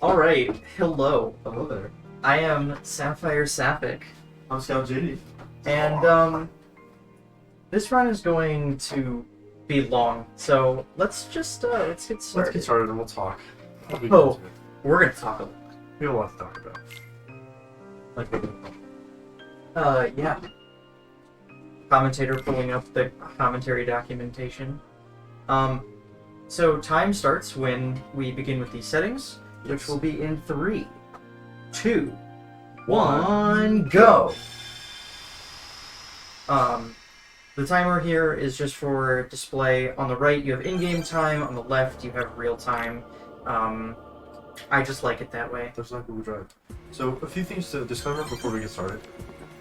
Alright, hello. Hello there. I am Sapphire Sapphic, I'm Scout JD. and this run is going to be long, so let's get started. Let's get started and we'll talk. Oh, we're gonna talk a lot. We have a lot to talk about. Like, Yeah. Commentator pulling up the commentary documentation. So time starts when we begin with these settings, which will be in 3, 2, 1, go! The timer here is just for display. On the right, you have in-game time. On the left, you have real time. I just like it that way. there's not Google Drive. So, a few things to disclaimer before we get started.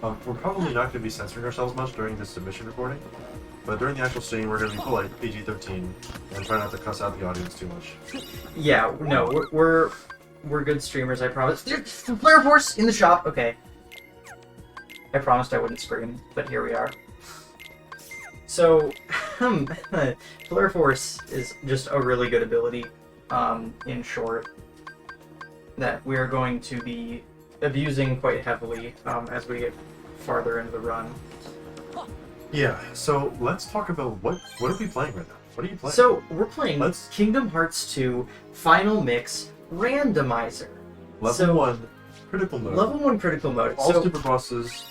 We're probably not going to be censoring ourselves much during this submission recording, but during the actual stream, we're going to be polite, PG-13, and try not to cuss out the audience too much. Yeah, no, we're good streamers, I promise. Flare Force in the shop! Okay. I promised I wouldn't scream, but here we are. So, Flare Force is just a really good ability, in short, that we're going to be abusing quite heavily as we get farther into the run. Yeah, so let's talk about what are we playing right now? What are you playing? So, we're playing Kingdom Hearts 2 Final Mix Randomizer. Level 1 critical mode. Level 1 critical mode. All super bosses.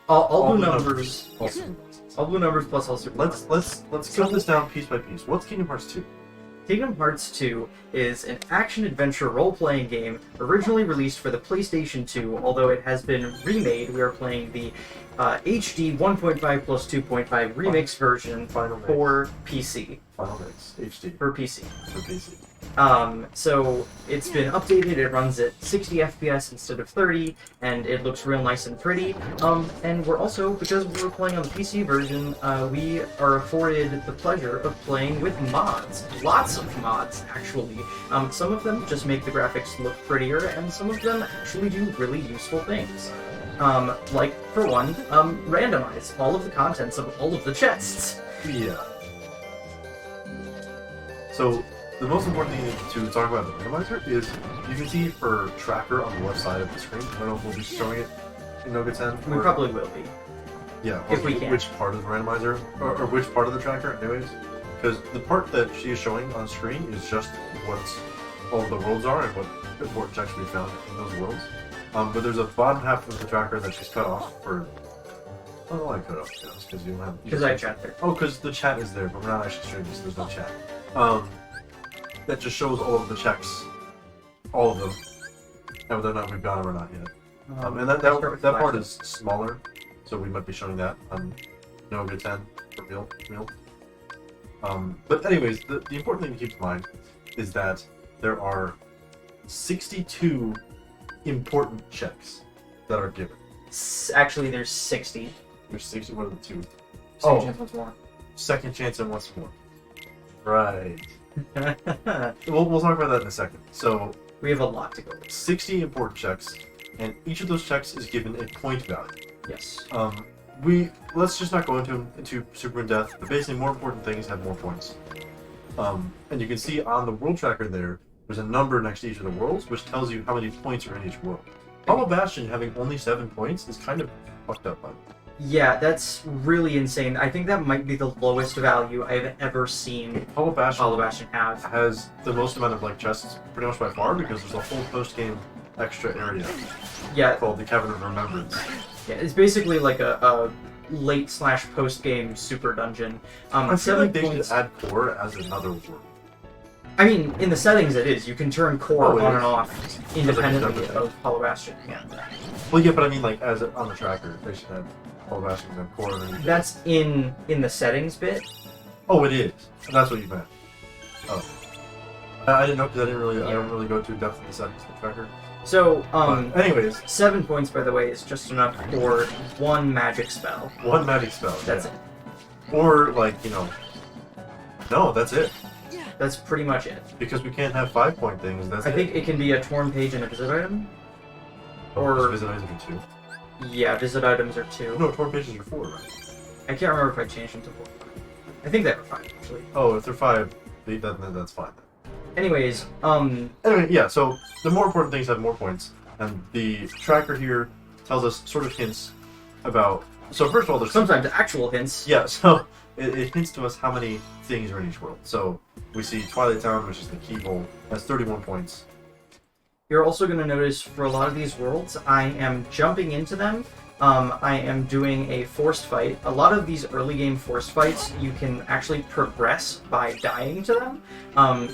All blue blue numbers. All super bosses. All blue numbers plus all super Let's cut this down piece by piece. What's Kingdom Hearts 2? Kingdom Hearts 2 is an action-adventure role-playing game originally released for the PlayStation 2, although it has been remade. We are playing the HD 1.5 plus 2.5 remix version for PC. Final Mix HD. For PC. For PC. So it's been updated. It runs at 60 FPS instead of 30, and it looks real nice and pretty. And we're also, because we're playing on the PC version, we are afforded the pleasure of playing with mods. Lots of mods, actually. Some of them just make the graphics look prettier, and some of them actually do really useful things. Like, for one, randomize all of the contents of all of the chests. Yeah. So, the most important thing to talk about the randomizer is you can see her tracker on the left side of the screen. I don't know if we'll be showing it in NoGA10. We probably will be. Yeah, if we can. Which part of the randomizer, or which part of the tracker, anyways. Because the part that she is showing on screen is just what all the worlds are and what important checks we found in those worlds. But there's a bottom half of the tracker that she's cut off for. I don't know why I cut it off, because you don't have. Because I chat there. Oh, because the chat is there, but we're not actually streaming, so there's no chat. That just shows all of the checks, all of them, and whether or not we've got them or not yet. And that part is smaller, so we might be showing that on NoGA10 for real. But anyways, the important thing to keep in mind is that there are 62 important checks that are given. Actually, there's 60. There's 60. What are the two? Second chance once more. Second chance and once more. Right. We'll talk about that in a second. So we have a lot to go with. 60 important checks, and each of those checks is given a point value. Yes. Let's just not go into super in depth, but basically more important things have more points. And you can see on the world tracker there's a number next to each of the worlds, which tells you how many points are in each world. Hollow Bastion having only 7 points is kind of fucked up, man. Yeah, that's really insane. I think that might be the lowest value I've ever seen Hollow Bastion have. Has the most amount of chests pretty much by far, because there's a whole post-game extra area called the Cavern of Remembrance. Yeah, it's basically like a late/post-game super dungeon. I feel like they should add core as another world. I mean, in the settings it is. You can turn core on and off independently of Hollow Bastion. Yeah. Well, yeah, but I mean, as on the tracker, they should have Hollow Bastion and core underneath. That's in the settings bit. Oh, it is. That's what you meant. Oh, I didn't know, because I don't really go too depth in the settings of the tracker. So, but anyways, 7 points, by the way, is just enough for one magic spell. One magic spell. That's it. Or no, that's it. That's pretty much it. Because we can't have 5-point things. I think it can be a torn page and a visit item. Or visit items are 2. Yeah, visit items are 2. No, torn pages are 4, right? I can't remember if I changed them to 4 or 5. I think they were 5, actually. Oh, if they're 5, then that's fine. Anyways, Anyway, yeah, so the more important things have more points, and the tracker here tells us sort of hints about... So first of all, there's... sometimes actual hints. Yeah, so it hints to us how many things are in each world. So we see Twilight Town, which is the keyhole, has 31 points. You're also going to notice for a lot of these worlds, I am jumping into them. I am doing a forced fight. A lot of these early game forced fights, you can actually progress by dying to them.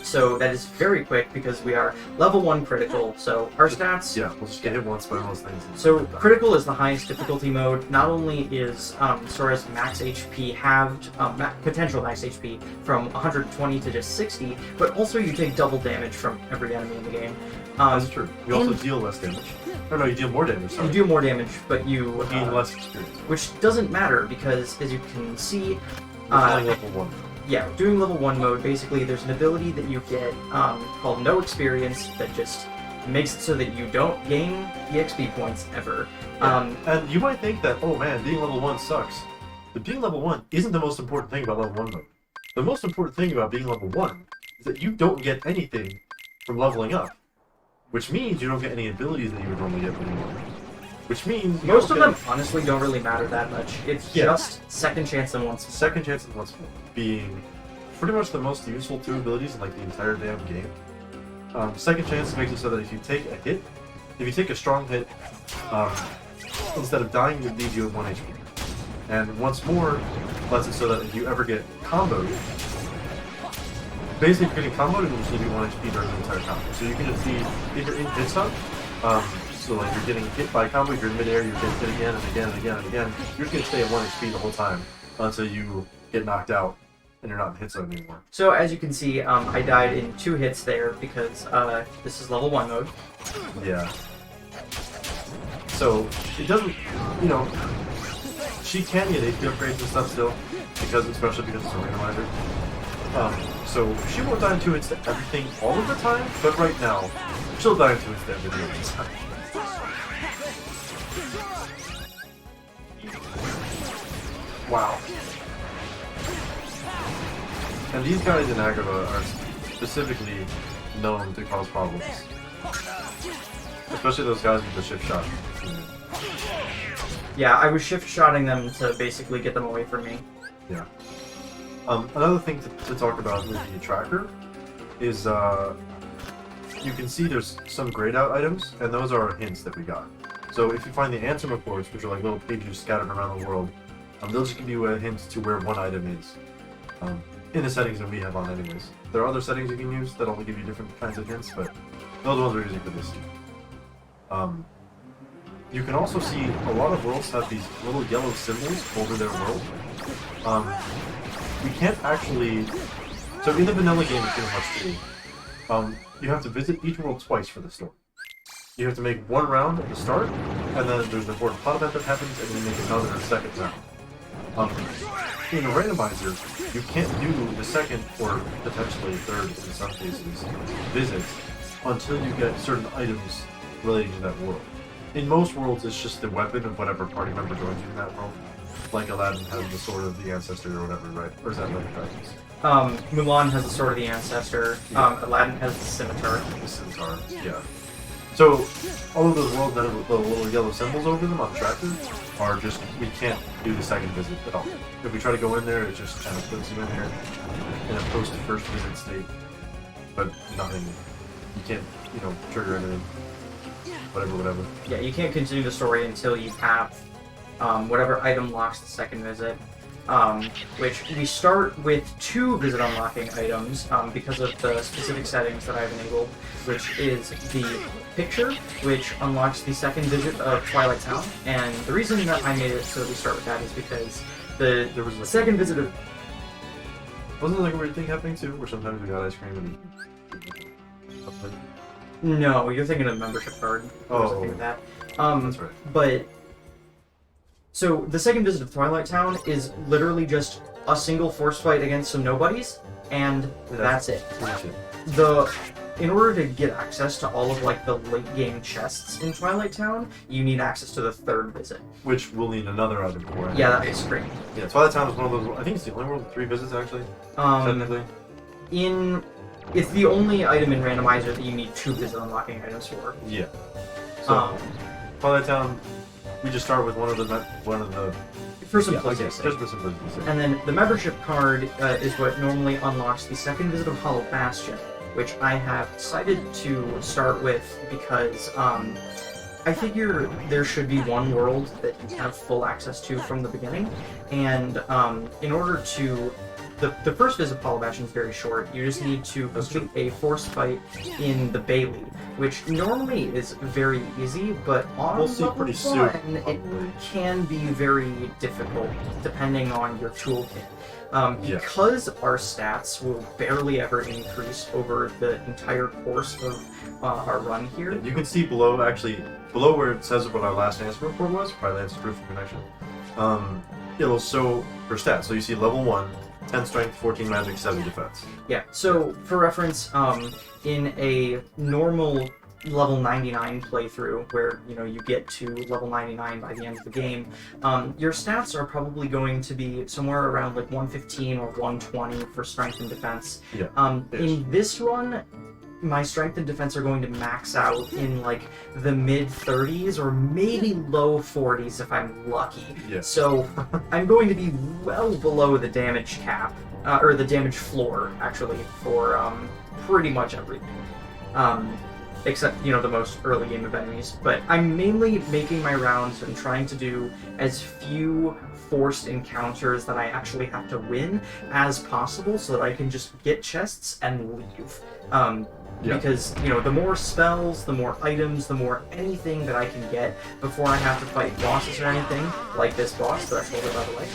So that is very quick because we are level 1 critical. So our stats... Yeah, we'll just get hit once by most things. So critical is the highest difficulty mode. Not only is Sora's max HP halved, potential max HP from 120 to just 60, but also you take double damage from every enemy in the game. That's true. You also deal less damage. Or no, you deal more damage, sorry. You do more damage, but you... gain less experience. Which doesn't matter, because as you can see... We're level 1. Yeah, doing level 1 mode, basically there's an ability that you get called No Experience that just makes it so that you don't gain EXP points ever. Yeah. And you might think that, oh man, being level 1 sucks. But being level 1 isn't the most important thing about level 1 mode. The most important thing about being level 1 is that you don't get anything from leveling up. Which means you don't get any abilities that you would normally get anymore. Which means... Most of them, honestly, don't really matter that much. It's just second chance and once more. Second chance and once more being pretty much the most useful 2 abilities in like the entire damn game. Second chance makes it so that if you take a hit, if you take a strong hit, instead of dying, it leaves you with 1 HP. And once more lets it so that if you ever get comboed, basically, if you're getting comboed, it will just leave you 1 HP during the entire combo. So you can just see, if you're in hit stun, so like you're getting hit by a combo, if you're in midair, you're getting hit again and again and again and again, you're just going to stay at 1 HP the whole time until you get knocked out and you're not in hit zone anymore. So as you can see, I died in 2 hits there because this is level 1 mode. Yeah. So, it doesn't, you know, she can get HP upgrades and stuff still, especially because it's a randomizer. So she won't die in 2 hits to everything all of the time, but right now, she'll die in 2 hits to everything all the time. Wow. And these guys in Agrava are specifically known to cause problems. Especially those guys with the shift shot. Yeah, I was shift-shotting them to basically get them away from me. Yeah. Another thing to talk about with the tracker is you can see there's some grayed out items, and those are hints that we got. So if you find the answer reports, which are like little pages scattered around the world, they'll just give you a hint to where one item is. In the settings that we have on anyways. There are other settings you can use that'll give you different kinds of hints, but those ones are easy for this. You can also see a lot of worlds have these little yellow symbols over their world. We can't actually... So in the vanilla game, it's pretty much free. You have to visit each world twice for the story. You have to make 1 round at the start, and then there's an important plot event that happens, and you make another second round. In a randomizer, you can't do the second, or potentially third in some cases, visits until you get certain items relating to that world. In most worlds, it's just the weapon of whatever party member joins you in that world. Like Aladdin has the sword of the ancestor or whatever, right? Or is that like dragons? Mulan has the sword of the ancestor. Yeah. Aladdin has the scimitar. The scimitar, yeah. So, all of those worlds that have the little yellow symbols over them on the tracker are just, we can't do the second visit at all. If we try to go in there, it just kind of puts you in there in a post-first visit state. But nothing, you can't, trigger anything. Whatever. Yeah, you can't continue the story until you have whatever item locks the second visit. Which we start with 2 visit unlocking items because of the specific settings that I've enabled, which is the picture, which unlocks the second visit of Twilight Town. And the reason that I made it so that we start with that is because the second visit of... Wasn't there like a weird thing happening too, where sometimes we got ice cream and... No, you're thinking of the membership card. Oh, something like that. That's right. But so the second visit of Twilight Town is literally just a single force fight against some nobodies, and that's it. In order to get access to all of the late game chests in Twilight Town, you need access to the 3rd visit. Which we'll need another item for. Yeah, that is great. Yeah, Twilight Town is one of those. I think it's the only world with 3 visits actually. Technically. It's the only item in Randomizer that you need 2 visit unlocking items for. Yeah. So, Twilight Town, we just start with one of the for simplicity's sake. Just for simplicity's sake. And then the membership card is what normally unlocks the second visit of Hollow Bastion, which I have decided to start with because I figure there should be one world that you have full access to from the beginning, and in order to... The first visit of Hollow Bastion is very short. You just need to complete a forced fight in the Bailey, which normally is very easy, but on level pretty 1, soon, it can be very difficult depending on your toolkit. Because our stats will barely ever increase over the entire course of our run here. You can see below where it says what our last answer report was, probably that's proof of connection. It'll show her stats. So you see level 1, 10 strength, 14 magic, 7 defense. Yeah, so for reference, in a normal level 99 playthrough, where you get to level 99 by the end of the game, your stats are probably going to be somewhere around like 115 or 120 for strength and defense. Yeah. In this run, my strength and defense are going to max out in like the mid 30s or maybe low 40s if I'm lucky. Yeah. So I'm going to be well below the damage cap, or the damage floor actually, for pretty much everything. Except, the most early game of enemies. But I'm mainly making my rounds and trying to do as few forced encounters that I actually have to win as possible so that I can just get chests and leave. Because, the more spells, the more items, the more anything that I can get before I have to fight bosses or anything, like this boss that I told you, by the way.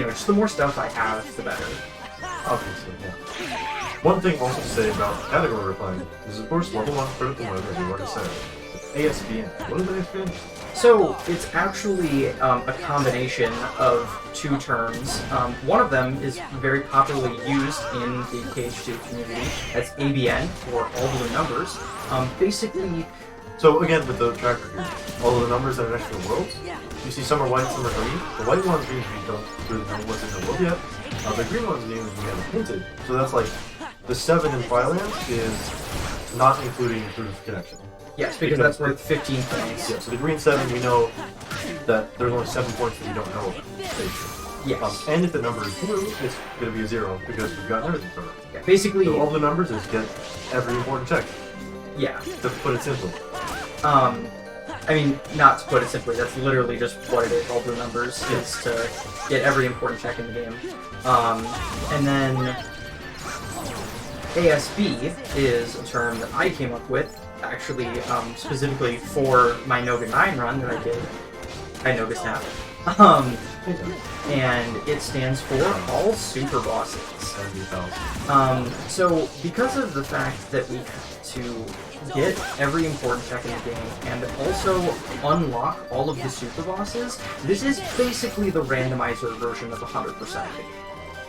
Just the more stuff I have, the better. Obviously, yeah. One thing also to say about the category we're playing is, of course, level 1 critical mode, as you already said. ASBN. What is ASBN? So, it's actually a combination of 2 terms. One of them is very popularly used in the KH2 community. That's ABN, or all blue numbers. Basically... So, again, with the tracker here, all of the numbers that are next to the worlds, you see some are white, some are green. The white ones mean we don't really know what's in the world yet. The green ones mean we haven't hinted. So that's like, the 7 in Firelands is not including proof of connection. Yes, because that's worth 15 points. Yeah, so the green 7, we know that there's only 7 points that we don't know about. Yes. And if the number is blue, it's going to be a 0 because we've gotten everything covered. Yeah, basically... So all the numbers is get every important check. Yeah. To put it simply. I mean, not to put it simply, that's literally just what it is, all blue numbers, is to get every important check in the game. And then... ASB is a term that I came up with, actually, specifically for my NoGA10 run that I did. I NoGA10. And it stands for all super bosses. So, because of the fact that we have to get every important check in the game and also unlock all of the super bosses, this is basically the randomizer version of 100%.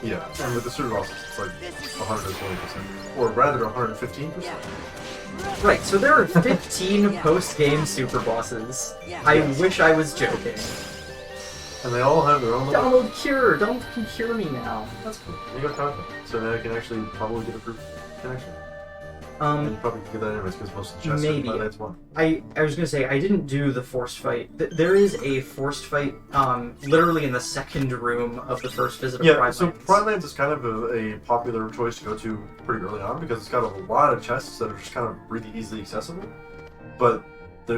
Yeah, and with the super bosses, it's like 120%, or rather 115%. Right, so there are 15 post-game super bosses. I wish I was joking. And they all have their own little... Download Cure! Don't cure me now. That's cool. You got content. So now you can actually probably get a proof connection. And you probably can get that anyways, because most of the chests maybe. are that's one. I was gonna say, I didn't do the forced fight. There is a forced fight, literally in the second room of the first visit of Pride so Lands. Pride Lands is kind of a popular choice to go to pretty early on, because it's got a lot of chests that are just kind of really easily accessible. But,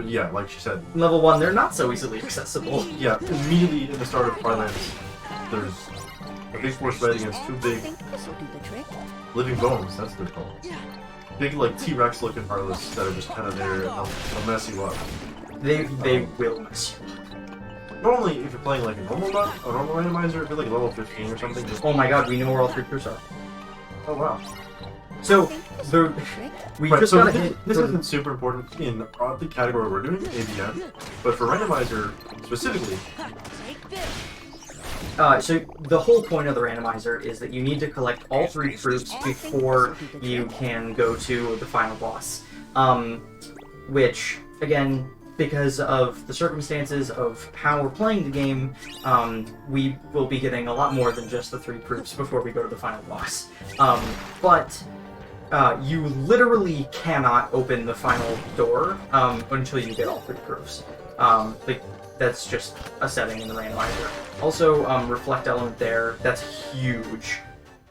yeah, like she said... Level 1, they're not so easily accessible. Yeah, immediately in the start of Pride Lands, there's a big forced fight against 2 big living bones, that's what they're called. Big, like, T-Rex looking Heartless that are just kind of there and they'll mess you up. They will mess you up. Normally, if you're playing like a normal randomizer, if you're like level 15 or something, just... Oh my god, we know where all 3 crews are. Oh wow. So, we just so gotta this, hit... this isn't super important in the category we're doing, ABN, but for randomizer specifically... So the whole point of the randomizer is that you need to collect all 3 troops before you can go to the final boss. Which, again, because of the circumstances of how we're playing the game, we will be getting a lot more than just the 3 troops before we go to the final boss. But you literally cannot open the final door until you get all 3 proofs. Like, that's just a setting in the randomizer. Also, Reflect element there, that's huge.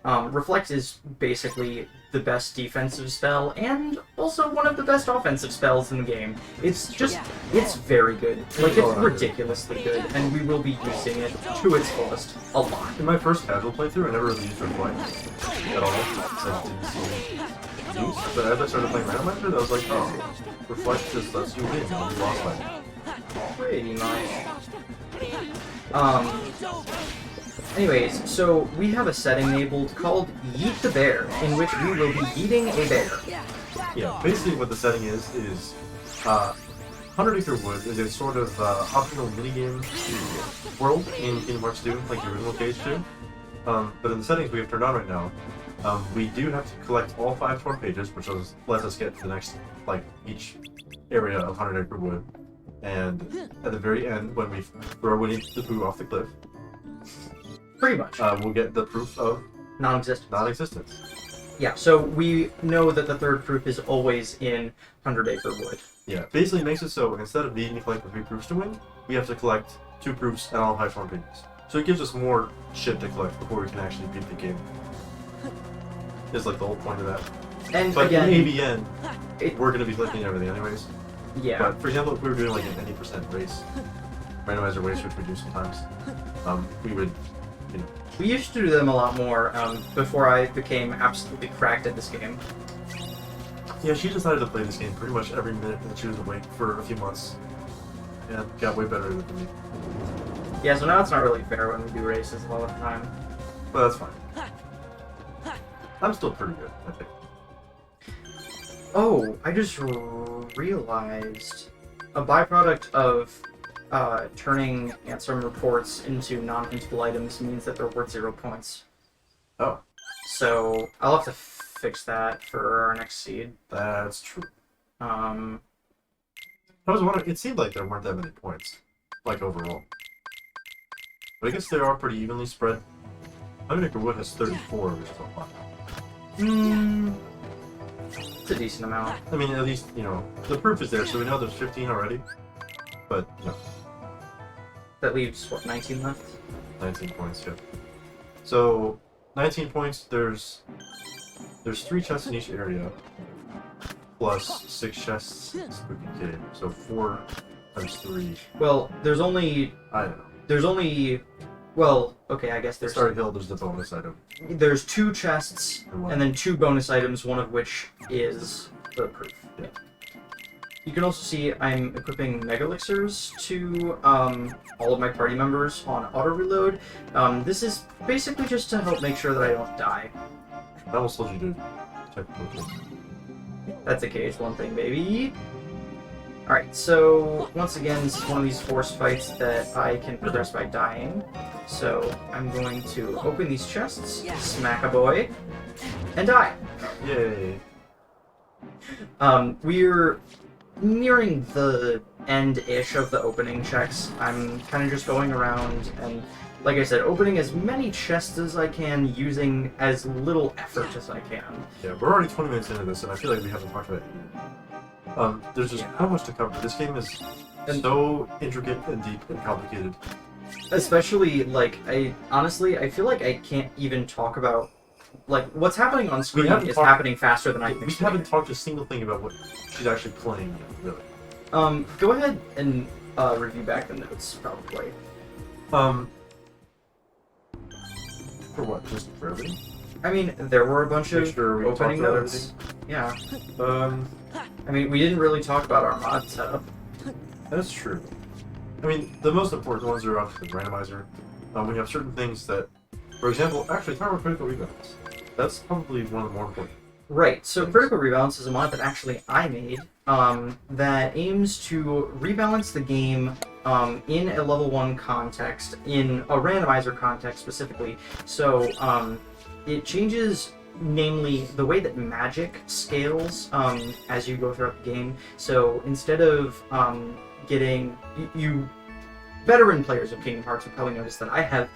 Reflect is basically the best defensive spell, and also one of the best offensive spells in the game. It's just, it's very good. Like, it's ridiculously good, and we will be using it to its fullest a lot. In my first casual playthrough, I never really used Reflect at all, so I didn't see it used. But as I started playing Randomizer, I was like, oh, Reflect just lets you win, and you lost by it. Pretty much. Anyways, so we have a setting enabled called Yeet the Bear, in which we will be eating a bear. Yeah, basically what the setting is 100 Acre Wood is a sort of optional minigame world in Kingdom Hearts 2, like the original KH2. But in the settings we have turned on right now, we do have to collect all 5 torn pages, which lets us get to the next, like, each area of 100 Acre Wood. And at the very end, when we throw Winnie the Pooh off the cliff, pretty much, we'll get the proof of non-existence. Yeah, so we know that the 3rd proof is always in 100 Acre Wood. Yeah, basically it makes it so instead of needing to collect the 3 proofs to win, we have to collect 2 proofs and all 5 torn pages. So it gives us more shit to collect before we can actually beat the game. Is like the whole point of that. And but again, in ABN, we're going to be collecting everything anyways. Yeah. But for example, if we were doing like an 80% race, randomizer race, which we do sometimes, we would, you know. We used to do them a lot more before I became absolutely cracked at this game. Yeah, she decided to play this game pretty much every minute that she was awake for a few months, and got way better than me. Yeah, so now it's not really fair when we do races a lot of the time. But that's fine. I'm still pretty good, I think. Oh, I just realized a byproduct of turning answer reports into non-hintable items means that they're worth 0 points. Oh. So I'll have to fix that for our next seed. That's true. I was wondering, it seemed like there weren't that many points, like overall. But I guess they are pretty evenly spread. Acre Wood has 34, which is a lot. It's a decent amount. I mean, at least, you know, the proof is there, so we know there's 15 already. But, no. That leaves, what, 19 left? 19 points, yeah. So, 19 points, there's 3 chests in each area, plus 6 chests in Spooky Cave. So 4 times 3. Well, there's only... I don't know. There's only... Well, okay, I guess there's... Starry Hill, there's the bonus item. There's 2 chests, and then 2 bonus items, one of which is the proof. Yeah. You can also see I'm equipping Mega Elixirs to all of my party members on auto-reload. This is basically just to help make sure that I don't die. I almost told you to type quickly. That's a KH1 thing, baby. Alright, so once again, this is one of these forced fights that I can progress by dying. So I'm going to open these chests, smack a boy, and die. Yay. We're nearing the end-ish of the opening checks. I'm kind of just going around and, like I said, opening as many chests as I can using as little effort as I can. Yeah, we're already 20 minutes into this, and I feel like we haven't talked about it yet. There's just so much to cover. This game is so intricate and deep and complicated. Especially, like, honestly, I feel like I can't even talk about, like, what's happening on screen is happening faster than I think. We haven't talked a single thing about what she's actually playing yet, really. Go ahead and review back the notes, probably. For what? Just for everything? I mean, there were a bunch of opening notes. Yeah. I mean, we didn't really talk about our mod setup. That's true. I mean, the most important ones are obviously the randomizer. We have certain things that, for example, actually, talk about critical rebalance. That's probably one of the more important. Right, so Critical Rebalance is a mod that actually I made that aims to rebalance the game in a level 1 context, in a randomizer context specifically. So it changes, namely, the way that magic scales as you go throughout the game. So instead of getting... You veteran players of Kingdom Hearts will probably notice that I have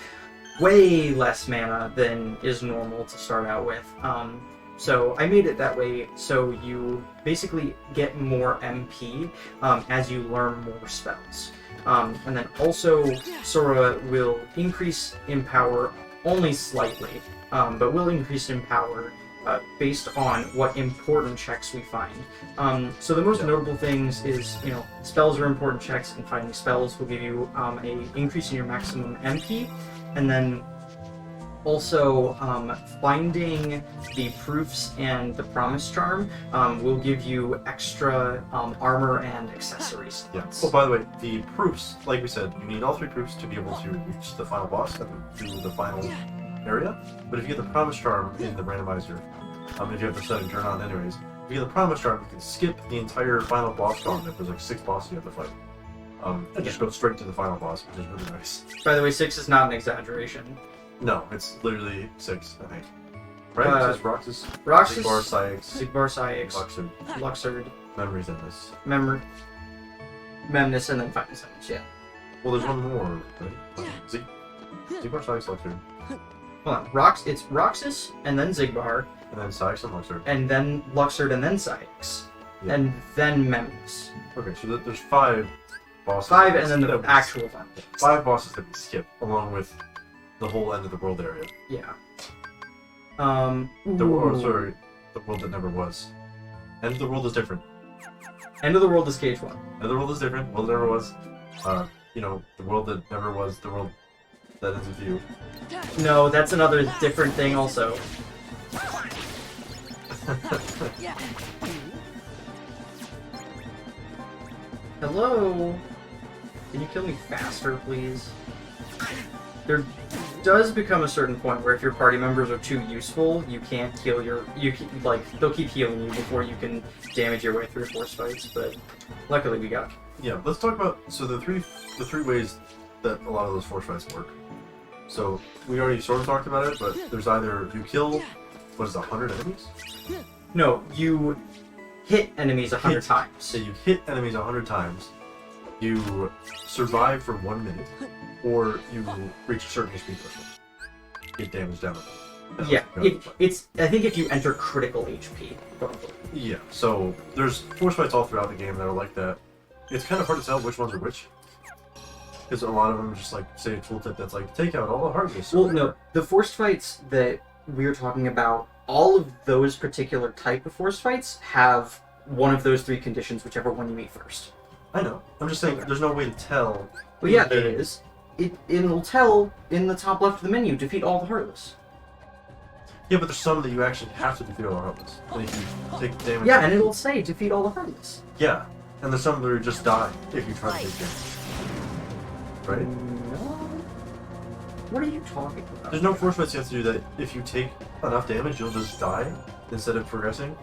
way less mana than is normal to start out with. So I made it that way so you basically get more MP as you learn more spells. And then also Sora will increase in power only slightly, but will increase in power based on what important checks we find. So the most notable things is, spells are important checks, and finding spells will give you a increase in your maximum MP, and then also, finding the proofs and the promise charm will give you extra armor and accessories. Yeah. Oh, by the way, the proofs, like we said, you need all 3 proofs to be able to reach the final boss and do the final area. But if you get the promise charm in the randomizer, if you have the setting turned on anyways, if you get the promise charm, you can skip the entire final boss gauntlet. There's like 6 bosses you have to fight. And just go straight to the final boss, which is really nice. By the way, 6 is not an exaggeration. No, it's literally 6, I think. Right? It's Roxas, Zigbar, Syx, Luxord, Memories in this. Memnus, and then Final Sentence, yeah. Well, there's one more, right? Zigbar, Syx, Luxord. Hold on, it's Roxas, and then Zigbar, and then Syx and Luxord. And then Luxord, and then Syx. Yeah. And then Memnus. Okay, so there's 5 bosses. 5, and then the actual final. 5 bosses that we skip, along with the whole end of the world area. Yeah. The world that never was. End of the world is different. End of the world is KH2. End of the world is different. World that never was. The world that never was. The world that ends with you. No, that's another different thing also. Hello? Can you kill me faster, please? There does become a certain point where if your party members are too useful, you can't heal they'll keep healing you before you can damage your way through force fights, but luckily we got. Yeah, let's talk about, so the three ways that a lot of those force fights work. So, we already sort of talked about it, but there's either you kill, 100 enemies? No, you hit enemies 100 times. So you hit enemies 100 times, you survive for 1 minute, or you reach a certain HP threshold. Get damage down. Yeah, I think if you enter critical HP, probably. Yeah, so there's force fights all throughout the game that are like that. It's kind of hard to tell which ones are which. Because a lot of them just say a tooltip that's like, take out all the hardness. Well, no, the force fights that we're talking about, all of those particular type of force fights have one of those 3 conditions, whichever one you meet first. I know. I'm just saying, there's no way to tell. Well, yeah, there is. It'll tell in the top left of the menu, defeat all the Heartless. Yeah, but there's some that you actually have to defeat all the Heartless. And if you take damage... Yeah, and it'll say, defeat all the Heartless. Yeah, and there's some that are just die if you try to take damage. Right? No. What are you talking about? There's no force fights you have to do that if you take enough damage, you'll just die instead of progressing.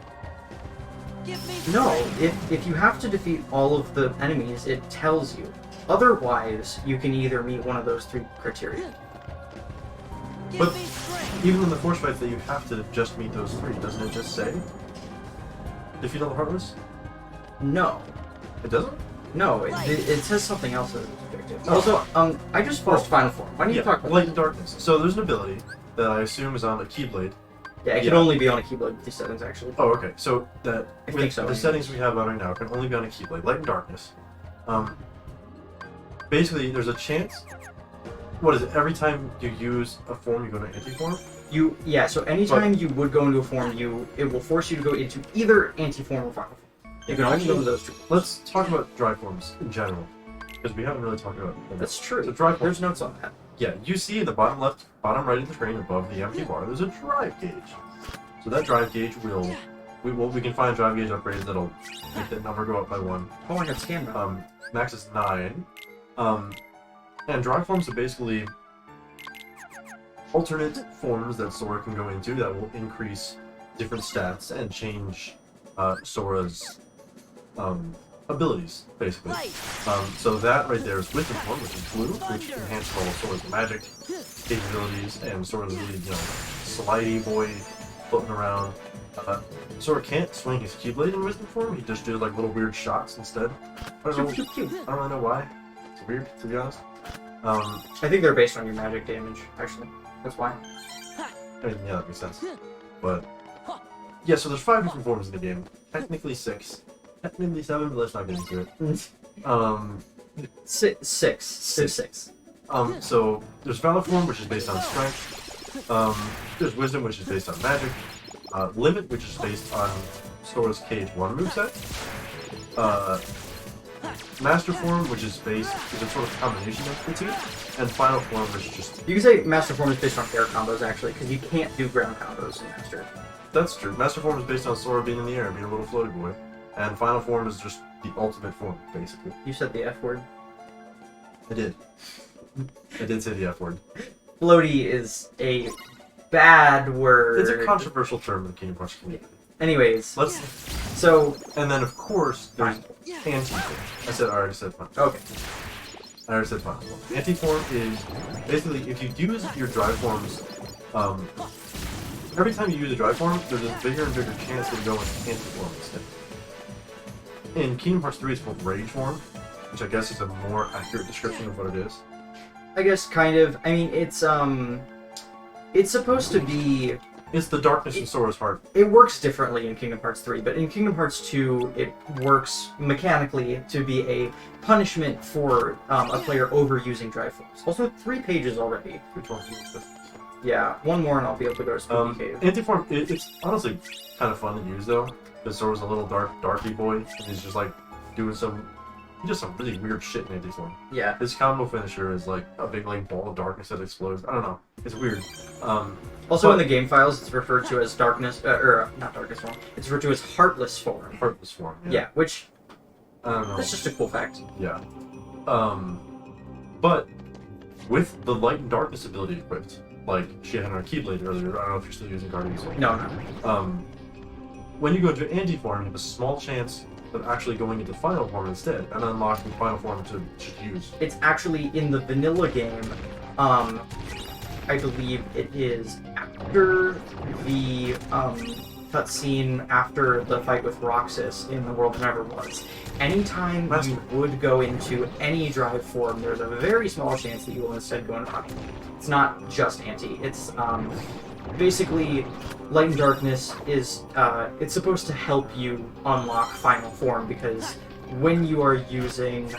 No, if you have to defeat all of the enemies, it tells you. Otherwise, you can either meet one of those 3 criteria. But even in the force fights that you have to just meet those 3, doesn't it just say defeat all the Heartless? No. It doesn't? No, it says something else that is objective. Oh. Also, I just forced Final Form. Why don't you talk about Light and Darkness. So there's an ability that I assume is on a Keyblade. Yeah, it can only be on a Keyblade with these settings, actually. Oh, okay. So that the settings we have on right now can only be on a Keyblade. Light and Darkness. Basically, there's a chance. What is it? Every time you use a form, you go to anti-form? So anytime you would go into a form, it will force you to go into either anti-form or final form. You can only go to those 2. Let's talk about dry forms in general, because we haven't really talked about them. That's true. So dry forms. There's notes on that. Yeah, you see in the bottom left, bottom right of the screen above the empty bar, there's a drive gauge. So that drive gauge we can find drive gauge upgrades that'll make that number go up by 1. Oh, I got scanned. Max is 9. And dry forms are basically alternate forms that Sora can go into that will increase different stats and change Sora's abilities, basically. So that right there is Wisdom Form, which is blue, which enhances all of Sora's magic capabilities, and Sora's really, slidey boy floating around. Sora can't swing his Keyblade in Wisdom Form, he just did little weird shots instead. I don't really know why. It's weird, to be honest. I think they're based on your magic damage, actually. That's why. I mean, yeah, that makes sense. But Yeah, so there's 5 different forms in the game. Technically 6. Technically 7, but let's not get into it. Six. So there's Valor form, which is based on strength. There's Wisdom, which is based on magic. Limit, which is based on Sora's KH1 moveset. Master form, which is a sort of combination of the two. And Final form, which is just... You can say Master form is based on air combos, actually, because you can't do ground combos in Master. That's true. Master form is based on Sora being in the air, being a little floaty boy. And Final form is just the ultimate form, basically. You said the F word. I did. I did say the F word. Floaty is a bad word. It's a controversial term in the Kingdom Hearts community. Anyways, and then of course there's anti-form. I already said final. Okay. I already said final form. Anti-form is basically if you use your drive forms, every time you use a drive form, there's a bigger and bigger chance that you go into anti-form instead. In Kingdom Hearts 3, it's called Rage form, which I guess is a more accurate description of what it is. I guess kind of. I mean, it's supposed to be. It's the darkness in Sora's heart. It works differently in Kingdom Hearts 3, but in Kingdom Hearts 2, it works mechanically to be a punishment for a player overusing drive forms. Also, 3 pages already. Which one? Yeah, one more and I'll be able to go to Spooky Cave. Anti-form, it's honestly kind of fun to use though, because Sora's a little darky boy, and he's just like doing some really weird shit in anti-form. Yeah. His combo finisher is like a big like ball of darkness that explodes. I don't know. It's weird. Also, in the game files, it's referred to as darkness, or not darkness form. It's referred to as heartless form. Heartless form. Yeah, which I don't know. that's just a cool fact. Yeah. But with the light and darkness ability equipped, like she had on her Keyblade earlier. I don't know if you're still using Guardian Soul. No. When you go into anti-form, you have a small chance of actually going into final form instead, and unlocking final form to use. It's actually in the vanilla game. I believe it is after the cutscene after the fight with Roxas in The World That Never Was. Anytime you would go into any drive form, there's a very small chance that you will instead go into final. It's not just anti. It's basically light and darkness is it's supposed to help you unlock final form, because when you are using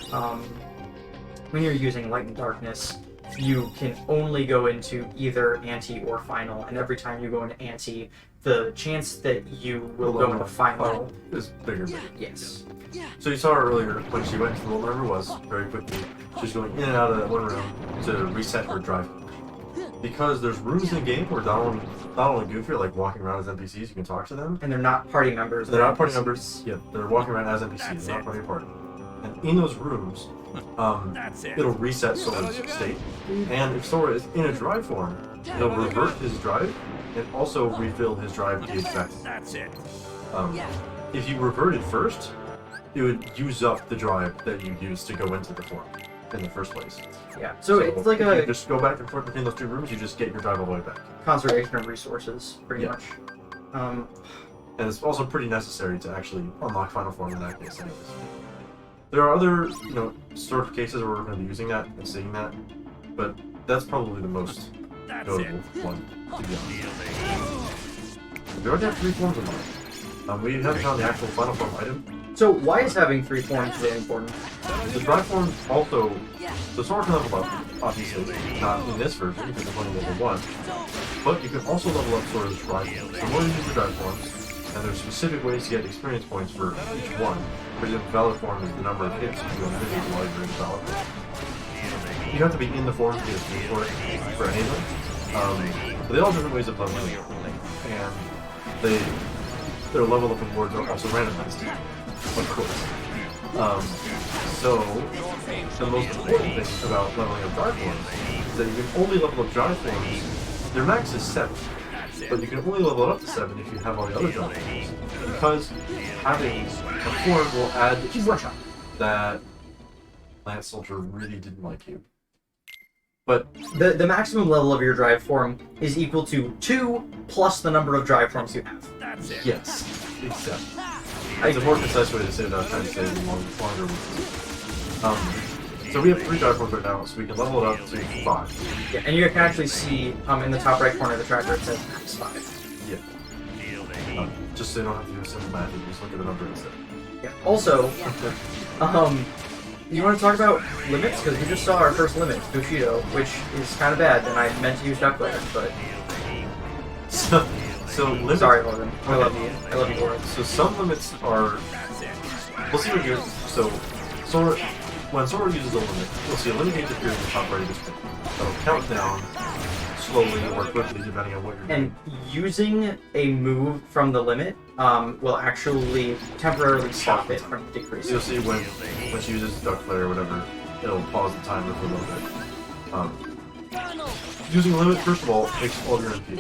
light and darkness, you can only go into either anti or final, and every time you go into anti, the chance that you will go into final is bigger. Yes. So you saw her earlier when she went to whatever it was very quickly. She was going in and out of that one room to reset her drive. Because there's rooms in the game where not only Goofy are like walking around as NPCs, you can talk to them. And they're not party members. They're not party members. Yeah, they're walking around as NPCs. They're not part of a party. And in those rooms, it'll reset Sora's state. And if Sora is in a drive form, it'll revert his drive and also refill his drive gauge back. That's it. If you reverted first, it would use up the drive that you used to go into the form in the first place. Yeah, so it's like if you just go back and forth between those two rooms, you just get your drive all the way back. Conservation of resources, pretty much. And it's also pretty necessary to actually unlock final form in that case anyways. There are other, sort of cases where we're going to be using that and seeing that, but that's probably the most notable one, to be honest. We already have 3 forms unlocked. We haven't found the actual final form item. So why is having 3 forms really important? The drive forms also... So Sora can level up, obviously, not in this version, because it's only level 1, but you can also level up Sora's drive forms. So more you use the drive forms, and there's specific ways to get experience points for each one. For example, Valor form is the number of hits you can visit while you're in Valor form. You have to be in the form to get experience for it, for any of them. But they all have different ways of leveling up, and their level up rewards are also randomized, of course. So, the most important thing about leveling up drive forms is that you can only level up drive forms. Their max is 7, but you can only level it up to 7 if you have all the other drive forms. Because having a form will add that Lance Soldier really didn't like you. But the maximum level of your drive form is equal to 2 plus the number of drive forms you have. That's it. yes, exactly. It's a more concise way to say it without trying to say it longer. So we have 3 drive forms right now, so we can level it up to 5. Yeah, and you can actually see in the top right corner of the tracker it says max 5. Yeah. Just so you don't have to do a simple magic, just look at the number instead. Yeah. Also, you want to talk about limits? Because we just saw our first limit, Bushido, which is kind of bad, and I meant to use Duck Player, but... So limits... Sorry, Logan. I love you. I love you, Warren. So some limits are... We'll see what you're... So, Sora... When Sora uses a limit, you'll see a limit gauge appear in the top right of the screen. That'll count down slowly or quickly, depending on what you're doing. And using a move from the limit will actually temporarily stop it from decreasing. You'll see when she uses Duck Player or whatever, it'll pause the timer for a little bit. Using a limit, first of all, takes all your MP.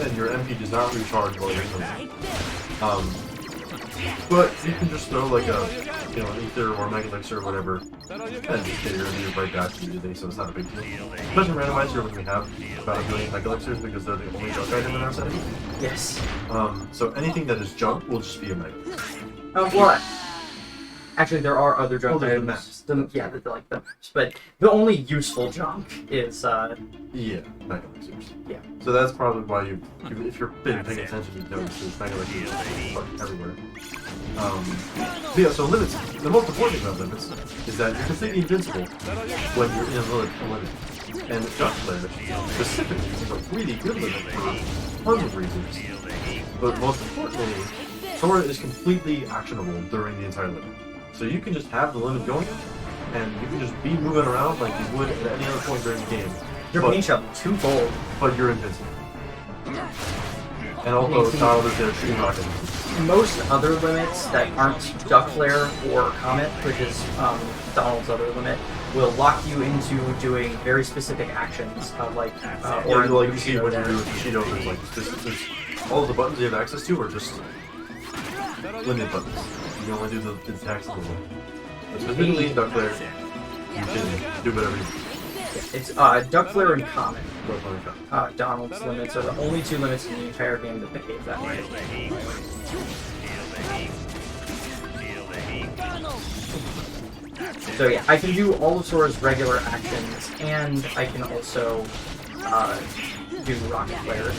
And your MP does not recharge while you're using it. But you can just throw like a, an ether or mega elixir or whatever, and just get your MP right back immediately, so it's not a big deal. Especially randomizer when we have about 1 billion mega elixirs because they're the only junk item in our setting. Yes. So anything that is junk will just be a mega. What? Actually, there are other junk items. But the only useful junk is yeah, mega elixirs. Yeah. So that's probably why if you've been paying attention, you notice there's mega elixirs everywhere. Yeah, so limits. The most important thing about limits is that you're completely invincible when you're in a limit. And Duck Player specifically is a really good limit for tons of reasons. But most importantly, Sora is completely actionable during the entire limit. So you can just have the limit going, and you can just be moving around like you would at any other point during the game. Your paint shop twofold. But you're invincible. And also, Donald is their Tree Rocket. Most other limits that aren't Duck Flare or Comet, which is Donald's other limit, will lock you into doing very specific actions, or like you see when you do with Bushido, there's like all of the buttons you have access to are just limited buttons. You can only do the attacks of the limit. But specifically in Duck Flare, you can do whatever you want. It's Duck Flare and Comet. Donald's limits are the only two limits in the entire game that behave that way. So yeah, I can do all of Sora's regular actions, and I can also do Rocket Flare.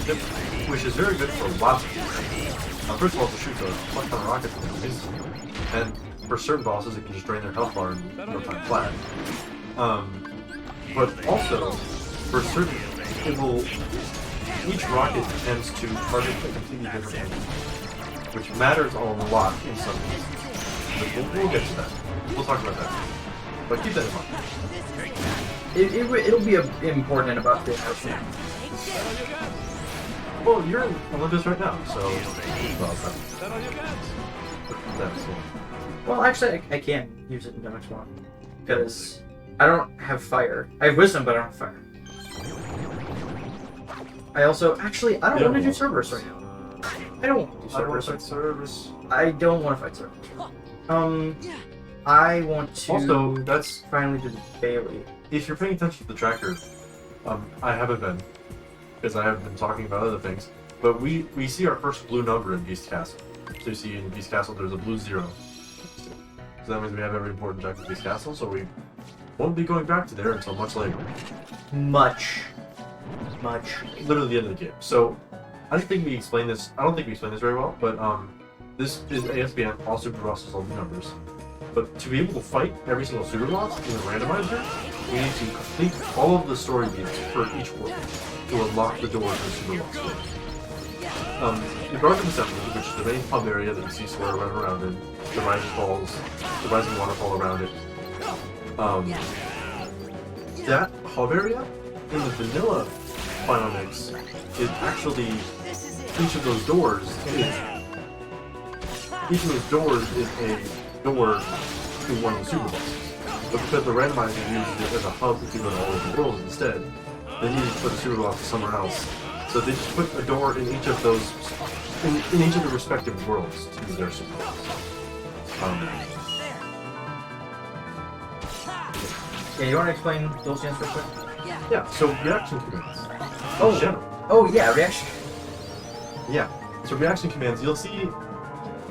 Yep. Which is very good for lots of things. First of all, to shoot a fuck ton of rockets with it, and for certain bosses, it can just drain their health bar in no time flat. But also, for certain, each rocket tends to target a completely different enemy, which matters a lot in some cases. But we'll get to that. We'll talk about that. But keep that in mind. It'll be important about this person. Well, you're in Olympus right now, so... Well, actually, I can use it in the next one. Because I don't have fire. I have wisdom, but I don't have fire. I also... Actually, I don't want to do Cerberus right now. I don't want to do Cerberus. I don't want to fight Cerberus. I want to... Also, that's... finally do the Bailey. If you're paying attention to the tracker, I haven't been, because I haven't been talking about other things, but we see our first blue number in Beast Castle. So you see in Beast Castle there's a blue 0. So that means we have every important check in Beast Castle, so we won't be going back to there until much later. Much. Literally the end of the game. So, I don't think we explained this very well, but this is ASBN, all Super Bosses, all the numbers. But to be able to fight every single Super Boss in the randomizer, we need to complete all of the story beats for each world to unlock the door to the Super Boss world. The Garden Assembly, which is the main pub area that you see Sora running around in, the rising waterfall around it. That hub area in the vanilla final mix is actually each of those doors is a door to one of the Super Bosses. But because the randomizer uses it as a hub to go to all of the worlds instead, they needed to put a Super Boss somewhere else. So they just put a door in each of those, in each of the respective worlds to use their Super Boss. Yeah, you want to explain dual stance real quick? Yeah, so reaction commands. Oh, in general. Oh yeah, reaction. Yeah, so reaction commands, you'll see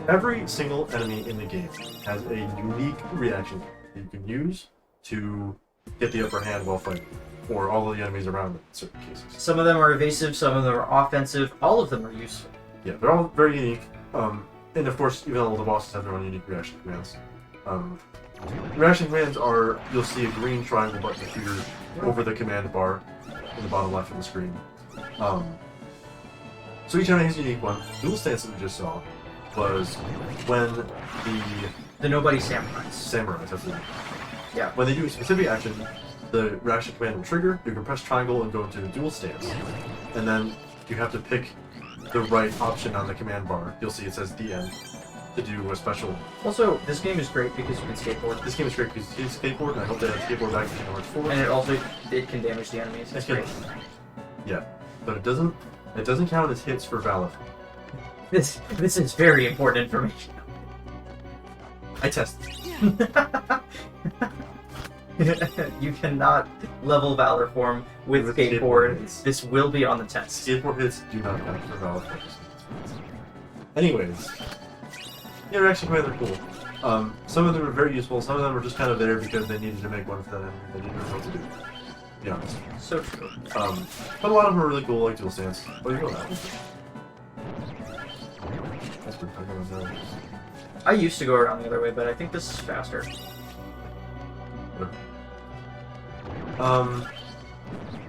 every single enemy in the game has a unique reaction that you can use to get the upper hand while fighting, or all of the enemies around it in certain cases. Some of them are evasive, some of them are offensive, all of them are useful. Yeah, they're all very unique. And of course, even all the bosses have their own unique reaction commands. Reaction commands are, you'll see a green triangle button appear over the command bar in the bottom left of the screen. So each enemy has a unique one. Dual stance that we just saw was when the nobody samurais. Samurais, that's it. Yeah. When they do a specific action, the reaction command will trigger, you can press triangle and go into the dual stance. And then you have to pick the right option on the command bar. You'll see it says DN to do a special. Also, this game is great because you can skateboard. This game is great because you can skateboard, and I hope they have skateboard back in Kingdom Hearts 4. And it also can damage the enemies. It's great. Yeah, but it doesn't count as hits for Valor. This is very important information. I tested. You cannot level Valor form with skateboard. This will be on the test. Skateboard hits do not count for Valor purposes. Anyways, yeah, reaction commands are cool. Some of them are very useful. Some of them are just kind of there because they needed to make one for them. They didn't know what to do. To be honest. So true. But a lot of them are really cool, like dual stance. Oh, you know that. That's pretty fun. I used to go around the other way, but I think this is faster.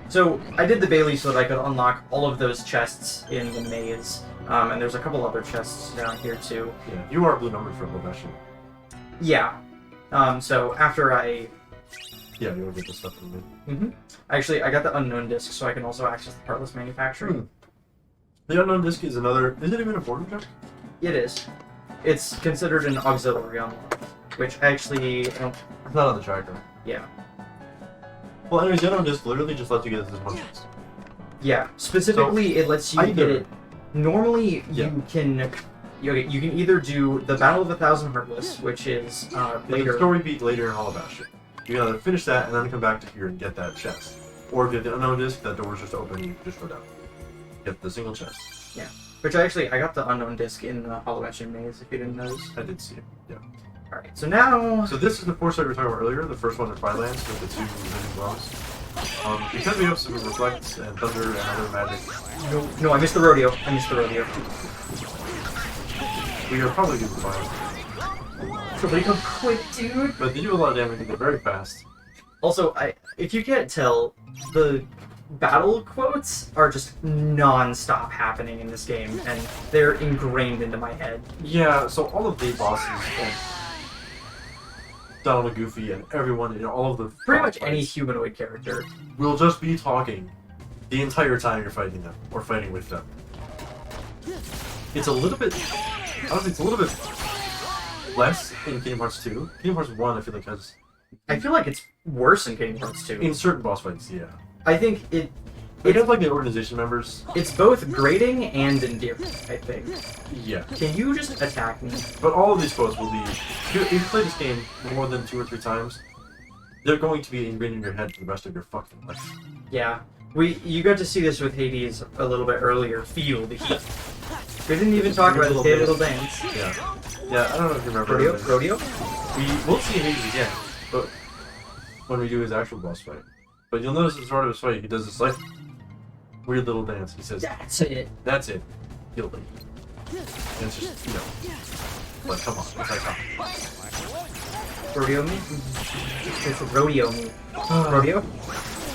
So I did the Bailey so that I could unlock all of those chests in the maze, and there's a couple other chests down here too. Yeah, you are blue numbered for professional. Yeah. So after I... Yeah, you'll get the stuff from me. Mm-hmm. Actually, I got the unknown disc, so I can also access the partless manufacturing. The unknown disc is another... Is it even a portal check? It is. It's considered an auxiliary unlock, which actually... It's not on the tracker. Yeah. Well, anyways, the unknown disc literally just lets you get this munchies. Yeah. Specifically, it lets you get it... Normally, you can... You can either do the Battle of 1,000 Heartless, which is later... The story beat later in Hollow Bastion. You can either finish that and then come back to here and get that chest. Or if you have the unknown disc, that door's just open and you can just go down. Get the single chest. Yeah. Which I got the unknown disc in the Hollow Bastion maze, if you didn't notice. I did see it, yeah. Alright, so now... So this is the 4 star we were talking about earlier, the first one in Firelands with the 2 living bombs. Because we have some Reflect and Thunder and other magic... No, I missed the rodeo. We are probably doing fine. Somebody come quick, dude! But they do a lot of damage and they're very fast. Also, if you can't tell, the battle quotes are just non-stop happening in this game, and they're ingrained into my head. Yeah, so all of the bosses and Donald and Goofy and everyone, you know, all of the pretty much any humanoid character will just be talking the entire time you're fighting them or fighting with them. It's a little bit, honestly, it's a little bit less in Kingdom Hearts 2. Kingdom Hearts 1, I feel like has. I feel like it's worse in Kingdom Hearts 2. In certain boss fights, yeah. I think it has like the organization members. It's both grating and endearing, I think. Yeah. Can you just attack me? But all of these quotes will be, if you play this game more than 2 or 3 times, they're going to be ingrained in your head for the rest of your fucking life. Yeah. You got to see this with Hades a little bit earlier. Feel the heat. We didn't even talk about his little dance. Yeah. Yeah, I don't know if you remember. Rodeo? We will see Hades again, but when we do his actual boss fight. But you'll notice at the start of his fight, he does this like weird little dance. He says, "That's it. That's it. Guilty." And it's just, you know, like, come on, it's like, Rodeo me? It's rodeo me. Rodeo?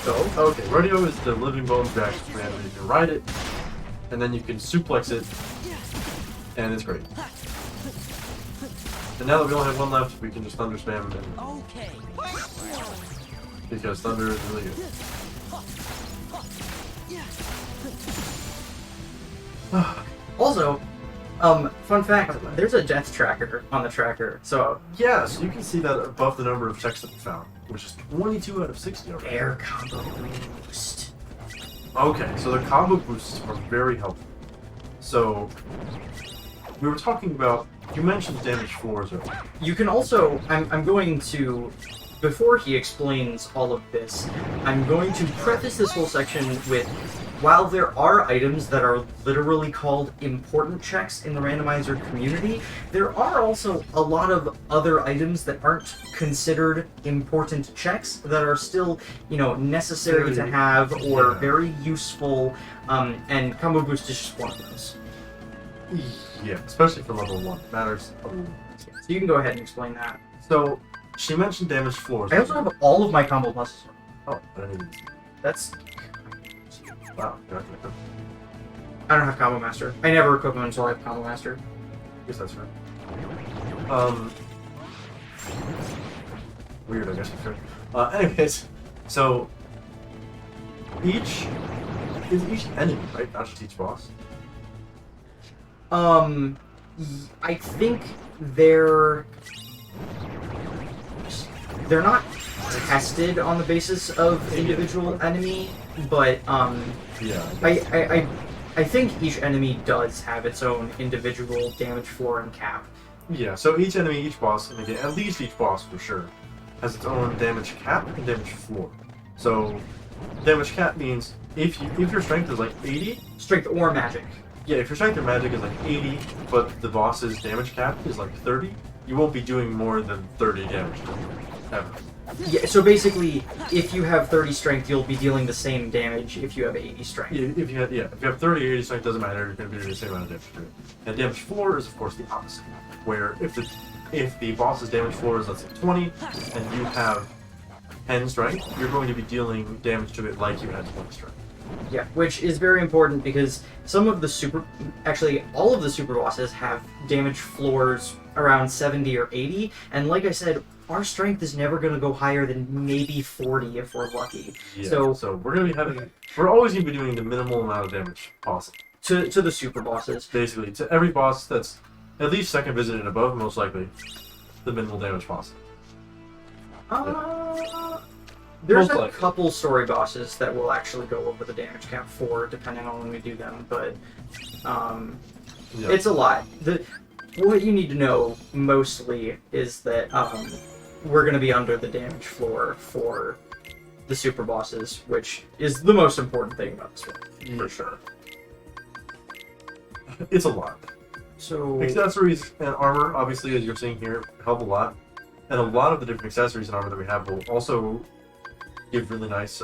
So, okay, rodeo is the living bones reaction command where you can ride it, and then you can suplex it, and it's great. And now that we only have one left, we can just thunder spam it. Okay. Because thunder is really good. Also, fun fact, there's a death tracker on the tracker, so... Yeah, so you can see that above the number of checks that we found, which is 22 out of 60 already. Air combo boost. Okay, so the combo boosts are very helpful. So, we were talking about... You mentioned damage floors earlier. You can also... I'm going to... Before he explains all of this, I'm going to preface this whole section with, while there are items that are literally called important checks in the randomizer community, there are also a lot of other items that aren't considered important checks that are still, you know, necessary to have or very useful, and Combo Boost is just one of those. Yeah, especially for level 1. It matters a lot. So you can go ahead and explain that. So, she mentioned damage floors. I also have all of my combo pluses. Oh, I didn't even... That's... Wow, you're not gonna... I don't have Combo Master. I never equip them until I have Combo Master. I guess that's right. Weird, I guess it's fair. Anyways, so... Each enemy, right? Not just each boss? I think they're not tested on the basis of individual enemy, but Yeah. I think each enemy does have its own individual damage floor and cap. Yeah, so each enemy, each boss, and again, at least each boss for sure, has its own damage cap and damage floor. So, damage cap means if your strength is like 80, Strength or magic. yeah, if your strength or magic is like 80, but the boss's damage cap is like 30, you won't be doing more than 30 damage to them, ever. Yeah, so basically, if you have 30 strength, you'll be dealing the same damage if you have 80 strength. If you have 30 or 80 strength, doesn't matter, you're going to be doing the same amount of damage to it. And damage floor is of course the opposite, where if the boss's damage floor is let's say 20, and you have 10 strength, you're going to be dealing damage to it like you had 20 strength. Yeah, which is very important because all of the super bosses have damage floors around 70 or 80, and like I said, our strength is never going to go higher than maybe 40 if we're lucky. Yeah, So we're always going to be doing the minimal amount of damage possible. to the super bosses. Basically, to every boss that's at least second visit and above, most likely, the minimal damage possible. There's Most a likely. couple story bosses that will actually go over the damage cap for, depending on when we do them, but Yeah. it's a lot. What you need to know mostly is that we're going to be under the damage floor for the super bosses, which is the most important thing about this one, for sure. It's a lot. So Accessories and armor, obviously, as you're seeing here, help a lot. And a lot of the different accessories and armor that we have will also give really nice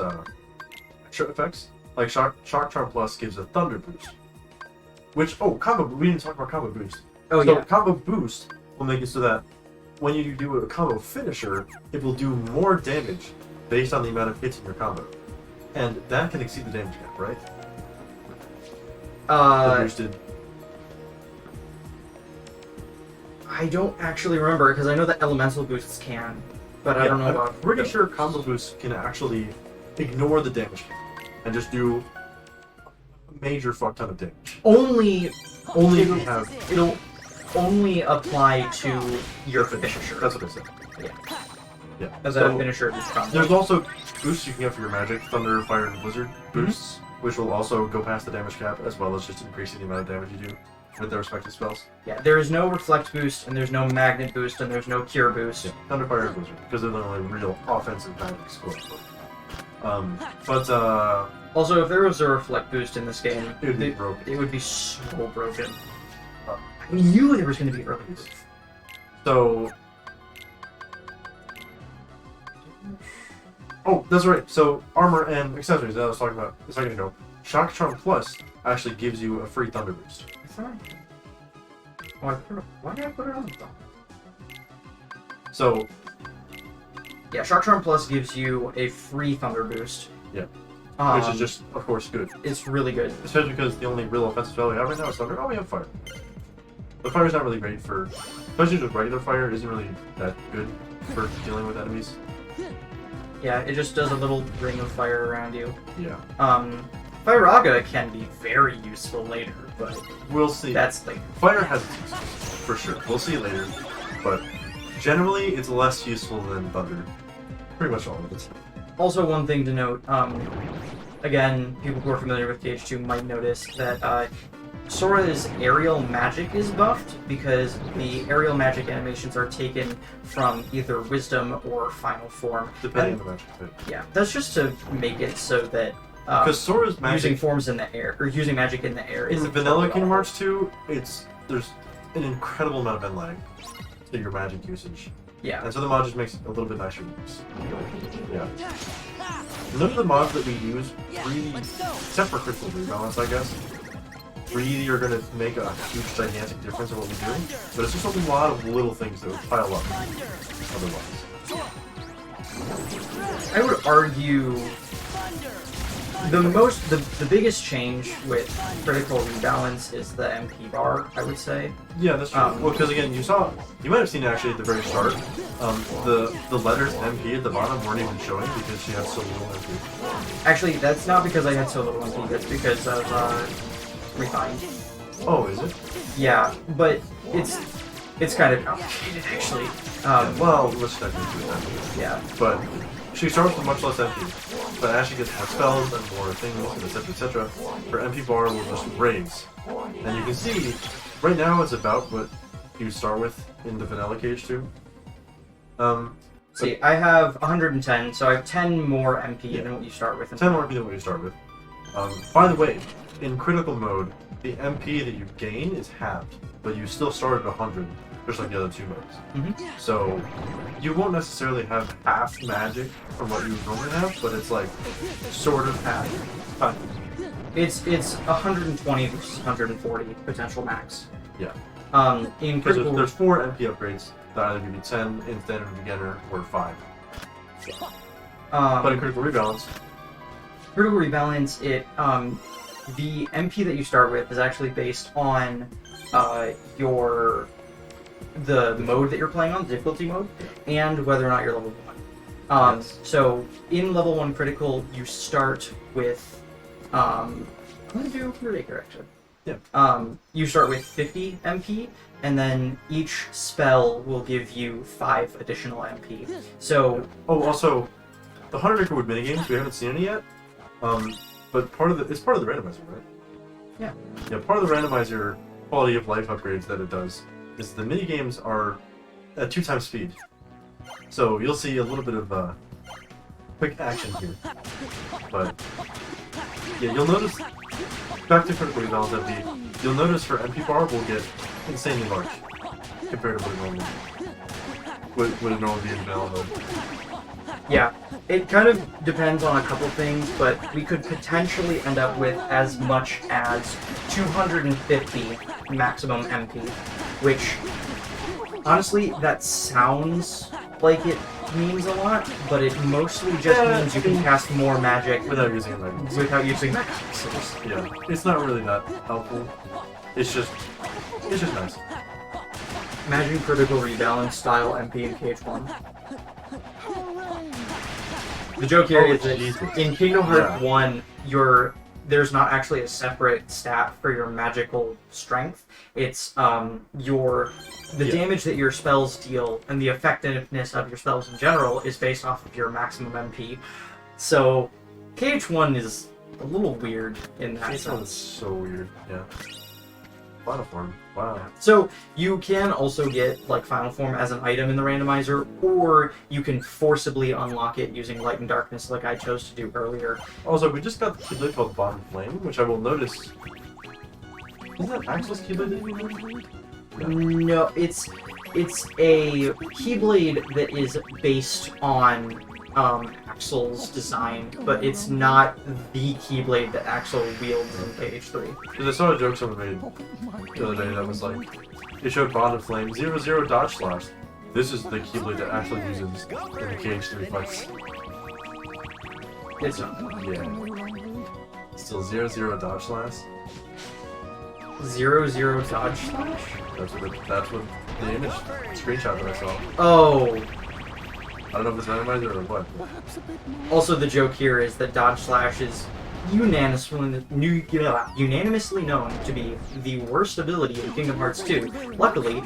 extra effects. Like Shock Charm Plus gives a Thunder Boost. Which, we didn't talk about Combo Boost. Oh, So yeah. Combo Boost will make it so that when you do a combo finisher, it will do more damage based on the amount of hits in your combo. And that can exceed the damage cap, right? The boosted. I don't actually remember because I know that elemental boosts can, but I don't know I'm about. pretty sure combo boosts can actually ignore the damage cap and just do a major fuck ton of damage. Only If you have. it'll only apply to your finisher. That's what I said. Yeah. Yeah. As So, a finisher of this combo. there's also boosts you can get for your magic, Thunder, Fire, and Blizzard boosts, which will also go past the damage cap, as well as just increasing the amount of damage you do with their respective spells. Yeah, there is no reflect boost, and there's no magnet boost, and there's no cure boost. Yeah, Thunder, Fire, and Blizzard, because they're the only real offensive magics. Also, if there was a reflect boost in this game, It would be broken. It would be so broken. I knew there was going to be early boost. So... Oh, that's right. So, armor and accessories that I was talking about a second ago. Shock Charm Plus actually gives you a free Thunder Boost. I thought. Why did I put it on? So, Yeah, Shock Charm Plus gives you a free Thunder Boost. yeah. Um, Which is just, of course, good. It's really good. Especially because the only real offensive spell we have right now is Thunder. Oh, we have Fire. But Fire's not really great for... Especially just regular Fire isn't really that good for dealing with enemies. Yeah, it just does a little ring of fire around you. Yeah. Firaga can be very useful later, but We'll see. that's later. Fire has its uses, for sure. We'll see later. But generally, it's less useful than Thunder. Pretty much all of it. Also, one thing to note, again, people who are familiar with KH2 might notice that Sora's aerial magic is buffed because the aerial magic animations are taken from either Wisdom or Final Form. Depending And, on the magic fit. yeah, that's just to make it so that Because Sora's magic... using forms in the air, or using magic in the air In the isn't vanilla covered Kingdom all. Hearts 2, there's an incredible amount of end lag to your magic usage. Yeah. And so the mod just makes it a little bit nicer to use. Yeah. None of the mods that we use really, except for Crystal Rebalance, I guess, really are going to make a huge, gigantic difference in what we do, but it's just a lot of little things that would pile up otherwise. I would argue the biggest change with critical rebalance is the MP bar, I would say. Yeah, that's true. Well, because again, you might have seen it actually at the very start. The letters MP at the bottom weren't even showing because she had so little MP. Actually, that's not because I had so little MP. That's because of refined. Oh, is it? Yeah, but it's kind of complicated actually. Well, let's check into that. Yeah. But she starts with much less MP. But as she gets more spells and more things, etc., etc., her MP bar will just raise. And you can see, right now it's about what you start with in the vanilla KH2. See, I have 110, so I have 10 more MP than what you start with. 10 more MP than what you start with. By the way, in critical mode, the MP that you gain is halved, but you still start at 100, just like the other two modes. Mm-hmm. So you won't necessarily have half magic from what you would normally have, but it's like sort of half. It's 120 versus 140 potential max. Yeah. In Because critical, there's 4 MP upgrades that either give you 10 in standard beginner or 5. But in critical rebalance, the MP that you start with is actually based on the mode that you're playing on, the difficulty mode, and whether or not you're level 1. Yes. So in level 1 critical, you start with I'm gonna do Murder actually. Yeah. You start with 50 MP, and then each spell will give you 5 additional MP. So also, the 100 acre wood minigames, we haven't seen any yet. But it's part of the randomizer, right? Yeah. Yeah, part of the randomizer quality of life upgrades that it does is the minigames are at 2 times speed. So you'll see a little bit of quick action here. But yeah, you'll notice, back to critical rebalance MP, you'll notice her MP bar will get insanely large compared to what it normally be in vanilla mode. yeah, it kind of depends on a couple things, but we could potentially end up with as much as 250 maximum MP, which, honestly, that sounds like it means a lot, but it mostly just means you can cast more magic Without using a magic. without using magic pixels. Yeah, it's not really that helpful. It's just nice. Imagine critical rebalance style MP in KH1. The joke here is that in Kingdom Hearts 1, there's not actually a separate stat for your magical strength. It's the damage that your spells deal and the effectiveness of your spells in general is based off of your maximum MP. So KH1 is a little weird in that sense. It's so weird, yeah. Final form, wow. So you can also get like Final Form as an item in the randomizer, or you can forcibly unlock it using Light and Darkness like I chose to do earlier. Also, we just got the Keyblade called Bond Flame, which I will notice. Isn't that Axel's Keyblade? No, it's a Keyblade that is based on Axel's design, but it's not the Keyblade that Axel wields in KH3. Because I saw a joke someone made the other day that was like, it showed Bond of Flame 0-0 dodge slash. This is the Keyblade that Axel uses in the KH3 fights. It's not. Yeah. Still 0-0 dodge slash. 0-0 dodge slash? That's what the image screenshot that I saw. Oh. I don't know if it's randomizer or what. Also, the joke here is that dodge slash is unanimously known to be the worst ability in Kingdom Hearts 2. Luckily,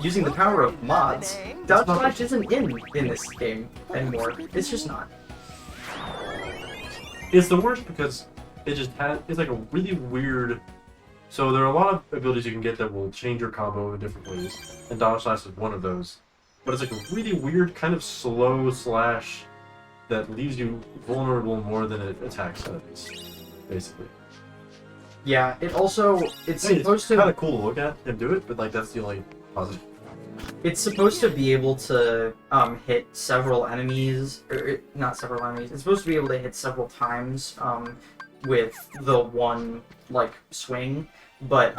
using the power of mods, dodge slash isn't in this game anymore. It's just not. It's the worst because it's like a really weird. So there are a lot of abilities you can get that will change your combo in different ways, and dodge slash is one of those. But it's like a really weird kind of slow slash that leaves you vulnerable more than it attacks enemies, basically. Yeah, it's supposed to kind of cool to look at him do it, but like that's the only positive. It's supposed to be able to hit several enemies, or not several enemies. It's supposed to be able to hit several times with the one like swing. but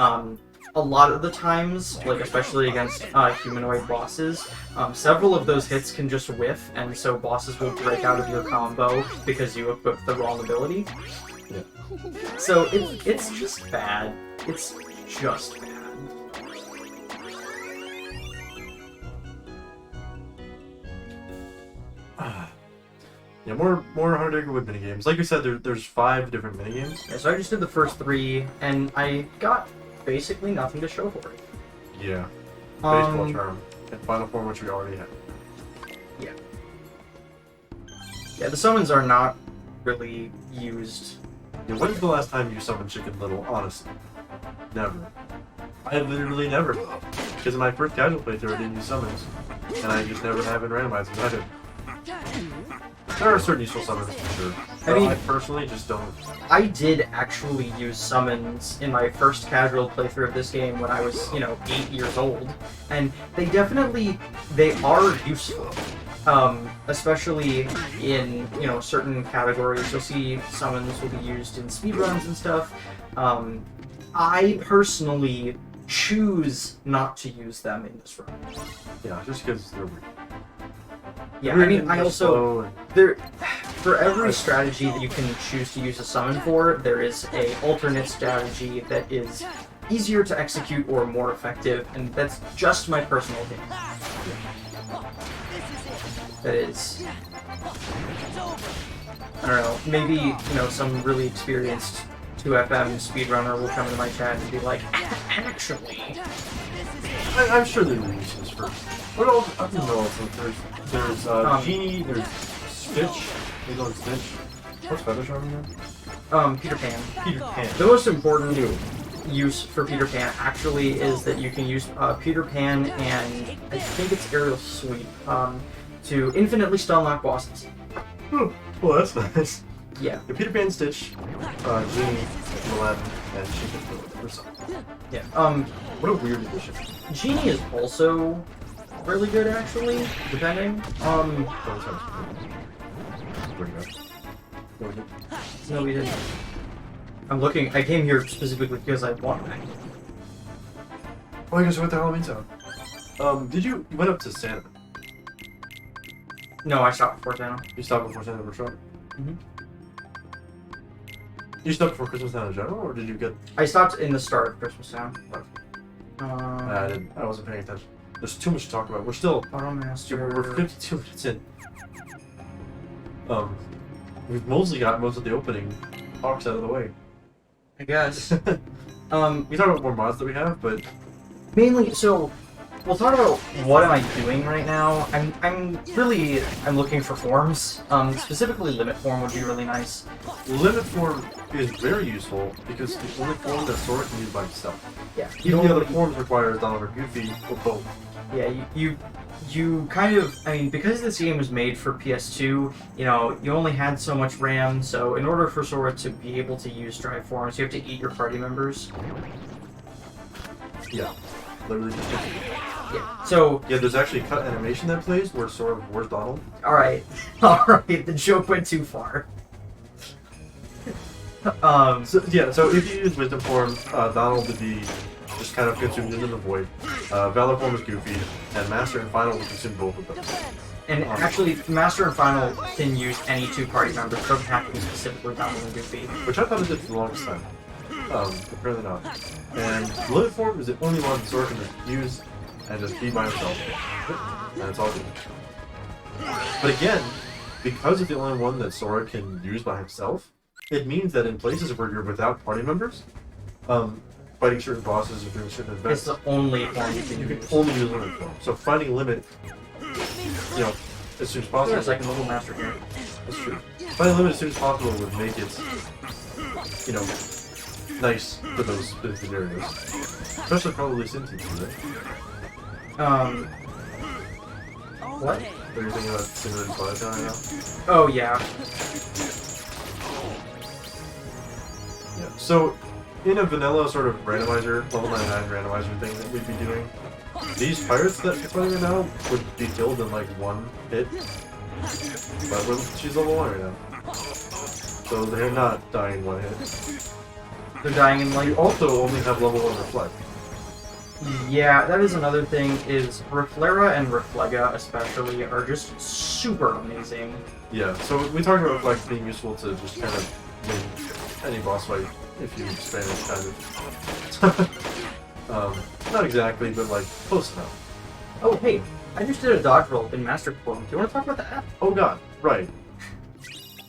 a lot of the times, like especially against humanoid bosses, several of those hits can just whiff, and so bosses will break out of your combo because you equipped the wrong ability. Yeah. So it's just bad. It's just bad. Yeah, more Hard with minigames. Like I said, there's 5 different minigames. Yeah, so I just did the first 3, and I got basically nothing to show for it. Yeah. Baseball Charm and Final Form, which we already have. Yeah. Yeah, the summons are not really used. Yeah, when is the last time you summoned Chicken Little? Honestly. Never. I literally never. Because in my first casual playthrough, I didn't use summons. And I just never have been randomized either. There are certain useful summons for sure. I mean, I personally just don't. I did actually use summons in my first casual playthrough of this game when I was, 8 years old, and they are useful. Especially in, certain categories. You'll see summons will be used in speedruns and stuff. I personally choose not to use them in this run. Yeah, just because they're weird. Yeah, I mean, I also for every strategy that you can choose to use a summon for, there is a alternate strategy that is easier to execute or more effective, and that's just my personal opinion. That is, I don't know, maybe some really experienced 2FM speedrunner will come into my chat and be like, actually. I'm sure there are uses for. What else? I don't know. There's Genie. There's Stitch. They go Stitch. What's Feather Charm again? Peter Pan. Peter Pan. The most important use for Peter Pan actually is that you can use Peter Pan and I think it's Aerial Sweep to infinitely stun lock bosses. Oh, well, that's nice. Yeah. The Peter Pan, Stitch, Genie, Aladdin, and Chicken or something. Yeah. What a weird addition. Genie is also really good actually, depending. Where'd he go? No, we didn't. I'm looking. I came here specifically because I want that. Oh, I guess you went to Halloween Town. You went up to Santa? No, I stopped before Santa. You stopped before Santa for sure? Mm-hmm. You stopped before Christmas Town in general, or did you get... I stopped in the start of Christmas Town. I wasn't paying attention. There's too much to talk about. We're still... Automaster... We're 52 minutes in. We've mostly got most of the opening talks out of the way. I guess. We talk about more mods that we have, but... Mainly, so... We'll talk about what am I doing right now. I'm looking for forms. Specifically Limit Form would be really nice. Limit Form is very useful because it's the only form that Sora can use by himself. Yeah. Even the other forms require Donald or Goofy or both. Yeah, you kind of, I mean, because this game was made for PS2, you only had so much RAM, so in order for Sora to be able to use Drive Forms, you have to eat your party members. Yeah. Literally just... Yeah. So... Yeah, there's actually a cut animation that plays where Sora wars Donald. Alright. Alright, the joke went too far. So if you use Wisdom Form, Donald would be just kind of consumed into the void. Valor Form is Goofy, and Master and Final will consume both of them. And actually, Master and Final can use any 2 party members. It doesn't have to be specifically Donald and Goofy. Which I thought it did for the longest time. Apparently not. And Limit Form is the only one Sora can just use and just be by himself. And it's all good. But again, because it's the only one that Sora can use by himself, it means that in places where you're without party members, fighting certain bosses or doing certain events, it's the only form you can use. only use Limit Form. So finding Limit, as soon as possible. There's like a little master here. That's true. Finding Limit as soon as possible would make it, nice for those specific areas. Especially probably Sinti, right? What? Are you thinking about Simulated Twilight Town right now? Oh, yeah. Yeah. So, in a vanilla sort of randomizer, level 99 randomizer thing that we'd be doing, these pirates that you're fighting right now would be killed in like 1 hit. But she's level 1 right now. So they're not dying in 1 hit. They're dying in You like... also only have level 1 Reflect. Yeah, that is another thing, is Reflera and Reflega especially are just super amazing. Yeah, so we talked about Reflect being useful to just kind of win any boss fight, if you Spanish kind of. Not exactly, but like, close enough. Oh, hey, I just did a dodge roll in Master Form. Do you want to talk about that? Oh god, right.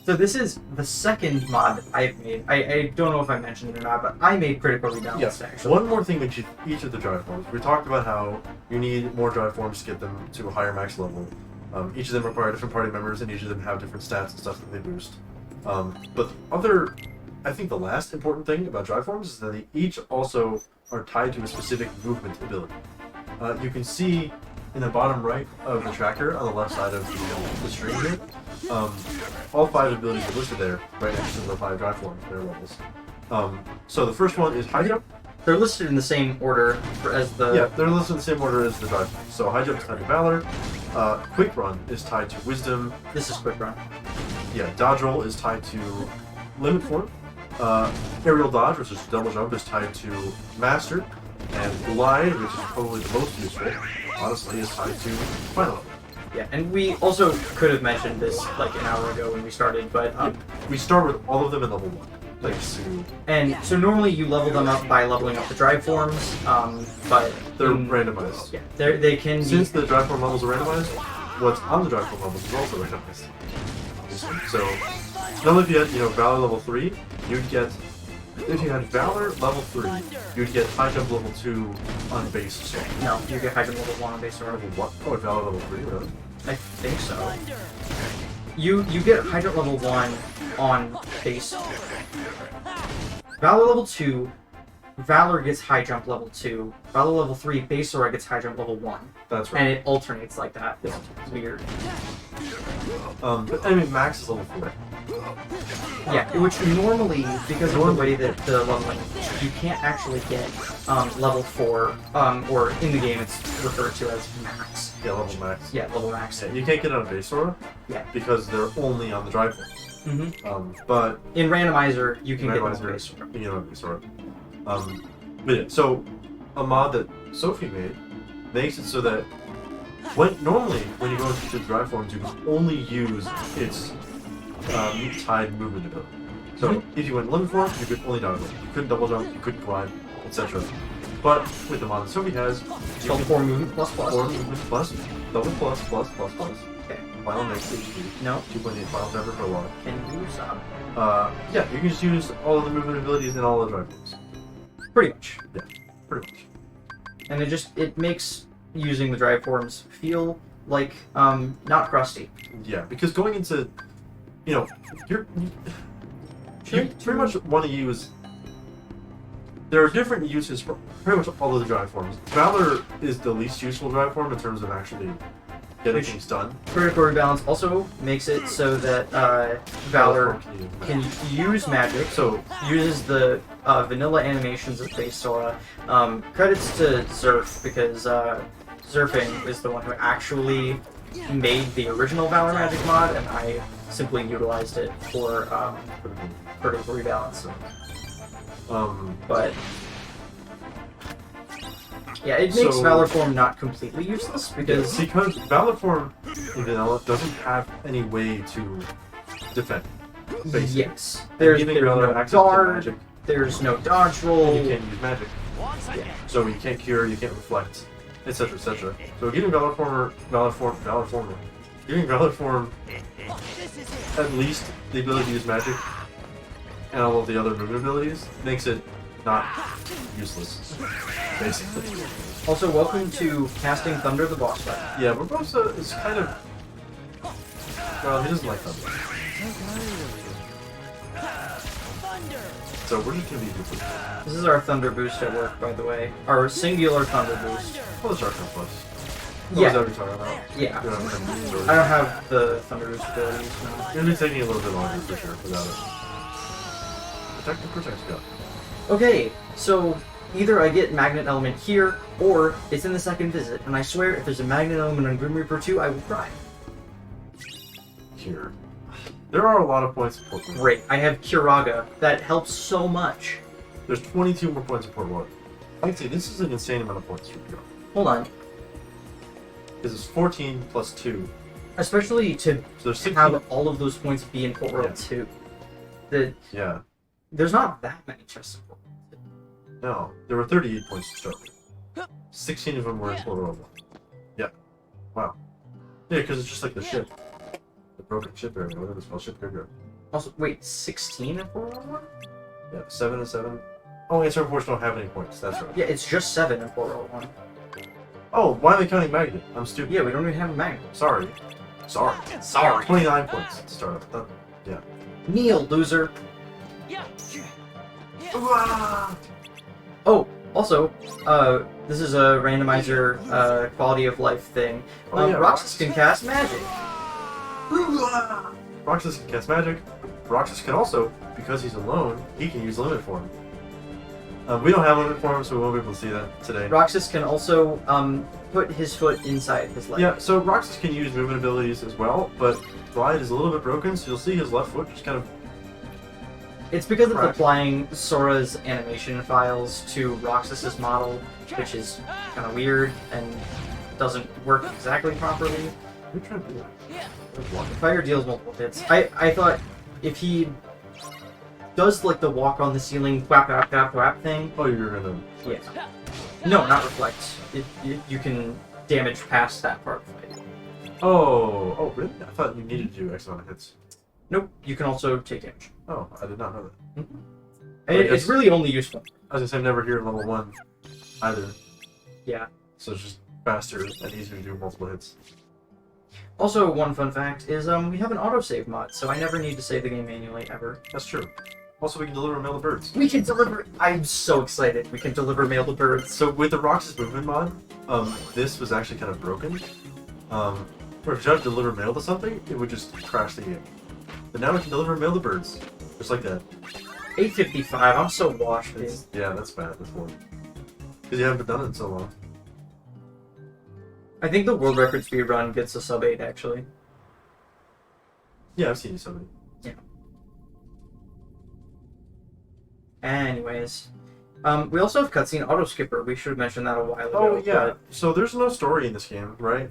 So this is the second mod I've made. I don't know if I mentioned it or not, but I made Critical Rebalance, Yes. actually. One more thing with each of the drive forms. We talked about how you need more drive forms to get them to a higher max level. Each of them require different party members, and each of them have different stats and stuff that they boost. But I think the last important thing about drive forms is that they each also are tied to a specific movement ability. You can see in the bottom right of the tracker on the left side of the screen here, all 5 abilities are listed there, right next to the 5 drive forms, their levels. So the first one is High Jump. They're listed in the same order as the... Yeah, they're listed in the same order as the drive forms. So High Jump is tied to Valor, Quick Run is tied to Wisdom. This is Quick Run. Yeah, Dodge Roll is tied to Limit Form. Aerial Dodge, which is Double Jump, is tied to Master. And Glide, which is probably the most useful, honestly, is tied to Final Level. Yeah, and we also could have mentioned this like an hour ago when we started, but We start with all of them at level 1. Thanks to... and so normally you level them up by leveling up the drive forms, but They're randomized. Yeah, they can be... Since the drive form levels are randomized, what's on the drive form levels is also randomized. So, not only if you had, Valor level 3, you'd get... If you had Valor level 3, you'd get High Jump level 2 on base sword. No, you get High Jump level 1 on base sword. Level what? Oh, Valor level 3, really? I think so. You get High Jump level 1 on base. Valor level 2, Valor gets High Jump level 2. Valor level 3, base sword gets High Jump level 1. That's right. And it alternates like that. It's weird. But I mean, Max is level 4. Yeah, which normally, because of the way that the leveling, you can't actually get level 4, or in the game it's referred to as max. Yeah, level max. Yeah, level max. Yeah, you can't get it on base sword. Yeah. Because they're only on the drive forms. Mm-hmm. But in randomizer, you can get them on randomizer, base sword. you can get on base sword. But yeah, so a mod that Sophie made makes it so that normally when you go into the drive forms, you can only use its tied movement ability. So if you went limit form, you could only dodge roll. You couldn't double jump, you couldn't glide, etc. But with the mod that Sophie has, It's called 4 movement plus plus. 4 movement plus, double plus, plus, plus, plus. Okay. Final max HP. No. 2.8 final ever for a while. Can you stop? Yeah, you can just use all of the movement abilities in all the drive forms. Pretty much. Yeah, pretty much. And it makes using the drive forms feel like not crusty. Yeah, because going into, you pretty much want to use. There are different uses for pretty much all of the drive forms. Valor is the least useful drive form in terms of actually getting things done. Critical Rebalance also makes it so that Valor can use magic, so uses the vanilla animations of base Sora. Credits to Zerf, because Zerfing is the one who actually made the original Valor Magic mod, and I simply utilized it for Critical Rebalance. But yeah, it makes Valor Form not completely useless because Valor Form in vanilla doesn't have any way to defend. Basically. Yes, there's no guard, there's no dodge roll. And you can't use magic, so you can't cure, you can't reflect, etc., etc. So giving Valor Form, giving Valor Form at least the ability to use magic and all of the other movement abilities makes it not useless, basically. Also, welcome to Casting Thunder the boss fight. Yeah, Barbosa is kind of... Well, he doesn't like thunder. So we're just gonna be good. This is our Thunder boost at work, by the way. Our singular Thunder boost. Well, it's our plus. Yeah. Is that what you're talking about? Yeah. I I don't have the Thunder boost abilities now. It'll be taking a little bit longer for sure without it. Protect, go. Okay, so either I get Magnet Element here, or it's in the second visit, and I swear if there's a Magnet Element on Grim Reaper 2, I will cry. Here. There are a lot of points of Pokemon. Great, I have Kiraga. That helps so much. There's 22 more points in Port Royal. I'd say this is an insane amount of points for you. Hold on. This is 14 plus 2. Especially to So there's have all of those points be in Port Royal 2. Yeah. There's not that many chests in Port Royal 2. No, there were 38 points to start with. 16 of them were in Port Royal 1. Yeah. Wow. Yeah, because it's just like the ship. The broken ship area, whatever it's called, ship graveyard. Also, wait, 16 in Port Royal 1? Yeah, 7 and 7. Oh, answer reports don't have any points, that's right. Yeah, it's just 7 in Port Royal 1. Oh, why am I counting Magnet? I'm stupid. Yeah, we don't even have a magnet. Sorry. Sorry. 29 points to start off. Yeah. Kneel, loser. Oh, also, this is a randomizer quality of life thing. Oh, yeah, Roxas can cast magic. Roxas can cast magic. Roxas can also, because he's alone, he can use limit form. We don't have limit form, so we won't be able to see that today. Roxas can also put his foot inside his leg. Yeah, so Roxas can use movement abilities as well, but Glide is a little bit broken, so you'll see his left foot just kind of... It's because of applying Sora's animation files to Roxas's model, which is kind of weird and doesn't work exactly properly. What are you trying to do? The fire deals multiple hits. I thought if he does like the walk on the ceiling whap whap whap whap thing. Oh, you're gonna... Yeah. No, not reflect. You can damage past that part of it. Oh, really? I thought you needed to do X amount of hits. Nope, you can also take damage. Oh, I did not know that. Mm-hmm. It's really only useful. I was gonna say I'm never here at level 1 either. Yeah. So it's just faster and easier to do multiple hits. Also, one fun fact is we have an autosave mod, so I never need to save the game manually ever. That's true. Also, we can deliver mail to birds. We can deliver. I'm so excited. We can deliver mail to birds. So with the Roxas movement mod, this was actually kind of broken. Where if you tried to deliver mail to something, it would just crash the game. But now we can deliver mail to birds, just like that. 8:55. I'm so washed, dude. Yeah, that's bad. That's horrible. Because you haven't done it in so long. I think the world record speed run gets a sub 8 actually. Yeah, I've seen you somebody. Yeah. Anyways, we also have cutscene auto skipper. We should have mentioned that a while ago. Oh yeah. But... So there's no story in this game, right?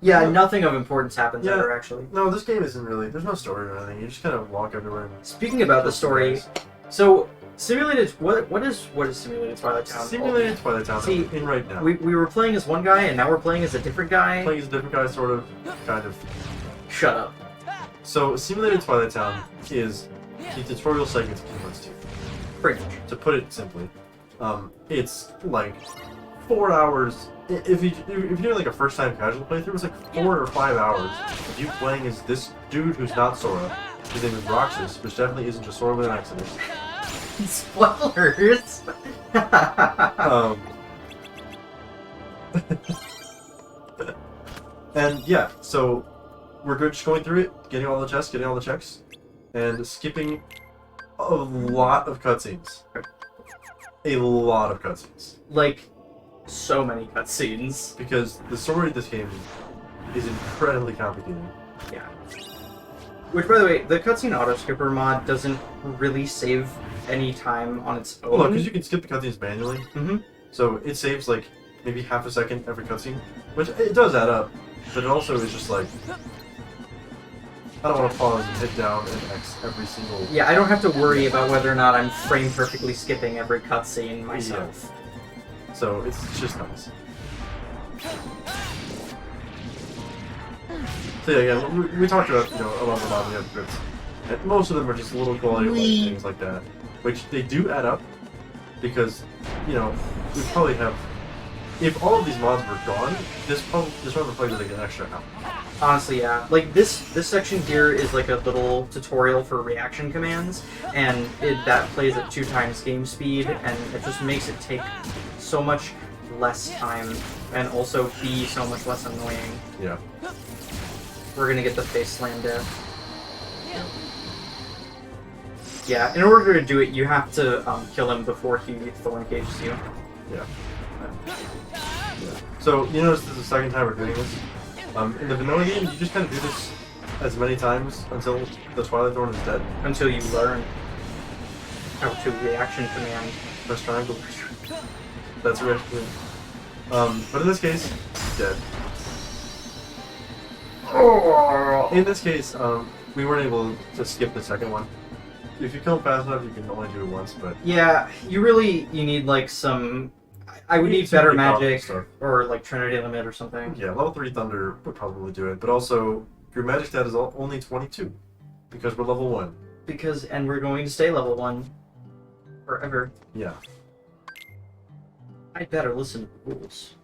Yeah, nothing of importance happens ever actually. No, this game isn't really. There's no story or anything. You just kind of walk everywhere. And Speaking about the story, so simulated. What is simulated Twilight Town? Simulated Twilight Town. See, in right now. We were playing as one guy, and now we're playing as a different guy. Playing as a different guy, sort of, kind of. Shut up. So Simulated Twilight Town is the tutorial segment of Kingdom Hearts 2. Pretty much. To put it simply, it's like 4 hours. If you're doing like a first time casual playthrough, it's like 4 or 5 hours of you playing as this dude who's not Sora. His name is Roxas, which definitely isn't just Sora with an accident. Spoilers. And yeah, so we're just going through it, getting all the chests, getting all the checks, and skipping a lot of cutscenes. A lot of cutscenes. Like, so many cutscenes. Because the story of this game is incredibly complicated. Yeah. Which, by the way, the cutscene auto skipper mod doesn't really save any time on its own. Well, because you can skip the cutscenes manually. Mm-hmm. So it saves like maybe half a second every cutscene, which it does add up. But it also is just like, I don't want to pause and hit down and X every single... Yeah, I don't have to worry about whether or not I'm frame perfectly skipping every cutscene myself. Yeah. So it's just nice. So yeah, we talked about, a lot of the modding upgrades. And most of them are just little quality of life things like that. Which they do add up, because, we probably have... If all of these mods were gone, this run would probably be like an extra hour. Honestly, yeah. Like, this section here is like a little tutorial for reaction commands, and that plays at 2 times game speed, and it just makes it take so much less time, and also be so much less annoying. Yeah. We're gonna get the face slam death. Yeah, in order to do it, you have to kill him before he thorn cages you. Yeah. So, you notice this is the second time we're doing this. In the vanilla game, you just kind of do this as many times until the Twilight Thorn is dead. Until you learn how to reaction command press triangle. That's right. But in this case, dead. In this case, we weren't able to skip the second one. If you kill him fast enough, you can only do it once, but... Yeah, you need, like, some... I would need better magic, or, like, Trinity Limit or something. Yeah, level 3 Thunder would probably do it, but also, your magic stat is only 22, because we're level 1. And we're going to stay level 1 forever. Yeah. I'd better listen to the rules.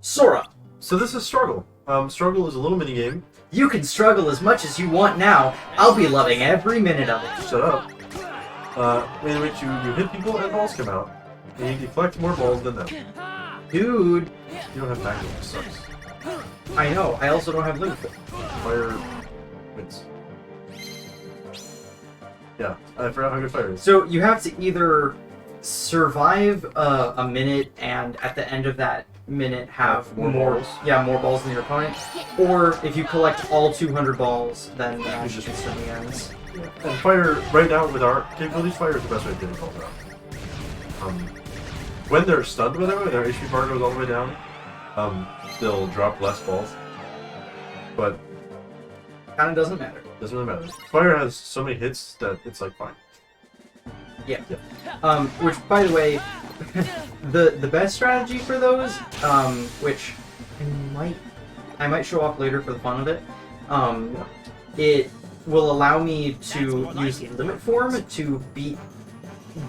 Sora! So this is Struggle. Struggle is a little mini-game. You can struggle as much as you want now. I'll be loving every minute of it. Shut up. In which you hit people and balls come out. And you collect more balls than them. Dude! You don't have magnet, which sucks. I know, I also don't have limit. Fire wins. Yeah, I forgot how good fire is. So you have to either survive a minute and at the end of that minute have more balls. Yeah, more balls than your opponent. Or if you collect all 200 balls, then the match just instantly ends. Yeah. And fire, right now with our capabilities, fire is the best way to get it called out. When they're stunned, by the way, their HP bar goes all the way down, they'll drop less balls. But Kinda doesn't matter. Doesn't really matter. Fire has so many hits that it's like fine. Yeah. Which, by the way, the best strategy for those, which I might show off later for the fun of it, it will allow me to use limit form to beat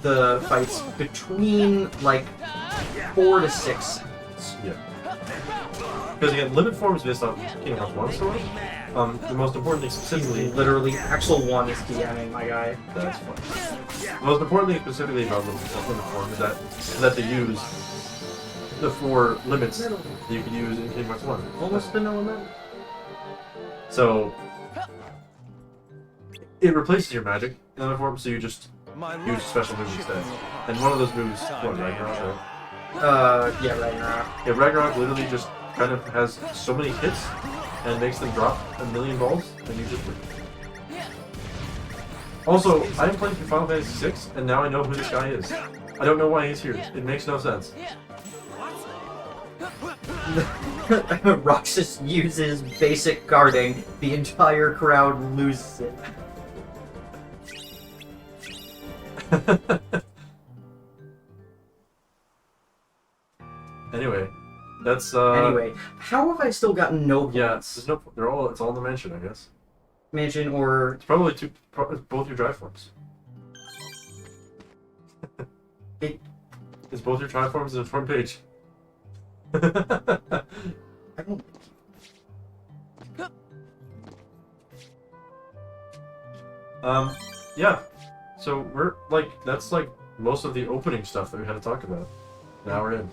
the fights between like 4 to 6 seconds. Yeah. Because again, limit form is based on Kingdom Hearts 1 story. The most important thing specifically... Literally, Axel 1 is DMing my guy. That's funny. The most important thing specifically about limit form is that they use the 4 limits that you can use in Kingdom Hearts 1. Almost vanilla man. So, it replaces your magic in limit form, so you just use special moves instead. And one of those moves, what, Ragnarok? Yeah, Ragnarok. Yeah, Ragnarok literally just kind of has so many hits and makes them drop a million balls, and you just win. Also, I am playing through Final Fantasy VI, and now I know who this guy is. I don't know why he's here. It makes no sense. Roxas uses basic guarding, the entire crowd loses it. Anyway, that's Anyway, how have I still gotten no points? yeah, there's no. It's all in the mansion, I guess. Mansion or It's probably both your drive forms. It's both your drive forms in the front page. I don't. Yeah. So we're like that's like most of the opening stuff that we had to talk about. Now we're in.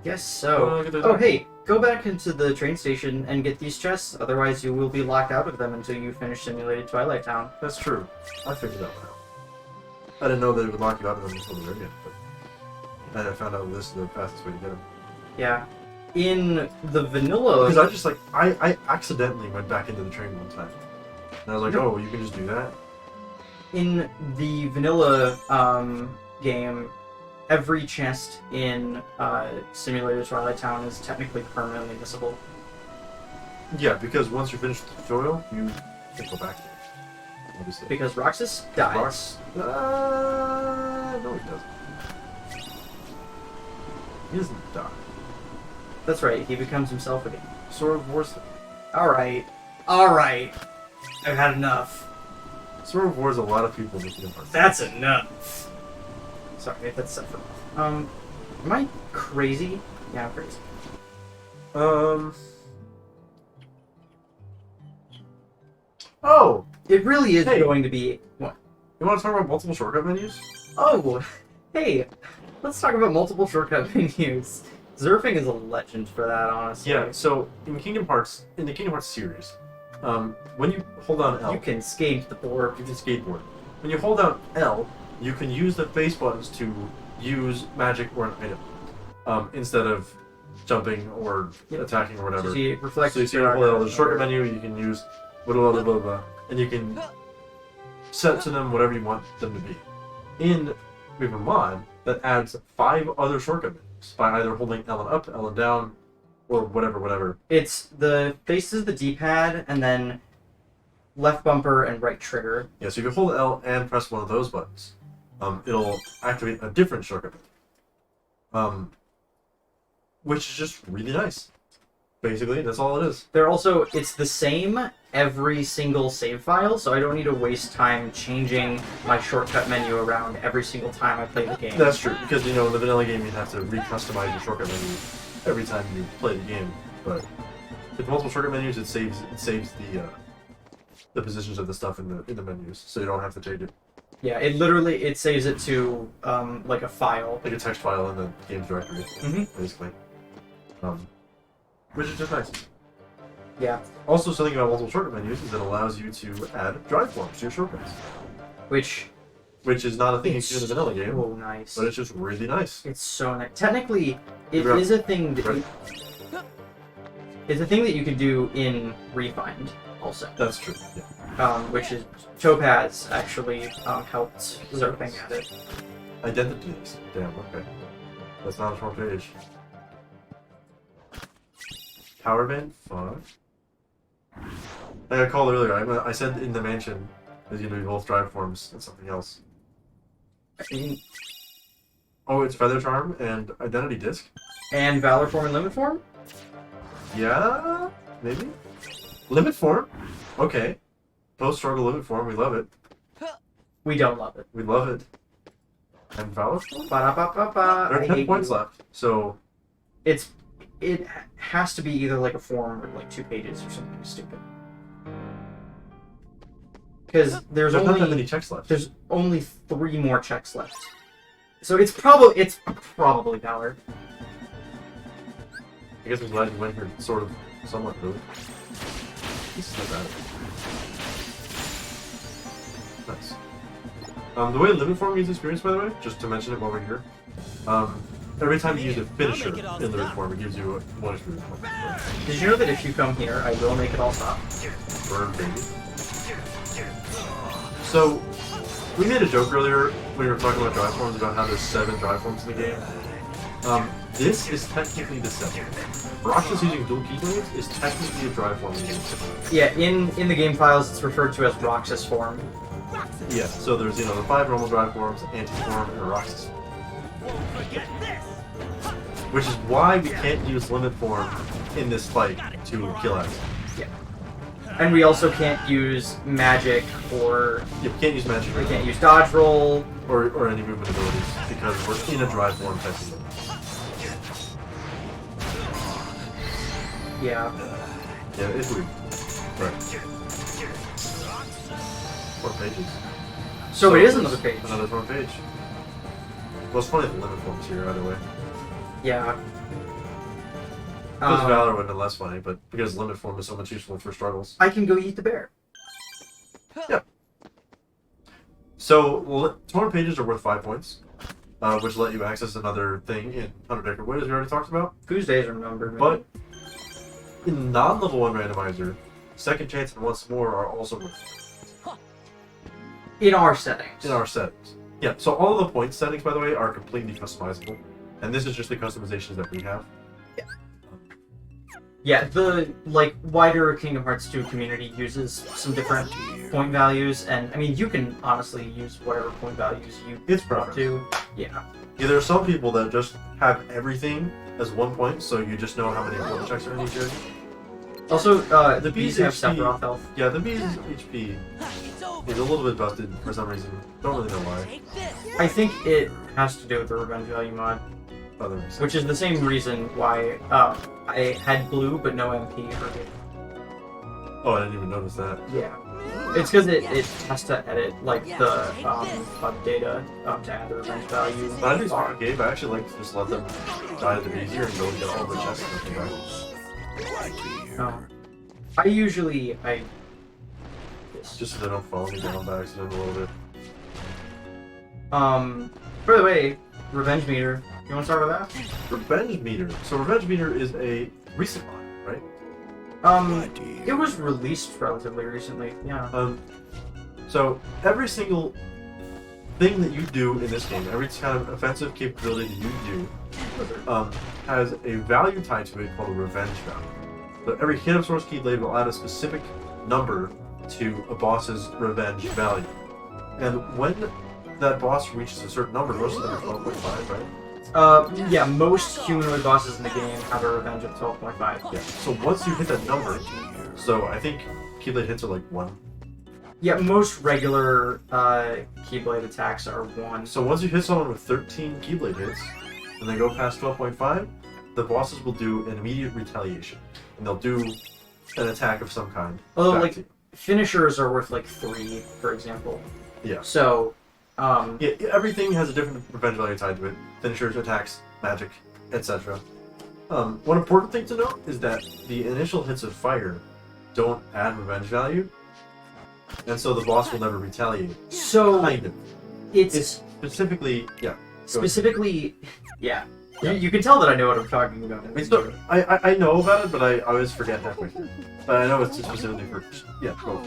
Guess so. Oh, hey, go back into the train station and get these chests, otherwise you will be locked out of them until you finish Simulated Twilight Town. That's true. I figured that one out. I didn't know that it would lock you out of them until the very end, but I found out this is the fastest way to get them. Yeah. In the vanilla... Because I just like, I accidentally went back into the train one time. And I was like, oh, you can just do that? In the vanilla game, every chest in Simulated Twilight Town is technically permanently missable. Yeah, because once you're finished with the tutorial, you can go back there. Obviously. Because Roxas dies. No, he doesn't. He doesn't die. That's right, he becomes himself again. Sword of War's. Alright. Alright. I've had enough. Sword of War is a lot of people making it. That's enough. Sorry, that's separate. Am I crazy? Yeah, I'm crazy. Oh! It really is Hey. going to be... What? You want to talk about multiple shortcut menus? Oh! Hey! Let's talk about multiple shortcut menus. Zerfing is a legend for that, honestly. Yeah, so in the Kingdom Hearts series, when you hold down L... You can skate the board. You can skateboard. When you hold down L, you can use the face buttons to use magic or an item, instead of jumping or attacking or whatever. So you reflect So you see the shortcut menu, you can use blah, blah, blah, blah, blah, and you can set to them whatever you want them to be. In we have a mod that adds 5 other shortcut menus by either holding L and up, L and down, or whatever. It's the faces the D-pad, and then left bumper and right trigger. Yeah, so if you hold L and press one of those buttons, it'll activate a different shortcut menu. Which is just really nice. Basically, that's all it is. It's the same every single save file, so I don't need to waste time changing my shortcut menu around every single time I play the game. That's true, because in the vanilla game you have to re-customize your shortcut menu every time you play the game. But with multiple shortcut menus, it saves the positions of the stuff in the menus, so you don't have to change it. Yeah, it saves it to like a file, like a text file in the game's directory, basically. Which is just nice. Yeah. Also, something about multiple shortcut menus is it allows you to add drive forms to your shortcuts. Which is not a thing you can do in the vanilla game. Oh, nice. But it's just really nice. It's so nice. Technically, it is a thing that it's a thing that you can do in Refined also. That's true. Yeah. Which is Topaz actually helped Zerping at it. Identities. Damn. Okay. That's not a short page. Power band? Fuck. Like I called earlier, I said in the mansion is going to be both drive forms and something else. Oh, it's Feather Charm and Identity Disc? And Valor Form and Limit Form? Yeah? Maybe? Limit Form? Okay. Post-struggle Limit Form, we love it. We don't love it. We love it. And Valor Form? Ba-da-ba-ba-ba. There are 10 points left, so... It has to be either like a form or like 2 pages or something stupid. Because there's not only that many checks left. There's only 3 more checks left. So it's probably Valor. I guess I'm glad you went here sort of somewhat really. This is not bad. Nice. The way Limit Form gains experience, by the way, just to mention it while we're here, every time you use a finisher in Limit Form, it gives you 1 experience point. Did you know that if you come here, I will make it all stop? Burn, baby. So, we made a joke earlier when we were talking about drive forms about how there's 7 drive forms in the game. This is technically the 7th. Roxas using dual keyblades is technically a drive form in the game. Yeah, in the game files, it's referred to as Roxas form. Yeah, so there's the 5 normal drive forms, anti-form, and Roxas form. Which is why we can't use Limit Form in this fight to kill X. Yeah. And we also can't use magic or... Yeah, we can't use magic. We can't use dodge roll. Or any movement abilities, because we're in a drive form technically. Yeah. Yeah, it's weird. Right. 4 pages. So it is another page. Another 4 page. Well, it's funny the Limit Form's here, either way. Yeah. Because Valor would have been less funny, but because Limit Form is so much useful for struggles. I can go eat the bear. Yeah. So, torn pages are worth 5 points, which let you access another thing in 100 Decker Wood, as we already talked about. Whose days are numbered, man. But in non-level 1 randomizer, Second Chance and Once More are also worth 5. In our settings. In our settings. Yeah, so all of the point settings, by the way, are completely customizable. And this is just the customizations that we have. Yeah. Yeah, the wider Kingdom Hearts 2 community uses some different point values, and I mean you can honestly use whatever point values you want to. Yeah. Yeah, there are some people that just have everything as 1 point, so you just know how many important checks are in each area. Also, the bees have Sephiroth health. Yeah, the bees HP is a little bit busted for some reason. Don't really know why. I think it has to do with the Revenge Value mod. Which is the same reason why I had blue but no MP earlier. Oh, I didn't even notice that. Yeah. It's because it has to edit the HUD data to add the revenge value. But I do smart game. I actually like to just let them die at the easier and go and get all the chests and everything back. Just so they don't follow me down by accident a little bit. By the way, Revenge Meter. You want to start with that? Revenge Meter. So Revenge Meter is a recent mod, right? It was released relatively recently, yeah. So every single thing that you do in this game, every kind of offensive capability that you do, has a value tied to it called a revenge value. So every hit of Source Keyblade will add a specific number to a boss's revenge value. And when that boss reaches a certain number, most of them are 12.5, right? Yeah, most humanoid bosses in the game have a revenge of 12.5. Yeah. So once you hit that number, so I think Keyblade hits are like 1. Yeah, most regular Keyblade attacks are 1. So once you hit someone with 13 Keyblade hits, and they go past 12.5, the bosses will do an immediate retaliation. And they'll do an attack of some kind. Although, like, finishers are worth like 3, for example. Yeah. So, yeah, everything has a different revenge value tied to it. Finishers, attacks, magic, etc. One important thing to note is that the initial hits of fire don't add revenge value, and so the boss will never retaliate. So, kind of. It's specifically, yeah. Specifically, yeah. You can tell that I know what I'm talking about. I mean, so, I know about it, but I always forget halfway through. But I know it's specifically for... Yeah, go.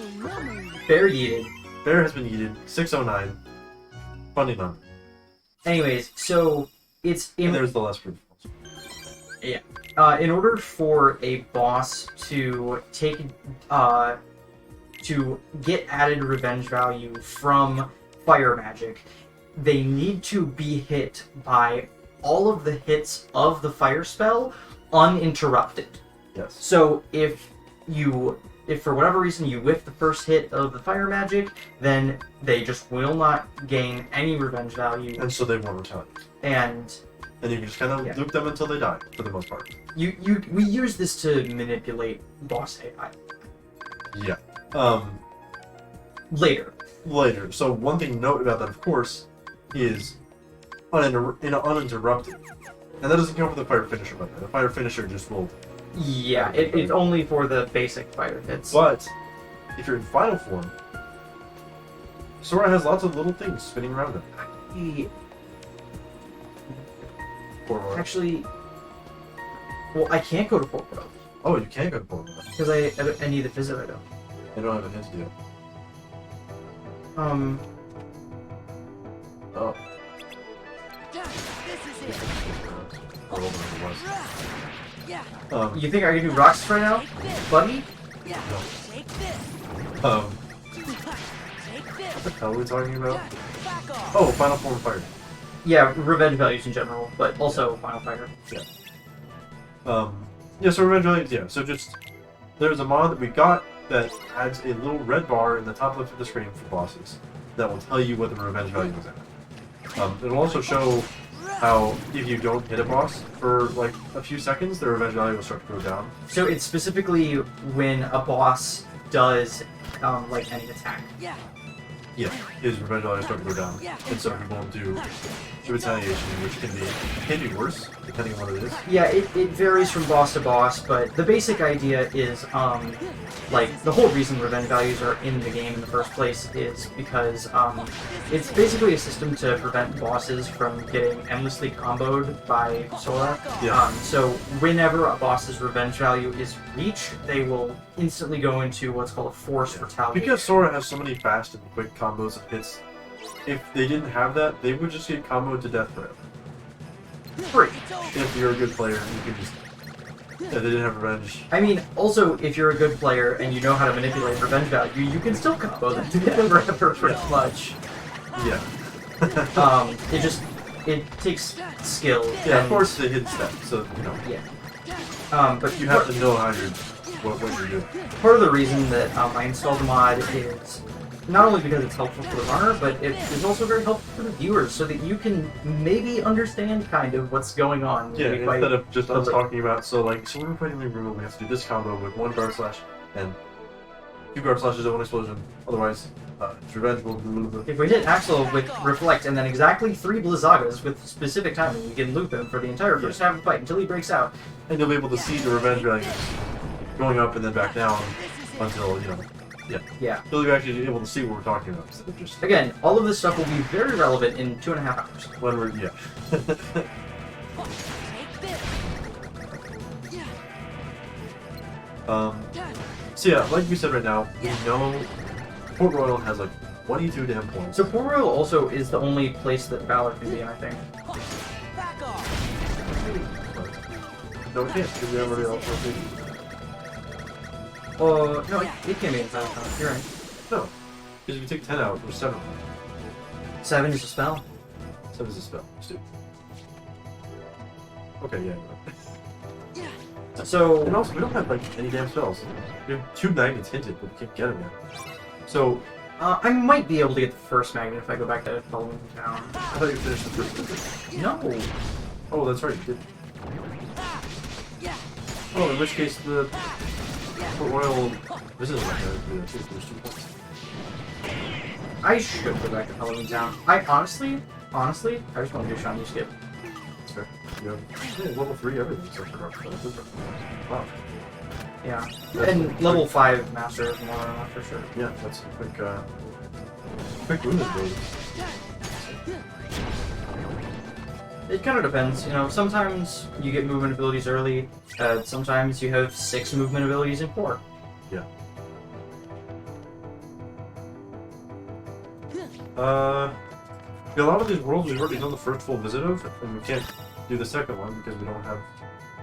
Bear yeeted. Bear has been yeeted. 609. Funny number. Anyways, so it's... And there's the last proof. Yeah. In order for a boss to take... to get added revenge value from fire magic, they need to be hit by all of the hits of the fire spell uninterrupted. Yes. So if for whatever reason you whiff the first hit of the fire magic, then they just will not gain any revenge value. And so they won't retaliate. And you can just kind of loop them until they die, for the most part. We use this to manipulate boss AI. Yeah. Later. So one thing to note about that, of course, is uninterrupted. And that doesn't count for the fire finisher, by the way. The fire finisher just will... Yeah, it's only for the basic fire hits. But, if you're in final form, Sora has lots of little things spinning around him. Actually... Well, I can't go to Portobello. Oh, you can't go to Portobello. Because I need the visit item. I don't have a hint to do. Oh. You think I can do Roxas right now, buddy? No. What the hell are we talking about? Oh, final form fire. Yeah, revenge values in general, but also final fire. Yeah. Yeah, so revenge values, yeah. So just, there's a mod that we got that adds a little red bar in the top left of the screen for bosses that will tell you what the revenge value is at. It'll also show how if you don't hit a boss for like a few seconds, the revenge value will start to go down. So it's specifically when a boss does like any attack. Yeah, his revenge value will start to go down, and so he won't do the retaliation, which can be worse depending on what it is. Yeah, it varies from boss to boss, but the basic idea is like the whole reason revenge values are in the game in the first place is because it's basically a system to prevent bosses from getting endlessly comboed by Sora. Yeah. So whenever a boss's revenge value is reached, they will instantly go into what's called a forced retaliation. Because Sora has so many fast and quick combos of hits, if they didn't have that, they would just get comboed to death forever. Free. If you're a good player, you can just... Yeah, they didn't have revenge. I mean, also, if you're a good player and you know how to manipulate revenge value, you can still combo them to death forever pretty much. Yeah. It takes skill. Yeah, of course they hit step, so, you know. Yeah. But you have to know how what you're doing. Part of the reason that I installed the mod is not only because it's helpful for the runner, but it is also very helpful for the viewers, so that you can maybe understand kind of what's going on. Yeah, instead of just us talking about, so when we're fighting the room, we have to do this combo with 1 guard slash and 2 guard slashes and 1 explosion. Otherwise, it's revenge. If we hit Axel with Reflect and then exactly 3 Blizzagas with specific timing, we can loop him for the entire first half of the fight until he breaks out. And you'll be able to see the revenge values going up and then back down until, you know. Yeah. You'll be actually able to see what we're talking about instead of just... Again, all of this stuff will be very relevant in 2.5 hours. When we're... Yeah. So yeah, like we said right now, we know Port Royal has like 22 damn points. So Port Royal also is the only place that Valor can be in, I think. Back off. No, it can't, because we have already all 4 No, it can be in Valor. You're right. No, because if you take 10 out, there's 7. 7 is a spell. 7 is a spell. Stupid. Okay, yeah. So And also, we don't have like any damn spells. We have 2 magnets hinted, but we can't get them yet. So, I might be able to get the first magnet if I go back to Halloween Town. I thought you finished the first visit. No. Oh, that's right, you did. Oh, in which case the Port Royal visit is like that. There's 2 points. I should go back to Halloween Town. I honestly, I just want to do Shiny Skip. That's fair. You have level 3 everything except for Roxas. Wow. Yeah. And level 5 Master is more than enough for sure. Yeah, that's a quick movement ability. It kind of depends, you know, sometimes you get movement abilities early, sometimes you have 6 movement abilities in 4. Yeah. A lot of these worlds we've already done the first full visit of, and we can't do the second one because we don't have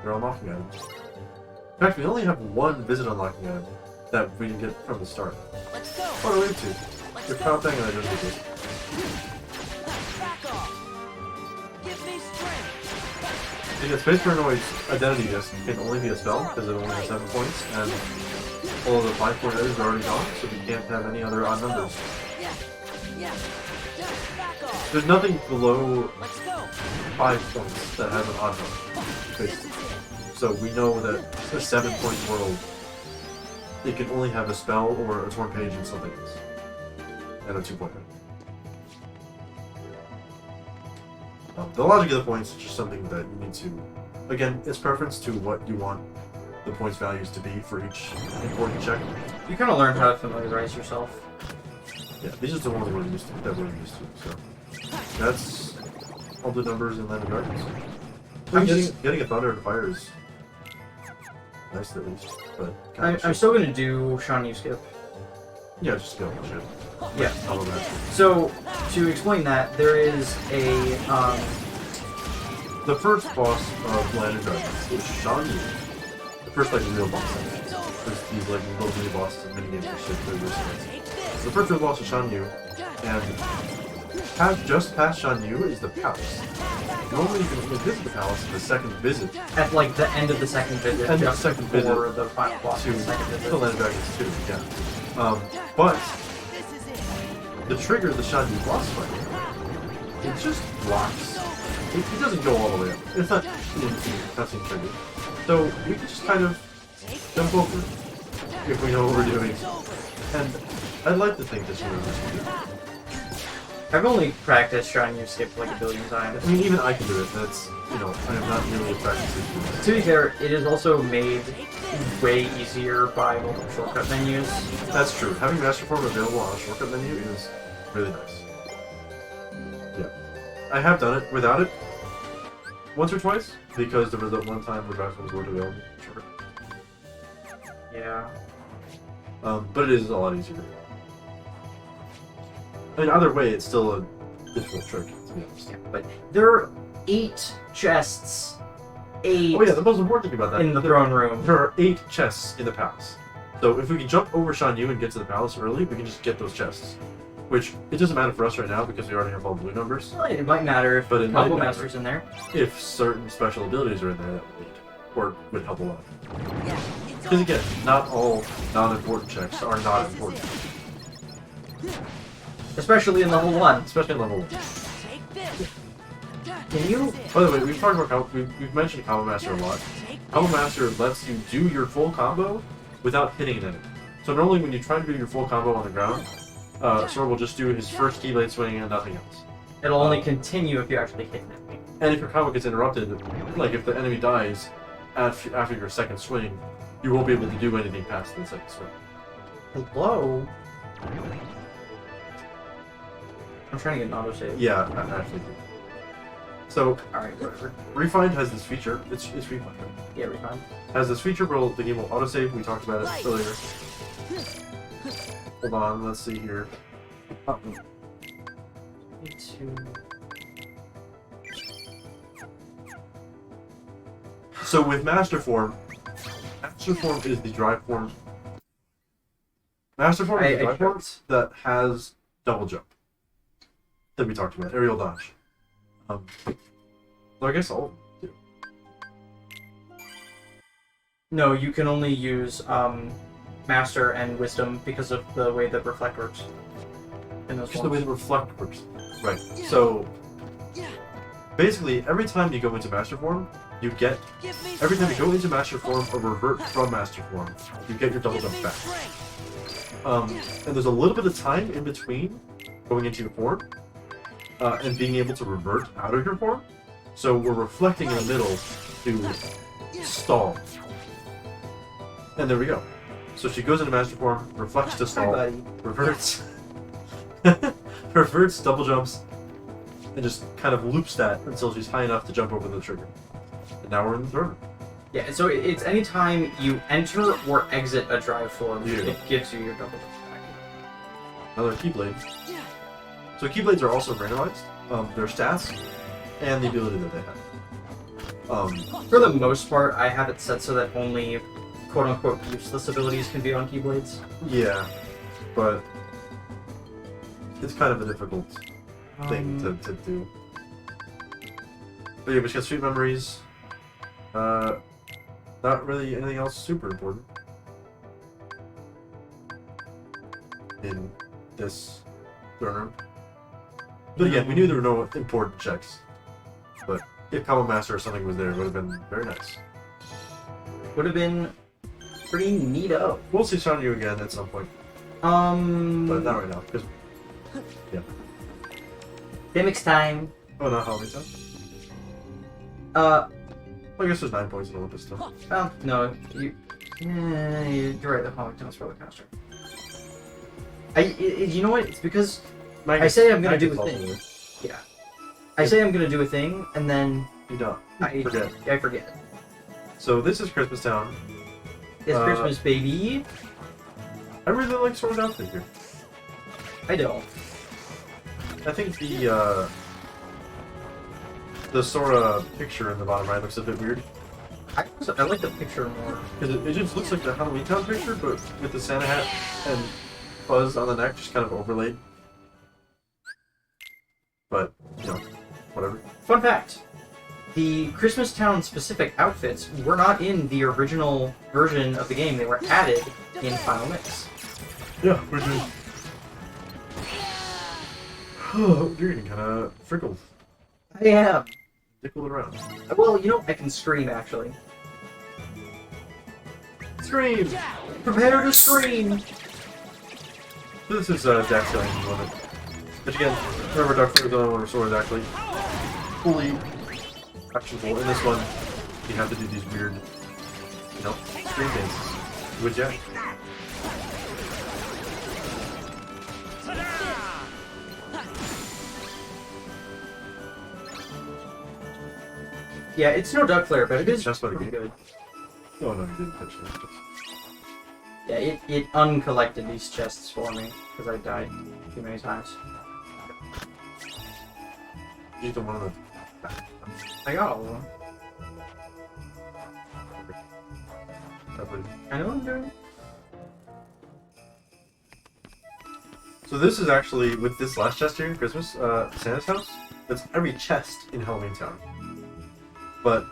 their unlocking items. In fact, we only have 1 visit unlocking item that we can get from the start. Let's go. Oh, no, we have 2. Your Power Thing and I just did this. Back off. Give me strength. Because Space Paranoid's Identity Disc can only be a spell because it only has 7 points, and all of the 5-point items are already gone, so we can't have any other odd numbers. Yeah. Back off. There's nothing below Let's go. 5 points that has an odd number. Basically. So we know that a 7-point world, it can only have a spell or a torn page and something else. And a 2-point item. The logic of the points is just something that you need to... Again, it's preference to what you want the points values to be for each important check. You kind of learn how to familiarize yourself. Yeah, these are the ones we're used to, so... That's all the numbers in Land of Darkness. Getting a Thunder and Fire is nice at least, but I'm still going to do Shiny Skip. Yeah, just go shit. Yeah. Follow that. So, to explain that, there is a, The first boss of Land of Darkness is Shanyu. The first like real boss. There's these like little mini bosses and mini games and shit that are really nice. The first real boss is Shanyu, and just past Shanyu is the palace. Normally you can only visit the palace in the second visit. at like the end of the second visit, And the just second visit before the final boss to of the second visit. the Land of Dragons 2, yeah. But the trigger of the Shanyu boss fight, it just blocks. It doesn't go all the way up. It's not cutscene trigger. So we can just kind of jump over it if we know what we're doing. And I'd like to think this is I've only practiced Shiny Skip like a billion times. I mean, even I can do it. That's, you know, I am not really a practice. To be fair, it is also made way easier by multiple shortcut menus. That's true. Having Master Form available on a shortcut menu is really nice. Yeah. I have done it without it once or twice, because there was that one time where Master Forms weren't available. Sure. Yeah. But it is a lot easier. I mean, either way, it's still a difficult trick, to be honest. Yeah, but there are 8 chests. 8 Oh yeah, the most important thing about that in the throne room. there are 8 chests in the palace. So if we can jump over Shanyu and get to the palace early, we can just get those chests. Which, it doesn't matter for us right now because we already have all blue numbers. Well, it might matter if But it might Combo matter. Master's in there. If certain special abilities are in there that would need, or would help a lot. Yeah. Because again, not all non-important checks are not important. Especially in level 1. Especially in level 1. Take this. Can you? By the way, we've talked about we've mentioned Combo Master a lot. Combo Master lets you do your full combo without hitting an enemy. So normally when you try to do your full combo on the ground, Sora will just do his first Keyblade swing and nothing else. It'll only continue if you actually hit an enemy. And if your combo gets interrupted, like if the enemy dies after your second swing, you won't be able to do anything past the second swing. Hello? I'm trying to get an autosave. Yeah, I actually do. So, Alright, whatever. Refined has this feature. It's Refined, right? Yeah, refine. Has this feature where the game will autosave. We talked about it earlier. Hold on, let's see here. Need to... So with Master Form is the drive form. Master Form is the drive form that has double jump. That we talked about, aerial dodge. So I guess I'll do. No, you can only use Master and Wisdom because of the way that Reflect works. In those Just the way forms. the reflect works. Right. So basically, every time you go into Master Form, you get Give me every time you strength. go into Master Form or revert from Master Form, you get your double Give jump me back. strength. And there's a little bit of time in between going into your form and being able to revert out of your form. So we're reflecting in the middle to stall. And there we go. So she goes into Master Form, reflects to Hi, stall, buddy. reverts, reverts, double jumps, and just kind of loops that until she's high enough to jump over the trigger. And now we're in the throne. Yeah, so it's anytime you enter or exit a drive form, Yeah. it gives you your double jump back. Another Keyblade. So Keyblades are also randomized, their stats, and the ability that they have. For the most part, I have it set so that only quote-unquote useless abilities can be on Keyblades. Yeah, but it's kind of a difficult thing to do. But yeah, we just got Sweet Memories. Not really anything else super important in this throne room. But again, we knew there were no important checks. But if Combo Master or something was there, it would have been very nice. Would have been pretty neato. We'll see Sanyu again at some point, but not right now. Because Mimics time. oh, not how many times? Well, I guess there's 9 points in Olympus still. Well, no, you're right, the comic is probably faster. You know what, it's because I say I'm gonna do a thing. Yeah. I say I'm gonna do a thing, and then You don't. I Forget. I forget. So this is Christmas Town. It's Christmas, baby. I really like Sora's outfit here. I don't. I think the Sora picture in the bottom right looks a bit weird. I like the picture more. Because it just looks like the Halloween Town picture, but with the Santa hat and fuzz on the neck just kind of overlaid. But, you know, whatever. Fun fact. The Christmas Town specific outfits were not in the original version of the game. They were added in Final Mix. Yeah, which is... Oh, you're getting kind of frickled. I am. Dickled around. Well, you know, I can scream, actually. Scream! Prepare to scream! So this is Jack's going to limit. Which again, remember Dark Souls is the only one where Sora is actually fully actionable. In this one, you have to do these weird, you know, screen dances with Jack. Yeah, it's no Duck Flare, but it is Just about pretty a game. good. Oh no, you didn't touch that. Yeah, it uncollected these chests for me, because I died too many times. You the one of the... I got all of them. I know what I'm doing. So this is actually, with this last chest here in Christmas, Santa's house, that's every chest in Halloween Town. But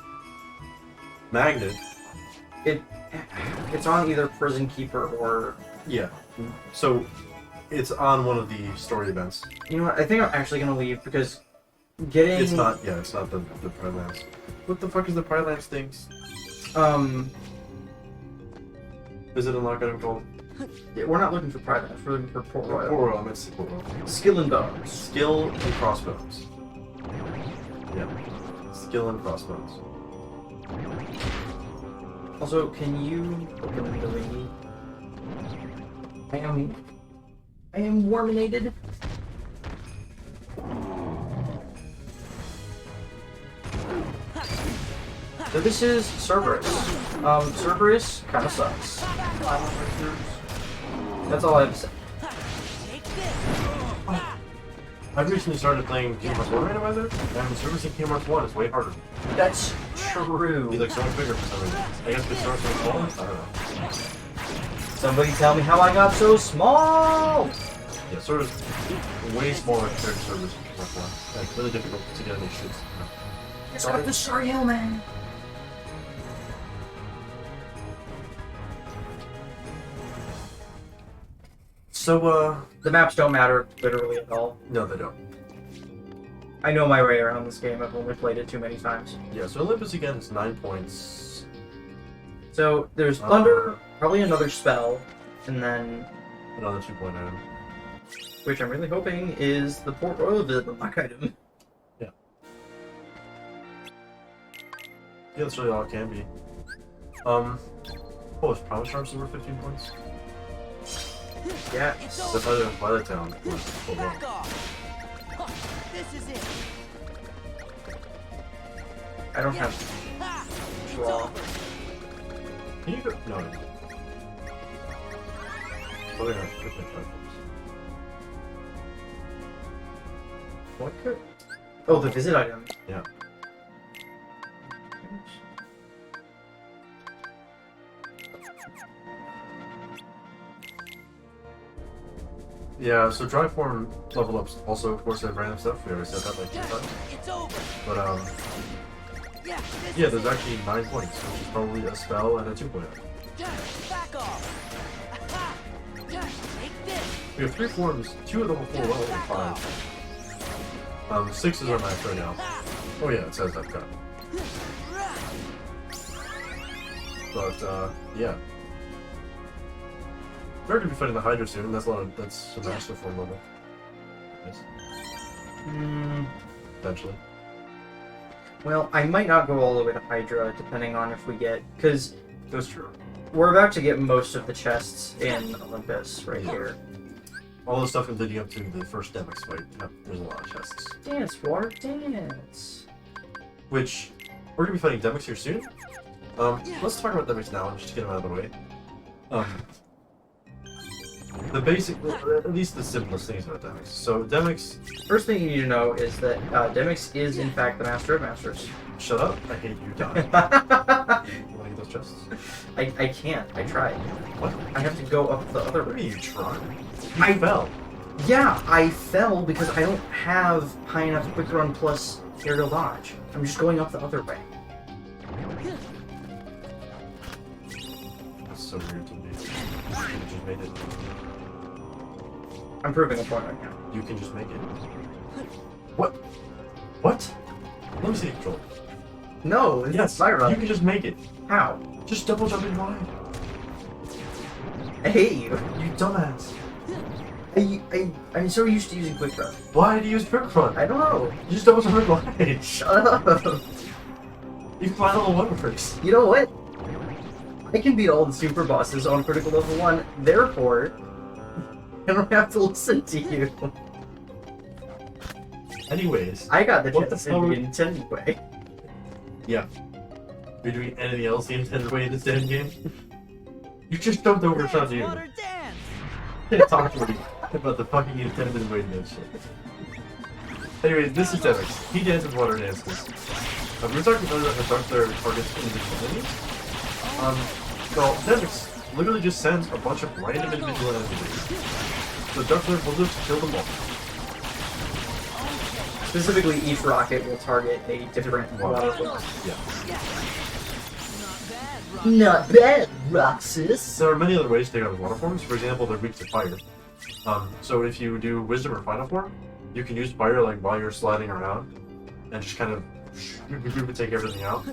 Magnet, It's on either Prison Keeper or... yeah. So it's on one of the story events. You know what, I think I'm actually gonna leave, because getting... It's not, yeah, it's not the Pride Lands. What the fuck is the Pride Lands things? Is it unlocked item called? Yeah, we're not looking for Pride Lands, we're looking for Port Royal. Port Royal, I meant to say Port Royal. Skill and Bones. Skill and crossbones. Yeah. Skill and crossbones. Also, can you open the lady? I am warminated. So this is Cerberus. Cerberus kind of sucks. That's all I have to say. Take this. I've recently started playing Kingdom Hearts 1 randomizer, and servicing Kingdom Hearts 1 is way harder. That's true. He's like so much bigger for some reason. I guess because Sora's so small? I don't know. Somebody tell me how I got so small! Yeah, Sora's way smaller compared to service in Kingdom Hearts 1. Like, really difficult to get any shoots. It's got the Sorry Hill, man! So, The maps don't matter literally at all. no, they don't. I know my way around this game, I've only played it too many times. Yeah, so Olympus again is 9 points. So, there's Thunder, probably another spell, and then, Another 2-point item. which I'm really hoping is the Port Royal the lock item. Yeah, that's really all it can be. Oh, is Promise Charms over 15 points? Yeah. That's why they're in Twilight Town. Back off. Huh, this is it. I don't have Ha! It's Claw. over. Can you go? No. Oh, they're not. They're not. What could... Oh, the visit item. Yeah. Yeah, so dry form level ups also, of course, have random stuff. We already said that like 2 times. It's over. But, Yeah, this yeah, is there's it. actually 9 points, which is probably a spell and a 2-point. Back off. Ha! Take this. We have 3 forms, 2 of them are 4 level and 5. 6 is our max right now. Ha! Oh yeah, it says I've got. But, yeah. We're going to be fighting the Hydra soon, that's a master form level. Nice. Eventually. Well, I might not go all the way to Hydra, depending on if we get... Because That's true. we're about to get most of the chests in Olympus right here. All the stuff leading up to the first Demix fight, there's a lot of chests. Dance, Water, dance! Which, we're going to be fighting Demix here soon. Let's talk about Demix now, just to get them out of the way. The basic, at least the simplest things about Demix. So, Demix... First thing you need to know is that Demix is, in fact, the Master of Masters. Shut up, I hate you, die. You want to get those chests? I can't. I tried. What? I have to go up the other What do way. you mean you tried? I fell. Yeah, I fell because I don't have high enough quick run plus aerial dodge. I'm just going up the other way. That's so weird to me. You just made it. I'm proving a point right now. You can just make it. What? What? Let me see the controller. No, it's not Spyro. You can just make it. How? Just double jumping wide. I hate you. You dumbass. I'm so used to using quick run. Why do you use quick run? I don't know. You just double jumping wide. Shut up. You can find level 1 first. You know what? I can beat all the super bosses on critical level 1, therefore, I don't have to listen to you. Anyways. I got the What the chance in hell the were- intended way. Yeah. Are you doing anything else the intended way in this damn game? You just jumped over and shot you. Water dance. Can't talk to me about the fucking intended way to do shit. Anyways, this is Demix. He dances water dances. We're talking about the dark player targets individual enemies. So Demix literally just sends a bunch of random individual enemies. So dark player will just kill them all. Specifically, each rocket will target a different water form. Yeah. Not bad, Roxas. Not bad, Roxas. There are many other ways to take out water forms. For example, they're weak to fire. So if you do Wisdom or Final Form, you can use fire like while you're sliding around, and just kind of take everything out.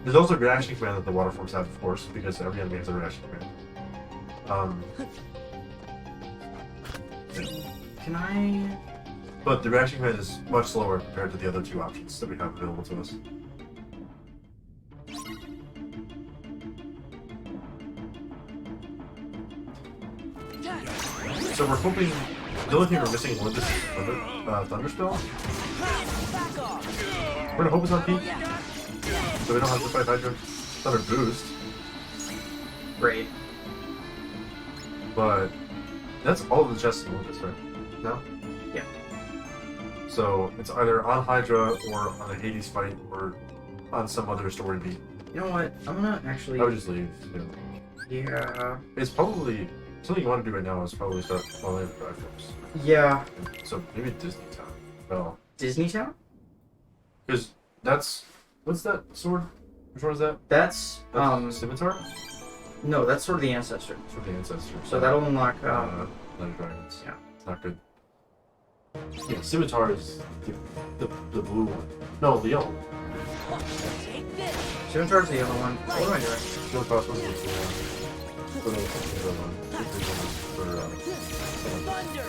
There's also a reaction command that the water forms have, of course, because every enemy has a reaction command. Can I... But the reaction command is much slower compared to the other 2 options that we have available to us. So we're hoping the only thing we're missing is this Thunderspell. Back off. We're gonna hope it's on peak, so we don't have to fight Hydra. Thunder Boost, Great. but that's all the chests in Olympus, right? No? Yeah. So it's either on Hydra or on a Hades fight or on some other story beat. You know what? I'm gonna actually. I would just leave. Yeah. It's probably something you want to do right now is probably start following the drive force. Yeah. So maybe Disney Town. Well, Disney Town? because that's what's that sword? Which one is that? That's Scimitar? no, that's sort of the ancestor. Sword of the Ancestor. So that'll unlock Night of Dragons. yeah. It's not good. Yeah, Scimitar is the blue one. No, the yellow. Take this. Scimitar's the yellow one. What am I doing? Steel Crossbow is the blue one. For the one. For Thunder.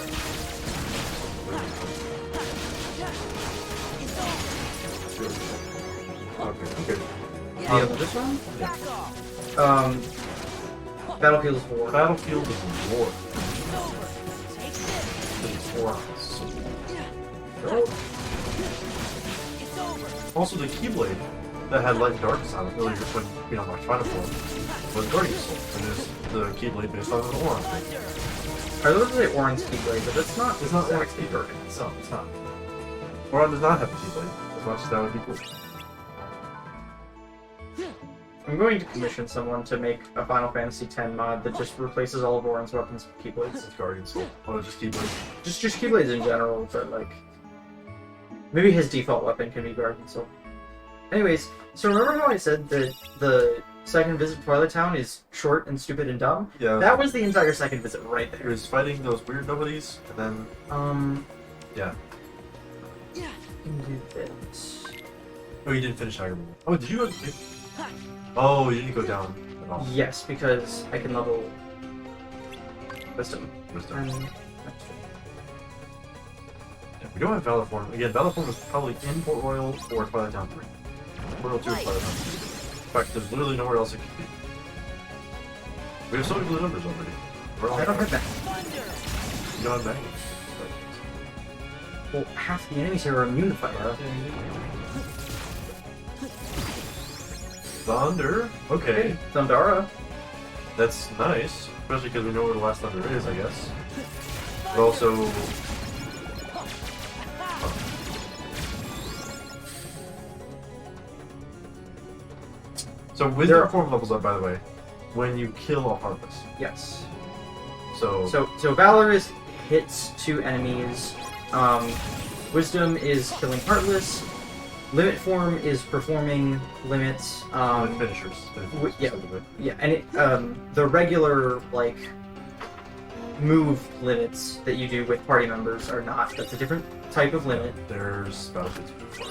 okay. The other this one? Back off. Battlefield is 4. Battlefield is war. It's over. Take this. It's war. It's over. Also, the Keyblade that had light and darkness on it earlier when we unlocked Final Form was Guardian Soul, and is the Keyblade based on an Oran. I was going to say orange Keyblade, but that's not. It's not Oran's Keyblade. It's not. Oran does not have a Keyblade, as much as that would be cool. I'm going to commission someone to make a Final Fantasy X mod that just replaces all of Oran's weapons with Keyblades. It's Guardian Soul. Oh, just Keyblade. Just Keyblades in general, but like maybe his default weapon can be Guardian Soul. Anyways, so remember how I said that the second visit to Twilight Town is short and stupid and dumb? Yeah. That was the entire second visit right He there. was fighting those weird nobodies, and then yeah. You can do this. Oh, you didn't finish Haggerman. Oh, did you? Oh, you didn't go down at all. Yes, because I can level Wisdom. Wisdom. And Yeah, we don't have Valor Form. Again, Valor Form is probably in Port Royal or Twilight Town 3. Port Royal 2 or Twilight Town 3. In fact, there's literally nowhere else it could be. We have so many blue numbers already. We're all I don't have that. Thunder. You don't have many. Well, half the enemies here are immune to fire. Thunder? Okay. Thundara. That's nice. Especially because we know where the last Thunder is, I guess. But also... So Wisdom Form levels up, by the way, when you kill a Heartless. Yes. So Valor is hits 2 enemies. Wisdom is killing Heartless. Limit Form is performing limits. finishers. Yeah, yeah, and it, the regular like move limits that you do with party members are not. That's a different type of limit. There's Battlefield's before.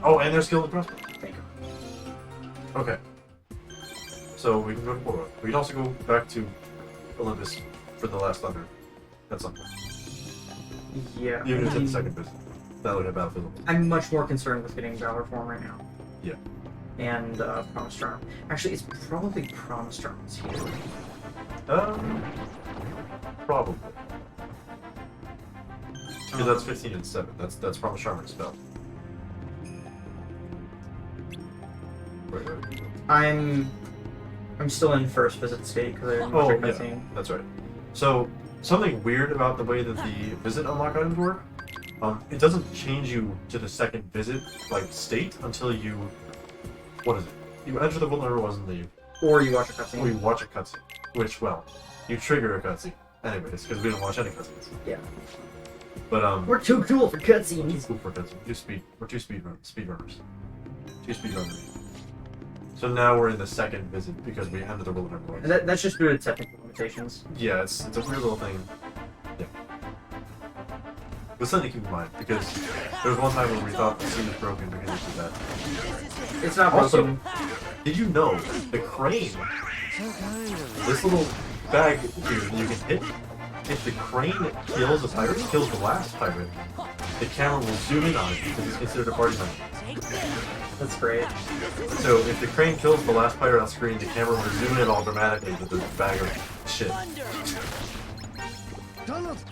Oh, and there's skill and crossbow. Thank you. Okay. So we can go to Port Royal. We can also go back to Olympus for the last Thunder. At some point. Yeah. Even if I mean, it's the second visit. That would have Battlefield. I'm much more concerned with getting Valor Form right now. Yeah. And Promise Charm. Actually, it's probably Promise Charm's here. Probably. Because that's 15 and 7. That's Promise Charm and spell. Right. I'm still in first visit state because I didn't watch a cutscene. That's right. So something weird about the way that the visit unlock items work. It doesn't change you to the second visit like state until you. What is it? You enter the vulnerable ones and leave. Or you watch a Or cutscene. you watch a cutscene. Which, well, you trigger a cutscene. Anyways, because we didn't watch any cutscenes. Yeah. But We're too cool for cutscenes. cool for cutscenes. We're two speedrunners. Two speedrunners. So now we're in the second visit because we ended the vulnerable ones. That's just due to technical limitations. Yeah, it's a weird little thing. Yeah. But something to keep in mind, because there was one time when we thought the scene was broken because it did that. It's not Also, broken. did you know the crane, this little bag here that you can hit, if the crane kills a pirate, kills the last pirate, the camera will zoom in on it because it's considered a party member. That's great. So if the crane kills the last pirate on screen, the camera will zoom in all dramatically with the bag of shit.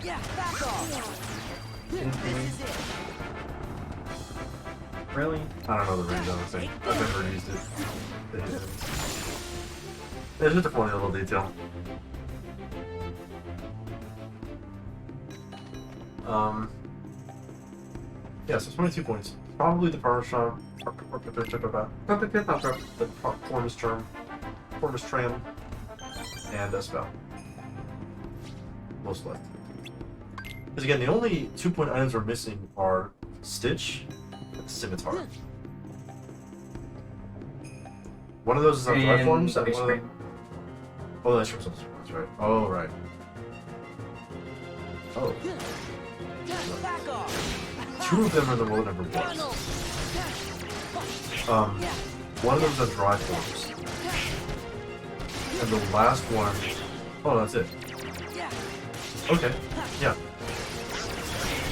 Yeah, back off. This is it. Really? I don't know the range on this thing. I've never used it. It's just a funny little detail. Yeah, so 22 points. Probably the Parmesan, the Formus Tram, and a spell. Most likely. Because again, the only 2-point items we're missing are Stitch and Scimitar. One of those is on dry forms, and one of them... Oh, that's from something. That's right. Oh, right. Oh. Back off. 2 of them are the world number 1. One of them is on dry forms. And the last one... Oh, that's it. Okay, yeah.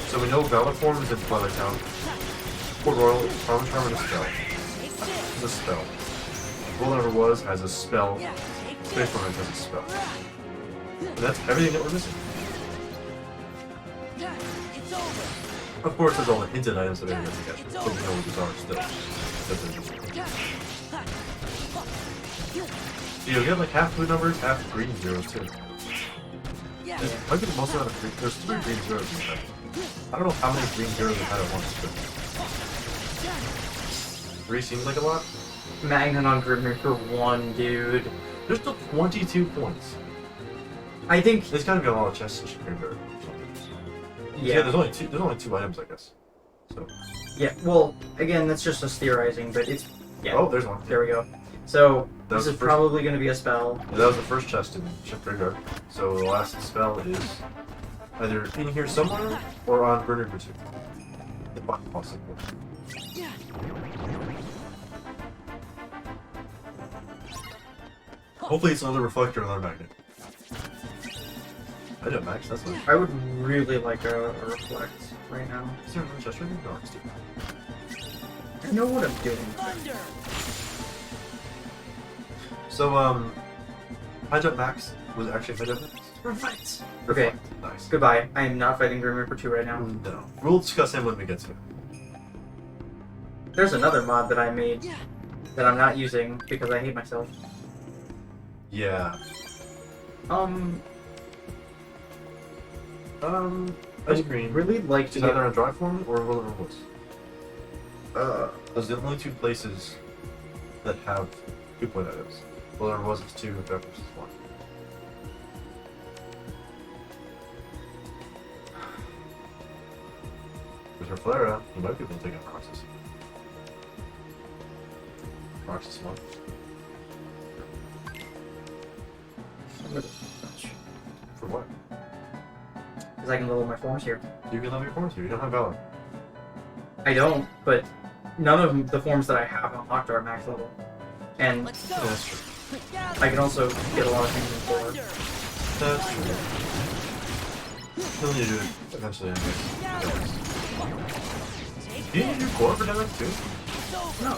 So we know Valor Form is in Twilight Town. Port Royal is Parmesan Charm and a spell. It's a spell. World Number Was has a spell. Space Form has a spell. And that's everything that we're missing. Of course, there's all the hinted items that everyone has to catch, but we know what these are still. That's interesting. So you'll get like half blue numbers, half green zeros too. It might be the most amount of green. There's 3 green zeros in the pack. I don't know how many green zeros I've had at once, but 3 seems like a lot. Magnet on Grimmer for 1, dude. There's still 22 points. I think There's gotta be a lot of chests in Grimmer. yeah. There's only 2 items, I guess. So. Yeah. Well, again, that's just us theorizing, but it's yeah. Oh, there's one. There we go. So That was this is the first- probably going to be a spell. Yeah, that was the first chest in Ship Graveyard. So the last spell is either in here somewhere or on Burner Pursuit. Possible. Hopefully it's another reflector or another magnet. I don't max, that's fine. I would really like a reflect right now. Is there another chest right here? No, it's too. I know what I'm doing. Thunder. So, High Jump Max was actually High Jump Max. Reflect. Okay. Nice. Goodbye. I am not fighting Grim Reaper 2 right now. No. We'll discuss him when we get to it. There's another mod that I made that I'm not using because I hate myself. Yeah. Ice cream. Really like It's to either on dry form or Roller Woods. uh Those are the only 2 places that have 2-point items. Roller Was is 2, Dry Force is 1. With her Flare, you might be able to take out Roxas. Roxas 1. For what? because I can level my forms here. You can level your forms here. You don't have Valor. I don't, but none of the forms that I have unlocked are max level. And Let's Yeah, go. that's true. I can also get a lot of things in 4. That's true. You'll need to do it eventually anyways. Do you need to do core for damage too? No.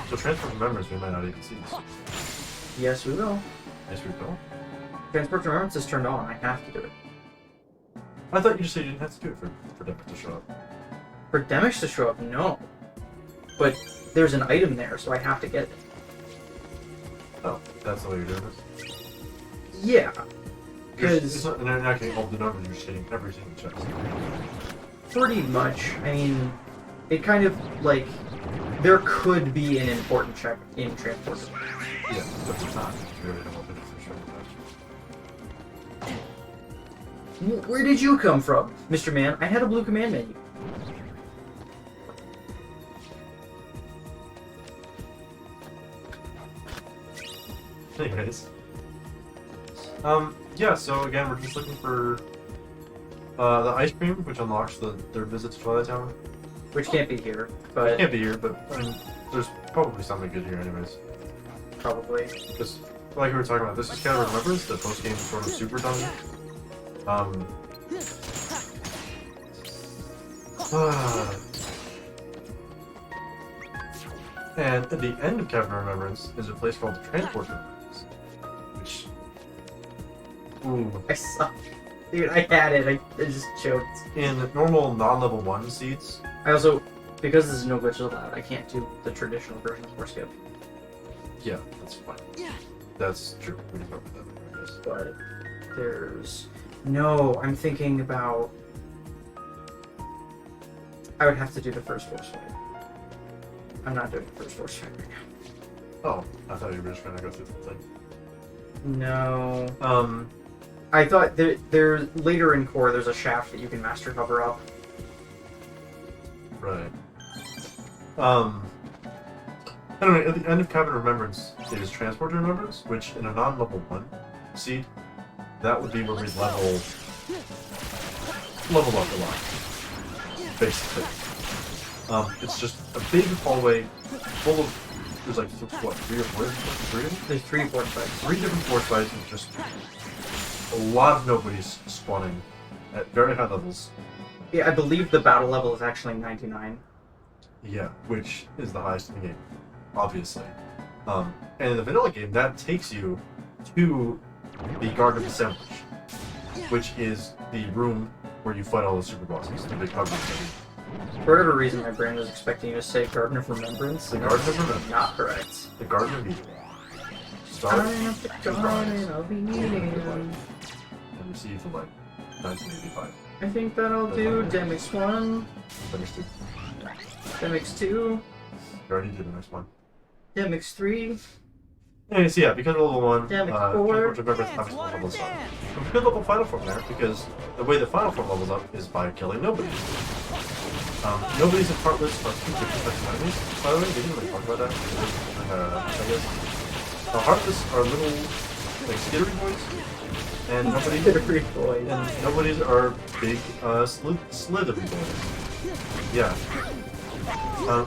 So transfer from members we might not even see this. Yes, we will. Nice recall. Transport to Remembrance is turned on. I have to do it. I thought you just said you didn't have to do it for damage to show up. For damage to show up, no. But there's an item there, so I have to get it. Oh, that's the way you're doing this? Yeah. It's Because not, you're not getting all the numbers, you're just hitting every single chest. pretty much, I mean, it kind of, like, there could be an important check in Transport. Yeah, but it's not. You really don't want to do it for sure. Where did you come from, Mr. Man? I had a blue command menu. Anyways. Yeah, so again, we're just looking for the ice cream, which unlocks their visit to Twilight Town. Which can't be here, It but can't be here, but I mean, there's probably something good here anyways. probably. Because, like we were talking about, this is kind of Remembrance, the post-game sort of super dungeon. And at the end of Cavern of Remembrance is a place called the Transport Remembrance, which... Ooh. I suck. Dude, I had it. I just choked. In normal non-level 1 seeds, I also, because there's no glitches allowed, I can't do the traditional version of Skip. yeah, that's fine. That's true. We can talk about that later, I guess. there's... No, I'm thinking about... I would have to do the first force fight. I'm not doing the first force fight right now. Oh, I thought you were just gonna go through the thing. No. I thought there later in core there's a shaft that you can master cover up. Right. Anyway, at the end of Cabin Remembrance is Transport to Remembrance, which in a non-level 1 seed, that would be where we level up a lot. Basically. It's just a big hallway full of, there's like, what, 3 or 4? 3 of them? There's 3 force fights. 3 different force fights and just a lot of nobodies spawning at very high levels. Yeah, I believe the battle level is actually 99. Yeah, which is the highest in the game, obviously. And in the vanilla game, that takes you to the Garden of Assemblage, which is the room where you fight all the super bosses, the big hug rooms. For whatever reason, my brain was expecting you to say Garden of Remembrance. The Garden of Remembrance. Not correct. The Garden of Eden. Start I'm the Garden of Eden. and receive the light. 1985. I think that'll do Demix 1, Finish 2. Demix 2, You already did the next one. Demix 3. Anyway, so yeah, because of level 1, Damn it, 4. Transport to Remembrance obviously levels up. And we could level Final Form there, because the way the Final Form levels up is by killing nobodies. Nobodies and Heartless are 2 different types of enemies, by the way. They didn't really talk about that. I guess. Heartless are little, like, skittery boys, and nobodies are big, slithery boys. Yeah.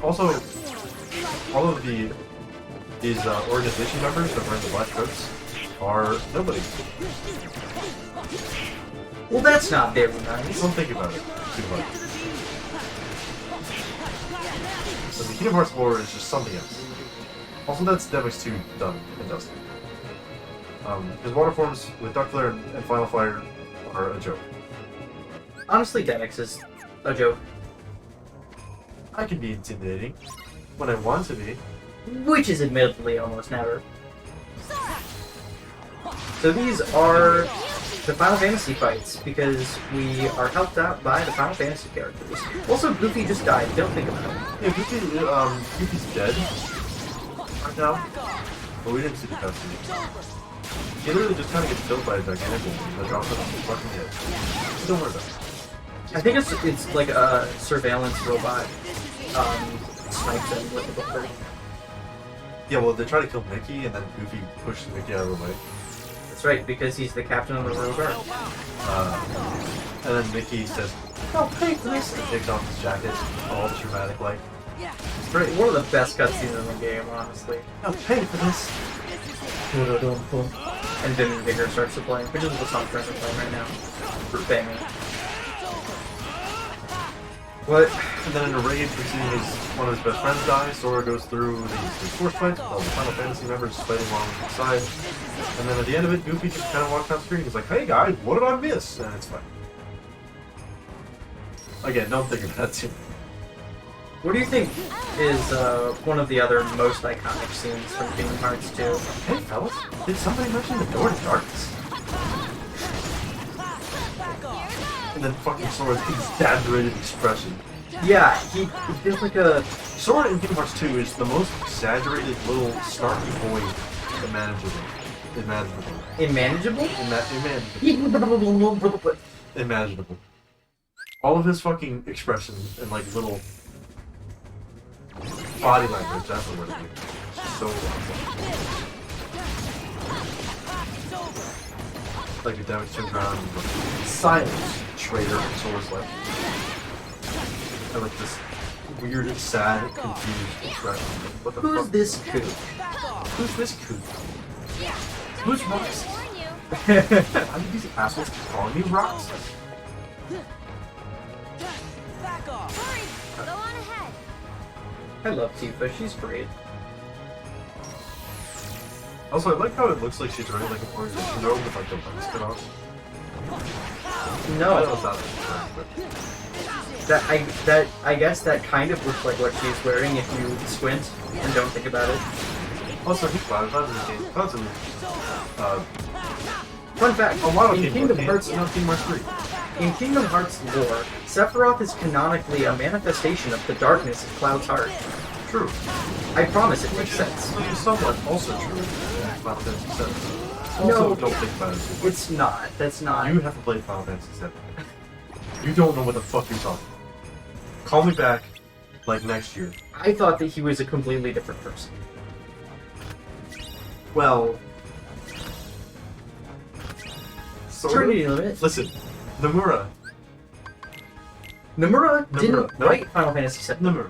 Also, all of these organization members that wear the black coats are nobodies. Well, that's not very nice. Don't think about it too much. So the Kingdom Hearts lore is just something else. Also, that's Demix 2 done and dusted. His water forms with Duck Flare and Final Fire are a joke. Honestly, Demix is a joke. I can be intimidating when I want to be. Which is admittedly almost never. So these are the Final Fantasy fights, because we are helped out by the Final Fantasy characters. Also, Goofy just died, don't think about it. Yeah, Goofy's dead right now, but we didn't see the cutscene. He literally just kind of gets killed by a gigantic one that drops him on his fucking head. So don't worry about it. I think it's like a surveillance robot snipes him with the book. Yeah, well, they try to kill Mickey, and then Goofy pushes Mickey out of the way. That's right, because he's the captain of the Royal Guard. And then Mickey says, "Oh, pay for this!" and takes off his jacket, all dramatic like. It's great. One of the best cutscenes in the game, honestly. "Oh, pay for this!" And then Vigor starts to play, which is the song friends are playing right now. For banging. What? And then in a rage, we see one of his best friends die. Sora goes through these force fights with all the Final Fantasy members fighting along the side. And then at the end of it, Goofy just kind of walks down the screen. He's like, "Hey guys, what did I miss?" And it's fine. Again, don't think of that too. What do you think is one of the other most iconic scenes from Kingdom Hearts 2? Hey fellas, did somebody mention the door to darkness? And then fucking Sora's exaggerated expression. Yeah, he did like a... Sora in Kingdom Hearts 2 is the most exaggerated little snarky boy imaginable. Imaginable? Imaginable. All of his fucking expressions and like little body language, that's the word I use. So like the damage turns around and like, silence, traitor, and Sora's like, and like this weird, sad, confused expression. Like, what the Who's fuck? this kook? Who's this kook? Who's Roxas? Why do these assholes keep calling me Roxas? Back off! Hurry! Go on ahead. I love Tifa, she's great. Also, I like how it looks like she's wearing like an organization robe with like the legs cut off. I don't know No, if that's that I guess that kind of looks like what she's wearing if you squint and don't think about it. also, he's Cloud in this game. Cloud's in Fun fact, A lot of in people Kingdom can't Hearts, have Kingdom Hearts 3. in Kingdom Hearts lore, Sephiroth is canonically a manifestation of the darkness of Cloud's heart. True. I promise it makes sense. Which is somewhat also true in Final Fantasy VII. No. Also, don't think about it too much. It's not. That's not. You haven't played Final Fantasy VII. You don't know what the fuck you're talking about. Call me back, like, next year. I thought that he was a completely different person. Well... Trinity Limit. Listen, Nomura. Nomura didn't No. write Final Fantasy VII. Nomura.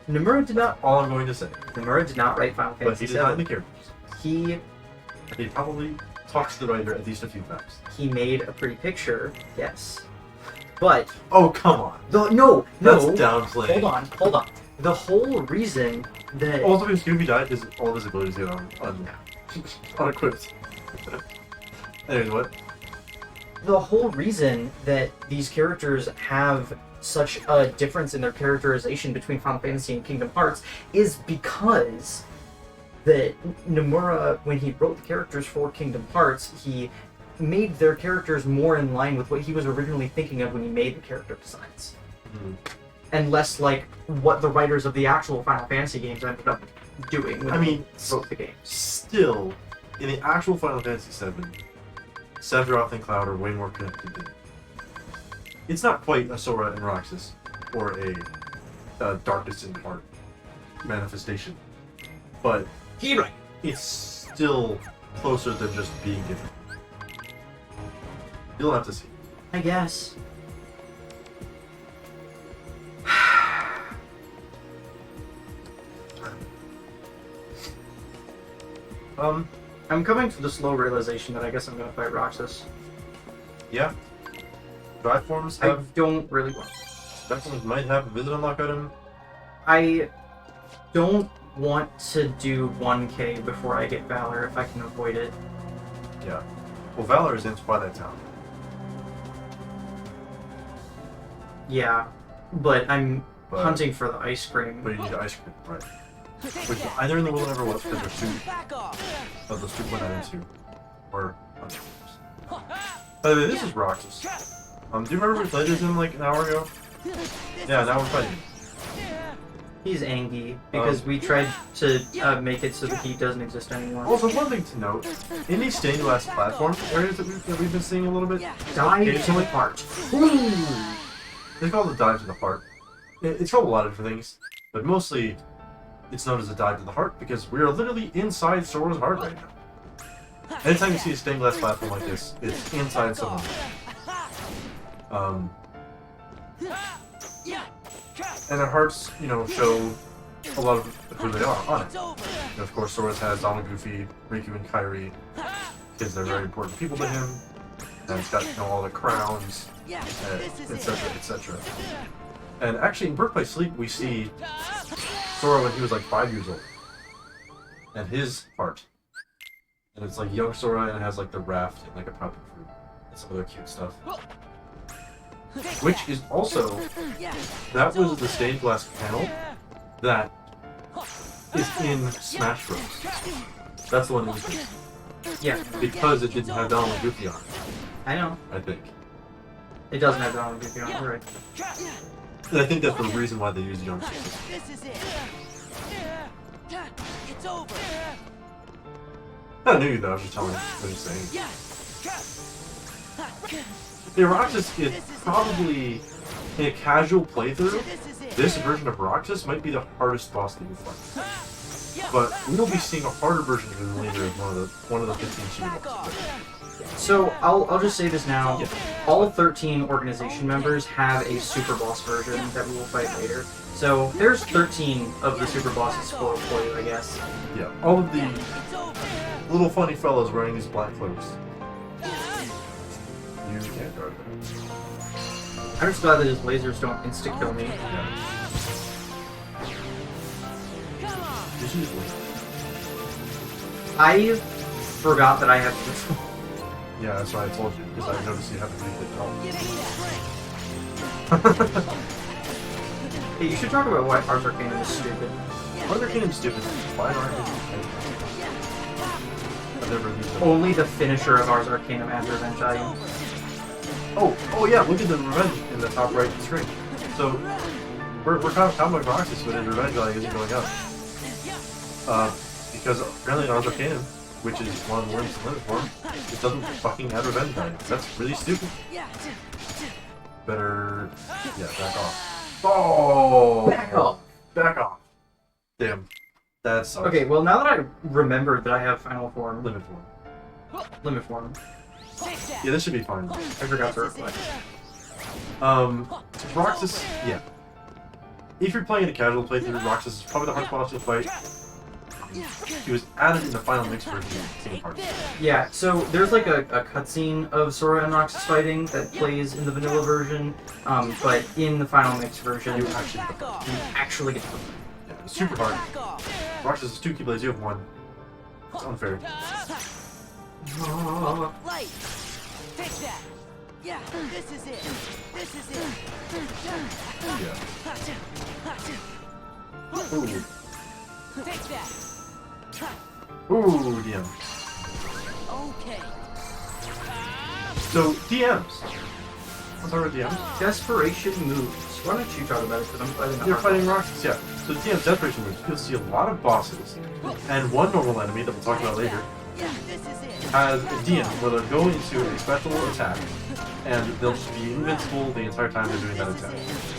Nomura did not. All I'm going to say. Nomura did not write Final But Fantasy he designed the VII. characters. He probably talks to the writer at least a few times. He made a pretty picture, yes. But Oh, come on. no. That's downplaying. Hold on. The whole reason that Also, when Scooby died, all of his abilities get unequipped. Anyways, what? the whole reason that these characters have such a difference in their characterization between Final Fantasy and Kingdom Hearts is because that Nomura, when he wrote the characters for Kingdom Hearts, he made their characters more in line with what he was originally thinking of when he made the character designs. Mm-hmm. And less like what the writers of the actual Final Fantasy games ended up doing when they wrote the game. Still, in the actual Final Fantasy VII, Sephiroth and Cloud are way more connected than it's not quite a Sora and Roxas, or a Darkness in Heart manifestation, but it's still closer than just being different. You'll have to see. I guess. I'm coming to the slow realization that I guess I'm gonna fight Roxas. Yeah. Drive forms I have. don't really want. Drive forms might have a visit unlock item. I don't want to do 1K before I get Valor if I can avoid it. Yeah. Well, Valor is in Twilight Town. Yeah, but I'm But- hunting for the ice cream. But you need ice cream, right? Which either in the will never was because there's two Back off. of those 2.9 and 2 or hunting forms. By the way, this is Roxas. Do you remember we played this in like an hour ago? Yeah, now we're fighting. He's angry because we tried to make it so the heat doesn't exist anymore. Also, one thing to note, in these stained glass platform areas that we've been seeing a little bit, Die to the occasionally, heart. they call it the dive to the heart. It's called a lot of different things, but mostly it's known as a dive to the heart because we are literally inside Sora's heart right now. Anytime you see a stained glass platform like this, it's inside someone. And their hearts, show a lot of who they are on it. And of course, Sora's has Donald, Goofy, Riku, and Kairi because they're very important people to him. And it's got all the crowns, etc., etc. And actually, in Birth by Sleep, we see Sora when he was like 5 years old, and his heart. And it's like young Sora, and it has like the raft and like a puppet fruit and some other cute stuff. Which is also, that was the stained glass panel that is in Smash Bros. That's the one that was missing. Yeah, Because it didn't have Donald and Goofy on it, I know. I think. It doesn't have Donald Goofy on it, you're right. And I think that's the reason why they used young Sora. This is it. It's over. I knew you though, I was just telling you, I was just saying. The Roxas is probably, in a casual playthrough, This is it. this version of Roxas might be the hardest boss that you fight. But we will be seeing a harder version of him later as one of the 15 chibi bosses. So I'll just say this now. All 13 organization members have a super boss version that we will fight later. So there's 13 of the super bosses spoiled for you, I guess. Yeah, all of the It's over. little funny fellows wearing these black cloaks. You can't guard them. I'm just glad that his lasers don't insta-kill me. Yeah. Did you just win? I forgot that I have control. Yeah, that's why I told you, because I noticed you haven't used it at all. Hey, you should talk about why Arthur Kingdom is stupid. Arthur Kingdom's stupid. Why aren't they? I've never used them. Only the finisher of Ars Arcanum and Revenge Value. Oh yeah, look at the Revenge in the top right screen. So, we're kind of talking about Roxas, but his Revenge Value isn't going up. Because apparently in Ars Arcanum, which is one of the limits of limit form, it doesn't fucking add Revenge Value. That's really stupid. Better... yeah, back off. Oh! Back off! Back off. Damn. That sucks. Okay, well now that I remembered that I have Final Form... Limit form. Limit Form. Yeah, this should be fine. I forgot to reflect. Roxas, yeah. If you're playing a casual playthrough, Roxas is probably the hardest boss to fight. He was added in the final mix version of Kingdom Hearts. Yeah, so there's like a cutscene of Sora and Roxas fighting that plays in the vanilla version, but in the final mix version, you actually get to play. Yeah, it's super hard. Roxas has 2 Keyblades, you have 1. It's unfair. Light. Take that. Yeah, this is it. This is it. Yeah. Ooh. Take that. Ooh, DM. Okay. So, DMs. Let's talk about DMs. Desperation moves. Why don't you talk about it? Because I'm fighting. You're fighting Roxas, yeah. So DM's desperation moves, you'll see a lot of bosses, and one normal enemy that we'll talk about later Yeah, this is it. has a DM where they'll go into a special attack, and they'll just be invincible the entire time they're doing that attack.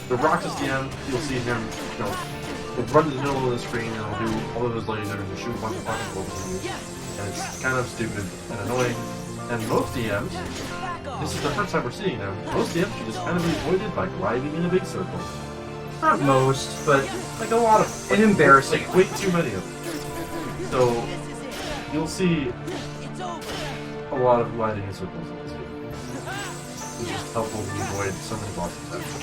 The Roxas DM, you'll see him, you know, he'll run to the middle of the screen and he'll do all of his lasers and shoot a bunch of fucking bullets at you. And it's kind of stupid and annoying. And most DMs, this is the first time we're seeing them, most DMs should just kind of be avoided by gliding in a big circle. Not most, but Like a lot of an embarrassing. like way too many of them. So you'll see It's over. a lot of gliding in circles in this game. It's just helpful to avoid so many boss attacks.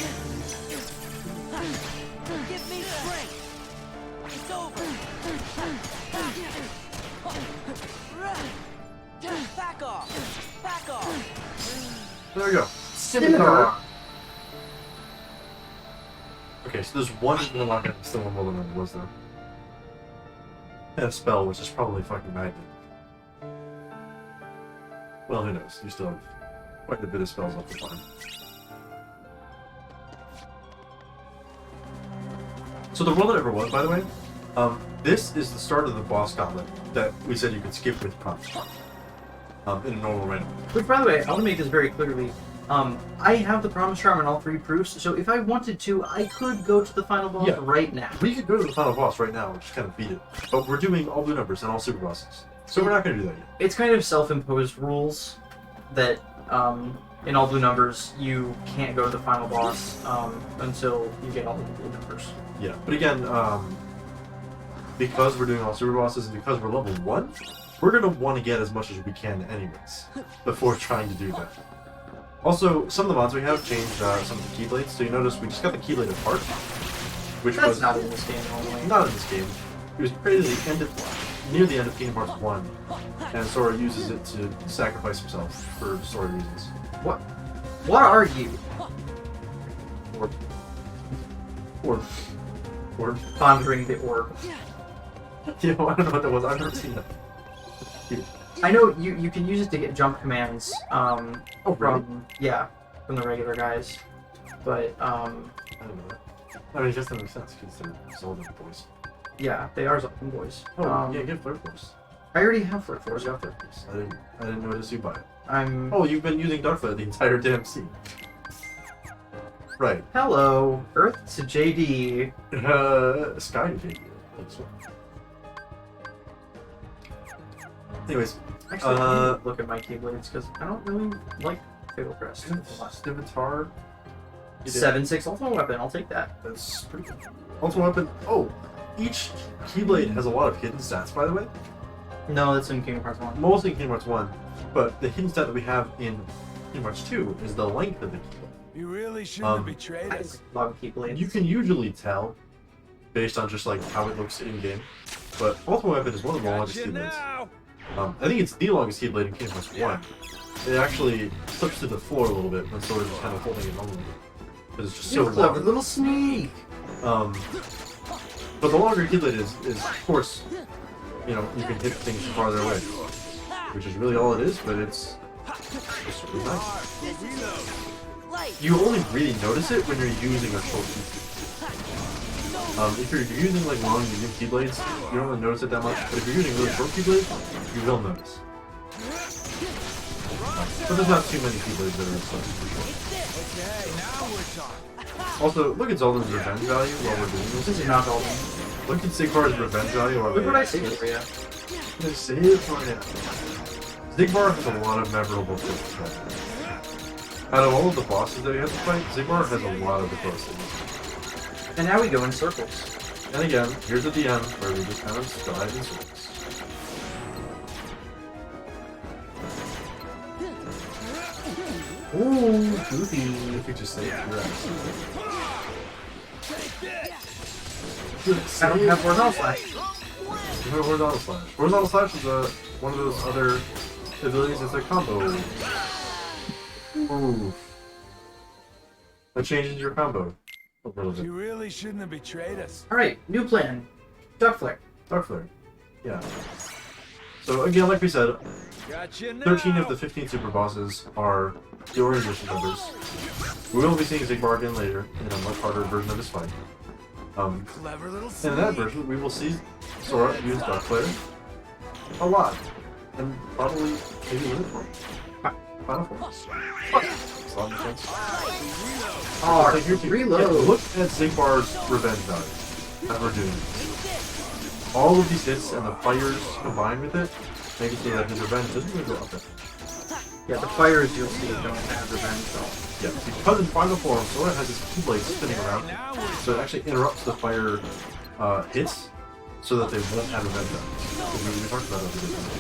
Give me strength. It's over. Back off. Back off. There we go. Scimitar. Okay, so there's one unlock and still one more than was there. And a spell, which is probably fucking magnet. Well, who knows? You still have quite a bit of spells left to find. So the world that ever was, by the way, this is the start of the boss gauntlet that we said you could skip with prompts. In a normal random. Which, by the way, I want to make this very clearly. I have the Promise Charm in all 3 proofs, so if I wanted to, I could go to the final boss Yeah. right now. We could go to the final boss right now and just kind of beat it. But we're doing all blue numbers and all super bosses. So we're not going to do that yet. It's kind of self-imposed rules that, in all blue numbers, you can't go to the final boss until you get all the blue numbers. Yeah, but again, because we're doing all super bosses and because we're level 1, we're going to want to get as much as we can anyways before trying to do that. Also, some of the mods we have changed some of the Keyblades, so you notice we just got the Keyblade apart, which That's was not in this game normally. not in this game. It was created at the end of, near the end of Kingdom Hearts 1, and Sora uses it to sacrifice himself for story reasons. What? What are you? Or Pondering the orb. yeah, I don't know what that was. I've never seen that. I know you can use it to get jump commands. Oh, really? From from the regular guys, but I don't know that. I mean, it just doesn't make sense because they're Zelda boys. yeah, they are Zulkin boys. Oh, yeah, get Flare Force. I already have Flare Of course, Force. you have Flare Force. I didn't notice you buy it. I'm. Oh, you've been using Darkflare the entire damn scene. Right. Hello, Earth to JD. Sky to JD. Anyways, Actually, I need to look at my Keyblades because I don't really like Fatal Crest. Scimitar. 7/6 Ultimate Weapon, I'll take that. That's pretty good. Ultimate Weapon. Oh, each Keyblade has a lot of hidden stats, by the way. No, that's in Kingdom Hearts 1. Mostly in Kingdom Hearts 1, but the hidden stat that we have in Kingdom Hearts 2 is the length of the Keyblade. You really shouldn't have betrayed I us. love Keyblades. You can usually tell based on just like how it looks in game, but Ultimate Weapon is one of the longest Gotcha Keyblades. now. I think it's the longest Keyblade in Kingdom Hearts 1. It actually slips to the floor a little bit when Sora's just kind of holding it normally. Because it's just so You're clever long. little sneak. But the longer Keyblade is of course, you know, you can hit things farther away. which is really all it is, but it's really nice. You only really notice it when you're using a short key. If you're using like long medium keyblades, you don't really notice it that much, but if you're using really short keyblades, you will notice. But there's not too many keyblades that are so short. Also, look at Zelda's revenge value while we're doing this. This is not Zelda. Look at Zigbar's revenge value while Look what I saved for you. Just say it for you. Zigbar has a lot of memorable kills. Out of all of the bosses that we have to fight, Zigbar has a lot of the closest. And now we go in circles. And again, here's at the end where we just kind of drive in circles. Ooh, goofy. If you just say it, you're right. I don't have horizontal slash. Horizontal slash. Horizontal slash is one of those other abilities that's a combo. Ooh. That changes your combo a little bit. You really shouldn't have betrayed us. Alright, new plan. Duck Flare. Dark Flare. Yeah. So again, like we said, Gotcha now. 13 of the 15 super bosses are the organization members. We will be seeing Zigbar again later in a much harder version of his fight. Clever little And in that version, we will see Sora use Dark Flare a lot. And probably maybe limit form. Final form. Oh, Reload. Yeah, look at Zigbar's revenge value that we're doing. All of these hits and the fires combined with it make it so that his revenge doesn't really go up there. Yeah, the fires you'll see don't have revenge though. Yeah, because in final form, Sora has his keyblade spinning around, so it actually interrupts the fire hits so that they won't have revenge on it. We talked about that the other day.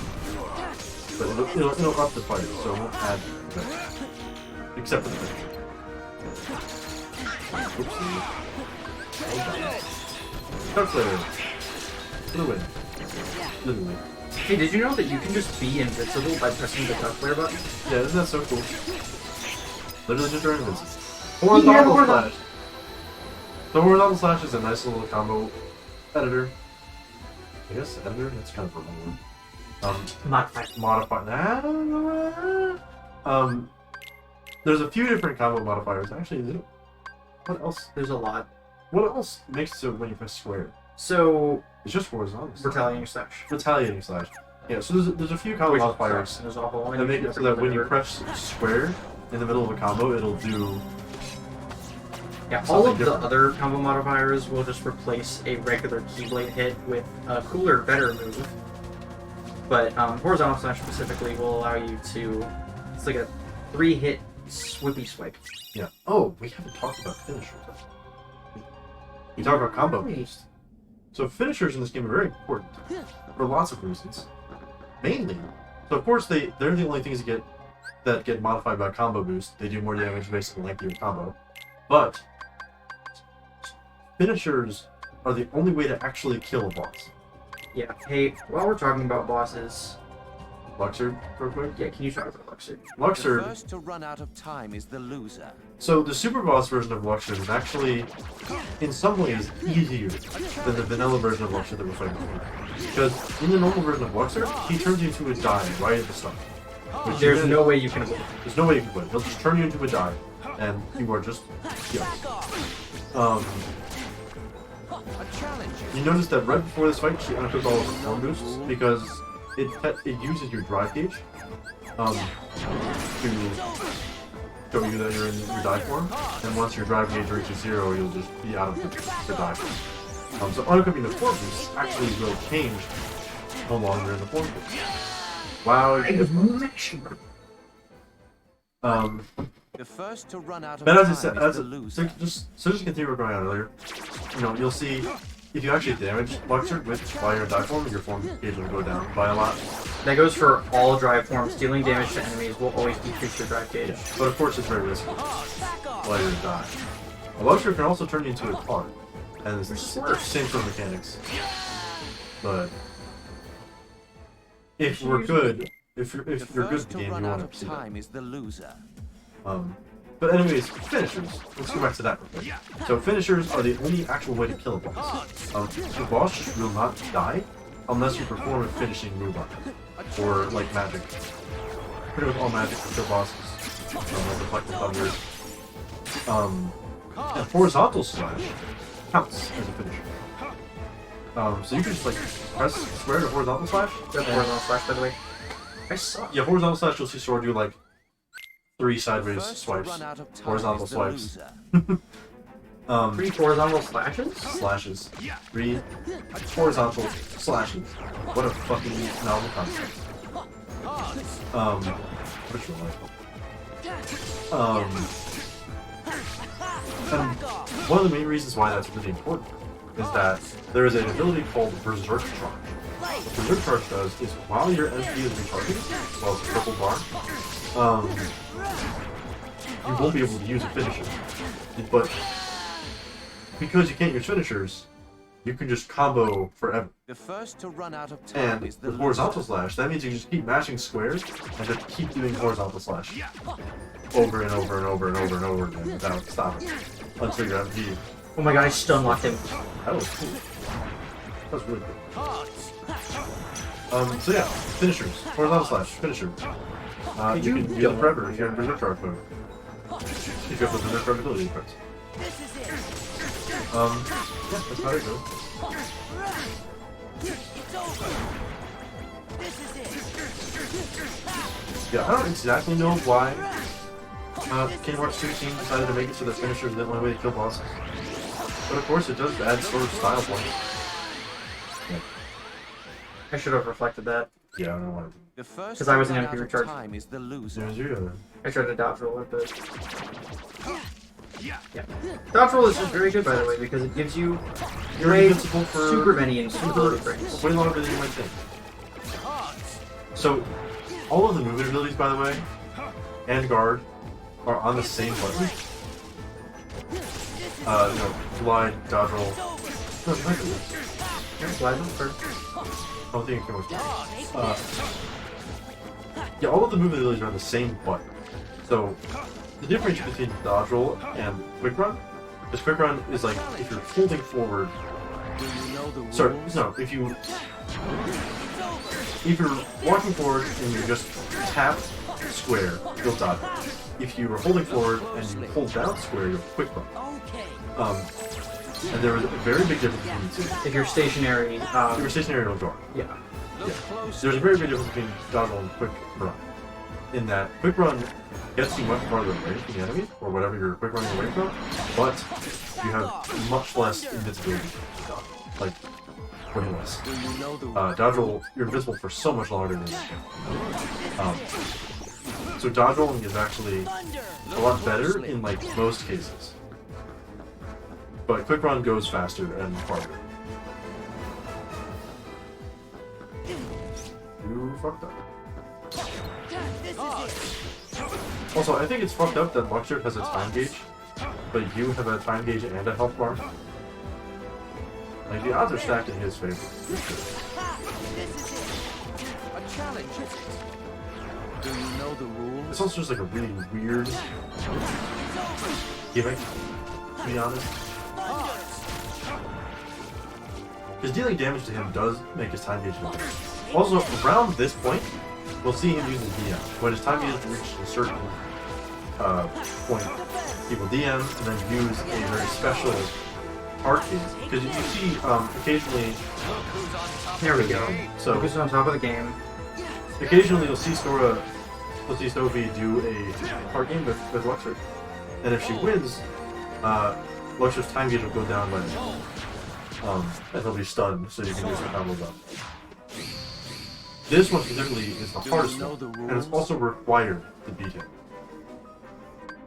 But it'll interrupt the fire, so it won't add revenge. Except for the finisher. Oopsie. Dark Flare. For the win. Literally. Hey, did you know that you can just be invincible by pressing the Duck Flare button? Yeah, isn't that so cool? Literally just turn invincible. Horizontal slash. The horizontal slash is a nice little combo editor. I guess editor? That's kind of a wrong word. Modify. There's a few different combo modifiers. Actually, what else? There's a lot. What else makes it so when you press square? So, It's just horizontal. retaliating slash. Retaliating slash. Yeah, so there's a few combo Which modifiers There's a whole that make it so that when you press square in the middle of a combo, it'll do. Yeah, all of something the different. other combo modifiers will just replace a regular Keyblade hit with a cooler, better move. But horizontal slash specifically will allow you to. It's like a 3-hit swippy swipe. Yeah. Oh, we haven't talked about finishers. We talked about combo boost. So finishers in this game are very important for lots of reasons. Mainly, so of course they're the only things that get modified by combo boost. They do more damage based on the length of your combo. But finishers are the only way to actually kill a boss. Yeah. Hey, while we're talking about bosses, Luxord, real quick. yeah, can you talk about Luxord? The Luxord. first to run out of time is the loser. So the super boss version of Luxord is actually, in some ways, easier than the vanilla version of Luxord that we're fighting for. Because in the normal version of Luxord, he turns you into a die right at the start. Which There's you no way you can avoid. There's no way you can win. He'll just turn you into a die, and you are just killed. A challenge. You notice that right before this fight, she unequipped all of her form boosts because it uses your drive gauge to show you that you're in your die form, and once your drive gauge reaches 0, you'll just be out of the die form. So unequipping the form boost actually will change how long you're in the form boost. Wow. The first to run out of But time as I said, is the loser. just to continue what we're going on earlier, you'll see if you actually damage Luxord with fire and die form, your form gauge will go down by a lot. That goes for all drive forms. Dealing damage to enemies will always decrease your drive gauge. Yeah. But of course, it's very risky while you're dying. A Luxord can also turn you into a car, and it's the same sort of mechanics. But if we're good, if you're good The at first the to game, run you out want of to see that. time is the loser. But anyways, finishers. Let's go back to that real quick. So finishers are the only actual way to kill a boss. The boss will not die unless you perform a finishing move on it, or like magic. Pretty much all magic can kill bosses. Like Reflected Thunder. And horizontal slash counts as a finisher. So you can just like press square to horizontal slash. That's horizontal slash, by the way. I suck. Yeah, horizontal slash you'll see Sword do like 3 sideways First to swipes. run out of time Horizontal is the swipes. loser. 3 horizontal slashes? Slashes. 3 horizontal slashes. What a fucking novel concept. Which one? And one of the main reasons why that's really important is that there is an ability called Berserk Charge. What Berserk Charge does is while your MP is recharging, well, it's a purple bar, you won't be able to use a finisher. But because you can't use finishers, you can just combo forever. The first to run out of time And is the with horizontal loser. slash, that means you just keep mashing squares and just keep doing horizontal slash over and over and over and over and over again without stopping until you're MD. Oh my god, I stun locked him. That was cool. That was really cool. So yeah, finishers, horizontal slash, finisher. You can use it forever if you're in Berserk Charge mode. If you have the Berserk Charge ability cards. This is it. Yeah, that's how it goes. It's over. This is it. Yeah, I don't exactly know why Kingdom Hearts 2 team decided to make it so that finishers are the only way to kill bosses. But of course, it does add sort of style points. I should have reflected that. Yeah, I don't know why. The first 'Cause I was to in run MP out of recharge. time is the loser. I tried to dodge roll it, but... Yeah. Dodge roll is just very good, by the way, because it gives you... You're way invincible for super many and super frames. way longer than you might think. So, all of the movement abilities, by the way, and guard, are on the same button. Glide, dodge roll. No, glide roll. Here's glide roll first. I don't think it can work. Yeah, all of the movement abilities are on the same button. So, the difference between dodge roll and quick run is quick run is like if you're holding forward. Do you know the rules? Sorry, no, if you're walking forward and you just tap square, you'll dodge. If you are holding forward and you hold down square, you'll quick run. Okay. And there is a very big difference between the two. If you're stationary, If you're stationary, it'll guard. yeah. Look closer. There's a very big difference between dodge roll and quick run. In that quick run gets you much farther away from the enemy, or whatever you're quick running away from, but you have much less invincibility. Like, way less. Do you know the rules? Dodge roll, you're invisible for so much longer than so dodge rolling is actually a lot better in like most cases. But quick run goes faster and farther. You fucked up. This is it. Also, I think it's fucked up that Luxord has a time gauge, but you have a time gauge and a health bar. Like, the odds are stacked in his favor. This is it. A challenge, is it? Do you know the rules? It's also just like a really weird gimmick, to be honest. Because dealing damage to him does make his time gauge lower. Also, around this point, we'll see him use his DM. When his time gauge reaches a certain point, he will DM and then use a very special card game. Because you see, occasionally, There we go. so Focus on top of the game. occasionally you'll see Stovi do a card game with Luxord. And if she wins, Luxord's time gauge will go down by and he'll be stunned, so you can use the combos up. This one specifically is the hardest one, and it's also required to beat him.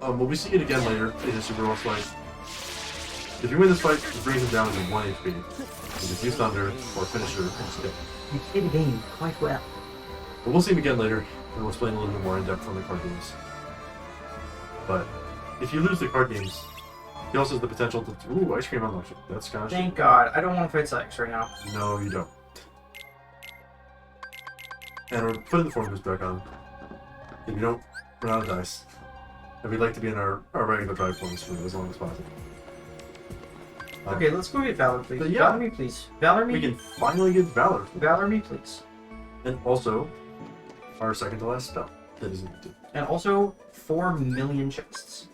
But we see it again later in the Super Boss fight. If you win this fight, it brings him down to 1 HP. You just use Thunder or Finisher instead. You play the game quite well. But we'll see him again later, and we'll explain a little bit more in depth on the card games. But if you lose the card games, he also has the potential to. Ooh, ice cream unlocked. That's kind of. Thank God. I don't want to fight Sykes right now. No, you don't. And we're putting the form boost back on. If you don't run out of dice. And we'd like to be in our regular drive points for as long as possible. Okay, let's go get Valor, please. But yeah. Valor me, please. Valor me. We can finally get Valor. Valor me, please. And also, our second to last spell. That is needed. And also, 4 million chests.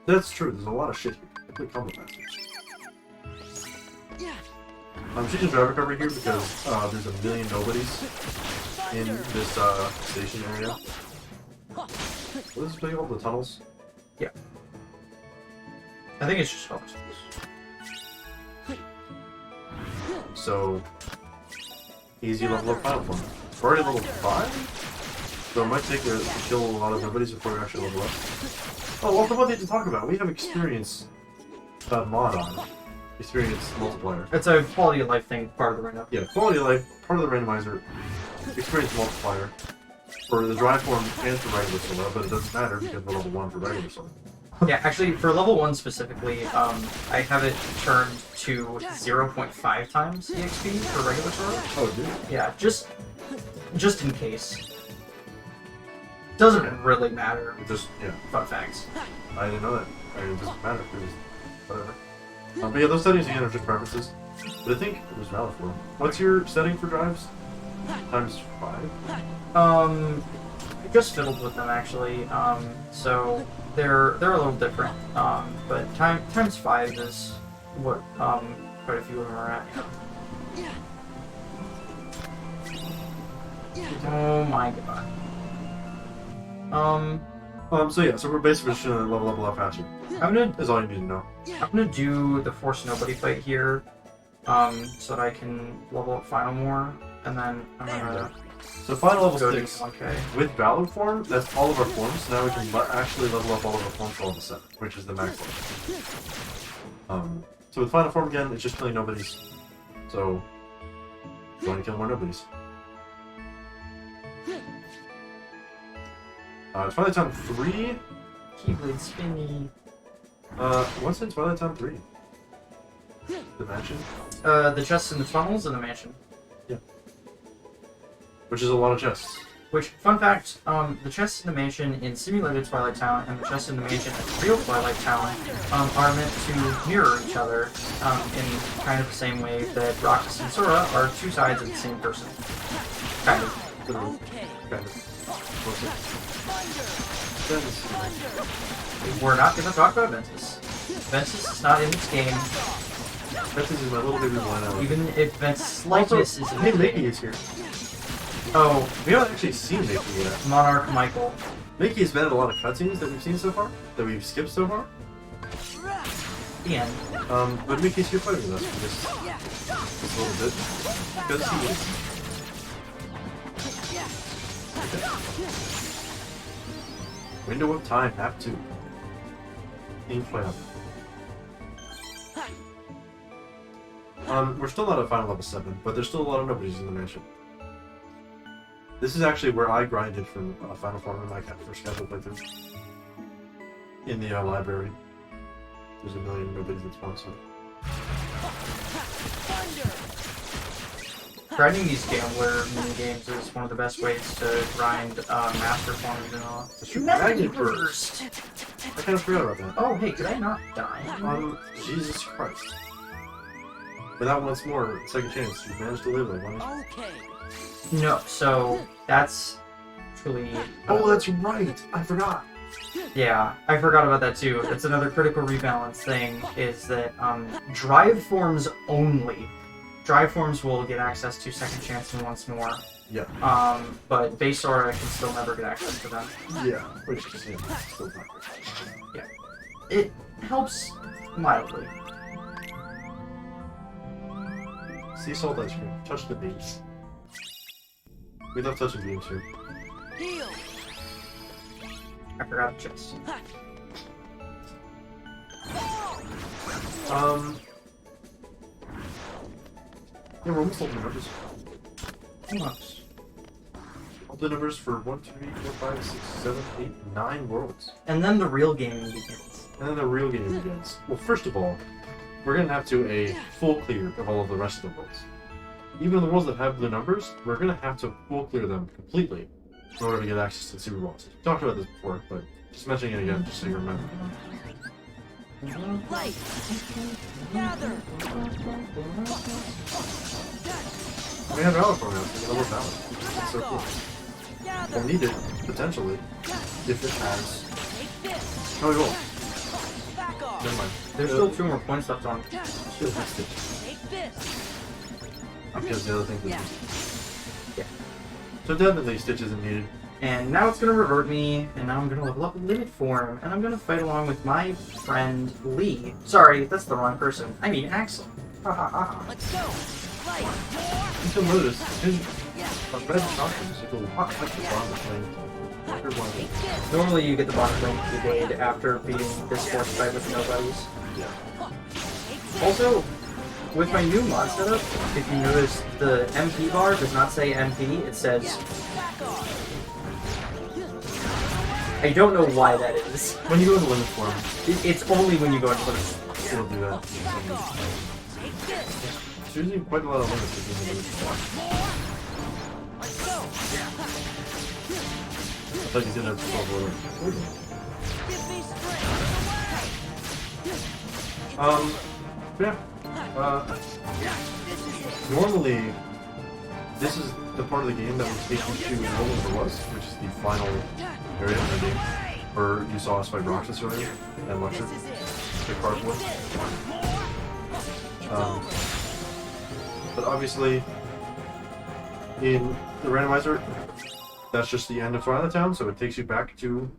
That's true. There's a lot of shit here. I play combat masters. I'm choosing driver cover here because there's a million nobodies in this station area. What is this place called? The tunnels? Yeah. I think it's just Roxas. So, easy level up final form. We're already level 5? So it might take to kill a lot of nobodies before we actually level up. Oh, well, the one thing to talk about. We have experience mod on. Experience multiplier. It's a quality of life thing, part of the random. Yeah, quality of life, part of the randomizer, experience multiplier for the dry form and for regular Sora, but it doesn't matter because we're level 1 for regular Sora. Yeah, actually, for level 1 specifically, I have it turned to 0.5 times EXP for regular Sora. Oh, dude. Yeah, just in case. Doesn't really matter. It just, yeah. Fun facts. I didn't know that. I mean, it doesn't matter because, whatever. But yeah, those settings again are just preferences. But I think it was valid for them. What's your setting for drives? Times 5? I just fiddled with them actually. So they're a little different. But times 5 is what quite a few of them are at. Oh my god. So yeah, so we're basically just gonna level up faster. That's all you need to know. I'm gonna do the Force Nobody fight here, so that I can level up Final more, and then I'm gonna So final level go to 6 okay. with Valor form, that's all of our forms. So now we can actually level up all of our forms to level 7, which is the max level. So with final form again, it's just killing nobodies. So going to kill more nobodies. Twilight Town 3. Keyblade spinny. What's in Twilight Town 3? The mansion? The chests in the tunnels and the mansion. Yeah. Which is a lot of chests. Which, fun fact, the chests in the mansion in simulated Twilight Town and the chests in the mansion in real Twilight Town are meant to mirror each other in kind of the same way that Roxas and Sora are two sides of the same person. Kind of. Literally. Kind of. We're not going to talk about Ventus. Ventus is not in this game. Ventus is my little baby blind alley. Even if Ventus' likeness is in Hey, the Mickey game. is here. Oh, We haven't actually seen Mickey yet. Monarch Michael. Mickey's been in a lot of cutscenes that we've seen so far, that we've skipped so far. The end. But Mickey's here fighting with us for just a little bit. Because he is. Window of Time, map 2. Team playoff. We're still not at final level 7, but there's still a lot of nobodies in the mansion. This is actually where I grinded from Final Form in my first casual playthrough. In the library. There's a million nobodies that spawn, so. Grinding these gambler mini games is one of the best ways to grind master forms and all. Magnet Burst! I kind of forgot about that. Oh, hey, could I not die? Jesus Christ. But that once more, second chance. You managed to live like one. Okay. No, so that's truly. Oh, that's right! I forgot! Yeah, I forgot about that too. That's another critical rebalance thing, is that drive forms only. Drive forms will get access to second chance and once more. Yeah. But base Sora can still never get access to them. Yeah, which is still not good. Yeah. It helps mildly. Sea salt ice cream. Touch the beams. We love touching beams here. Heal. I forgot the chest. Yeah, we're almost all the numbers. Almost. All the numbers for 1, 2, 3, 4, 5, 6, 7, 8, 9 worlds. And then the real game begins. And then the real game begins. Well, first of all, we're gonna have to a full clear of all of the rest of the worlds. Even the worlds that have blue numbers, we're gonna have to full clear them completely in order to get access to the super bosses. We talked about this before, but just mentioning it again, just so you remember. Light. Gather. We have valor for now, so we can level valor. It's so cool. Gather. We'll need it, potentially, if it has... Take this. Oh, we won't. Back off. Never mind. There's still 2 more points left on. Still has Stitch. Take this. Because the other thing Yeah. Yeah. So definitely Stitch isn't needed. And now it's gonna revert me, and now I'm gonna level up Limit Form, and I'm gonna fight along with my friend Lee. Sorry, that's the wrong person. I mean Axel. Ha ha ha ha. Let's go. Light. More. You still notice, his Yeah. red costumes, if it'll not touch the bottom of the plane. Take this. Normally you get the bottom link evade after beating this force fight with nobodies. Yeah. Take this. Also, with my new mod setup, if you notice, the MP bar does not say MP, it says... Back off. I don't know why that is. When you go into limit form, It's only when you go into Limit. it'll do that. Back off. Take this. It's usually quite a lot of limits if you're in limit form. Let's go. I thought you did have to solve order. Give me strength. Yeah. This is it. Normally, this is the part of the game that would take you to Roland was, which is the final area of the game, where you saw us fight Roxas earlier and Lecture, This is it. the card board. But obviously, in the randomizer, that's just the end of Twilight Town, so it takes you back to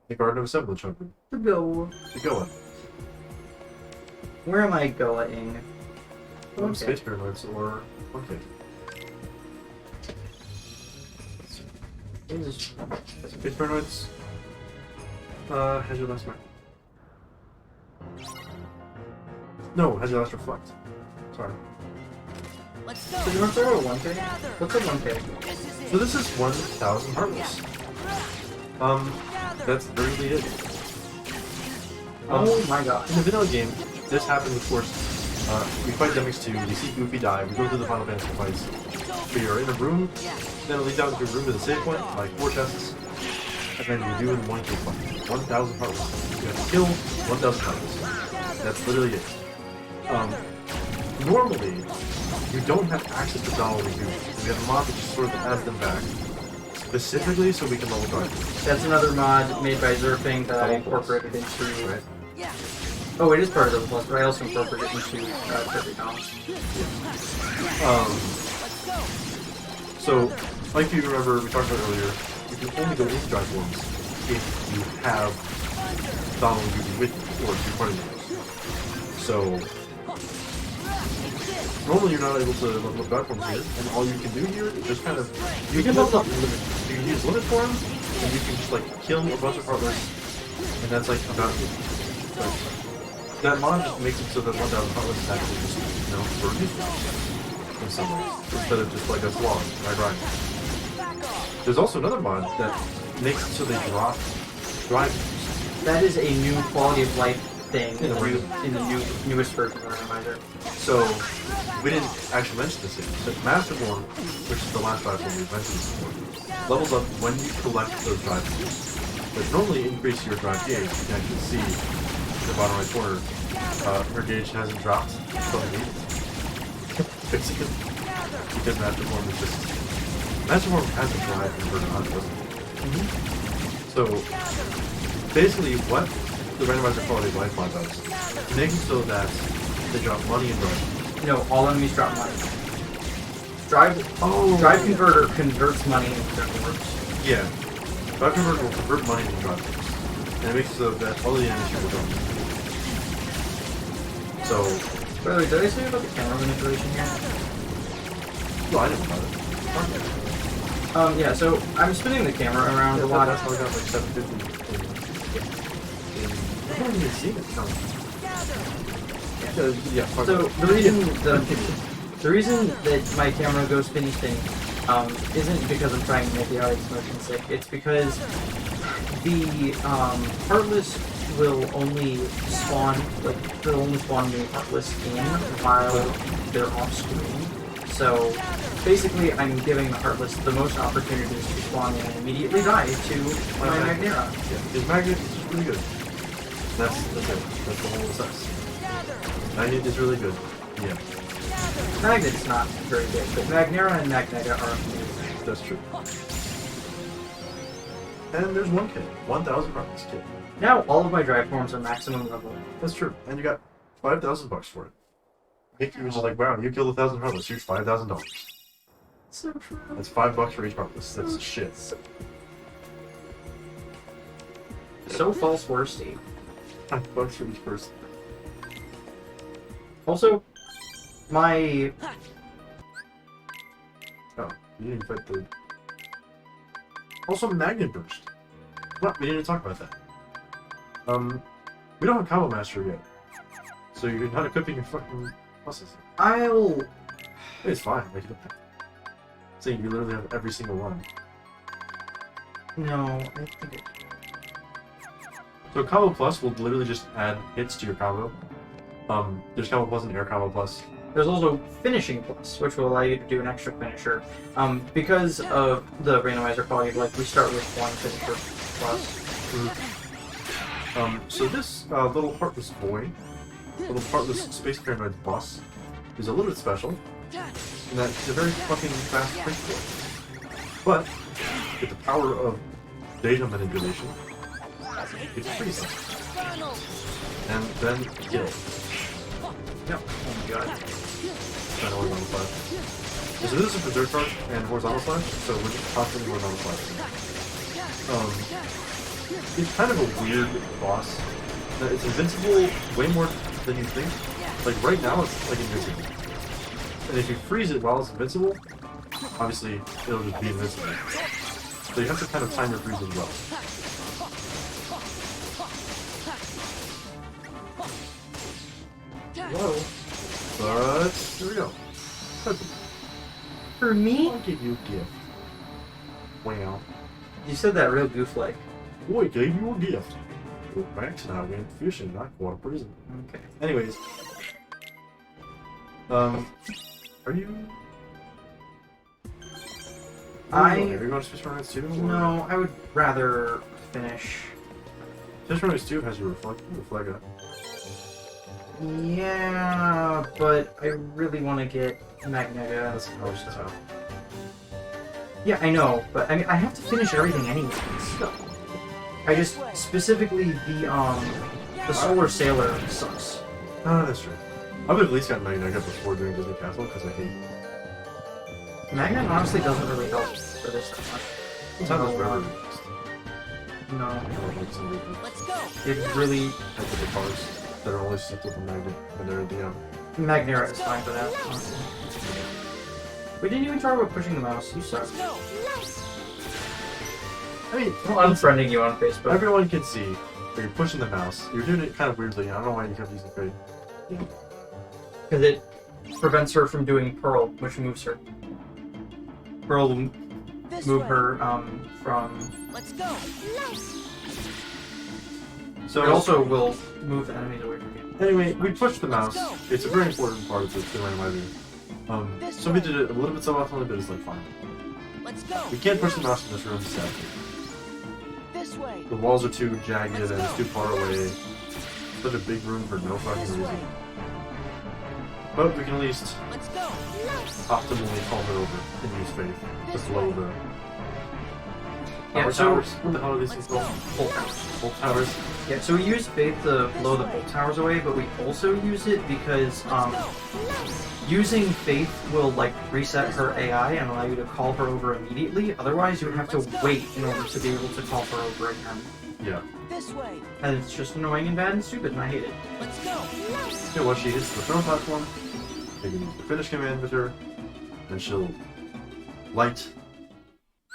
the Garden of Assemblage Hub To go. to go in. Where am I going? Okay. Space Pyramids or... Okay. Space Pyramids. Has your last mark? No, has your last reflect. Sorry. Let's go. So you want to start with 1K? Gather. What's a 1K? This is it. So this is 1,000 Heartless. That's literally it. Oh my god. In the vanilla game, this happens, of course. We fight them X2, we see Goofy die, we go through the Final Fantasy fights. We are in a room, then it leads out into a room with a save point, like 4 chests, and then we do in 1K fight. 1,000 Heartless. You have to kill 1,000 Heartless. That's literally it. Normally, you don't have access to Donald and Goofy. We have a mod that just sort of adds them back. Specifically so we can level guard. That's another mod made by Zerfing that I incorporated into... Right? Yeah. Oh, it is part of the plus, but I also incorporated it into Perfect Balance. Let's go. So, like you remember, we talked about earlier, you can only go into drive forms if you have Donald and Goofy with you, or 2 party members. So, normally you're not able to level up drive forms here, and all you can do here is just kind of... You can level up limit. You can use limit form, and you can just like kill a bunch of Heartless, and that's like about it. But that mod just makes it so that 1,000 Heartless is actually just, you know, for useful in some ways, instead of just like a slog, I grind. There's also another mod that makes it so they drop drive. That is a new quality of life thing In the newest version of Randomizer. So, we didn't actually mention this yet, but Master Form, which is the last drive form we've mentioned before, levels up when you collect those drive forms. But normally increase your drive gauge. You can actually see in the bottom right corner, her gauge hasn't dropped from the lead. Basically, because Master Form is just... Master Form has a drive in version 100, doesn't it? So, basically what the randomizer quality of life mod does, it makes it so that they drop money and drive. No, all enemies drop money. Drive Converter converts money into their orbs. Yeah. Drive Converter will convert money into drive forms. And it makes it so that all the enemies will drop. So... By the way, did I say about the camera manipulation here? No, I didn't know about it. Yeah, so I'm spinning the camera around a lot. That's how I got like 750. I haven't even seen it come. Yeah, So the reason that my camera goes spinny isn't because I'm trying to make the audience motion sick. It's because the Heartless will only spawn new Heartless in while they're off screen. So basically, I'm giving the Heartless the most opportunities to spawn in and immediately die to my Magnera. Yeah, his magnet is really good. That's it. That's the whole success. Gather. Magnet is really good. Yeah, Gather. Magnet's not very good, but Magnera and Magneta are amazing. that's true. And there's one kit. 1,000 bucks kit. Now all of my drive forms are maximum level. That's true. And you got 5,000 bucks for it. Mickey was like, wow, you killed 1,000 Heartless. Here's $5,000. So true. That's $5 for each Heartless. That's shit. So false worsty. $5 for each person. Also, my Oh, you didn't fight the... Also, Magnet Burst. What? We didn't talk about that. We don't have Combo Master yet. So you're not equipping your fucking buses. I'll It's fine. Make it up. So you literally have every single one. no. I think it, So Combo Plus will literally just add hits to your combo. There's Combo Plus and Air Combo Plus. there's also finishing plus, which will allow you to do an extra finisher. Because of the randomizer quality, like we start with one finisher plus. So this little Heartless boy, little Heartless Space Paranoid boss, is a little bit special in that he's a very fucking fast Prince boy. But with the power of data manipulation, it's pretty simple. And then kill. Yep. Oh my god. Then horizontal slash. So this is a Berserk charge and horizontal slash, so we're just constantly horizontal slash. It's kind of a weird boss. It's invincible way more than you think. Like right now it's like invincible. And if you freeze it while it's invincible, obviously it'll just be invincible. So you have to kind of time your freeze as well. Whoa. But here we go. For me? I'll give you a gift. Wow. You said that real goof-like. Boy gave you a gift. Go back and I went fishing, not go to prison. Okay. Anyways. Are you... Are you going to Space Marines 2? No, I would rather finish. Space Marines 2 has your reflector. Yeah, but I really want to get Magneta. That's how it's out. Yeah, I know, but I mean, I have to finish everything anyways. I just specifically the Solar Sailor sucks. Ah, that's true. I would have at least gotten Magnetic before doing Disney Castle because I hate. Magnet honestly doesn't really help for this that much. It's not as rare. No, Let's go. it really Type of the cars that are only set with the Magnet when they're in DM. Magnera is fine for that. Honestly. We didn't even talk about pushing the mouse. You suck. Let's go. I mean, I'm unfriending you on Facebook. everyone can see that you're pushing the mouse. You're doing it kind of weirdly. I don't know why you kept using Fade. Because it prevents her from doing Pearl, which moves her. Pearl will This move way. her from. Let's go. So It also will move the enemies away from you. anyway, we pushed the mouse. go. It's a very important part of the randomizer. So we did it a little bit suboptimally, but it's like fine. Let's go. We can't push the mouse in this room, sadly. This way. The walls are too jagged and it's too far away. Such a big room for no fucking This reason. way. But we can at least Let's go. optimally call her over and use Faith to blow the Yeah, power so- towers. What the hell are these things called? Bolt towers. Bolt towers. Yeah, so we use Faith to blow the bolt towers away, but we also use it because using Faith will like reset her AI and allow you to call her over immediately. Otherwise, you would have to wait in order to be able to call her over again. Yeah. This way. And it's just annoying and bad and stupid, and I hate it. Let's go. So once she hits the throne platform, you can use the finish command with her, and she'll light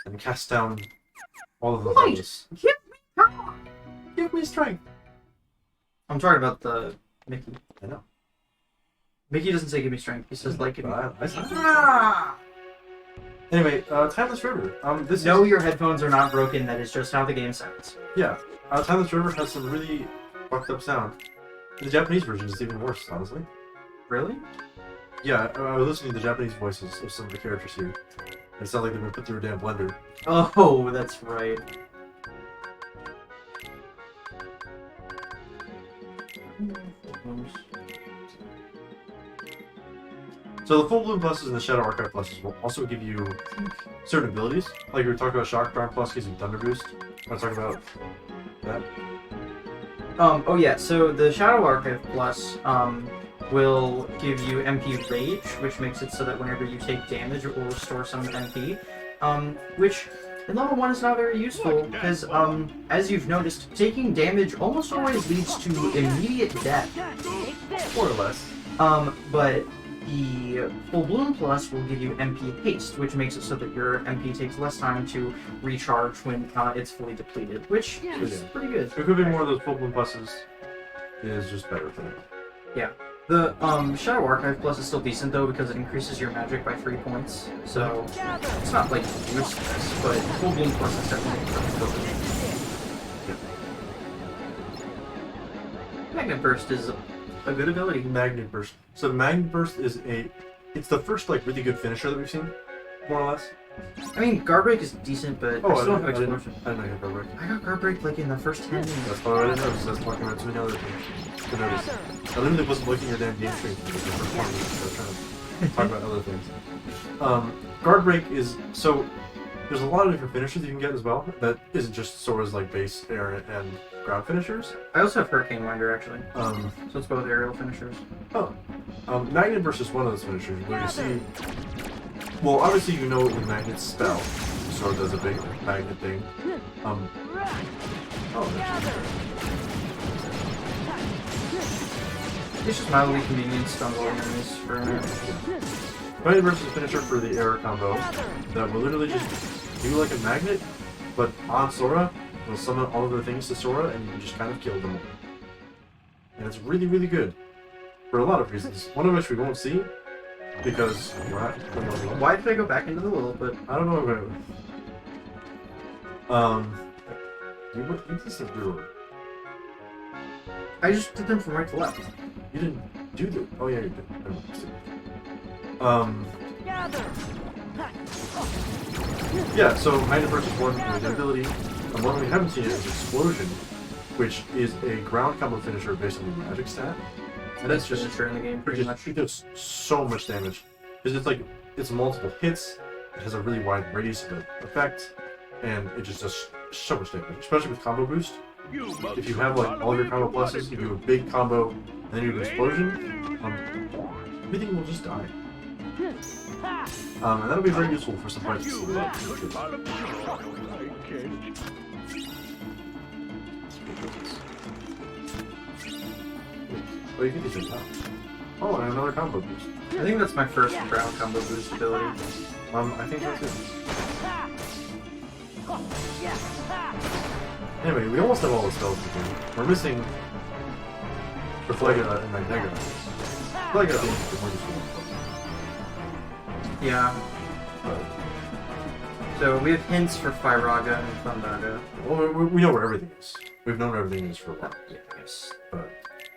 and cast down all of the Light! heartless. Give me power! Give me strength. I'm talking about the Mickey. I know. Mickey doesn't say give me strength. He says like give me But I said- Ah! Anyway, Timeless River. This No, is, your headphones are not broken. That is just how the game sounds. yeah. Timeless River has some really fucked up sound. The Japanese version is even worse, honestly. Really? Yeah, I was listening to the Japanese voices of some of the characters here. It sounds like they've been put through a damn blender. Oh, that's right. So the full bloom pluses and the Shadow Archive pluses will also give you certain abilities. Like we were talking about Shock Charm plus gives you Thunder Boost. Want to talk about that? Oh yeah, so the Shadow Archive Plus will give you MP Rage, which makes it so that whenever you take damage, it will restore some MP. Which in level 1 is not very useful, because as you've noticed, taking damage almost always leads to immediate death. More or less. But the Full Bloom Plus will give you MP Haste, which makes it so that your MP takes less time to recharge when it's fully depleted, which is pretty good. It could be more of those full bloom pluses. It is just better for me. Yeah. The Shadow Archive Plus is still decent though because it increases your magic by 3 points, so it's not like useless, but Full Bloom Plus is definitely good. Magnet Burst is a good ability. Magnet Burst. So Magnet Burst is it's the first like really good finisher that we've seen, more or less. I mean, Guard Break is decent, but I still have Explosion. I didn't know you had Guard Break. I got Guard Break like in the first 10 minutes. That's why I didn't notice. I was talking about too many other things to notice. I literally wasn't looking at your damn game stream for the first 20 minutes. I was trying to talk about other things. Guard Break is so. There's a lot of different finishers you can get as well. That isn't just Sora's like base, air, and ground finishers. I also have Hurricane Winder actually. So it's both aerial finishers. Magnet Burst is one of those finishers where you see. Well, obviously you know the Magnet's spell. Sora does a big magnet thing. It's just mildly convenienced on lower enemies for a minute. Magnet Burst is a finisher for the air combo that will literally just do like a magnet, but on Sora, it'll summon all of the things to Sora and you can just kind of kill them all. And it's really, really good. For a lot of reasons. One of which we won't see, because we're not... Why did I go back into the little bit? I don't know about you did some real. I just did them from right to left. You didn't do the... Oh yeah, you did. Never mind. Yeah, so Magnet Burst is one with an ability. And one we haven't seen yet is Explosion, which is a ground combo finisher based on the magic stat. And that's just a turn in the game, pretty much. It does so much damage. Because it's multiple hits, it has a really wide radius of effect, and it just does so much damage, especially with combo boost. If you have like all of your combo pluses, if you do a big combo, and then you do an explosion, everything will just die. And that'll be very useful for some fights. Oh, you can do that. Oh, and another combo boost. I think that's my first ground combo boost ability. I think so too. Anyway, we almost have all the spells we can. We're missing Reflega and Magnega. Reflega is the more useful. Yeah. So we have hints for Fyraga and Thundaga. Well, we know where everything is. We've known where everything is for a while. Yeah, I guess. But,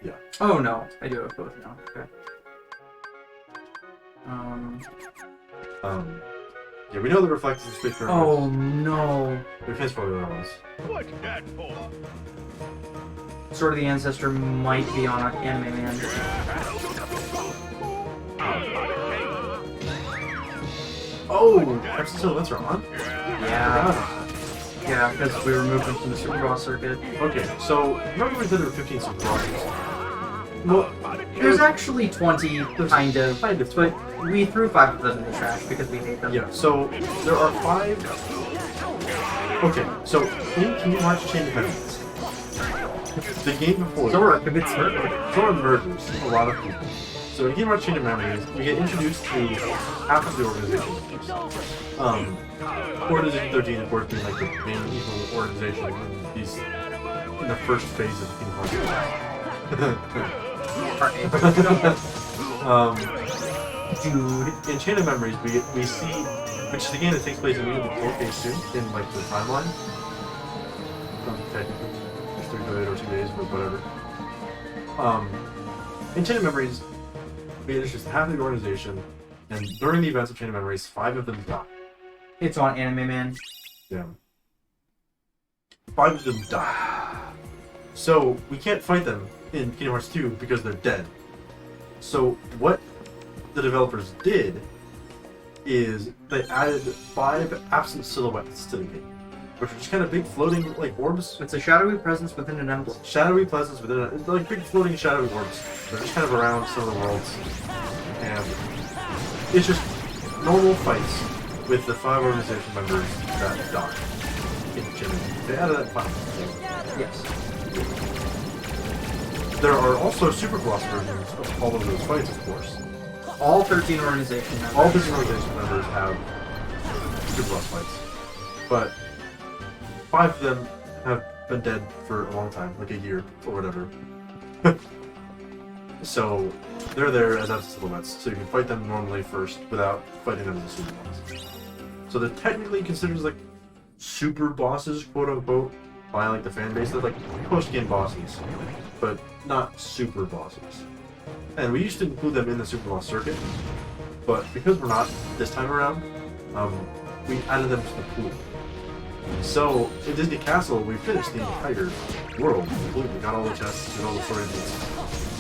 yeah. Oh no, I do have both now. Okay. Yeah, we know the Reflect is big for Oh no. We have hints for the other ones. What's that for? Sword of the Ancestor might be on Anime Man. Oh! Crimson Silhouettes are on? Yeah. Yeah, because we removed them from the Super Boss circuit. Okay, so remember we said there were 15 Super Bosses? Well, There's actually 20, kind of, but we threw 5 of them in the trash because we hate them. yeah, so there are 5. Okay, so in Kingdom Hearts Chain of Memories, the game before. Sora commits murder. Sora murders a lot of people. So in Kingdom Hearts Chain of Memories, we get introduced to half of the organization. Organization 13, of course, being like the main evil organization in the first phase of Kingdom Hearts. Dude, in Chain of Memories, we see, which is a game that takes place immediately before KH2 in like the timeline. Technically, there's 3 days or 2 days, but whatever. In Chain of Memories, we introduce half of the organization, and during the events of Chain of Memories, 5 of them die. It's on Anime Man. Yeah. 5 of them die. So we can't fight them in Kingdom Hearts 2 because they're dead. So what the developers did is they added 5 absent silhouettes to the game, which are just kind of big floating like orbs. It's a shadowy presence within an emblem. Shadowy presence within it, like big floating shadowy orbs. They're just kind of around some of the worlds, and it's just normal fights with the 5 organization members that die in the gym. They added that 5. Yes. There are also super boss versions of all of those fights, of course. All 13 organization members. All 13 organization members have super boss fights, but 5 of them have been dead for a long time, like a year or whatever. So they're there as absent silhouettes, so you can fight them normally first without fighting them as a super boss. So they're technically considered as like super bosses, quote unquote, by like the fan base. They're like post-game bosses, but not super bosses. And we used to include them in the super boss circuit, but because we're not this time around, we added them to the pool. So in Disney Castle, we finished the entire world completely, got all the chests, did all the story beats.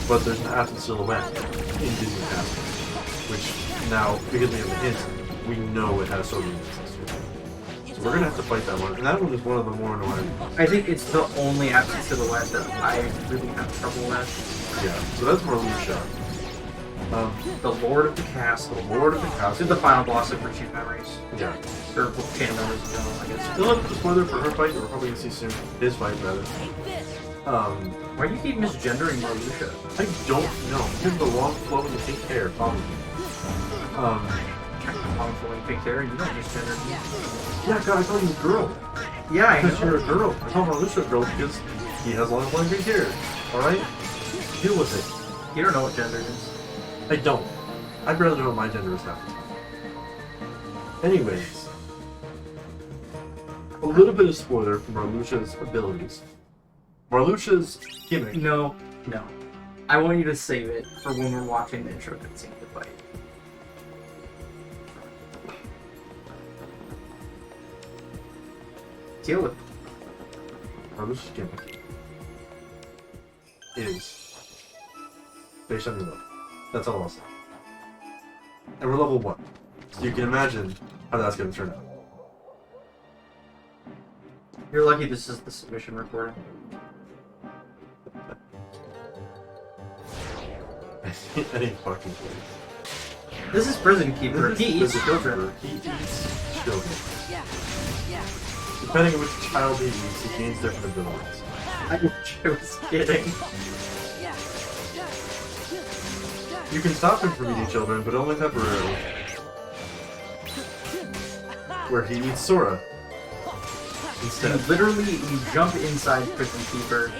But there's an absent silhouette in Disney Castle, which now, because we have the hint, we know it has story beats. So we're gonna have to fight that one, and that one is one of the more annoying. I think it's the only absent silhouette that I really have trouble with. Yeah, so that's Marluxia. The Lord of the Castle. Lord of the This Castle. is the final boss of Pursuit Memories. Yeah. Or Chain Memories ago, I guess. Still have the spoiler for her fight that we're probably gonna see soon. His fight, rather. Why do you keep misgendering Marluxia? I don't know. Because of the long flow of the pink hair, probably. Long flowing pink hair, you don't misgender. Yeah, God, I call you a girl. Yeah, I Because know. you're a girl. I call Marluxia a girl because he has long flowing pink hair. Alright? Deal with it. You don't know what gender is. I don't. I'd rather know what my gender is now. Anyways. A little bit of spoiler for Marluxia's abilities. Marluxia's gimmick. No. I want you to save it for when we're watching the intro cutscene to the fight. Deal with it. Marluxia's gimmick is based on your level. That's all I'll say. And we're level 1. So you can imagine how that's going to turn out. You're lucky this is the submission recording. Any fucking place. This is Prison Keeper. He eats children. He eats children. Yeah. Depending on which child he eats, he gains different abilities. I was kidding. You can stop him from eating children, but only temporarily. Where he eats Sora. Instead. You jump inside Prison Keeper.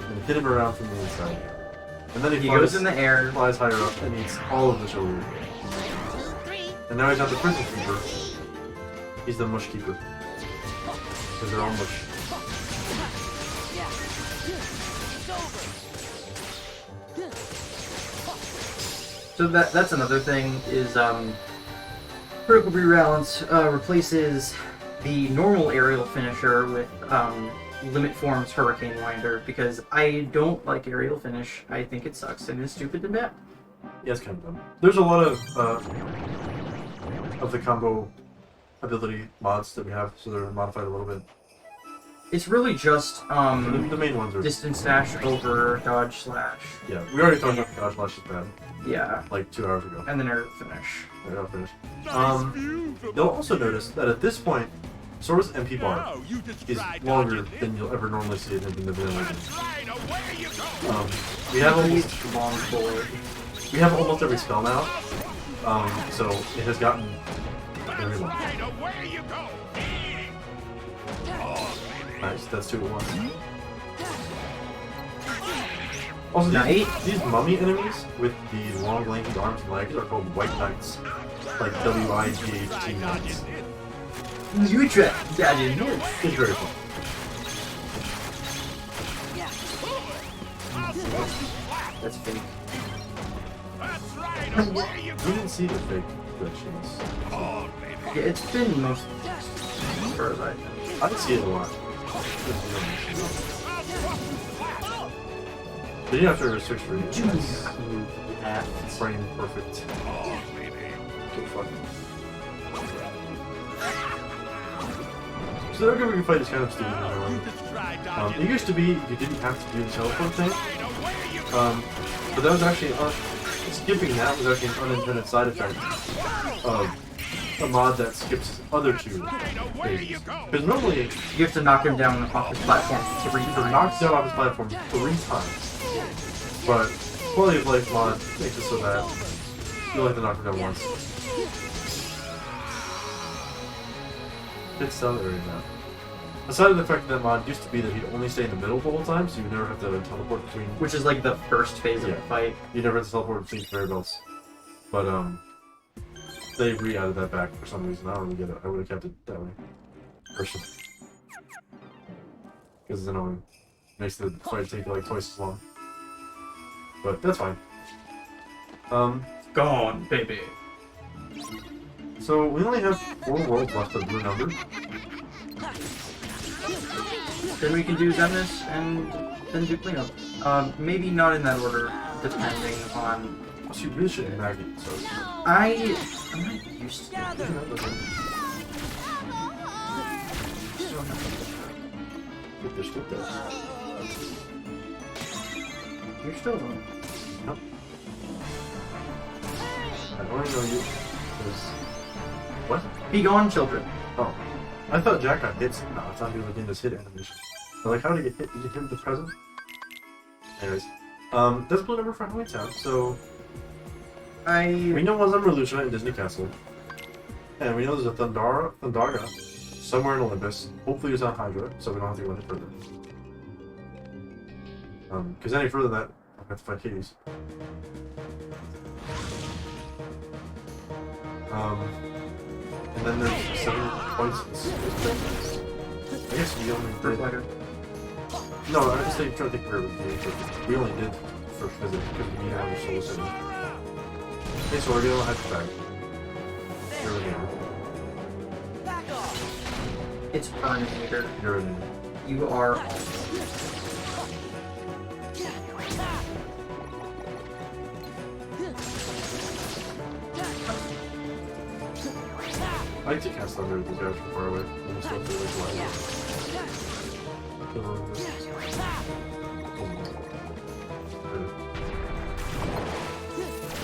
And hit him around from the inside. And then He goes in the air. flies higher up, and eats all of the children. And now he's not the Prison Keeper. He's the Mush Keeper. Because they're all mush. So that's another thing is Critical Rebalance replaces the normal aerial finisher with Limit Form's Hurricane Winder because I don't like aerial finish. I think it sucks and it's stupid to bad. Yeah, it's kind of dumb. There's a lot of the combo ability mods that we have, so they're modified a little bit. It's really just The main ones are... distance dash over dodge slash. Yeah, we already talked about Dodge Slash is bad, Yeah, like 2 hours ago. and then aerial finish. There, I'll finish. You'll also notice that at this point, Sora's MP bar is longer than you'll ever normally see it in the vanilla game. We have almost Long forward. we have almost every spell now, so it has gotten very long. Nice, that's 2 at once. Also, these mummy enemies with the long, lanky arms and legs are called White Knights, like W-I-G-H-T Knights. You try. Yeah, I didn't know. It's very fun. That's fake. You didn't see the fake glitches. Yeah, it's been most as far as I know. I see it a lot. Did you have to restrict for you? Yes. Frame perfect. Good fuck. So the other we can fight is kind of stupid. It used to be you didn't have to do the teleport thing. But that was actually skipping that was actually an unintended side effect of a mod that skips other two phases. Because normally You have to knock him down off his platform 3 you times. knock down off his platform 3 times. But quality of life mod makes it so that you only have to knock him down once. It's so area now. Aside from the fact that that mod used to be that he'd only stay in the middle the whole time, so you never have to teleport between. Which is like the first phase of the fight. You never have to teleport between conveyor belts. But they re-added that back for some reason. I don't really get it. I would have kept it that way. Personally. Because it's annoying. Makes the fight take like twice as long. But that's fine. Gone, baby. So we only have 4 worlds left of blue number. Then we can do Zemnis and then do cleanup. Maybe not in that order, depending on. So you really shouldn't Maggie, so I'm not used to it. They're still dead. You're still on. Nope. I only know you because what? Be gone, children. Oh. I thought Jack got hit. No, I thought he was in this hit animation. But like, how did he get hit? Did you hit him the present? Anyways. That's blue number for Halloween Town, so we know one's number Lucia in Disney Castle. And we know there's a Thundaga somewhere in Olympus. Hopefully it's on Hydra, so we don't have to go any further. Because any further than that, I have to fight Hades. And then there's 7 points in space. I guess we only First did. letter. No, I just trying to think where we only did first visit because we need to have a soul city. Okay, so we're gonna have to back. Here we go. Back off. It's Terminator. You're in. You are. I like to cast thunder with these guys from far away. I'm just going to like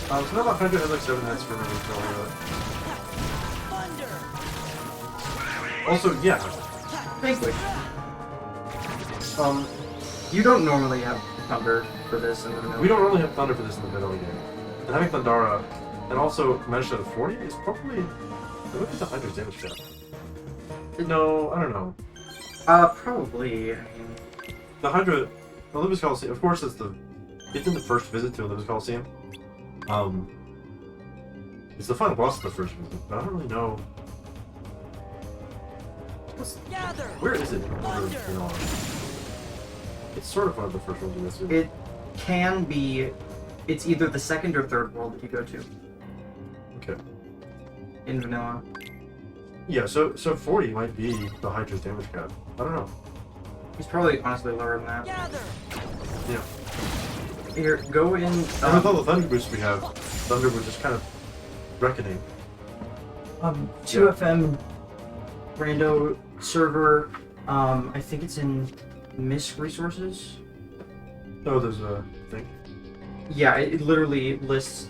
so now my Fender has like 7 heads for every kill. Also, yeah. Thankfully. You don't normally have thunder for this in the middle. We don't really have thunder for this in the middle game. And having Thundara and also managed at a 40 is probably. Look at the Hydra's damage cap. No, I don't know. Probably. I mean, The Hydra, Olympus Coliseum. Of course, it's in the first visit to Olympus Coliseum. It's the final boss of the first visit, but I don't really know. Where is it? It's sort of one of the first ones in this. it can be. It's either the second or third world that you go to Okay. in vanilla. Yeah, so 40 might be the Hydra's damage cap. I don't know. He's probably honestly lower than that. Yeah. Here, go in. And with all the Thunder Boosts we have, Thunder was just kind of reckoning. 2FM rando server. I think it's in MISC resources. Oh, there's a thing. Yeah, it literally lists.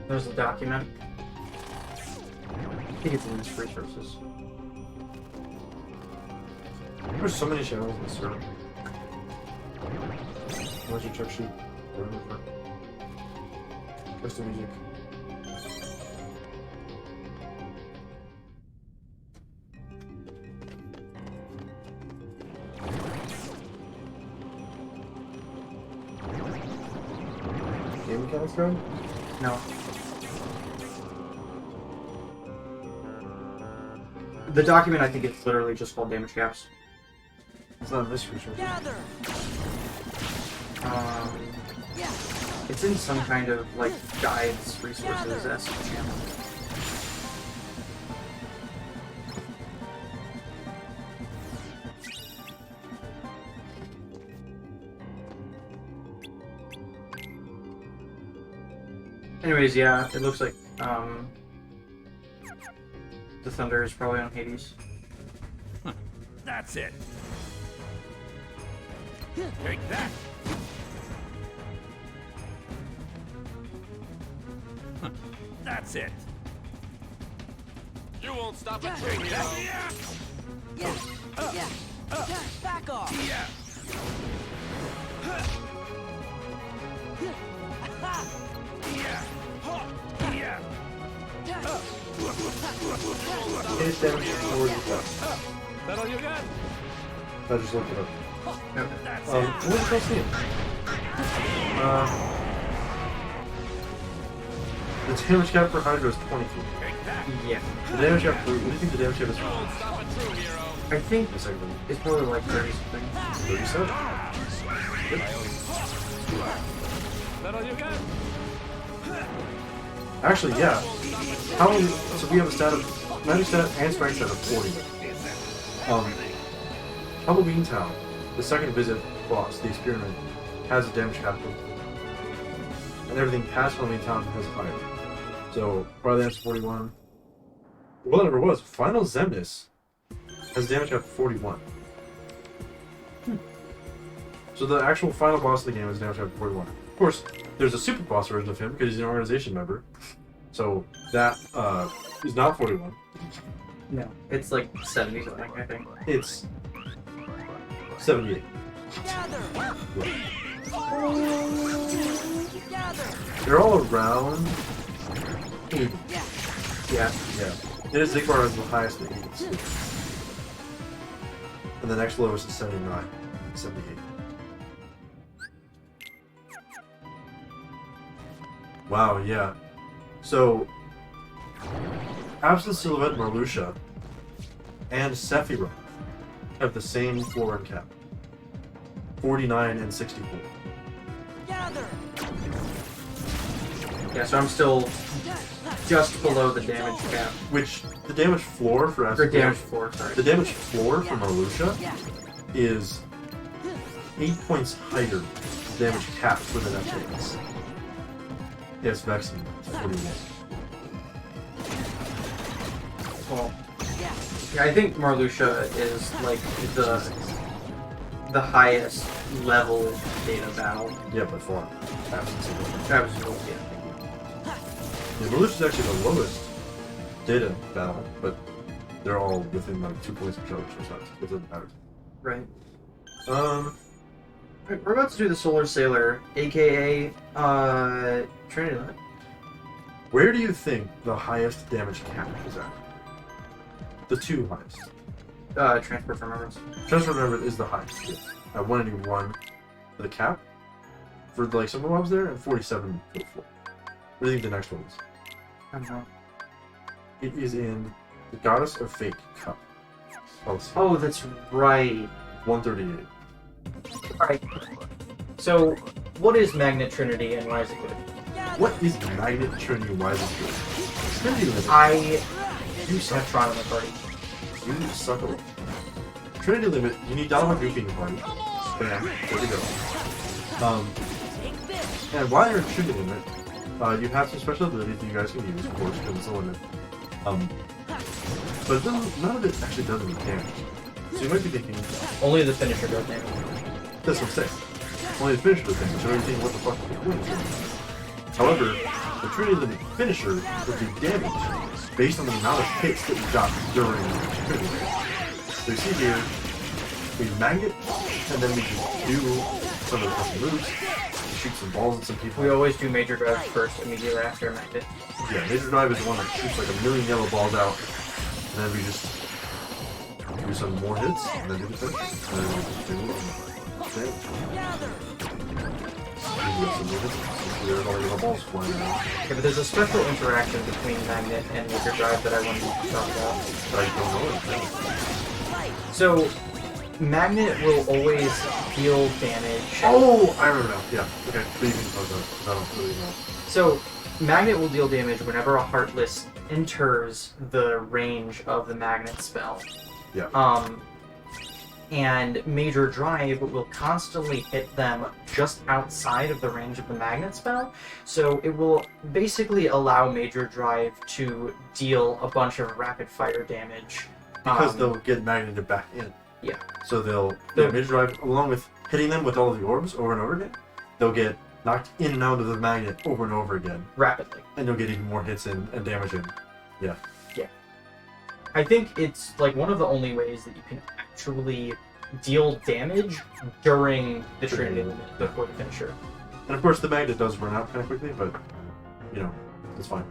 There's a document. I think it's in MISC resources. There's so many channels in this server. Where's your check sheet? Custom music. Game mechanics code? No. The document, I think it's literally just called damage caps. It's not a mystery show. It's in some kind of like guides, resources, channel. Anyways, yeah, it looks like the thunder is probably on Hades. That's it. Take that. That's it. You won't stop a Take true hero. that. Yeah. Back off. Yeah. Yeah. Yeah. His damage is 40. That all you got? I just looked it up. That's What it. did you see? The damage cap for Hydra is 22. Take that. Yeah. The damage cap for... What do you think the damage cap is You won't for? stop a true hero. I think A second. it's probably like 30 something. 37. That all you got? Actually, yeah. How many... So we have a stat of... Magic stat and strength stat of 40. Halloween Town, the second visit boss, the experiment, has a damage cap of... And everything past Halloween Town has higher. So, probably that's 41. Well, it never was. Final Zemnis has damage cap of 41. So the actual final boss of the game is damage cap of 41. Of course, there's a super boss version of him because he's an organization member. So that is not 41. No, it's like 70 something, I think. It's 78. Gather. Right. Gather. They're all around 80. Yeah. Yeah. Yeah. His Zigbar is the highest at 80. And the next lowest is 79. 78. Wow, yeah. So, Absent Silhouette Marluxia and Sapphire have the same floor and cap. 49 and 64. Gather. Yeah, so I'm still just below the damage cap. Which, the damage floor for Or Absent... damage 4, sorry. The damage floor for Marluxia Yeah. is 8 points higher than the damage cap for the next phase. Yes, Vexen, 41. Well, Yeah. yeah, I think Marluxia is like the highest level data battle. Yeah, by far. Absent Silhouette. Absolutely, yeah. Yeah, Marluxia is actually the lowest data battle, but they're all within like 2 points of each other, so it's not, it doesn't matter. Right. Um, Alright, we're about to do the Solar Sailor, aka Trinity Limit. where do you think the highest damage cap is at? The two highest. Transport from Remembrance. Just remember, is the highest. Yeah. At 181 for the cap, for like some mobs there, and 47 for the floor. What do you think the next one is? I don't know. It is in the Goddess of Fate Cup. Let's see. Oh, that's right. 138. Alright. So, what is Magnet Trinity and why is it good? What is Magnet Trinity? Why is it good? Trinity Limit. I used to have Tron in my party. You suck a lot. Trinity Limit, you need Donald Goofy in your party. Bam. There we go. And while you're in Trinity Limit, you have some special abilities that you guys can use, of course, because it's a limit. But it doesn't, none of it actually does any damage. So you might be thinking, Only the finisher does damage. that's what I'm saying. Only the finisher does damage, so you're thinking, what the fuck are they doing? However, the Trinity Limit finisher will do damage based on the amount of hits that you got during Trinity Limit. So you see here, we magnet, and then we just do some of the custom moves, shoot some balls at some people. We always do Major Drive first, immediately after Magnet. Yeah, Major Drive is the one that shoots like a million yellow balls out, and then we just do some more hits, and then do the finish. And then we just do damage. And we have some more hits. There's all the yellow balls flying around. Okay, but there's a special interaction between Magnet and Major Drive that I wanted to talk about. But I don't know anything. So, Magnet will always deal damage. Oh, I remember now. Yeah. Okay. But you can talk about it, 'cause I don't really know. So, Magnet will deal damage whenever a Heartless enters the range of the Magnet spell. Yeah. and Major Drive will constantly hit them just outside of the range of the magnet spell, so it will basically allow Major Drive to deal a bunch of rapid fire damage. Because they'll get magneted back in. Yeah. So the Major Drive, along with hitting them with all of the orbs over and over again, they'll get knocked in and out of the magnet over and over again. Rapidly. And you'll get even more hits in and damage in. Yeah. Yeah. I think it's like one of the only ways that you can actually deal damage during the Trinity limit before the finisher. And of course the magnet does run out kind of quickly, but, you know, it's fine.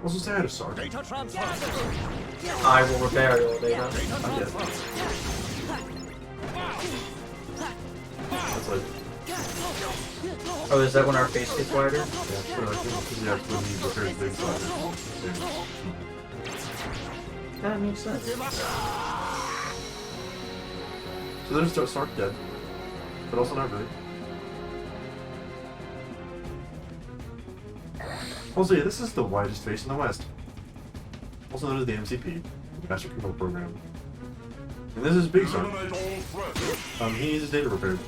Also say hi to Sarge. Data transfer. I will repair your data. I'm dead. That's like, Oh, is that when our face gets wider? yeah, when he repairs big slider. That makes sense. So there's Sark dead, but also not really. Also, yeah, this is the widest face in the West. Also known as the MCP, the Master Control Program. And this is Big Sark. He needs his data repaired.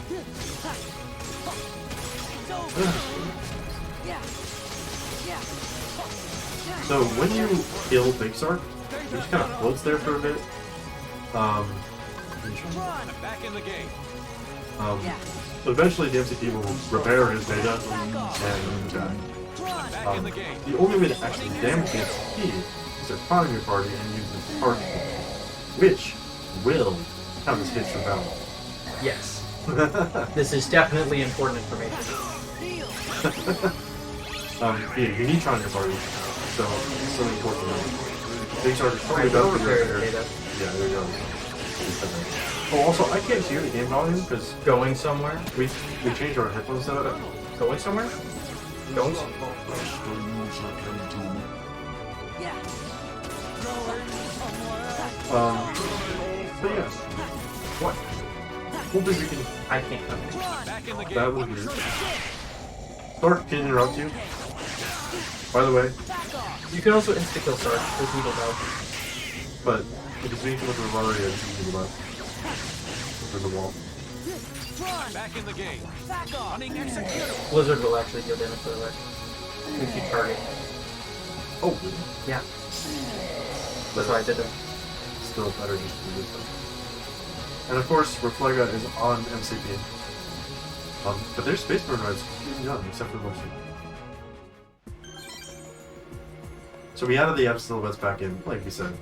So when you kill Big Sark, he just kind of floats there for a bit. Back in the game. So eventually the MCP will repair his data and Back in the game. the only way to actually damage the MCP is to prime your party and use the party, which will count as hits for battle. Yes. This is definitely important information. Yeah, you need try on your party, so it's so important to know. Big Sark is probably Alright, about we'll to repair repair. your data. Yeah, there you go. Oh, also, I can't hear the game volume because Going somewhere? we changed our headphones setup. Going somewhere? Going somewhere? But yeah. What? Hopefully we can. I can't come in. Back in the game. That was weird. Sark, can I interrupt you? By the way, You can also insta-kill Sarge, as we don't know. but if it's being with the Rory, it's easy to left. There's a wall. Back in the game. Running executable. Blizzard will actually deal damage to the way. We keep targeting. Oh, really? Yeah. That's why I did it. Still better just to do this though. And of course, Reflega is on MCP. But their space burn ride's really young, except for the motion. So we added the app silhouettes back in, like we said,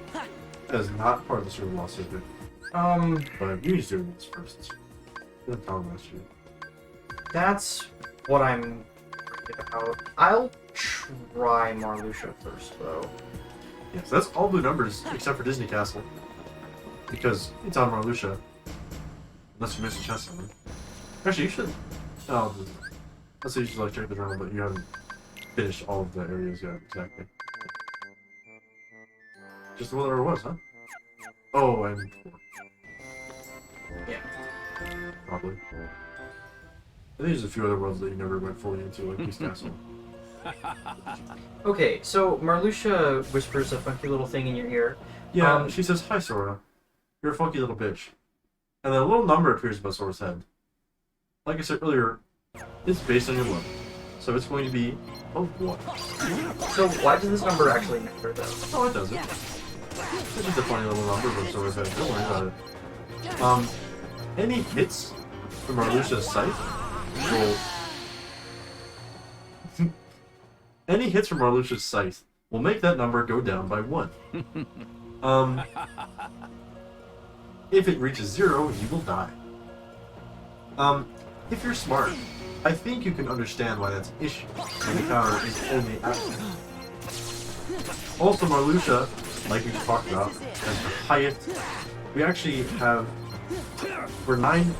as not part of the Super Lost circuit. But we need to do this first. It's been a problem last year. That's what I'm worried about. I'll try Marluxia first, though. Yeah, so that's all blue numbers except for Disney Castle. Because it's on Marluxia. Unless you missed a chest somewhere. Actually, you should. Let's say you should like check the journal, but you haven't finished all of the areas yet, exactly. Just the one there was, huh? Oh, and 4. Yeah. Probably. I think there's a few other worlds that you never went fully into, like East Castle. Okay, so Marluxia whispers a funky little thing in your ear. Yeah, she says, "Hi, Sora. You're a funky little bitch." And then a little number appears above Sora's head. Like I said earlier, it's based on your look. So it's going to be a 1. So why does this number actually matter, though? Oh, it doesn't. It's just a funny little number above Sora's head. Don't worry about it. Any hits from Marluxia's scythe will... Any hits from Marluxia's scythe will make that number go down by 1. If it reaches 0, you will die. If you're smart, I think you can understand why that's an issue, and the counter is only active. Also, Marluxia, like we just talked about, has the highest... We actually have... We're 9...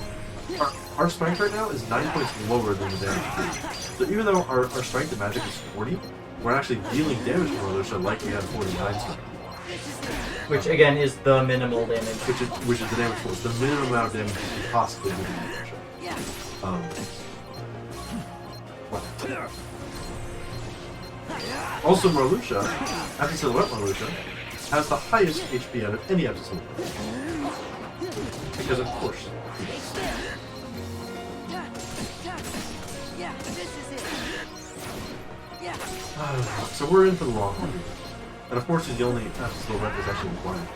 Our strength right now is 9 points lower than the damage. So even though our strength and magic is 40, we're actually dealing damage to Marluxia like we had 49 strength. Which, again, is the minimal damage. Which is the damage force. The minimum amount of damage you can possibly do to Marluxia. Also, Marluxia, after Silhouette Marluxia, has the highest HP out of any episode. Because of course. Yeah, this is it. Yeah. So we're in for the long haul. And of course he's the only silhouette that's actually required.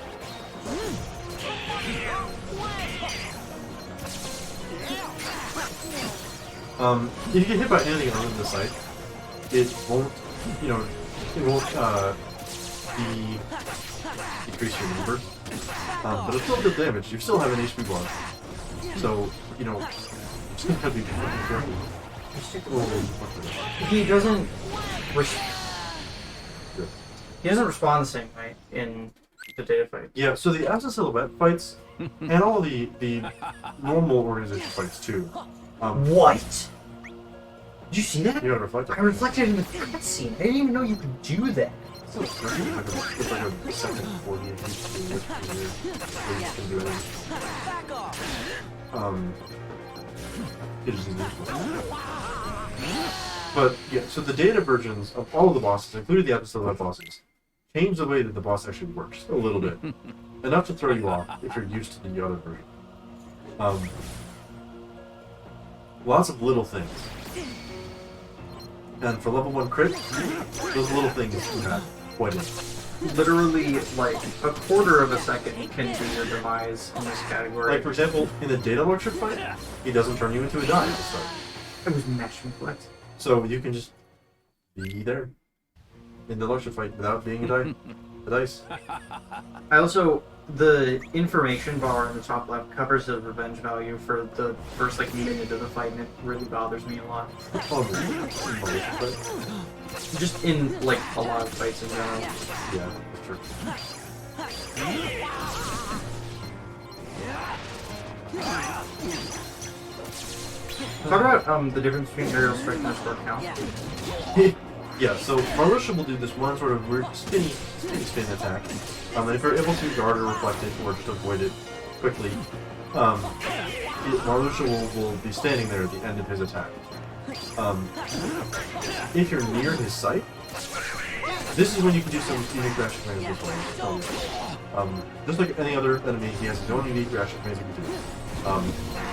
If you get hit by anything other than the sight, it won't, you know, it won't decrease your numbers. But it'll still do damage. You still have an HP bar. So, you know, just gonna have to be fucking careful. He doesn't. He doesn't respond the same way in the data fight. Yeah, so the absent silhouette fights, and all the normal organization fights too. What? Did you see that? You know, reflect. I reflected in the cutscene. I didn't even know you could do that. It's like a second 40 HP, which can do anything. Back off. It is useful. But yeah, so the data versions of all of the bosses, including the absent silhouette bosses, change the way that the boss actually works a little bit, enough to throw you off if you're used to the other version. Lots of little things. And for level 1 crit, those little things you have quite in. Literally, like, a quarter of a second can be your demise in this category. Like, for example, in the data launcher fight, he doesn't turn you into a die at the start. It was mesh reflect. So you can just be there in the launcher fight without being a dice. I also, the information bar on the top left covers the revenge value for the first, like, minute of the fight, and it really bothers me a lot. Oh, really? Just in, like, a lot of fights in general. Yeah, that's true. Talk about the difference between aerial strike and sword count. Yeah, so Marluxia will do this one sort of weird spin attack. And if you're able to guard or reflect it or just avoid it quickly, Marluxia will be standing there at the end of his attack. If you're near his sight, this is when you can do some unique reaction commands with Marluxia. Just like any other enemy, he has his own unique reaction commands you can do.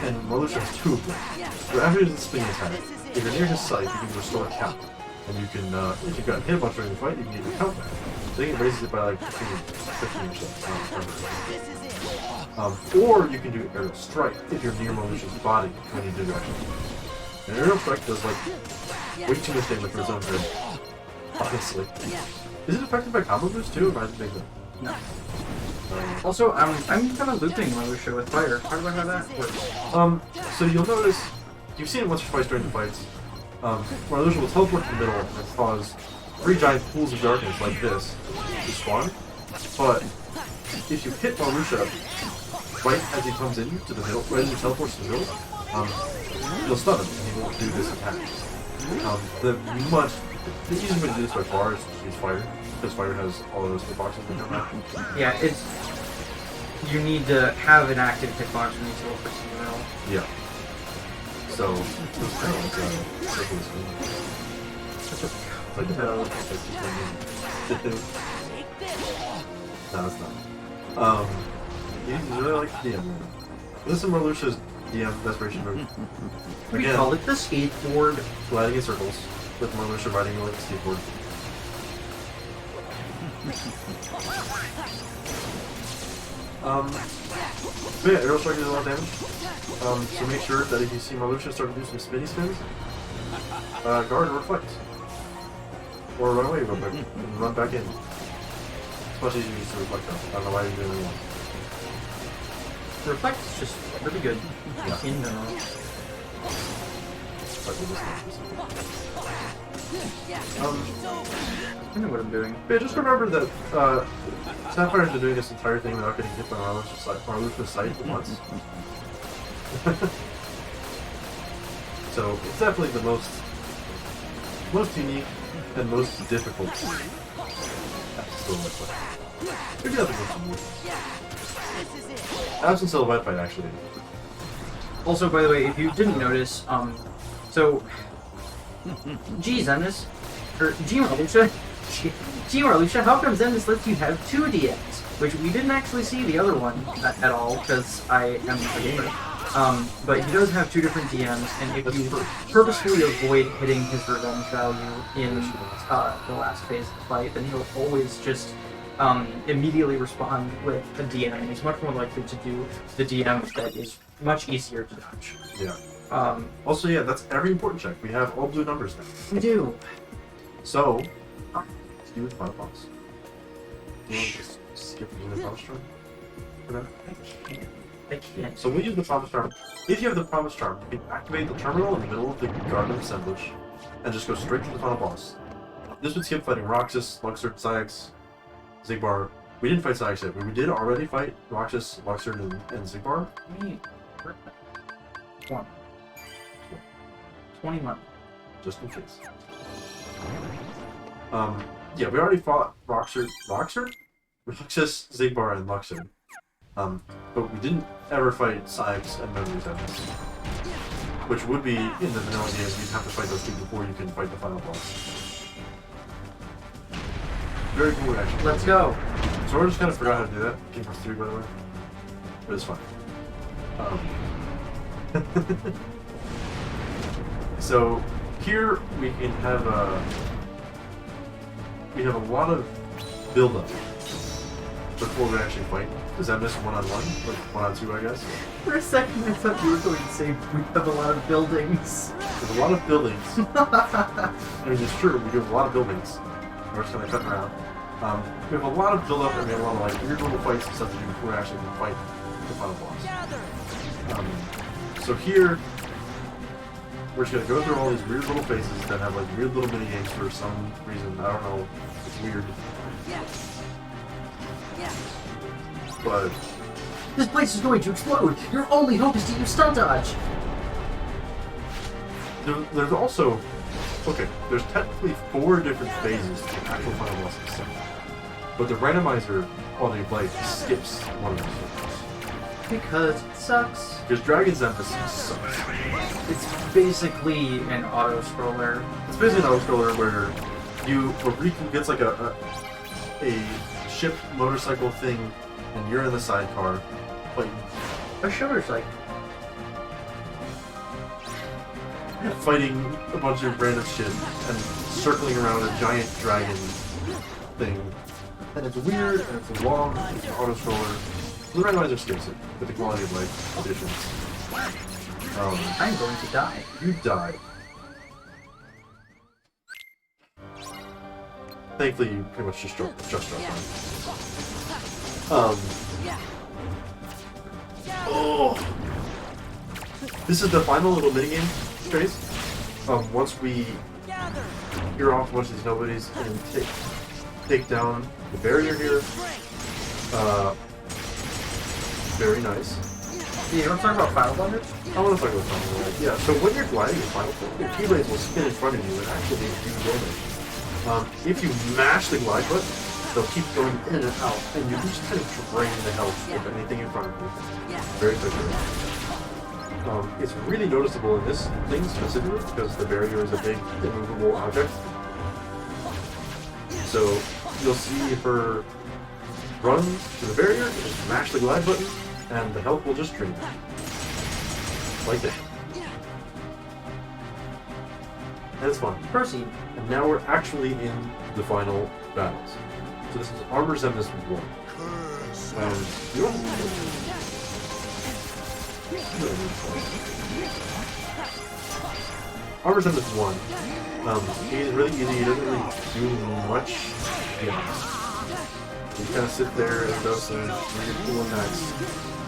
And Marluxia has 2 of them. So after he does the spinning attack, if you're near his sight, you can restore a count. And you can, if you've gotten hit a bunch during the fight, you can get your count back. I think it raises it by like 15 or so. Or you can do aerial strike if you're near Marluxia's body when you do that. And aerial strike does like way too much damage for its own good. Honestly. Is it affected by combo boost too, or am I thinking that? Also, I'm kind of looping Marluxia with fire. How do I have that work? So you'll notice, you've seen it once or twice during the fights, Marluxia will teleport to the middle and cause 3 giant pools of darkness like this to spawn. But if you hit Marluxia right as he comes in to the middle, right as he teleports to the middle, you'll stun him and he won't do this attack. The easiest way to do this by far is to use fire, because fire has all of those hitboxes that come out. Yeah, you need to have an active hitbox when you teleport to the middle. Yeah. So, it's kind of like no, it's not. He's really like the DM. This is Marluxia's DM desperation move. We call it the skateboard. Gliding in circles, with Marluxia riding like a skateboard. But yeah, aerial strike does a lot of damage. So make sure that if you see Marluxia start to do some spinny spins, guard or reflect. Or run away real quick and run back in. It's much easier to reflect though. I don't know why you're doing it. Reflect is just really good in general. I know what I'm doing. But yeah, just remember that Sapphire's been doing this entire thing without getting hit by Marluxia's sight once. So it's definitely the most unique and most difficult. Maybe not the most unique. Absent silhouette fight actually. Also, by the way, if you didn't notice, so G Marluxia, how come Zenus lets you have 2 DMs? which we didn't actually see the other one at all because I am a gamer. But he does have 2 different DMs, and if you purposefully avoid hitting his revenge value in the last phase of the fight, then he'll always just immediately respond with a DM, and he's much more likely to do the DM that is much easier to dodge. Yeah. Also, yeah, that's every important check. We have all blue numbers now. We do. So, let's do the final boss. You want to just skip the promise charm for now? I can't. So we use the promise charm. If you have the promise charm, you can activate the terminal in the middle of the garden assemblage and just go straight to the final boss. This would skip fighting Roxas, Luxord, Syx, Zigbar. We didn't fight Syx yet, but we did already fight Roxas, Luxord, and Zigbar. 21. Just in case. Yeah, we already fought Roxas, Zigbar, and Luxord. But we didn't ever fight Syx and Memories at this. Which would be, in the vanilla games, you'd have to fight those two before you can fight the final boss. Very cool, actually. Let's go. So I just kind of forgot how to do that. Game Force 3, by the way. But it's fine. So here we can have we have a lot of build-up before we actually fight. Does that miss one-on-one? Like one-on-two, I guess? For a second, I thought you were going to say we have a lot of buildings. There's a lot of buildings. I mean, it's true, we do have a lot of buildings. We're just kind of cutting around. We have a lot of build-up and we have a lot of like weird little fights and stuff to do before we actually can fight the final boss. So here, we're just going to go through all these weird little phases that have like weird little mini-games for some reason. I don't know. It's weird. But This place is going to explode! Your only hope is to use stun dodge! there's also... Okay, there's technically 4 different phases to the actual final boss system. But the randomizer on the blade skips one of those phases. Because it sucks. Because Dragon's Embassy sucks. It's basically an auto-scroller. It's basically an auto-scroller where Riku gets like a ship motorcycle thing and you're in the sidecar fighting a bunch of random shit and circling around a giant dragon thing. And it's weird and it's long, it's an auto-scroller. The randomizer skips it with the quality of life additions. I'm going to die. You die. Thankfully, you pretty much just dropped on. Oh! This is the final little minigame phase. Once we clear off a bunch of these nobodies and take down the barrier here. Very nice. Yeah, you want to talk about Final Blunders? I want to talk about Final Blunders. Yeah, so when you're gliding in Final Blunders, your keyblades will spin in front of you and actually do damage. If you mash the glide button, they'll keep going in and out, and you can just kind of drain the health of anything in front of you. Very quickly. It's really noticeable in this thing specifically because the barrier is a big immovable object. So you'll see her run to the barrier, just mash the glide button, and the health will just drain. Like that. And it's fun. Proceed. And now we're actually in the final battles. So this is Armor Zemus 1. And you don't Armor Zemus 1. He's really easy, he doesn't really do much. You kind of sit there and does some really cool attacks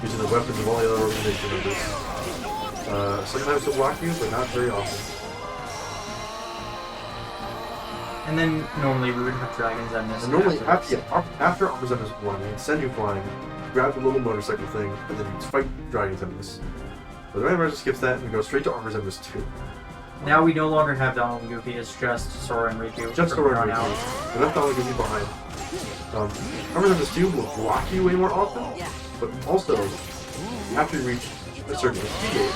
using the weapons of all the other organization members. Sometimes he'll block you, but not very often. And then normally we would have dragons on this. And normally, after Armor Zemus 1, we'd send you flying, grab the little motorcycle thing, and then you'd fight Dragon Zemus. But the randomizer skips that and we go straight to Armor Zemus 2. Now we no longer have Donald and Goofy, it's just Sora and Riku. Just Sora and Riku. We left Donald and Goofy behind. Armor Zemus 2 will block you way more often, but also, after you reach a certain HP gate,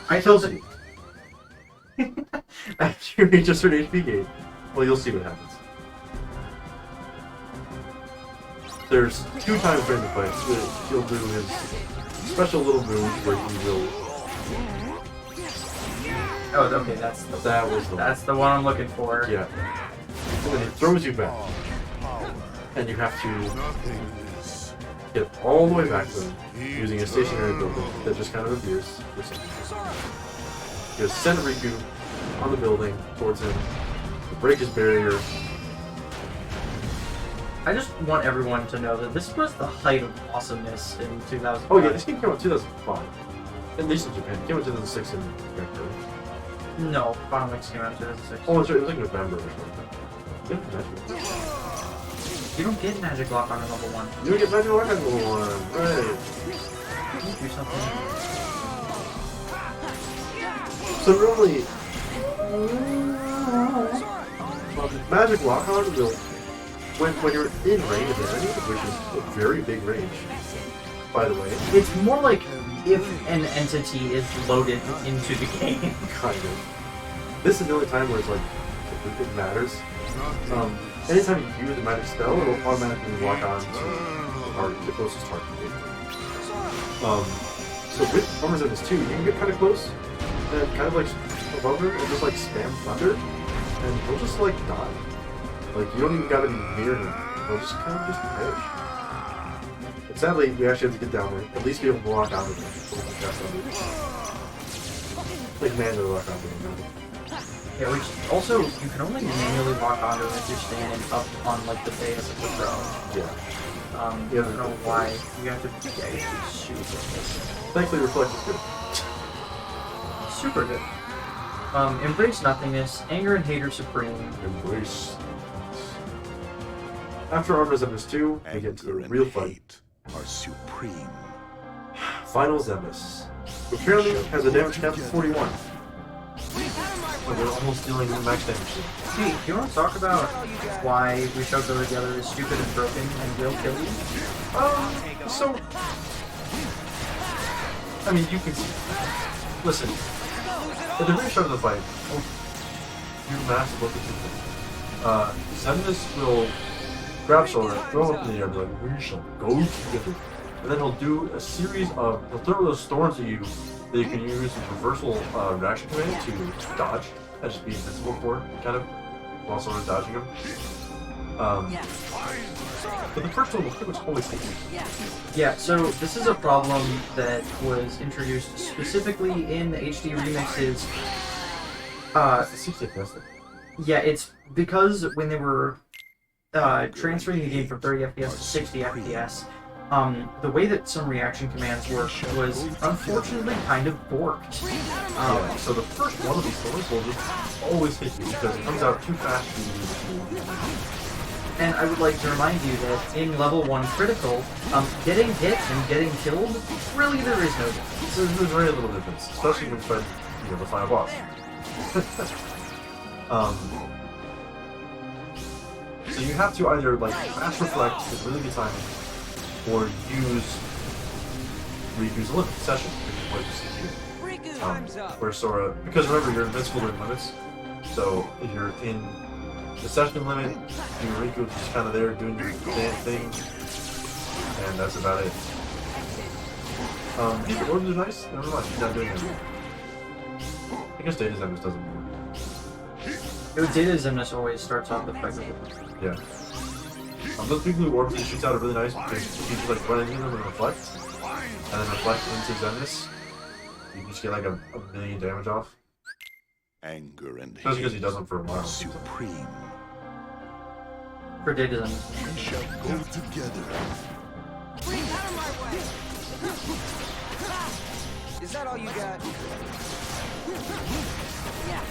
I told you. after you reach a certain HP gate, well, you'll see what happens. there's 2 times during the fight he'll do his special little move where he will. Oh, okay, that's the one I'm looking for. Yeah. And then it throws you back. And you have to get all the way back to him using a stationary building that just kind of appears. You send Riku on the building towards him, break his barrier. I just want everyone to know that this was the height of awesomeness in 2005. Oh yeah, this game came out in 2005. At least in Japan. It came out in 2006 in America. No, Final Mix came out in 2006. Oh, that's right. It was like November or something. Yeah, You don't get Magic Lock on a level 1. you don't get Magic Lock on level 1. Right. Do something. So really, Magic Lock on will, when you're in range of the enemy, which is a very big range, by the way. It's more like if an entity is loaded into the game. Kind of. This is the only time where it's like, it matters. Anytime you use a magic spell, it'll automatically lock on to the closest target. So with Armor's Endless 2, you can get kind of close, and kind of like above him, and just like spam Thunder, and he'll just like die. Like, you don't even gotta be near him. He'll just kind of just perish. But sadly, we actually have to get down there, at least be able to lock onto them. So we can cast Thunder. Like, manually lock onto them. Yeah, which also, you can only manually lock onto it if you're standing up on like the base of the throne. Yeah. I don't know why. You have to shoot this. Thankfully, Reflect is good. Super good. Embrace Nothingness, Anger and Hater Supreme. Embrace. After Armor's Endless 2, we get to the real fight. Are supreme. Final Zemus, who apparently has a damage cap of 41. So they're almost dealing max damage. Hey, do you want to talk about why we showed go together is stupid and broken and will kill you? So... I mean, you can see... Listen, at the very start of the fight, you massive look at you. Zemus will grab Sora, throw him up in the air, and be like, we shall go together. And then he'll do a series of... He'll throw those storms at you that you can use as reversal reaction command to dodge. And just be invincible for, kind of, while sort of dodging him. But the first one will pretty much always hit you. Yeah, so this is a problem that was introduced specifically in the HD remixes. It's 60 FPS. Yeah, it's because when they were transferring the game from 30 FPS to 60 FPS, the way that some reaction commands worked was unfortunately kind of borked. So the first one of these storms will just always hit you because it comes out too fast for you. And I would like to remind you that in level 1 critical, getting hit and getting killed, really there is no difference. So there's very little difference, especially when you fight, the final boss. So you have to either like fast reflect with really good timing, or use Riku's limit session, which is what you see here. Where Sora, because remember you're invincible in limits, so if you're in the session limit, Riku is just kind of there doing your damn thing, and that's about it. The orbs are nice. Never mind, he's not doing anything. I guess Data Zemus doesn't work. Data Zemus always starts off effectively. Yeah. Those big blue orbs he shoots out are really nice because you just like run into them and reflect, and then reflect into Zemus. You just get like a million damage off. Anger and Just because he does them for a while. supreme. For Data Zemus. We shall go together. Is that all you got? Yeah.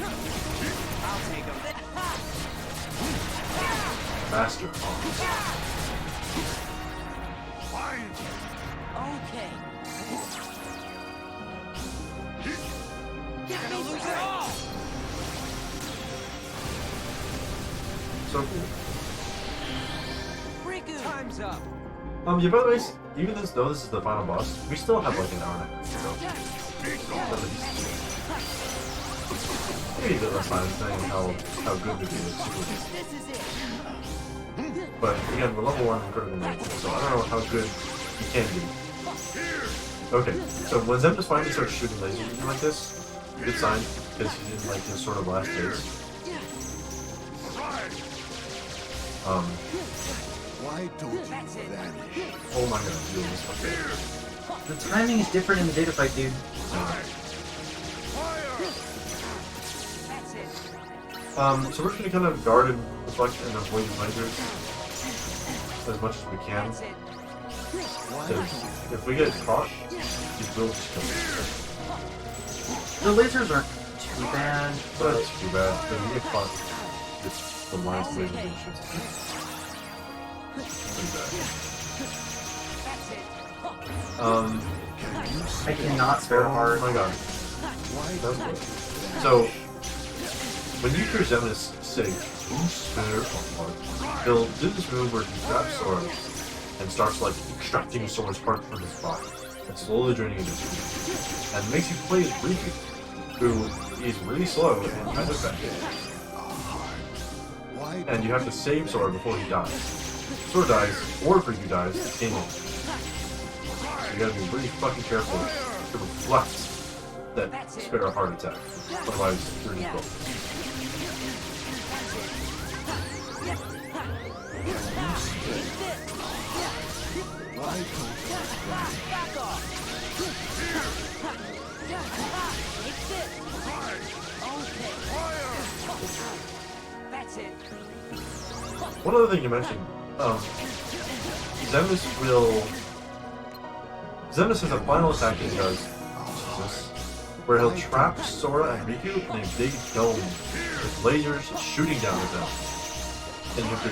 I'll take him. Master. Okay. Get me lose it all. So cool. Riku. Time's up. Yeah, by the way, even though this is the final boss, we still have like an hour and a half to go. Maybe a bit less time, depending on how good the game is. This is it. But again, we're level 1 in critical range, so I don't know how good he can be. Okay, so when Zem just finally starts shooting lasers at you like this, good sign, because he's in like his sort of last phase. Why don't you vanish? Oh my god, I'm doing this. Okay. The timing is different in the data fight, dude. So we're just gonna kind of guard and deflect and avoid the lasers as much as we can. Because if we get caught, these will just kill us. The lasers aren't too bad, But but it's too bad. If we get caught, it's the lines laser being shoots. Pretty bad. I cannot spare Oh hard. my god. That's good. So, when you hear Zemus say, spare apart, he'll do this move where he grabs Sora and starts like extracting Sora's part from his body and slowly draining it into you. And it makes you play as Riku, who is really slow and kind of effective. And you have to save Sora before he dies. If Sora dies, or if Riku dies, it's game over. So you gotta be really fucking careful to reflect that spare a heart attack. Otherwise, you're just broken. One other thing you mentioned, Zemus has a final attack that he does, where he'll trap Sora and Riku in a big dome with lasers shooting down at them. And you have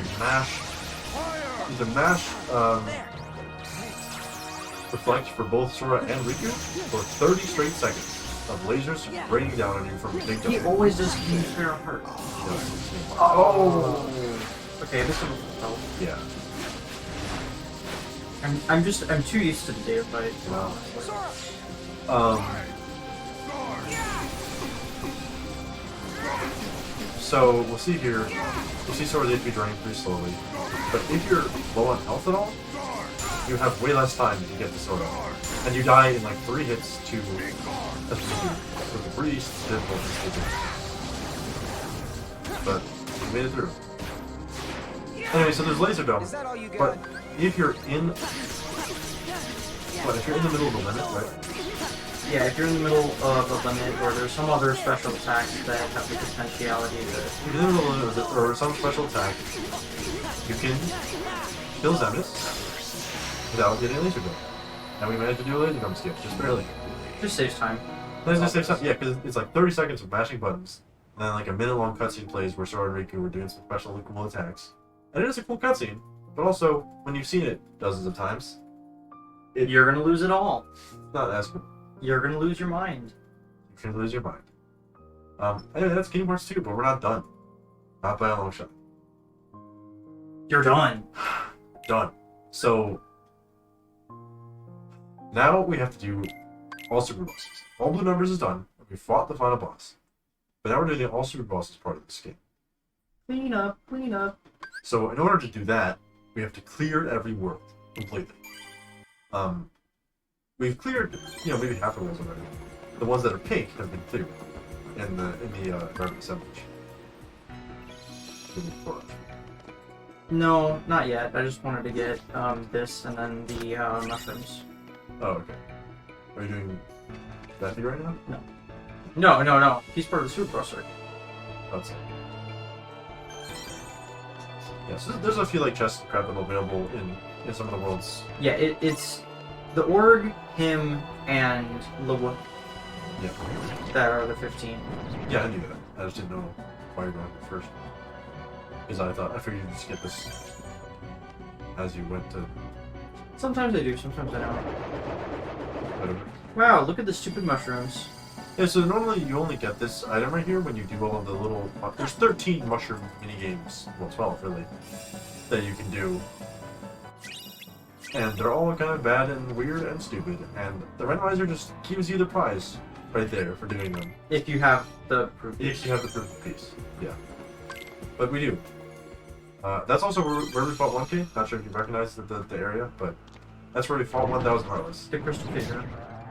to mash reflect for both Sora and Riku for 30 straight seconds of lasers raining down on you from a big dome. He always does use spare hard. Yeah. Oh. Okay, this one. Oh. Yeah. I'm too used to the data fight. So we'll see here. We'll see Sora's HP draining pretty slowly. But if you're low on health at all, you have way less time to get the Sora. And you die in like 3 hits to a with a pretty difficult to But we made it through. Anyway, so there's laser dome. But if you're in the middle of the limit, right? Yeah, if you're in the middle of a limit, or there's some other special attacks that have the potentiality to... If you're in the middle of the limit, or some special attack, you can kill Zemus without getting a laser dome. And we managed to do a laser dome skip, just barely. Just saves time. Just saves time, yeah, because it's like 30 seconds of mashing buttons, and then like a minute-long cutscene plays where Sora and Riku were doing some special cool attacks. And it is a cool cutscene, but also, when you've seen it dozens of times, You're gonna lose it all. it's not as cool. You're gonna lose your mind. You can lose your mind. Anyway, that's Kingdom Hearts 2, but we're not done. Not by a long shot. You're done. Done. So, now we have to do all super bosses. All blue numbers is done, and we fought the final boss. But now we're doing the all super bosses part of this game. Clean up, clean up. So in order to do that, we have to clear every world completely. We've cleared, maybe half of those already. The ones that are pink have been cleared in the environment assemblage. No, not yet. I just wanted to get this and then the mushrooms. Oh, okay. Are you doing that thing right now? No. He's part of the super processor. That's it. Yeah, so there's a few like chests and crap that are available in some of the worlds. Yeah, it's the Org, him, and Lewook Yeah. that are the 15. Yeah, I knew that. I just didn't know why you're going first. Because I figured you'd just get this as you went to Sometimes I do, sometimes I don't. whatever. Wow, look at the stupid mushrooms. Yeah, so normally you only get this item right here when you do all of the little... There's 13 mushroom mini-games, well 12 really, that you can do. And they're all kind of bad and weird and stupid, and the randomizer just gives you the prize right there for doing them. If you have the proof. If you have the proof piece, yeah. But we do. That's also where we fought 1K. Not sure if you recognize the area, but that's where we fought 1,000 Heartless. The crystal figure.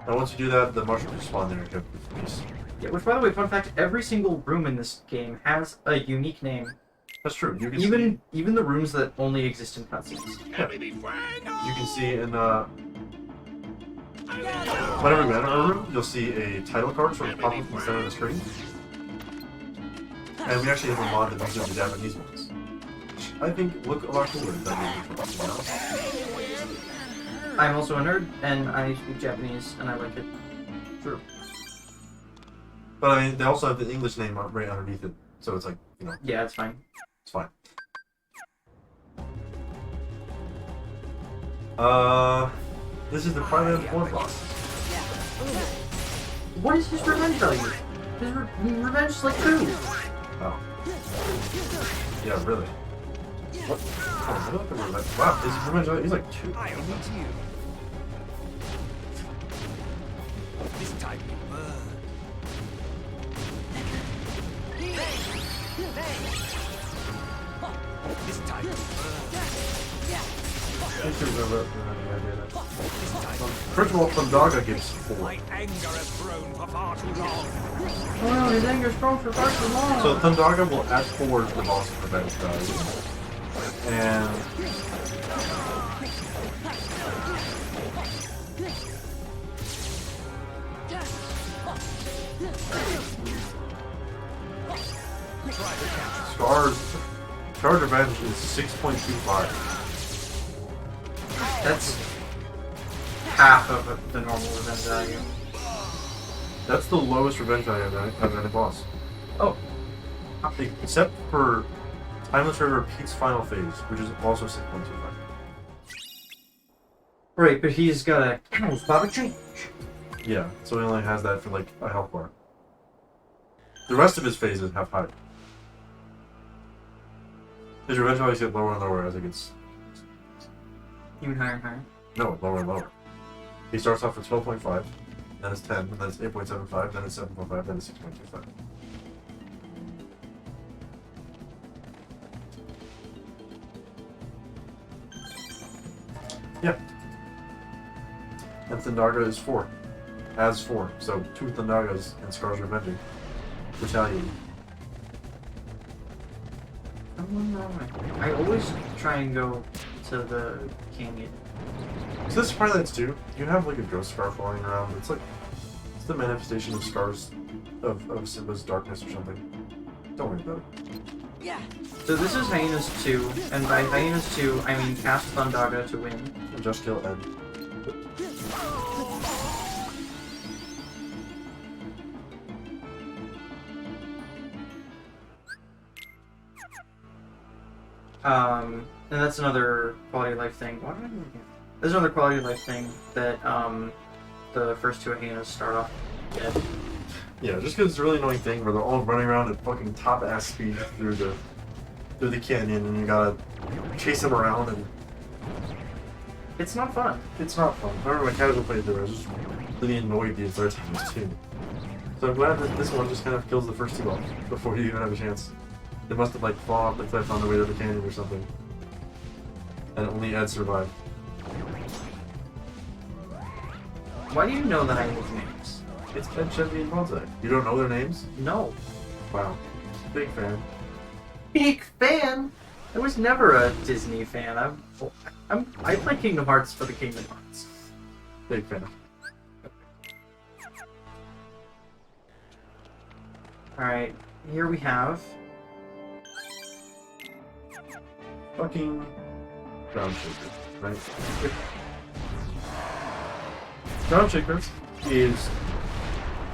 And once you do that, the mushrooms spawn there. Okay, peace. Yeah, which, by the way, fun fact, every single room in this game has a unique name. That's true. You can Even the rooms that only exist in cutscenes. Yeah. You can see in whenever we enter a room, you'll see a title card sort of pop up in the center of the screen. And we actually have a mod that uses the Japanese ones, which I think look a lot cooler than the English ones. I'm also a nerd, and I speak Japanese, and I like it. True. But I mean, they also have the English name right underneath it, so it's like, you know. Yeah, it's fine. It's fine. This is the primary floor boss. What is his revenge value? His revenge is like 2. Oh. Yeah, really. What? Oh, I don't think revenge. Wow, his revenge value is like 2. I owe it to you. This time you burn. This time you burn. First of all, Thundaga gives 4. My anger has grown for far too long. Oh no, his anger's grown for far too long. So Thundaga will add 4 to the boss revenge value. And Scar's revenge is 6.25. That's half of the normal revenge value. That's the lowest revenge value of any boss. Oh. Except for Timeless River Pete's final phase, which is also 6.25. Right, but he's got a Camels Baba change. Yeah, so he only has that for like a health bar. The rest of his phases have higher. His revenge values get lower and lower as it gets... Even higher and higher. No, lower and lower. He starts off with 12.5, then it's 10, then it's 8.75, then it's 7.5, then it's 6.25. Yeah. And Thundaga is 4. As 4. So 2 Thundagas and Scar's Revenging. Retaliating. I always try and go to the canyon. So this Firelights 2, you have like a ghost scar flying around. It's like, it's the manifestation of Scar's, of Simba's darkness or something. Don't worry about it. Yeah. So this is Hyenas 2, and by Hyenas 2, I mean cast Thundaga to win. And just kill Ed. And that's another quality of life thing. What am I doing here? There's another quality of life thing that, the first 2 hyenas start off dead. Yeah, just because it's a really annoying thing where they're all running around at fucking top-ass speed through the canyon, and you gotta chase them around, and It's not fun. it's not fun. I remember my casual playthrough, I was just really annoyed the entire time too. So I'm glad that this one just kind of kills the first 2 off before you even have a chance. They must have like fallen off the cliff on the way to the canyon or something. And only Ed survived. Why do you know that I know names? It's Ed, Chevy, and Bonsai. You don't know their names? No. Wow. Big fan. Big fan! I was never a Disney fan. I play Kingdom Hearts for the Kingdom Hearts. Big fan. Alright, here we have... Fucking Ground Shaker, right? Ground Shaker is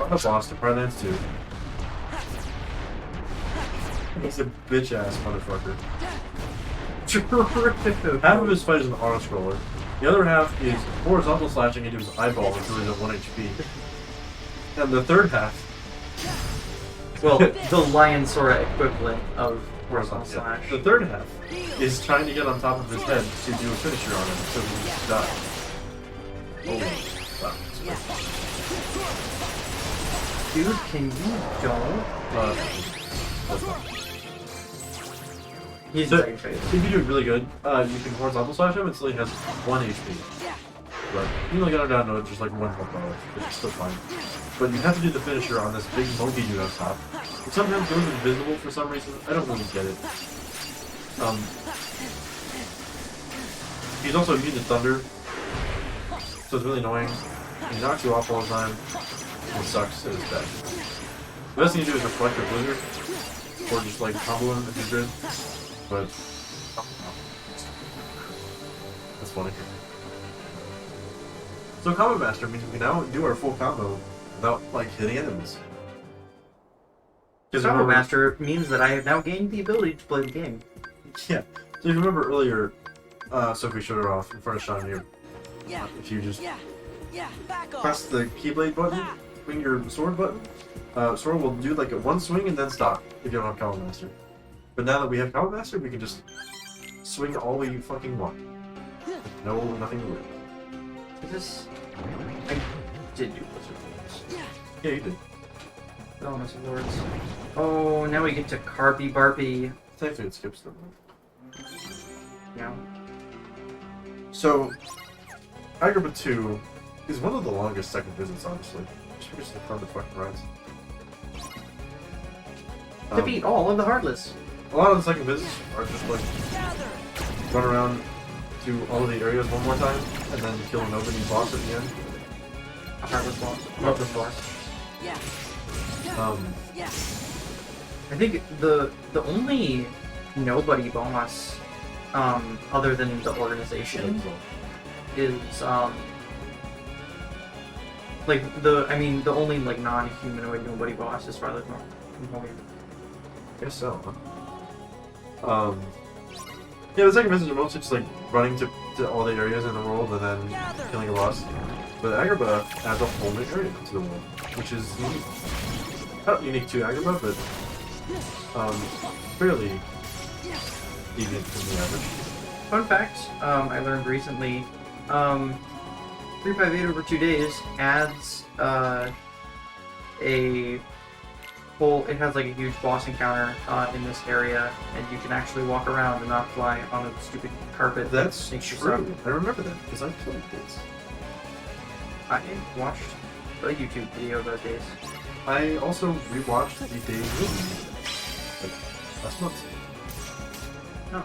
a boss to Borderlands 2. He's a bitch-ass motherfucker. Half of his fight is an auto-scroller. The other half is horizontal slashing into his eyeball until he's at 1 HP. And the third half... Well, the Lion Sora equivalent of horizontal Yeah. slash. The third half is trying to get on top of his head to do a finisher on him so he just dies. Holy fuck. Dude, can you don't? That's fine. He's So, in second phase. if you do really good, you can horizontal slash him until he has 1 HP. But you only got him down to just like 1 health bar, which is still fine. But you have to do the finisher on this big monkey dude on top. It sometimes goes invisible for some reason. I don't really get it. He's also immune to thunder, so it's really annoying. He knocks you off all the time. It sucks. It is bad. The best thing to do is reflect your blizzard, or just like combo him if he's good. But that's funny. So Combo Master means we can now do our full combo without like hitting enemies. Combo Master means that I have now gained the ability to play the game. Yeah. So if you remember earlier, Sophie showed it off in front of Sean here. Yeah. If you just Yeah. Back off. press the Keyblade button, swing your sword button, sword will do like a 1 swing and then stop if you don't have Combo Master. But now that we have Combo Master, we can just swing all we fucking want. No, nothing to lose. Is this... I did do Blizzard. Yeah, you did. Oh, my lords. Oh, now we get to Carpy Barpy. Thankfully it skips them. Yeah. So, Agrabah 2 is one of the longest second visits, honestly. Just because of the fun the fucking rides. Defeat all of the Heartless. A lot of the second visits are just like run around to all of the areas one more time, and then kill an opening boss at the end. A Heartless boss. Heartless boss. Yeah. Yeah. I think the only nobody boss, other than the organization, is like the only like non-humanoid nobody boss is Scarlet Nobody. I guess so, huh? Yeah, the second visits are mostly just like running to all the areas in the world and then killing a boss. But Agrabah adds a whole new area to the world, which is unique. Not unique to Agrabah, but fairly deviant from the average. Fun fact, I learned recently, 358 over 2 days adds a whole, it has like a huge boss encounter in this area, and you can actually walk around and not fly on a stupid carpet. That's that makes you true. suck. I remember that, because I played this. I watched a YouTube video those days. I also rewatched the Days movie like last month. No.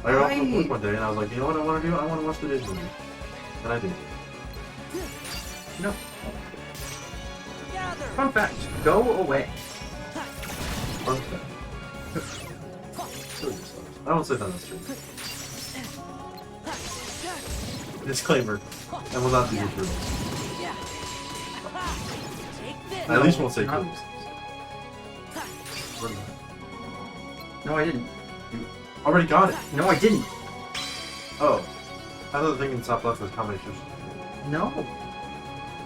I got off from work one day and I was like, you know what I want to do? I want to watch the Days movie. And I did. No. Fun fact, go away. Fun fact. I won't say that on stream. Disclaimer. I will not be your hero. Yeah. Take this. I at least won't say not- clues. No, I didn't. Already got it. No, I didn't. Oh. I thought the thing in the top left was combinations. No.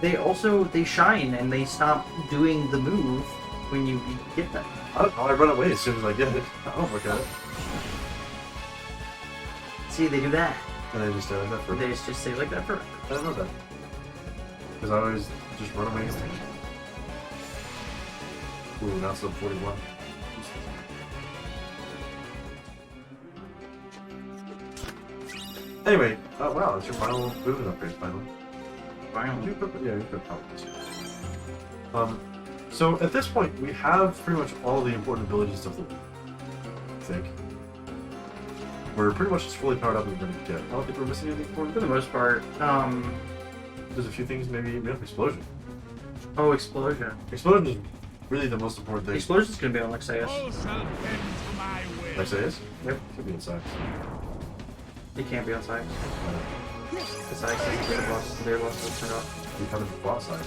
They shine and they stop doing the move when you get them. I don't know. I run away as soon as I get it. I don't look at it. See, they do that. And I just stay like that for a They bit. just stay like that for. I don't know that. Because I always just run away instantly. Ooh, now it's up 41. Anyway, wow, that's your final movement upgrade, finally. Finally. Yeah, you put problems. So at this point, we have pretty much all the important abilities of the week. I think. We're pretty much just fully powered up and ready to get. I don't think we're missing anything important. For the most part, There's a few things, maybe we have Explosion. oh, Explosion. Explosion is really the most important thing. Explosion's gonna be on Lexaeus. Like say is? Yep. Could be inside. It can't be on side. The side can't get their boss will turn off. We have a bot side.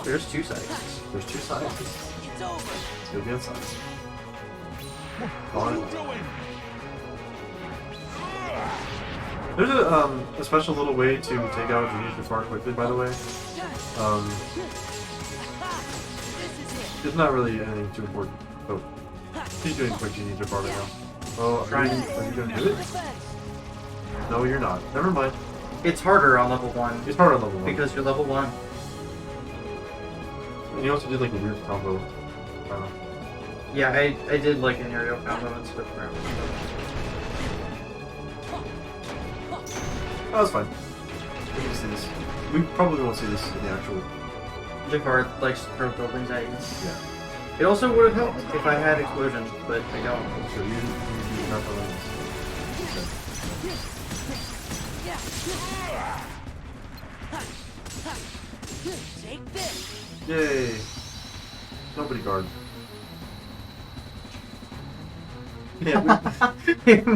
There's two sides. There's two sides. It's over. It's gonna be inside. What are you On. doing? There's a special little way to take out Genius far quickly, by the way. It's not really anything too important. Oh, he's doing quick Genius far right now. Oh, are you gonna do it? No, you're not. Never mind. It's harder on level 1 It's hard on level 1. because you're level 1. And you also did like a weird combo. Yeah, I did like an aerial combo and switch around. Oh, that's fine. We can see this. We probably won't see this in the actual. Jafar likes to throw buildings at you. Yeah. It also would have helped if I had explosion, but I don't. So you not the lanes. Take this. Yay! Nobody guard. Yeah,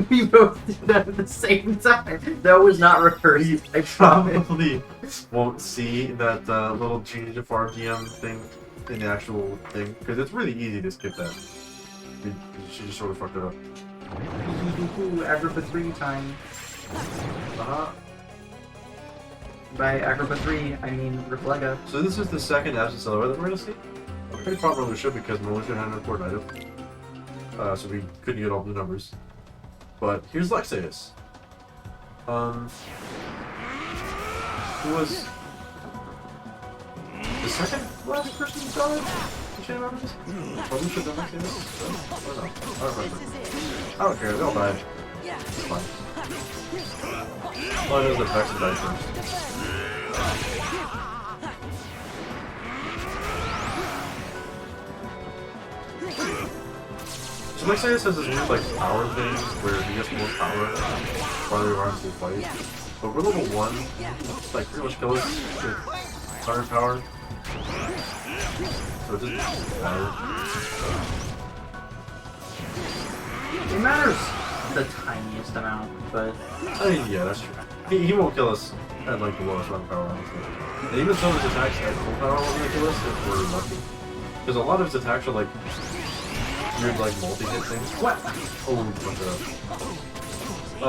We both did that at the same time. That was not rehearsed. I promise. probably won't see that little change of RDM thing in the actual thing because it's really easy to skip that. She just sort of fucked it up. Agrippa 3 time. Uh-huh. By Agrippa 3, I mean Reflega. So this is the second absent Celebrate that we're gonna see. I'm pretty confident we should because Militia had an important item. So we couldn't get all the numbers. But here's Lexaeus. Who was the second last person who died? You should remember this? Probably should have done Lexaeus? Or no? I don't remember. This is it. I don't care, they all died. Yeah. It's fine. All I know is that Paxton died first. So Lexaeus has this weird like power thing where he gets more power farther he runs through the fight. But we're level 1, like pretty much kill us with fire power. So it doesn't matter. It matters the tiniest amount, but I mean, yeah, that's true. He won't kill us at like the lowest run power, honestly. And even some of his attacks at full power won't gonna kill us if we're lucky. Because a lot of his attacks are like weird like multi-hit things. What? Oh, fuck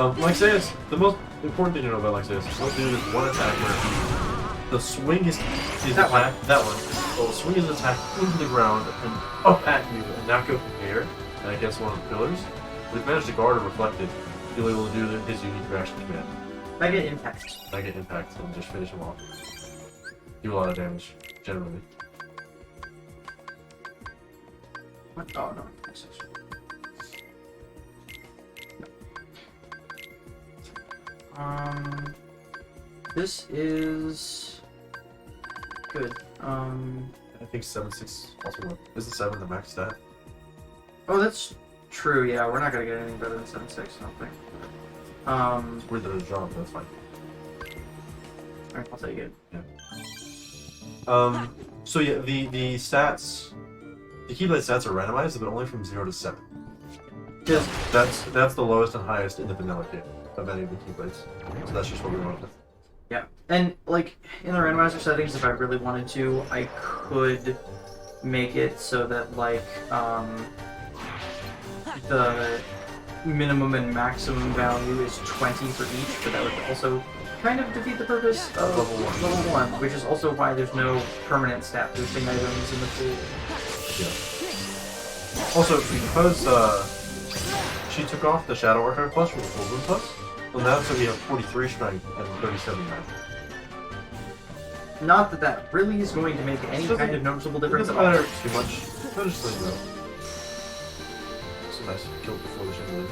up. Lexaeus, the most important thing to know about Lexaeus is he'll do this one attack where the swing his attack, that one, will swing his attack into the ground and up at you and not go from here and against one of the pillars. But if he managed to guard or reflect it, he'll be able to do his unique reaction command. Mega Impact. Mega impact and just finish him off. Do a lot of damage, generally. What? Oh no. This is good. I think 7-6 also works. Is the 7 the max stat? Oh, that's true. Yeah, we're not gonna get anything better than 7-6. I don't think. It's weird that it's drawn, but that's fine. Alright, I'll take it. Yeah. So yeah, the stats, the Keyblade stats are randomized, but only from 0 to 7. Just That's the lowest and highest in the vanilla kit of any of the Keyblades. So that's just what we went with. yeah, and like in the randomizer settings, if I really wanted to, I could make it so that like the minimum and maximum value is 20 for each, but that would also kind of defeat the purpose of level 1, which is also why there's no permanent stat boosting items in the pool. Yeah. Also, because she took off the Shadow Archive Plus from the Golden Plus, well now so we have 43 strength and 37 math. Not that that really is going to make any kind of noticeable It difference doesn't at all. matter too much. I'll just let you know. It's a nice kill before the Chandelier.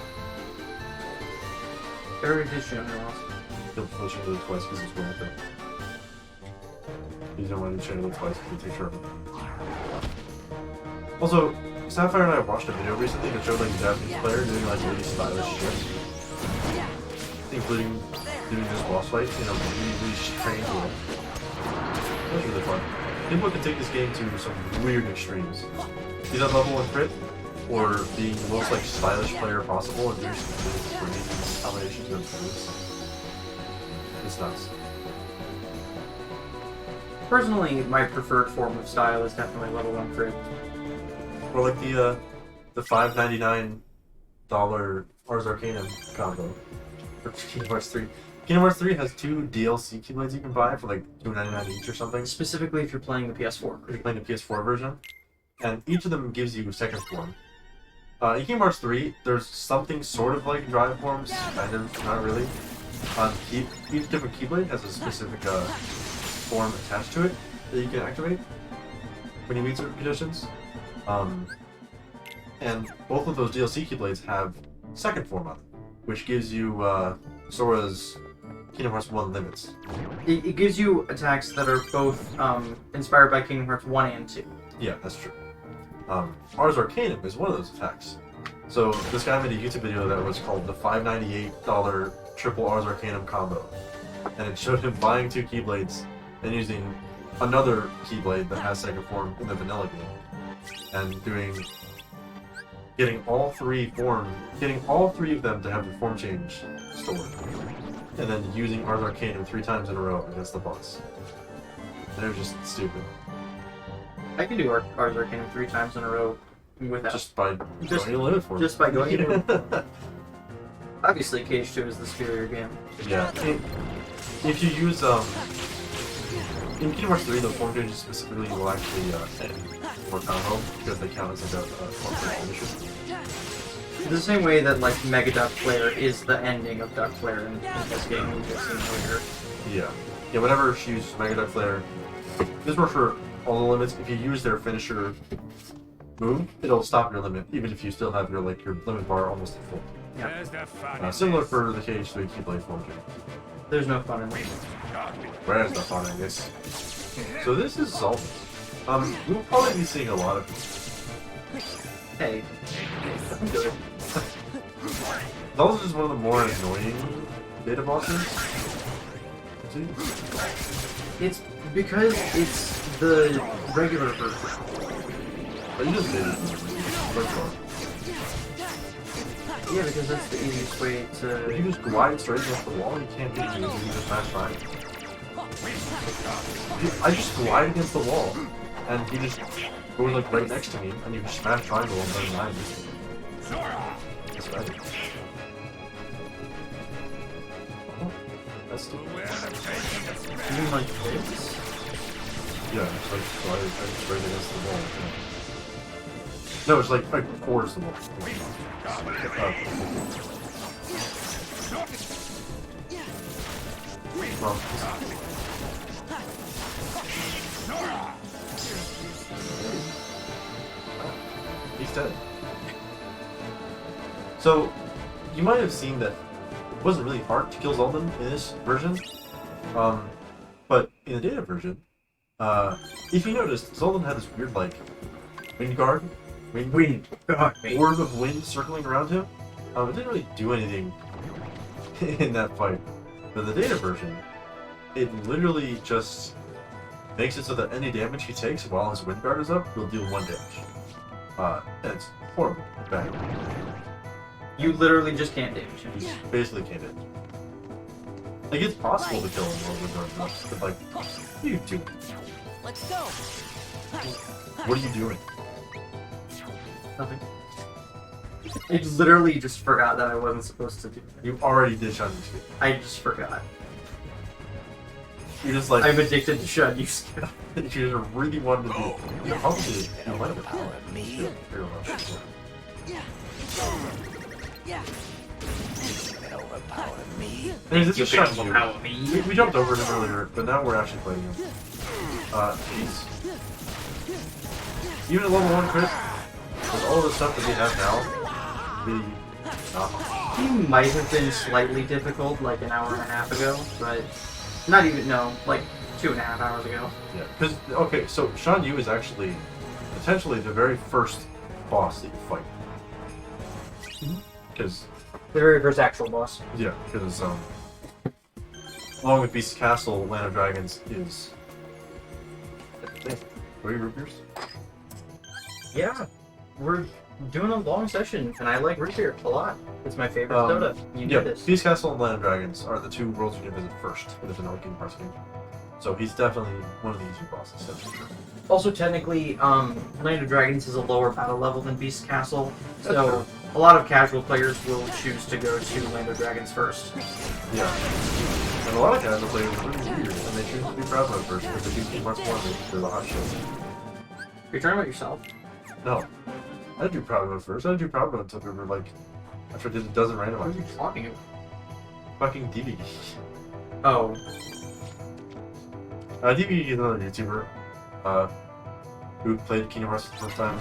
Everybody did show me lost. Kill before the Chandelier twice because it's worth it. You don't want to Chandelier twice because you take care of it. Also, Sapphire and I watched a video recently that showed like a Japanese player doing like really stylish shit. Including doing this boss fight in a really strange way. That was really fun. People can take this game to some weird extremes. He's at level 1 crit, or being the most like stylish player possible and do some really crazy combinations of moves. It's nuts. Personally, my preferred form of style is definitely level 1 crit. Or like the $5.99 Ars Arcanum combo for Kingdom Hearts 3. Kingdom Hearts 3 has 2 DLC Keyblades you can buy for like $2.99 each or something. Specifically if you're playing the PS4. If you're playing the PS4 version. And each of them gives you a second form. In Kingdom Hearts 3, there's something sort of like drive forms, kind of, not really. Each different Keyblade has a specific form attached to it that you can activate when you meet certain conditions. And both of those DLC Keyblades have second form on them, which gives you Sora's Kingdom Hearts 1 limits. It gives you attacks that are both inspired by Kingdom Hearts 1 and 2. Yeah, that's true. Ars Arcanum is one of those attacks. So this guy made a YouTube video that was called the $598 triple Ars Arcanum combo. And it showed him buying 2 Keyblades and using another Keyblade that has second form in the vanilla game. And getting all three of them to have the form change stored. And then using Ars Arcanum 3 times in a row against the boss. And it was just stupid. I can do Ars Arcanum 3 times in a row without... Just by going a limit for it. Just by going a limit. Obviously, KH2 is the superior game. Yeah. If you use, in Kingdom Hearts 3, the form changes specifically will actually end more combo, because they count as like a form change finisher. The same way that, like, Mega Duck Flare is the ending of Duck Flare in this game we've just seen earlier. Yeah. Yeah, whenever she uses Mega Duck Flare, this works for all the limits. If you use their finisher move, it'll stop your limit, even if you still have your limit bar almost at full. Yeah. Similar for the KH2 Keyblade form change. There's no fun in this. Where's the fun in this? So this is Zoltan. We'll probably be seeing a lot of Hey. I'm good. Zoltan is one of the more annoying data bosses. See? It's because it's the regular version. But you just did it. Which one? Yeah, because that's the easiest way If to... you just glide straight against the wall, you can't beat you. You just smash triangle. I just glide against the wall, and he just goes like right next to me, and you just smash triangle and then line into me. That's right. Oh, that's stupid. You mean like this? Yeah, it's like glide straight against the wall. Yeah. No, it's like towards the wall. Well, he's dead. So, you might have seen that it wasn't really hard to kill Zoltan in this version, but in the data version, if you noticed, Zoltan had this weird, like, wind guard, orb of wind circling around him. It didn't really do anything in that fight. But the data version, it literally just makes it so that any damage he takes while his wind guard is up will deal 1 damage. And it's horrible. Bad. You literally just can't damage him. You basically can't hit. Like, it's possible to kill him while wind guard is up, but like, what are you doing? Let's go. What are you doing? Nothing. I literally just forgot that I wasn't supposed to do that. You already did Shun Yu. I just forgot. You're just like... I'm addicted to Shun Yu. you just really wanted to do it. You probably you might have been. Me. Overpower me. This is Shun Yu. overpower me. We jumped over him earlier, but now we're actually playing him. Jeez. Even at level 1 crit, with all the stuff that we have now, really not. He might have been slightly difficult like an hour and a half ago, but not even, no, like 2.5 hours ago. Yeah, because, okay, so Shan Yu is actually potentially the very first boss that you fight. Because... The very first actual boss. Yeah, because, along with Beast's Castle, Land of Dragons is... 3 root beers? Yeah, we're doing a long session, and I like root beer a lot. It's my favorite soda. You know this. Beast Castle and Land of Dragons are the 2 worlds you can visit first in the vanilla Kingdom Hearts game. So he's definitely one of the easier bosses. That's for sure. Also, technically, Land of Dragons is a lower battle level than Beast Castle, That's so true. a lot of casual players will choose to go to Land of Dragons first. Yeah. And a lot of casual players are really weird, and they choose to do Proud Mode first because they do Kingdom Hearts 1 they're the hot shit. You're talking about yourself? No. I do Proud Mode first. I do Proud Mode until we were like, after I did a dozen What are randomizers. you talking about? Fucking DBD. Oh, DBD is another YouTuber who played Kingdom Hearts for the first time.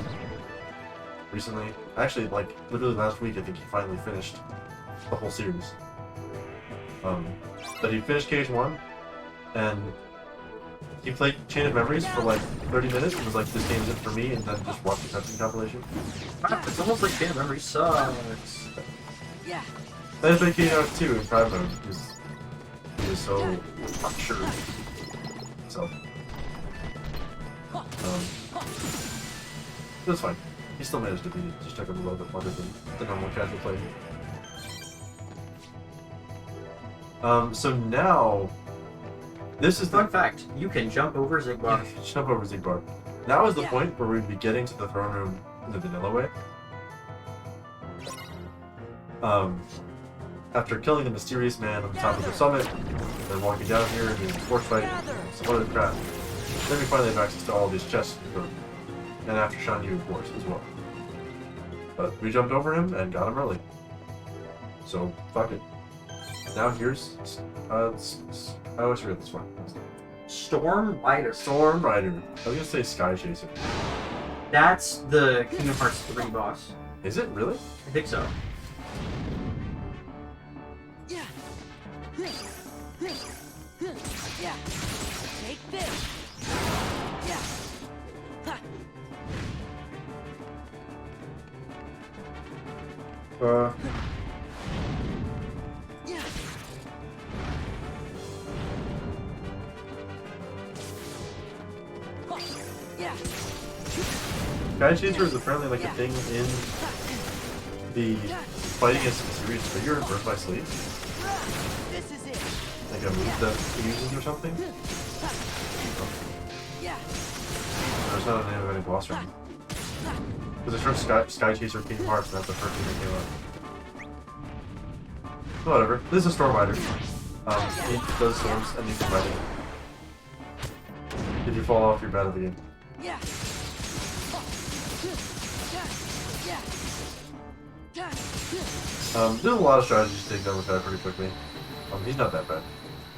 recently. Actually, like literally last week, I think he finally finished the whole series. But he finished KH1, and he played Chain of Memories for like 30 minutes and was like, this game's it for me, and then just watched the cutscene compilation. Wow, it's almost like Chain of Memory sucks. Yeah. Then I played KH2 in private mode because he was so unsure. So, that's fine. He still managed to beat it. Just took him a little bit longer than the normal casual play. So now, this is Fun fact, you can jump over Zigbar. Jump over Zigbar. Now is the point where we'd be getting to the throne room in the vanilla way. After killing the mysterious man on the top of the summit, then walking down here and doing a force fight, and some other crap. Then we finally have access to all these chests, and after Shan Yu, of course, as well. But we jumped over him and got him early. So, fuck it. Now here's, I always forget this one. Storm Rider. Storm Rider. I was gonna say Sky Chaser. That's the Kingdom Hearts 3 boss. Is it really? I think so. Yeah. Yeah. Take this. Yeah. Yeah. Yeah. Sky Chaser is apparently like a thing in the fighting against the series trigger in Birth by Sleep. This is it. Like a move that he uses or something. Yeah. There's not a name of any boss or anything. Because I searched Sky Chaser Kingdom Hearts and that's the first thing that came up. Whatever. This is Storm Rider. He does storms and you can ride it. If you fall off, you're bad at the game. Yeah. There's a lot of strategies to take down with that pretty quickly. He's not that bad.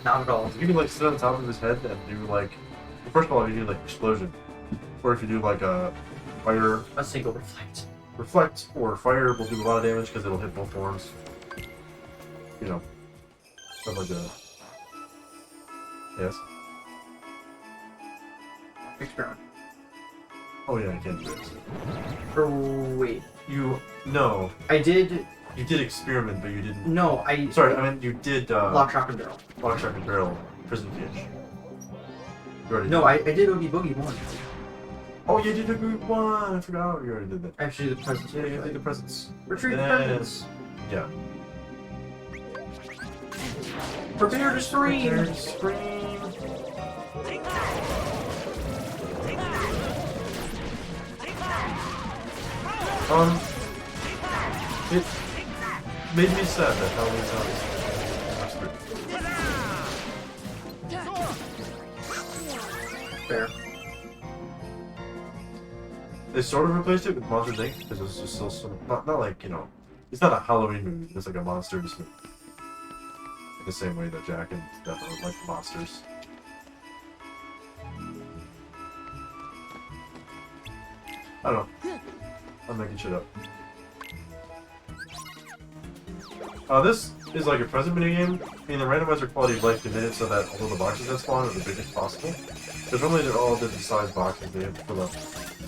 Not at all. You can like sit on top of his head and do like, first of all, you do like explosion, or if you do like a fire, A single reflect. Or fire will do a lot of damage because it'll hit both forms. You know, stuff like that. Yes. Experiment. Oh yeah, I can't do this. Or wait. No. I did. You did experiment, but you didn't. No, I. Sorry, I mean you did. Lock, Shock, and Barrel. Lock, Shock, and Barrel, Prison Cage. You already No, did. I did Oogie Boogie once. Oh, you did a good one. I forgot you already did that. Actually, the presents. Yeah, you did the presents. Retrieve the Then- presents. Yeah. Prepare to scream. Prepare to scream. It made me sad that Halloween sounds. Fair. They sort of replaced it with Monsters Inc. because it's just still sort of not like, you know, it's not a Halloween movie. It's like a monster just in the same way that Jack and definitely like monsters. I don't know. I'm making shit up. This is like a present minigame. In the randomizer quality of life, they made it so that although the boxes that spawn are the biggest possible, because normally they're all different size boxes, they have to fill up.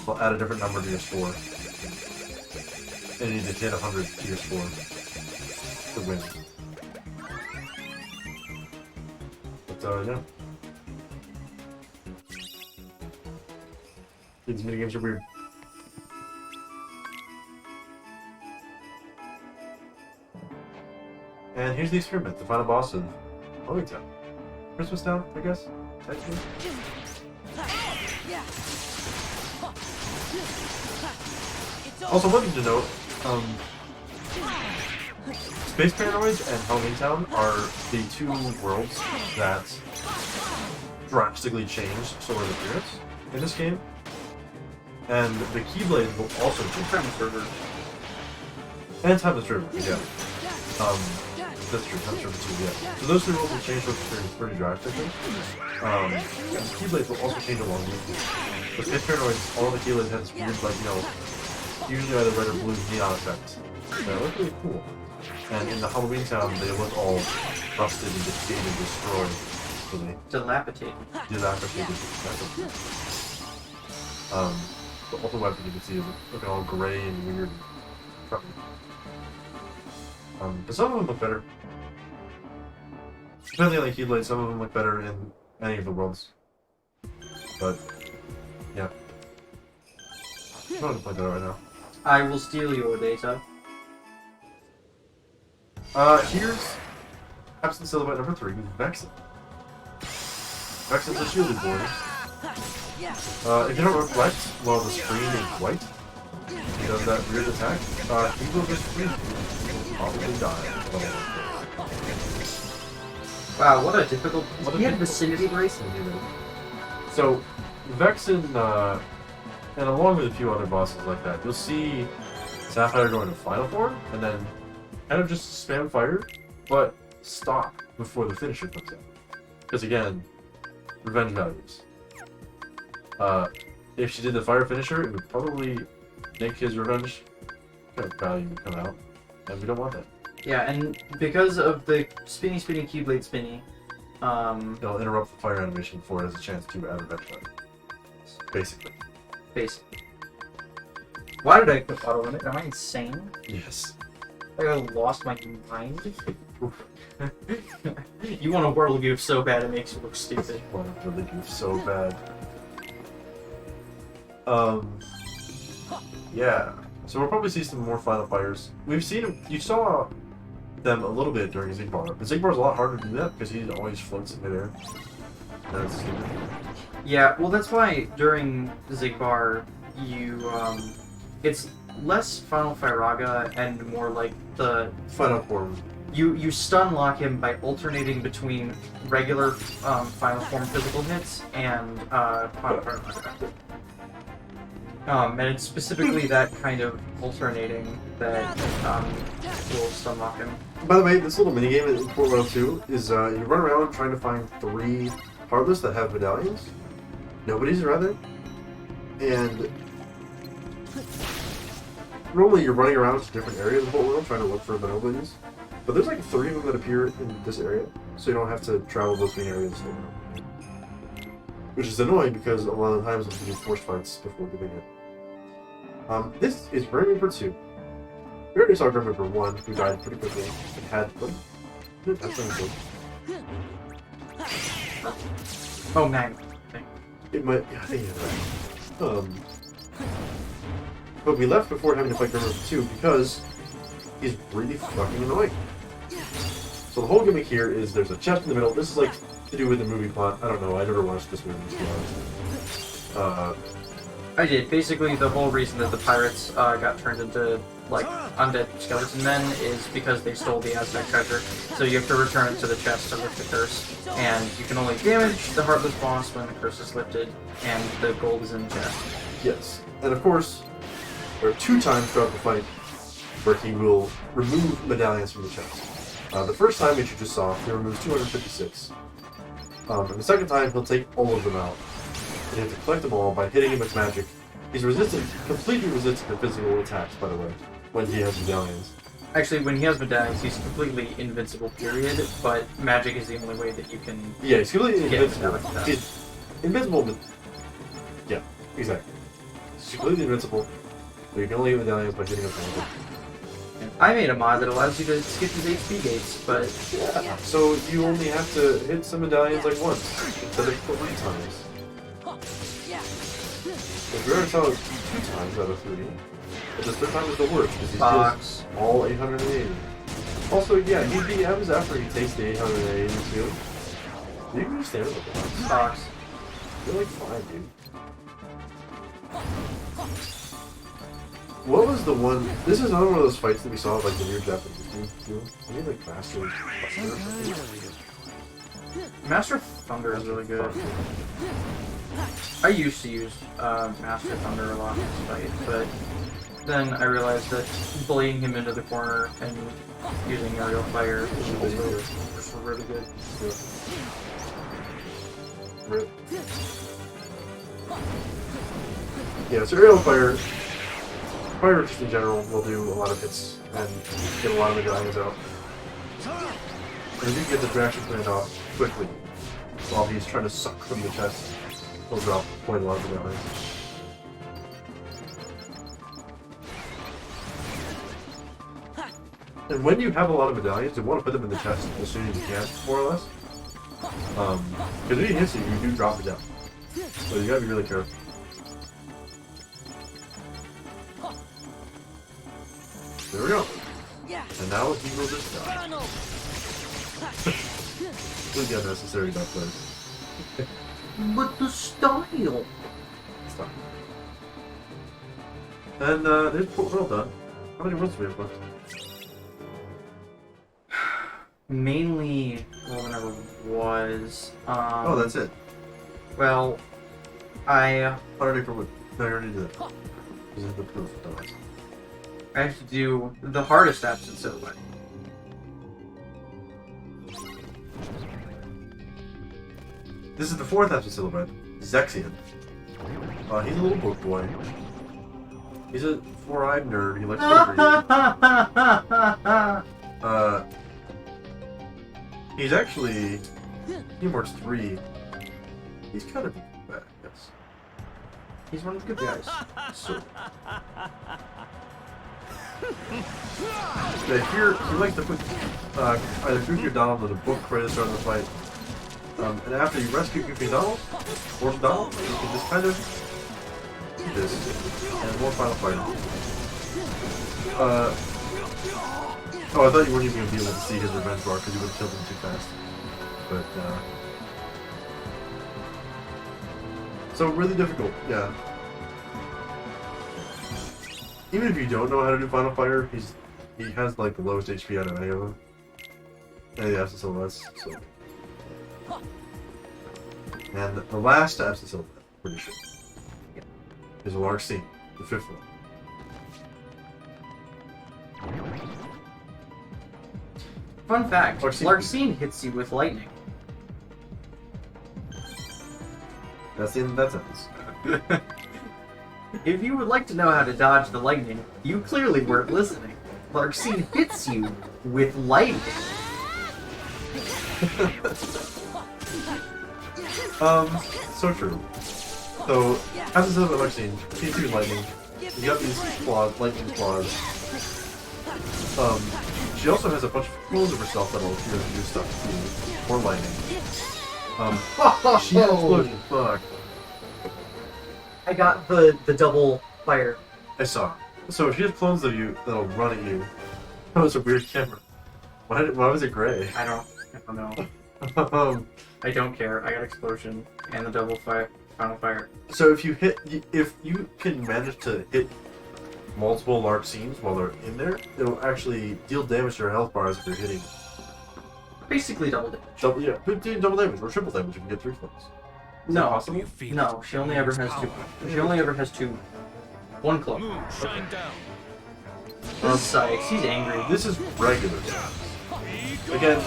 They'll add a different number to your score. And you need to hit 100 to your score to win. But, yeah. These minigames are weird. And here's the experiment, the final boss of Town. Christmas Town, I guess? Technically? Also, one thing to note, Space Paranoids and Halloween Town are the two worlds that drastically changed Sora's appearance in this game. And the Keyblade will also change. Time server. And Time is River, yeah. That's true, Time is River too, yeah. So those two worlds will change Sora's appearance pretty drastically. The Keyblades will also change along with it. The Space Paranoids, all the Keyblades have this weird, like, you know, usually either red or blue neon effect. They look really cool. And in the Halloween town, they look all rusted and decayed and destroyed. Really Dilapidated. dilapidated. The ultimate weapon you can see is looking all gray and weird and crumbly. But some of them look better. Depending on the Keyblade, some of them look better in any of the worlds. But, yeah. I'm not gonna play that right now. I will steal your data. Here's Absent Silhouette number 3, Vexen. Vexen's a shielded board. If you don't reflect while the screen is white, he does that weird attack, he will just freeze you. He will probably die. Wow, what a difficult... He had Vicinity Brace? So, Vexen, and along with a few other bosses like that, you'll see Sapphire go into Final Form, and then kind of just spam fire, but stop before the finisher comes out. Because again, revenge values. If she did the fire finisher, it would probably make his revenge value come out, and we don't want that. Yeah, and because of the spinny Keyblade spinny, It'll interrupt the fire animation before it has a chance to add revenge value. Basically. Why did I put auto limit? Am I insane? Yes. I lost my mind. You want a world goof so bad it makes you look stupid. I want to really goof so bad. Yeah. So we'll probably see some more Final Fires. We've seen, you saw them a little bit during Zigbar, but Zigbar's a lot harder to do that because he always floats in midair. That's stupid. Yeah, well that's why during Zigbar you, it's less Final Firaga and more like the... Final Form. You stun lock him by alternating between regular Final Form physical hits and Final Firaga. And it's specifically that kind of alternating that will stun lock him. By the way, this little minigame in Port Royal 2 is you run around trying to find 3 Heartless that have medallions. Nobody's rather. And normally you're running around to different areas of Port Royal trying to look for the nobilities. But there's like 3 of them that appear in this area, so you don't have to travel between areas. Which is annoying because a lot of the times I'm doing force fights before doing it. This is Grim Reaper 2. We already saw Grim Reaper 1, who died pretty quickly and had what? That's really good. Oh, man. It might, yeah, I think it had that. But we left before having to fight Grim Reaper 2 because he's really fucking annoying. So the whole gimmick here is there's a chest in the middle. This is like to do with the movie plot. I don't know, I never watched this movie, to be honest. I did. Basically, the whole reason that the pirates got turned into, like, undead skeleton men is because they stole the Aztec treasure. So you have to return it to the chest to lift the curse. And you can only damage the Heartless boss when the curse is lifted, and the gold is in the chest. Yes. And of course, there are 2 times throughout the fight where he will remove medallions from the chest. The first time, which you just saw, he removes 256. And the second time, he'll take all of them out. And you have to collect them all by hitting him with magic. He's completely resistant to physical attacks, by the way, when he has medallions. Actually, when he has medallions, he's completely invincible, period, but magic is the only way that you can... Yeah, he's completely get invincible. He's invincible, but... Yeah, exactly. He's completely invincible, but you can only get medallions by hitting him with magic. I made a mod that allows you to skip his HP gates, but... Yeah, so you only have to hit some medallions like once, instead of 3 times. If we already saw it 2 times out of 3, but the 3rd time is the worst, because he steals all 880. Also, yeah, he happens after he takes the 880 too. You can just stand with the box. You're like fine, dude. What was the one? This is another one of those fights that we saw, like the weird Japanese dude do. Maybe like Master Thunder or something. Master Thunder is really good. I used to use Master Thunder a lot in this fight, but then I realized that bullying him into the corner and using aerial fire is also really good. Yeah, so aerial fire Pirates in general will do a lot of hits and get a lot of medallions out. And if you get the reaction command off quickly, while he's trying to suck from the chest, he'll drop quite a lot of medallions. And when you have a lot of medallions, you want to put them in the chest as soon as you can, more or less. Because if he hits you, you do drop it down. So you gotta be really careful. There we go. And now he will just die. Completely unnecessary duck leg. But the style. Stop. And there's well done. How many words do we have left? Mainly, well, whenever was. Oh, that's it. Well, I 100 for wood. No, you already did it. This is the proof. Otherwise. I have to do the hardest absent silhouette. This is the fourth absent silhouette. Zexian. He's a little book boy. He's a four-eyed nerd. He likes to read. He's actually Teamwork's 3. He's kind of bad, I guess. He's one of the good guys. So. Yeah, here he likes to put either Goofy or Donald in a book right at the start of the fight. And after you rescue Goofy and Donald, or Donald, you can just kind of do this and more final fight. Oh, I thought you weren't even going to be able to see his revenge bar because you would have killed him too fast. But, so really difficult, yeah. Even if you don't know how to do Final Fighter, he has like the lowest HP out of any of them. And the Absent Silhouettes, so. And the last Absent Silhouette, pretty sure, is a large scene, the 5th one. Fun fact, Larxene. Larxene hits you with lightning. That's the end of that sentence. If you would like to know how to dodge the lightning, you clearly weren't listening. Larxene hits you with lightning. So true. So, as I said about Larxene, P2 lightning, you got these claws, lightning claws. She also has a bunch of clones of herself that'll appear and do stuff too. More lightning. She has explosion. Fuck. I got the double fire. I saw. So she has clones of you that'll run at you. That was a weird camera. Why was it gray? I don't know. I don't care. I got explosion and the double fire, final fire. So if you can manage to hit multiple Larxenes while they're in there, it'll actually deal damage to your health bars if you're hitting. Basically double damage. Double damage or triple damage if you get 3 clones. No, no, she only ever has 2. She only ever has 2. 1 clone. Shine down. This is Sykes. He's angry. This is regular Sykes. Again,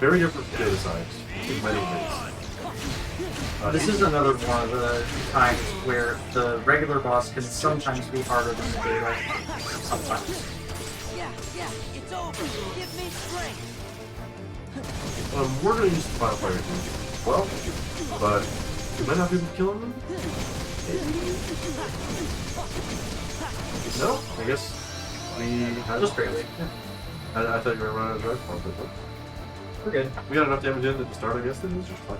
very different from data Sykes in many ways. This is another one of the times where the regular boss can sometimes be harder than the data. Sometimes. Yeah, it's over. Give me strength. We're gonna use the Final Fire too. Well, but we might not be able to kill him. No, I guess we had Just barely. I thought you were running out of drive point, but We're good. we got enough damage in at the start, I guess, that it was just fine.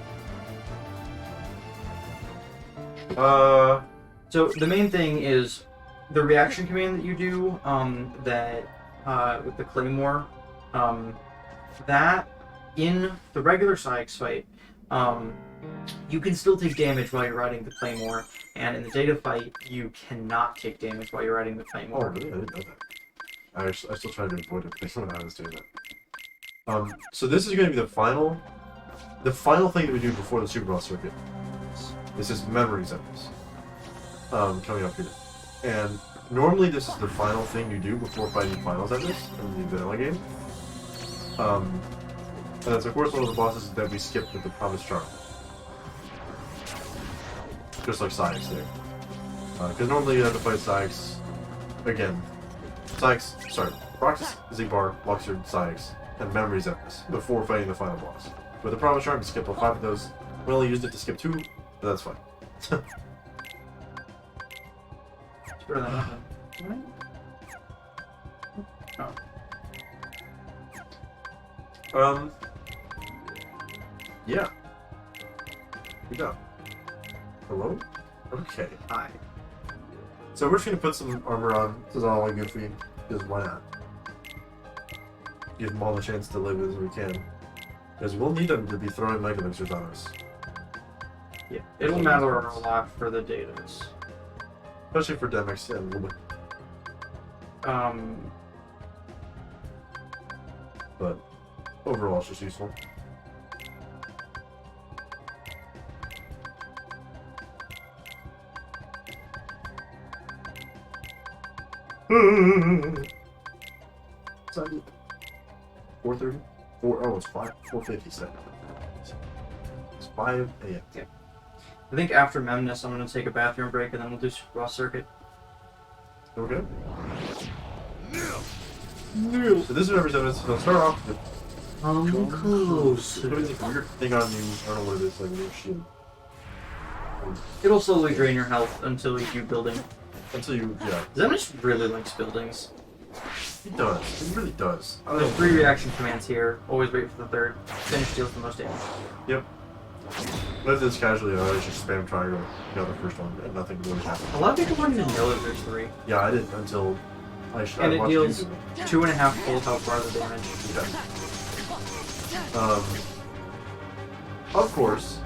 So the main thing is the reaction command that you do, with the Claymore, that in the regular Sykes fight, you can still take damage while you're riding the Claymore, and in the data fight, you cannot take damage while you're riding the Oh, Claymore. really? I didn't know that. I still tried to avoid it when I was doing that. So this is going to be the final thing that we do before the Super Boss circuit. This is memories of this. Coming up here. And normally this is the final thing you do before fighting finals at this in the vanilla game. And that's of course one of the bosses that we skipped with the Promised Charm. Just like Sykes there. Because normally you have to fight Sykes again, Roxas, Zigbar, Luxord, Sykes, and Memories Emphasis before fighting the final boss. With the promise charm to skip all 5 of those, we only used it to skip 2, but that's fine. It's better than nothing. Right? Oh. Yeah. We go. Hello? Okay. Hi. So we're just gonna put some armor on. This is all I good for you. Because why not? Give them all the chance to live as we can. Because we'll need them to be throwing Mega Mixers on us. Yeah, it'll matter a lot for the datas. Especially for Demix and Lumen. But overall, it's just useful. Sorry. 4:30? Oh, it's 4:57. It's 5 a.m. Yeah. I think after Memnus, I'm gonna take a bathroom break and then we'll do Raw Circuit. Okay. So this is representative. So start off with Close. putting this weird thing on you. I don't know what it is, like weird shield. It'll slowly drain your health until you keep building. Until you, yeah. Zemnis really likes buildings. It does. It really does. I don't There's know. 3 reaction commands here. Always wait for the 3rd. Finish deals the most damage. Yep. But if it's casually, I always just spam triangle, the first one, and nothing really happens. A lot of people don't even know that there's 3. Yeah, I didn't until I And it watched deals YouTube. 2.5 full health bar of damage. Okay. Of course,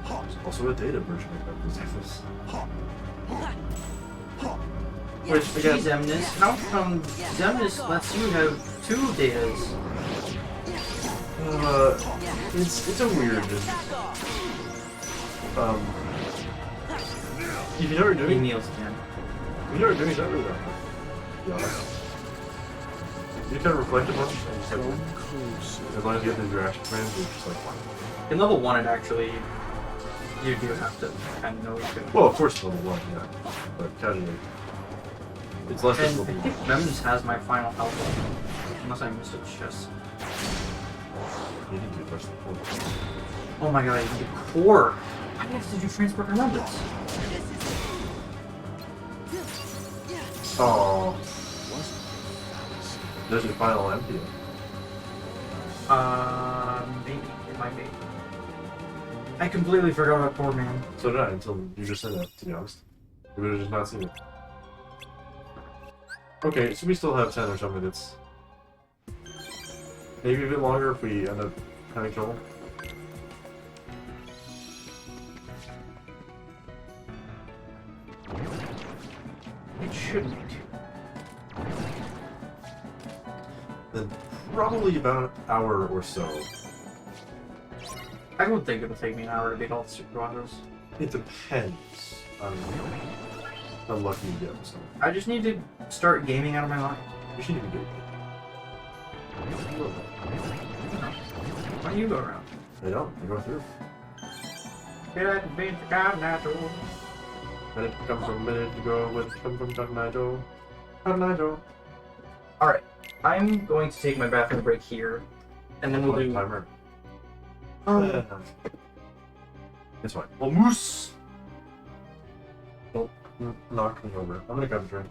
there's also a data version of this. Which, again, Gee, Zemnis, how come Zemnis lets you have 2 datas? it's a weird. If you know what you're He doing, kneels again. if you know what you're doing, it's not really that hard. To be honest. You kind of reflect a bunch, and just like, as long as you get these reaction commands, you're just like, fine. In level 1, it actually, you do have to kind of know what you're doing. Well, of course, level 1, yeah. But casually, it's less And difficult. I think Memnus has my final health, unless I missed it just. You need to touch the floor. Oh my god, I need a core! Why do you have to do transport remembrance? Oh. There's your final empty. Maybe. It might be. I completely forgot about Poor Man. So did I, until you just said that, to be honest. We would have just not seen it. Okay, so we still have 10 or so minutes. Maybe a bit longer if we end up having trouble. It shouldn't be too. Then probably about an hour or so. I don't think it'll take me an hour to beat all the Super Quadros. It depends on how lucky you get. So I just need to start gaming out of my mind. you shouldn't even do it. Why do you go around? I don't. I go through. Get out and beat the Continental. And it come from a minute ago when it come from Tornado. Tornado. Alright, I'm going to take my bathroom break here, and then we'll do... Timer. It's fine. Well, Moose! Don't knock me over. I'm gonna grab a drink.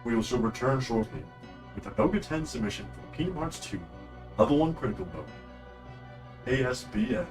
We shall return shortly with a NoGA10 submission from Kingdom Hearts 2, Level 1 Critical Mode. ASBN.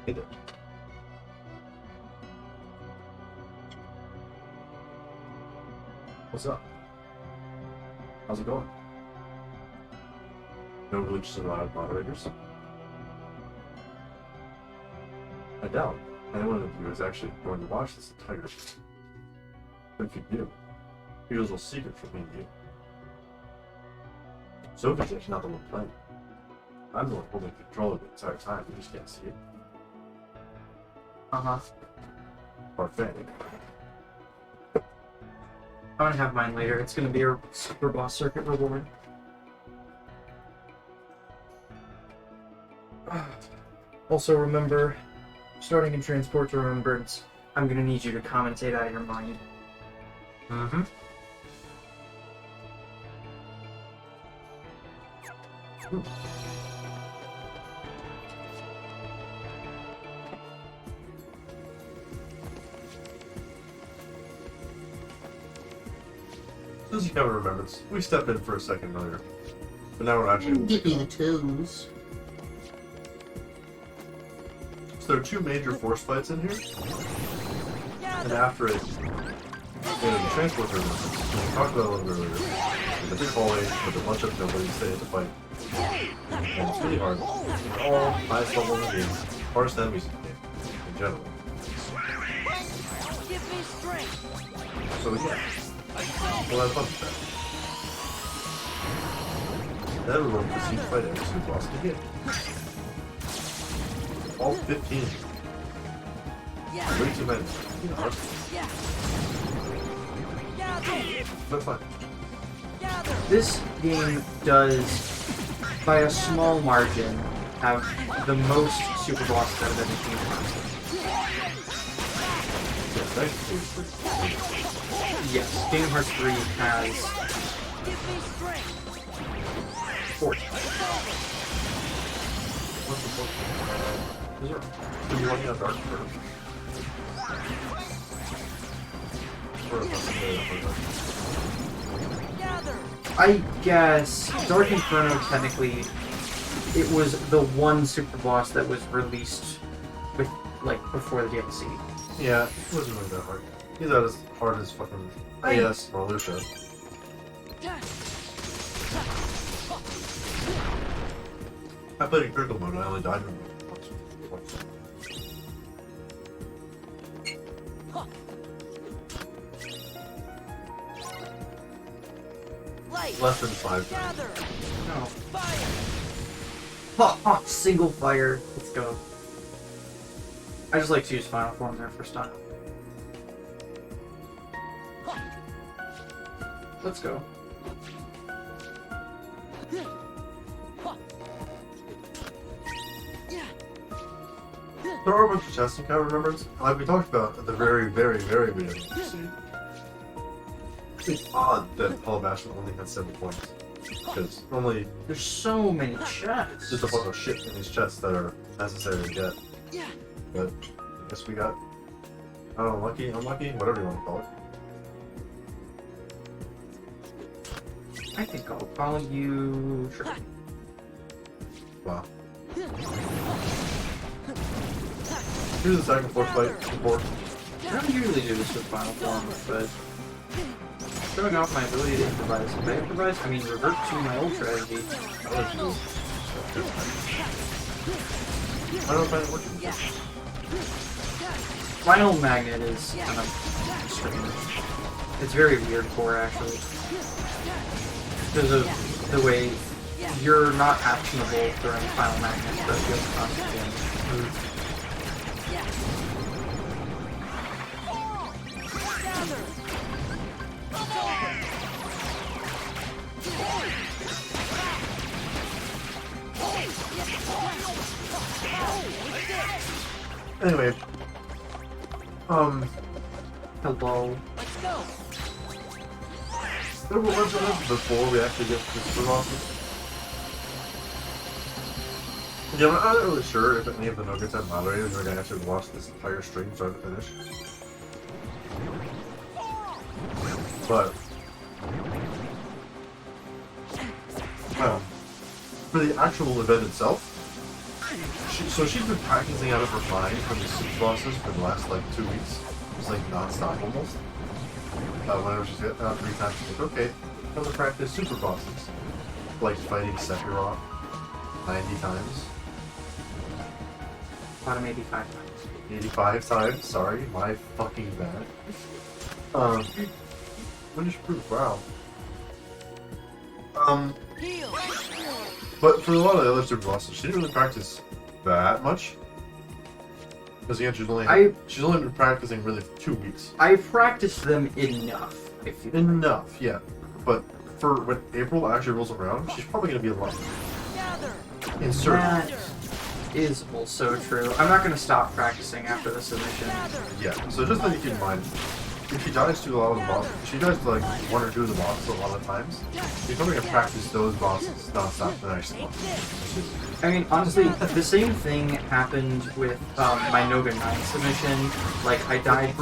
Hey there. What's up? How's it going? No glitches allowed moderators? I doubt anyone of you is actually going to watch this entire show. But if you do, here's a little secret from me and you. Sophie's actually not the one playing. I'm the one holding control of the entire time, you just can't see it. Uh-huh. Parfait. I'm gonna have mine later. It's gonna be a Super Boss Circuit reward. Also remember, starting in Transport to Remembrance, I'm gonna need you to commentate out of your mind. Mm-hmm. As you come to Remembrance, we stepped in for a second earlier. But now we're actually... Give me the toes. So there are two major force fights in here. And after it, the transport Remembrance, we talked about it a little bit earlier. The big hallway with a bunch of nobodies they had to fight. And it's really hard. They're all highest level in the game. Hardest enemies in the game, in general. Give me strength. So yeah. We'll have fun with that. Then we're going to proceed to fight every super boss again. All 15. Yeah. Way too many. Yeah. Gather. But fun. Gather. This game does, by a small margin, have the most Super Bosses out of any Kingdom Hearts Yes, thanks. game. Yes, Kingdom Hearts 3 has Give me strength. 40. What's the point? Is there... Do you want me on Dark first? Gather. I guess Dark Inferno technically, it was the one Super Boss that was released with, like, before the DLC. Yeah, it wasn't really that hard. He's not as hard as fucking AS or Lucia. I played in critical mode, I only died from it once. Light. Less than 5. Gather. No. Fire. Ha ha! Single fire. Let's go. I just like to use Final Form there for stun. Let's go. There are a bunch of chests in Tower Remembrance, like we talked about at the very, very, very beginning. It's odd that Paul Bastion only had 7 points. Because normally There's so many chests. just a bunch of shit in these chests that are necessary to get. But I guess we got, I don't know, lucky, unlucky, whatever you want to call it. I think I'll follow you. Sure. Wow. Here's the second force fight before. I don't usually do this with Final Form, but showing off my ability to improvise. By improvise, I mean revert to my old strategy. I don't find it working. Final Magnet is kind of strange. It's very weird core actually. Because of the way you're not actionable during Final Magnet, but you have constant damage. Anyway, Hello. Let's go. there were a bunch of them before we actually get to the Super Bosses. Yeah, I'm not really sure if any of the NoGA10 moderators are going to actually watch this entire stream start to finish. But, for the actual event itself, she's been practicing out of her mind from the super bosses for the last like 2 weeks. It's like non-stop almost. Whenever she's getting out 3 times, she's like, okay, I'm gonna practice super bosses. Like fighting Sapphire 90 times. About 85 times. 85 times, sorry, my fucking bad. Finish proof, wow. Heal. But for a lot of the other super bosses, she didn't really practice that much. Because again, she's only been practicing really for 2 weeks. I practiced them enough. I feel Enough, yeah. But for when April actually rolls around, she's probably gonna be a lot Gather. in certain. That is also true. I'm not going to stop practicing after the submission. Gather. Yeah, so just keep in mind, if she dies to a lot of the bosses, if she dies to like 1 or 2 of the bosses a lot of times, she's probably gonna practice those bosses non-stop the next Take month. this. I mean, honestly, the same thing happened with my NoGA10 submission. Like, I died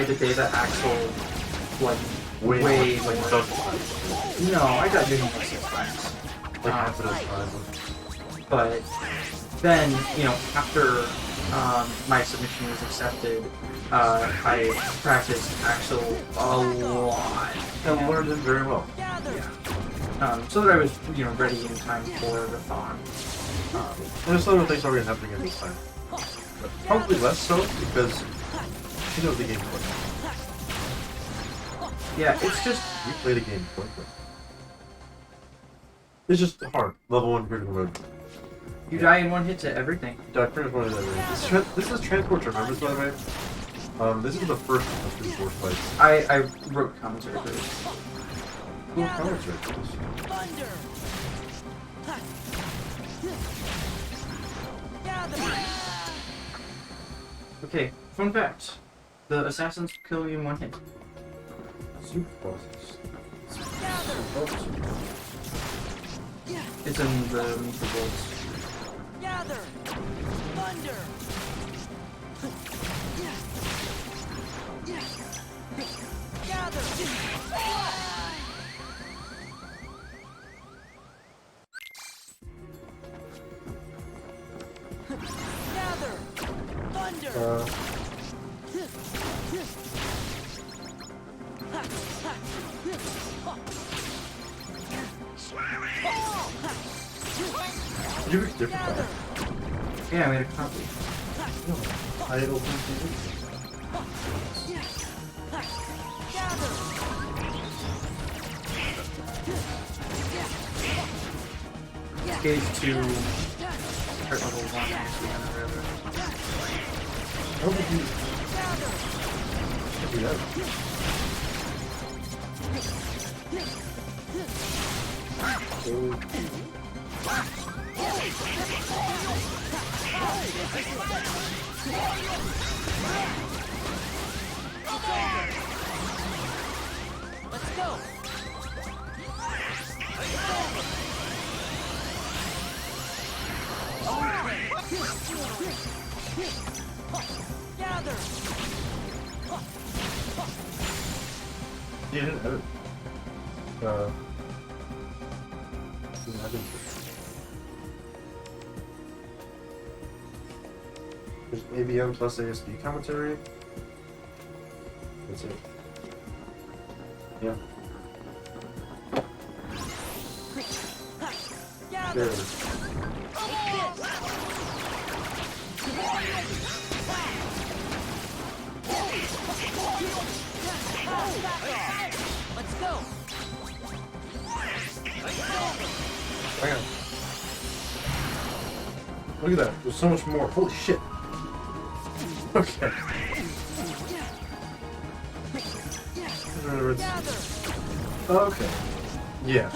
the day that Axel, like, way like, no, I died maybe like 6 times. Like half of the time. But then, you know, after my submission was accepted, I practiced Axel a lot. And learned it very well. Gather. Yeah. So that I was, you know, ready in time for the Thon. And there's other things are gonna happen again this time. But probably less so because she knows the game quite well. Yeah, it's just We play the game quite well. It's just hard. Level 1 critical mode. you die in 1 hit to everything. Die pretty much everything. This is transport to remembers, by the way. This is the first of the 2 force fights. I wrote commentary for this. Cool commentary for this. Thunder. Gather. Okay, fun fact. The assassins kill you in 1 hit. Super bosses. Gather. It's in the Meter Bolts. Gather. Thunder. Gather. Gather. Thunder. You look different now. Yeah, I made a copy. I opened the KH2 part level 1 ASBN or whatever. How did you do that? Let's go. Gather. You didn't edit. Didn't edit it. There's ABM plus ASB commentary. That's it. Yeah. Gather. There it is. Let's go. Hang on. Look at that. There's so much more. Holy shit. Okay. Okay. Yeah.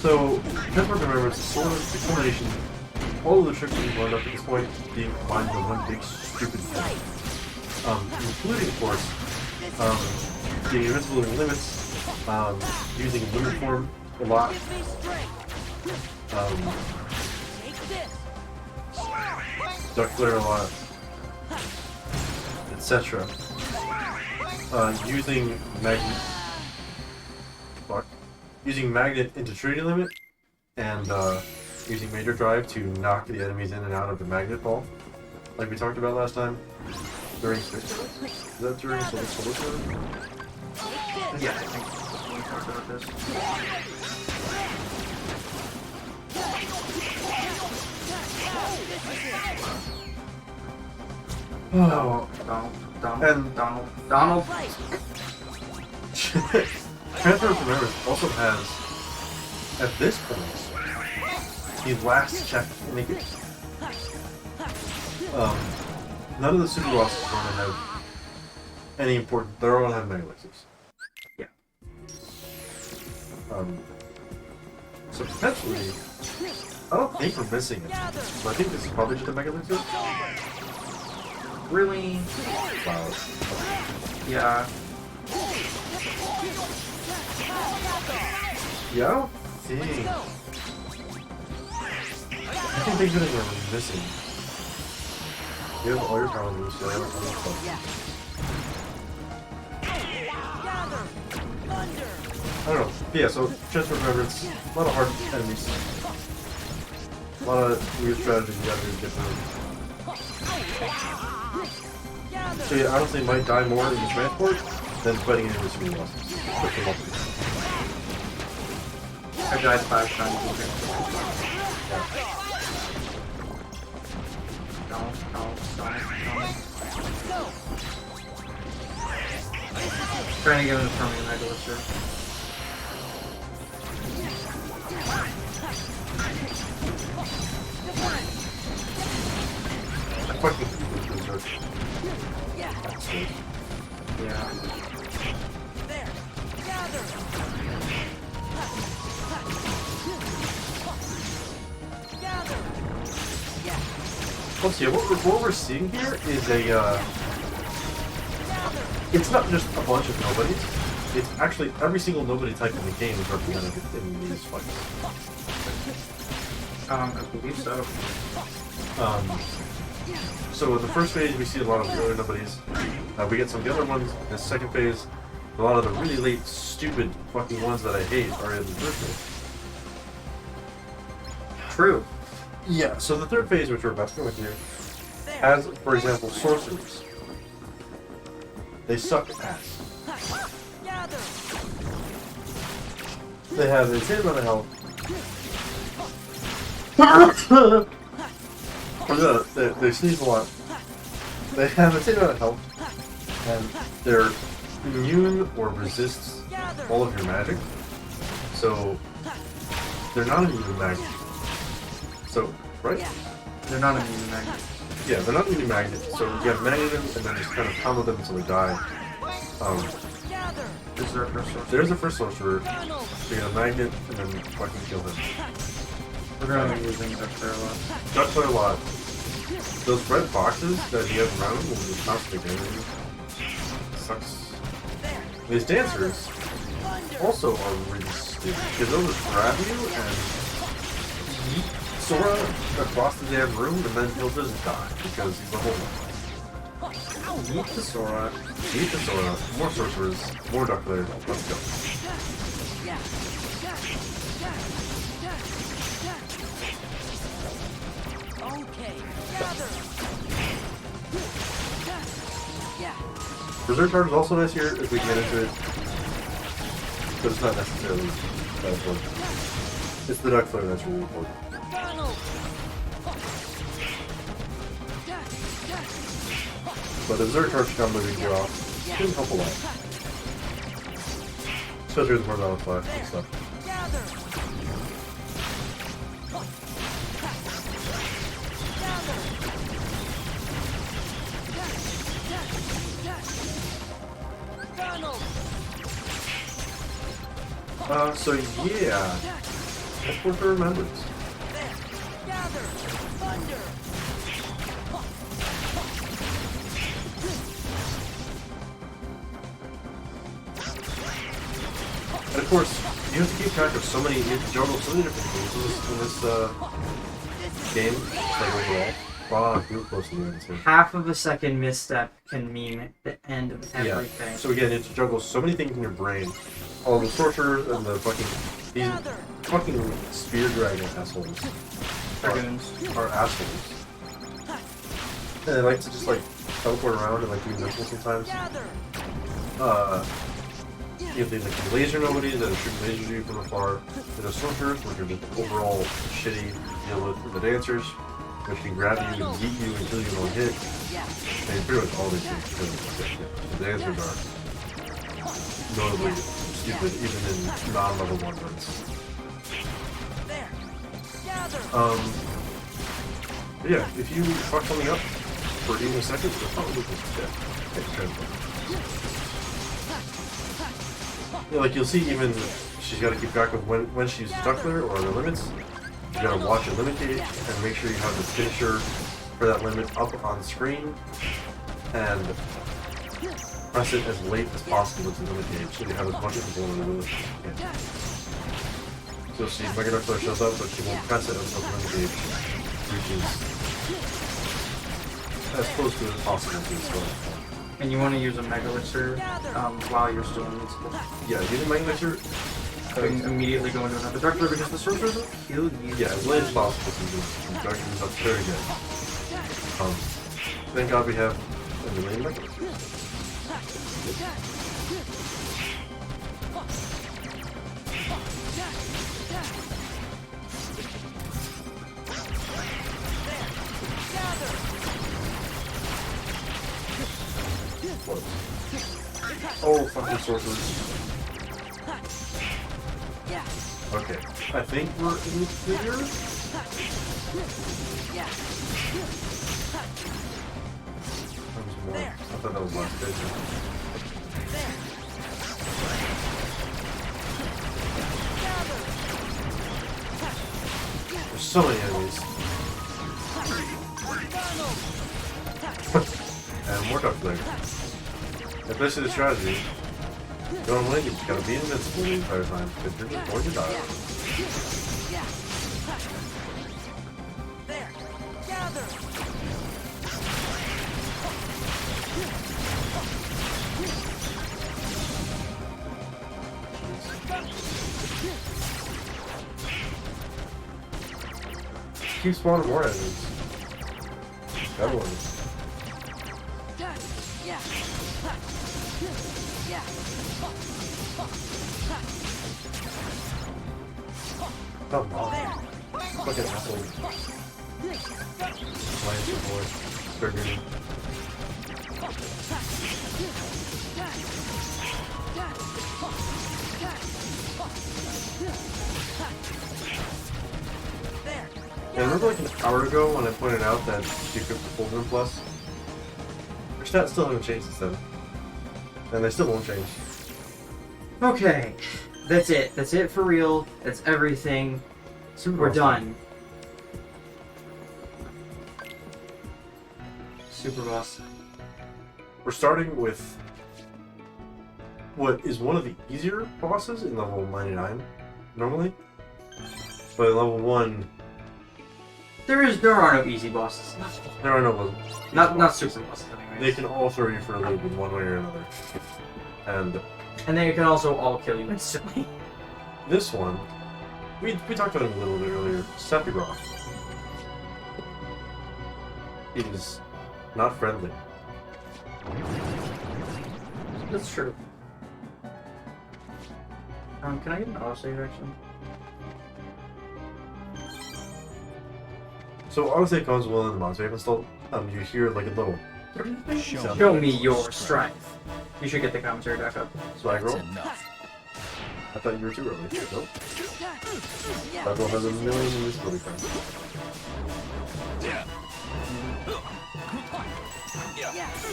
So, just want to remember, it's sort of the combination. All of the tricks we've learned up to this point being combined into one big stupid thing. Including, of course, the invincible limits, using limit form a lot, Give me strength. Take this. duck flare a lot, etc. Using magnet. Fuck. using magnet into Trinity Limit, and using Major Drive to knock the enemies in and out of the magnet ball, like we talked about last time. During is that during Solar Server? Yeah, I think we talked about this. Oh, Donald. Transfer of Remembrance also has, at this point, the last check in the game. None of the super bosses are going to have any important. They're all going to have Mega Elixirs. Yeah. So potentially, I don't think we're missing it. But I think this is probably just a Mega Elixir. Really? Wow. Yeah. Yeah, I don't think. I think things are missing. You have all your power moves, so I don't know what. I don't know. Yeah, so Transfer of Remembrance, a lot of hard enemies. A lot of weird strategies you gotta do different. So yeah, honestly, might die more in the transport than fighting in the super bosses. I died 5 times in transport. Don't. Trying to get him from me, Mega Elixir. I fucking hate this. Yeah. There. Gather. Gather. Yeah. Let's see, what we're seeing here is a, it's not just a bunch of nobodies, it's actually every single nobody type in the game is represented in these fights. I believe so. So in the first phase we see a lot of the other nobodies, we get some of the other ones. In the second phase, a lot of the really late, stupid fucking ones that I hate are in the third phase. True. Yeah, so the third phase, which we're about to go into, has, for example, sorcerers. They suck ass. Gather. They have an insane amount of health. They sneeze a lot. They have an insane amount of health, and they're immune or resist all of your magic. So they're not immune to magic. So, right? They're not immune to magnet. Yeah, they're not immune to magnet. So you have magnet them and then just kind of combo them until they die. This is our first source. There's the first sorcerer. So you get a magnet and then fucking kill him. We're going to be using Sapphire a lot. Ducks are a lot. Those red boxes that you have around will just constantly damage you. Sucks. These dancers also are really stupid because they'll just grab you and yeet Sora across the damn room and then he'll just die because he's a homo. Yeet the Sora. Yeet the Sora. More sorcerers. More duck there. Let's go. Okay. Gather. Yeah. Berserk Charge is also nice here if we can get into it. But it's not necessarily that important. It's the duck flare that's really important. But the Berserk Charge combo we get off can help a lot. Especially with more Battle Flash and stuff. So yeah, that's what for remembrance. And of course, you have to keep track of so many, you have to juggle so many different things in this game, like overall. spot on too close to the end too. Half of a second misstep can mean the end of everything. Yeah. So again, you have to juggle so many things in your brain. All the sorcerers and the these fucking spear dragon assholes are assholes. And they like to just like teleport around and like do missiles sometimes. You have these like laser nobodies that are shooting lasers at you from afar. And the sorcerers, which are just overall shitty to deal with. And the dancers, which can grab you and yeet you and kill you in one hit. And pretty much all these things. The dancers are notably stupid, even in non-level 1 runs. But yeah, if you fuck something up for even a second, you'll probably just yeah, like you'll see even she's got to keep track of when she's stuck there or the limits. You gotta watch a limit gauge and make sure you have the finisher for that limit up on the screen and press it as late as possible with the limit gauge so you have as much as you want to do it. Yeah. So see, Mega Knuckler shows up, but she won't press it until the limit gauge reaches as close to as possible to its goal. And you want to use a Mega Elixir while you're still invincible. Yeah, using Mega Elixir. Immediately go into another director because the sorcerers will kill you. Yeah, as late as possible because the direction is up very good. Thank God we have a million Mega Elixir. Oh, fucking sorcerers. Okay, I think we're in the clear. That was more. I thought that was last stage. There's so many enemies. And more duck there. That's basically the strategy. You don't win, you just gotta be invincible the entire time, because you're just going to die. There. Gather. Keep spawning more enemies. That one. Yeah. Yeah. Come on. Fucking asshole. Lance your boy. Trigger. Yeah, remember like an hour ago when I pointed out that she could pull them plus? Her stats still haven't changed since then. And they still won't change. Okay, that's it. That's it for real. That's everything. We're done. Super boss. We're starting with what is one of the easier bosses in level 99, normally. But in level 1, There are no easy bosses. there are no Not super bosses anyways. They can all throw you for a loop in one way or another. And they can also all kill you instantly. this one, we talked about it a little bit earlier. Sapphire is not friendly. That's true. Can I get an autosave actually? So autosave comes when the monster have installed. You hear like a little Show me your strength. You should get the commentary back up. swag roll. Enough. I thought you were too early. Nope. Swag roll has a million invisibility cards.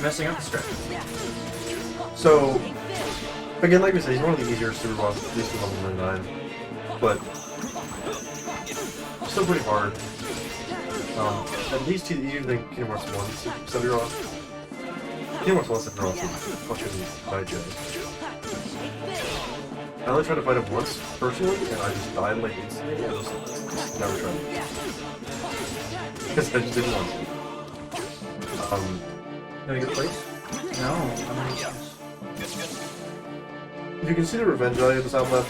Messing up the strat. So again, like we said, he's one of the easier super bosses, at least in level 99. But still pretty hard. And these two easier than Kingdom Hearts 1 Sephiroth. Kingdom Hearts 1 Sephiroth is fucking night jet. I only tried to fight him once, personally, and I just died like instantly, and I just never tried. Because I just didn't want to. Know your place? No. I'm not. You can see the revenge value at the top left.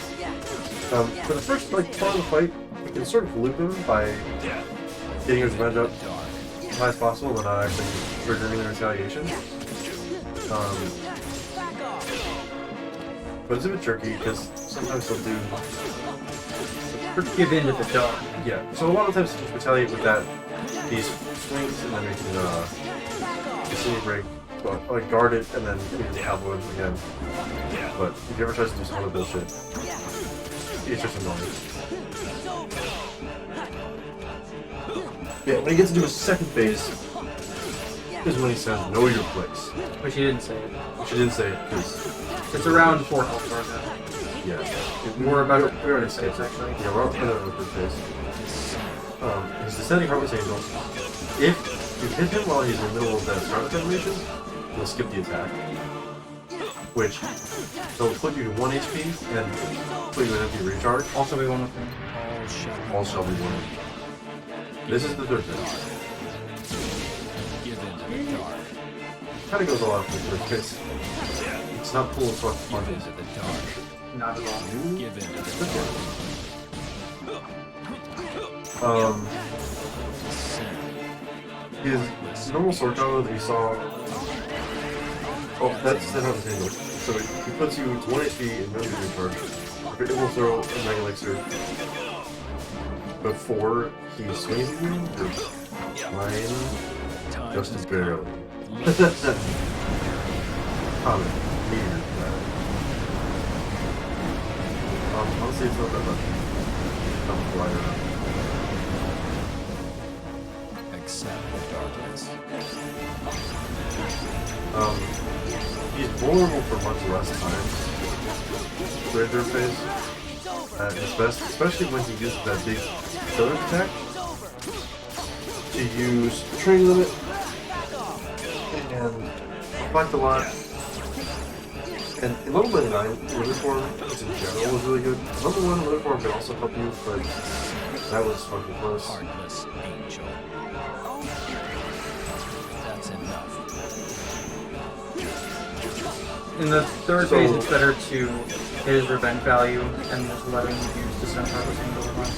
For the first part of the fight, you can sort of loop him by getting his revenge up as high as possible, but not actually triggering the retaliation. But it's a bit tricky because sometimes they'll do. Give in to the dog. Yeah. So a lot of times you retaliate with that these swings, and then you can disintegrate, but like guard it, and then you can combo it again. But if you ever tries to do some other bullshit, it's just annoying. Yeah, when he gets into his second phase, is when he says, "Know your place." Which he didn't say it. Which he didn't say it because It's around 4 health bar now. yeah, We're about to we already say said it, it. actually. Yeah, we're up in the first phase. He's descending Harvest Angel. If you hit him while he's in the middle of that start animation, he'll skip the attack. Which will put you to 1 HP and put you in empty recharge. Also, we won with him. All shall be one. This is the third phase. Give in to the dark. Kind of goes all out for the third phase. It's not cool as fuck Give in punches. to the dark. Not at all. Give in to the dark. His normal sword combo that you saw. Oh, that's the Harvest Angel. So he puts you to 1 HP in melee recharge. It will throw a Mega Elixir before he swings at you. Fine. Just as barely. Comment. Meteor. Honestly, it's not that much. I'm flying around. Accept the darkness. He's vulnerable for much less time during third phase. At his best, especially when he uses that big killer attack. To use training limit and reflect a lot. And in level 99, Wither Form in general was really good. Level 1 Wither Form can also help you, but that was fucking close. Heartless angel. That's enough. In the third phase, it's better to hit his revenge value and just let him use Descent Harvest Angel a bunch.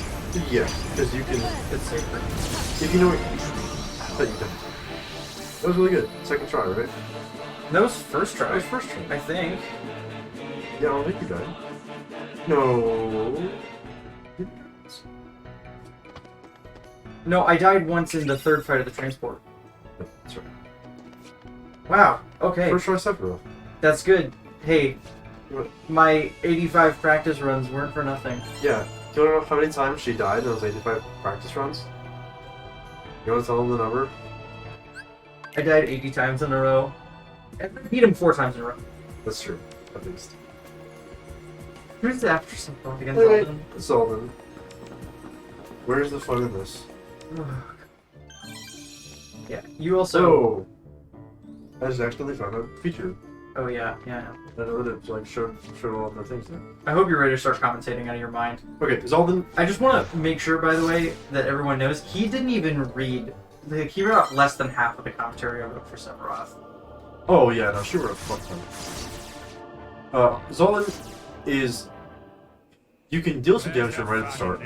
Yeah, because you can, It's safer. if you know what, but you can. That was really good. Second try, right? That was first try. That was first try. I think. Yeah, I don't think you died. No. No, I died once in the third fight of the transport. That's right. Wow. Okay. First try Sapphire. That's good. Hey, What? my 85 practice runs weren't for nothing. Yeah. Do you want to know how many times she died in those 85 practice runs? You want to tell them the number? I died 80 times in a row. I beat him 4 times in a row. That's true, at least. Who's the after something against Anyway, Alden? Zolden. Where's the fun in this? Yeah, you also. So, I just accidentally found a feature. Oh yeah, yeah. I know. I know that it like showed all of the things there. I hope you're ready to start commentating out of your mind. Okay, Zolden. I just want to make sure, by the way, that everyone knows he didn't even read. Like, he read off less than half of the commentary I wrote for Sephiroth. Oh yeah, no, she wrote a fuck ton. Zolden is. You can deal some damage to him right at the start.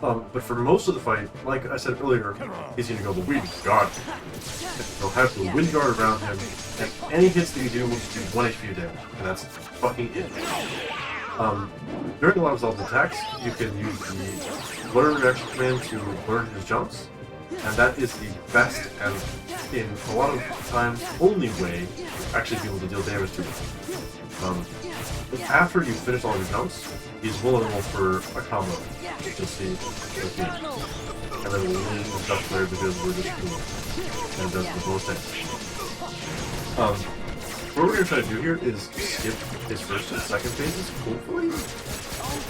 But for most of the fight, like I said earlier, he's gonna go the Wind Guard. He'll have the Wind Guard around him, and any hits that you do will just do 1 HP of damage, and that's fucking it. During a lot of Zoltan's attacks, you can use the Blur Reaction command to blur his jumps, and that is the best and, in a lot of times, only way to actually be able to deal damage to him. After you finish all your jumps, he's vulnerable for a combo. You'll see with me. And then we'll lose the jump there because we're just cool. And it does the most damage. What we're going to try to do here is skip his first and second phases, hopefully.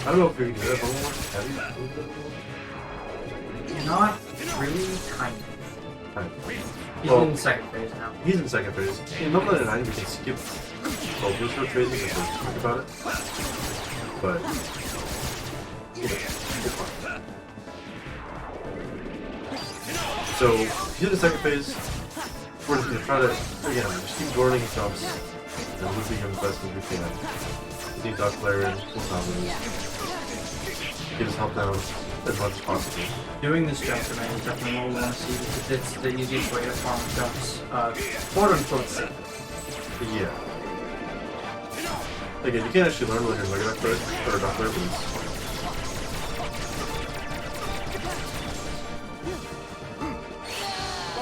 I don't know if we can do that, but we'll heavy. Not really, kind of. He's Well, in second phase now. he's in second phase. In level 99, we can skip both those first phases if we're talking about it. But, you know, it's fine. So, if you do the second phase, we're just going to try to, again, just keep learning jumps and looping them as best as we can. We need Duck Flare in, full combos. Get his health down as much as possible. Doing this jump command is definitely what we want to see because it's the easiest way to farm jumps, quote unquote safe. Yeah. Again, you can't actually learn when you're Mega Duck Flare, or Duck Flare, but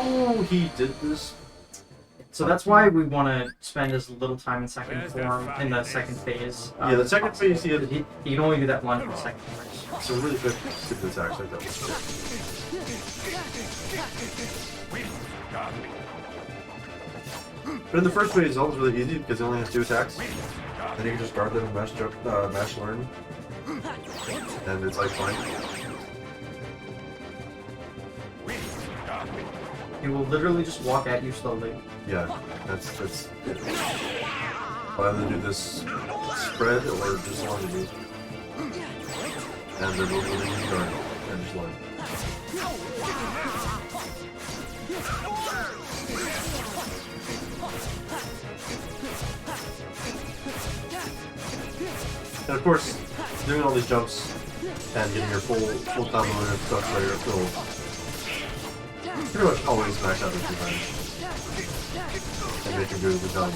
oh, he did this. So that's why we want to spend as little time in second form in the second phase. Yeah, the second phase he had he can only do that one in the second phase. some really good stupid attacks like that. But in the first phase, it's always really easy because he only has 2 attacks. And you can just guard them and mash learn. And it's like fine. He will literally just walk at you slowly. Yeah, that's it. I'll either do this spread or just longitude. And then we'll really easy guard and just learn. And of course, doing all these jumps and getting your full combo and stuff later will pretty much always max out every time. And make a good job.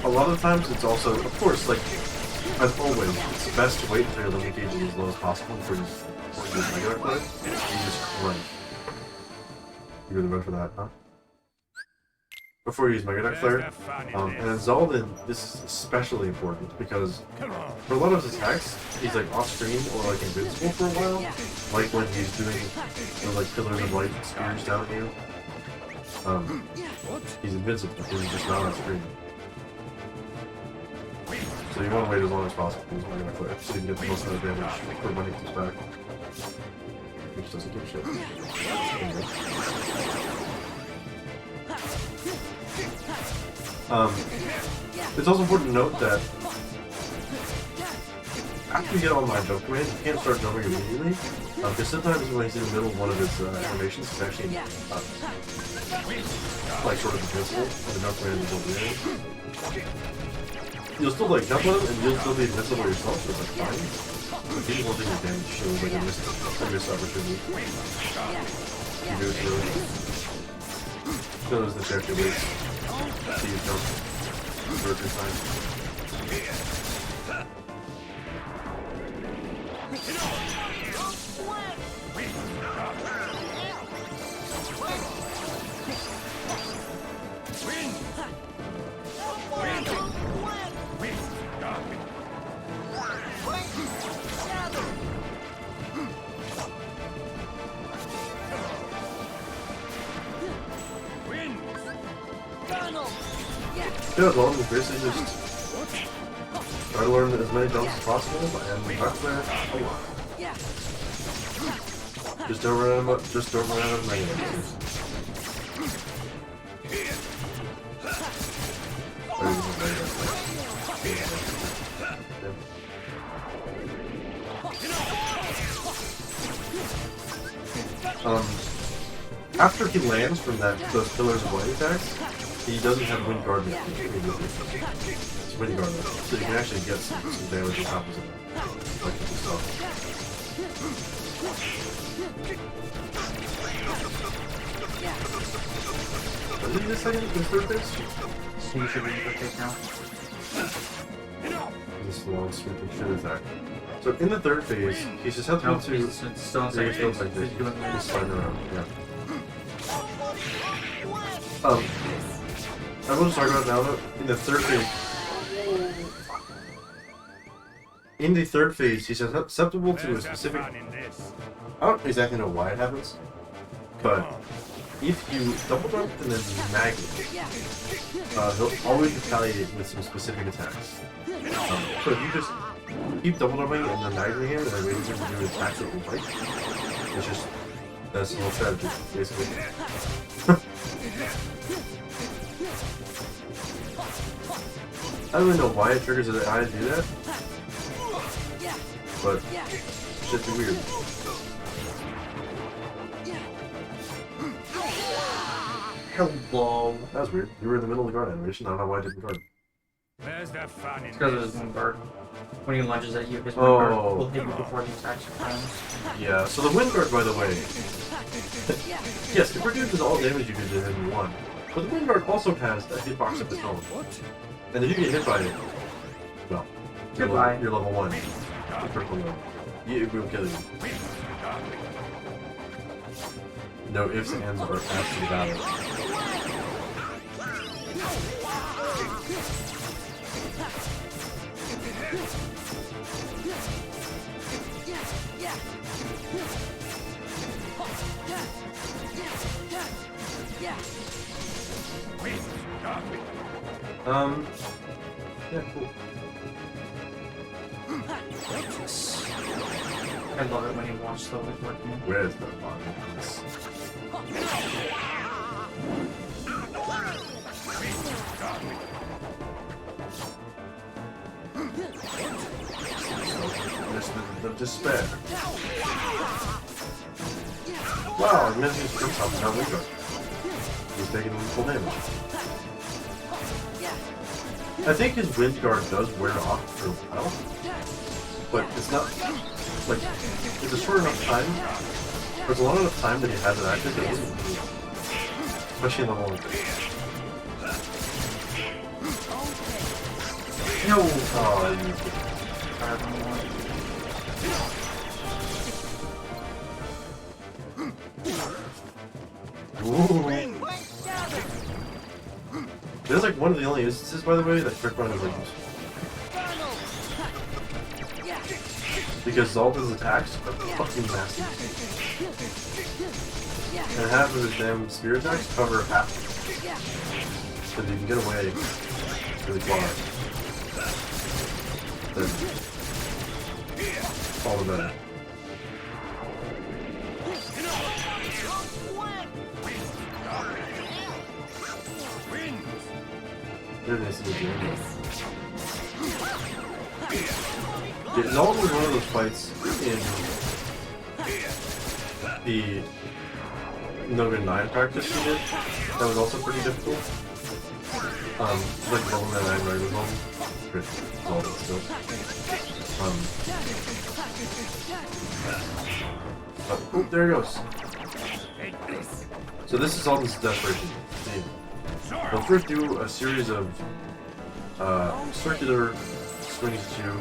A lot of times it's also, of course, like, as always, it's best to wait until your limit gauge is as low as possible before you use regular play. You just run. You really run for that, huh? Before you use Mega Duck Flare. And then Zaldin, this is especially important because for a lot of his attacks, he's like off screen or like invincible for a while. Like when he's doing the like pillars of light spears down here. He's invincible because he's just not on screen. So you want to wait as long as possible with Mega Duck Flare so you can get the most amount of damage for when he comes back. Which doesn't give a shit. It's also important to note that after you get all 9 jump commands, you can't start jumping immediately. Because sometimes when he's in the middle of one of his animations, he's actually like sort of invincible, and the jump command is over there. You'll still like jump on him, and you'll still be invincible yourself, so it's like fine. But people will take your damage shows like a missed opportunity. You do it really. So does the check release. See you jump. Birthday sign. Yeah, as long as basically just try to learn as many jumps as possible and back there. Just don't run out of negatives. After he lands from those pillars of light attacks, he doesn't have wind guard yet. It's wind guard, so you can actually get some damage on top of it. Like this stuff. What did you just say? The third phase? So you should read the take now. This long sweeping shit attack. So in the third phase, he's susceptible to. It's still in second phase. He's doing He's sliding around. Yeah. I will just talk about now though, in the third phase, he's susceptible to a specific. I don't exactly know why it happens, but if you double jump and then mag it, he'll always retaliate with some specific attacks. So if you just keep double jumping and then magging him and then waiting for him to do attacks that will fight, it's just that's the whole strategy, basically. I don't really know why it triggers the eye to do that, but it's just weird. Hello. That was weird. You were in the middle of the guard animation. I don't know why I didn't guard. Where's the fun in It's because of this? his wind guard. When he lunges at you, his wind guard Oh. will hit you before the attacks are Yeah, so the wind guard, by the way. Yes, it reduces all damage you can do in one. But the wind guard also has a hitbox of its own. And if you get hit by it, well, Goodbye. You're level 1. You're critical low. It will kill you. No ifs, ands, or after about it. Yeah, cool. I love it when you watch the like working. Where's the fun? The despair. Wow, I missed his jump up now we go. He's taking full damage. I think his wind guard does wear off for a while, but it's not like it's a short enough time. There's a long enough time that he has it active that it doesn't move. Especially in level 1. No. Oh, I used it. Ooh. There's like one of the only instances, by the way, that Quick Run is like useful. Because Zalda's attacks are fucking massive. And half of his damn spear attacks cover half. So you can get away really far. Then all the better. Very nice to meet you. Yeah, Zalda was one of those fights in the NoGA10 practice we did that was also pretty difficult. Like level 9 regular level. Great. Zalda still. Oh, there it goes. So this is Zalda's desperation. He'll first do a series of circular swings to you,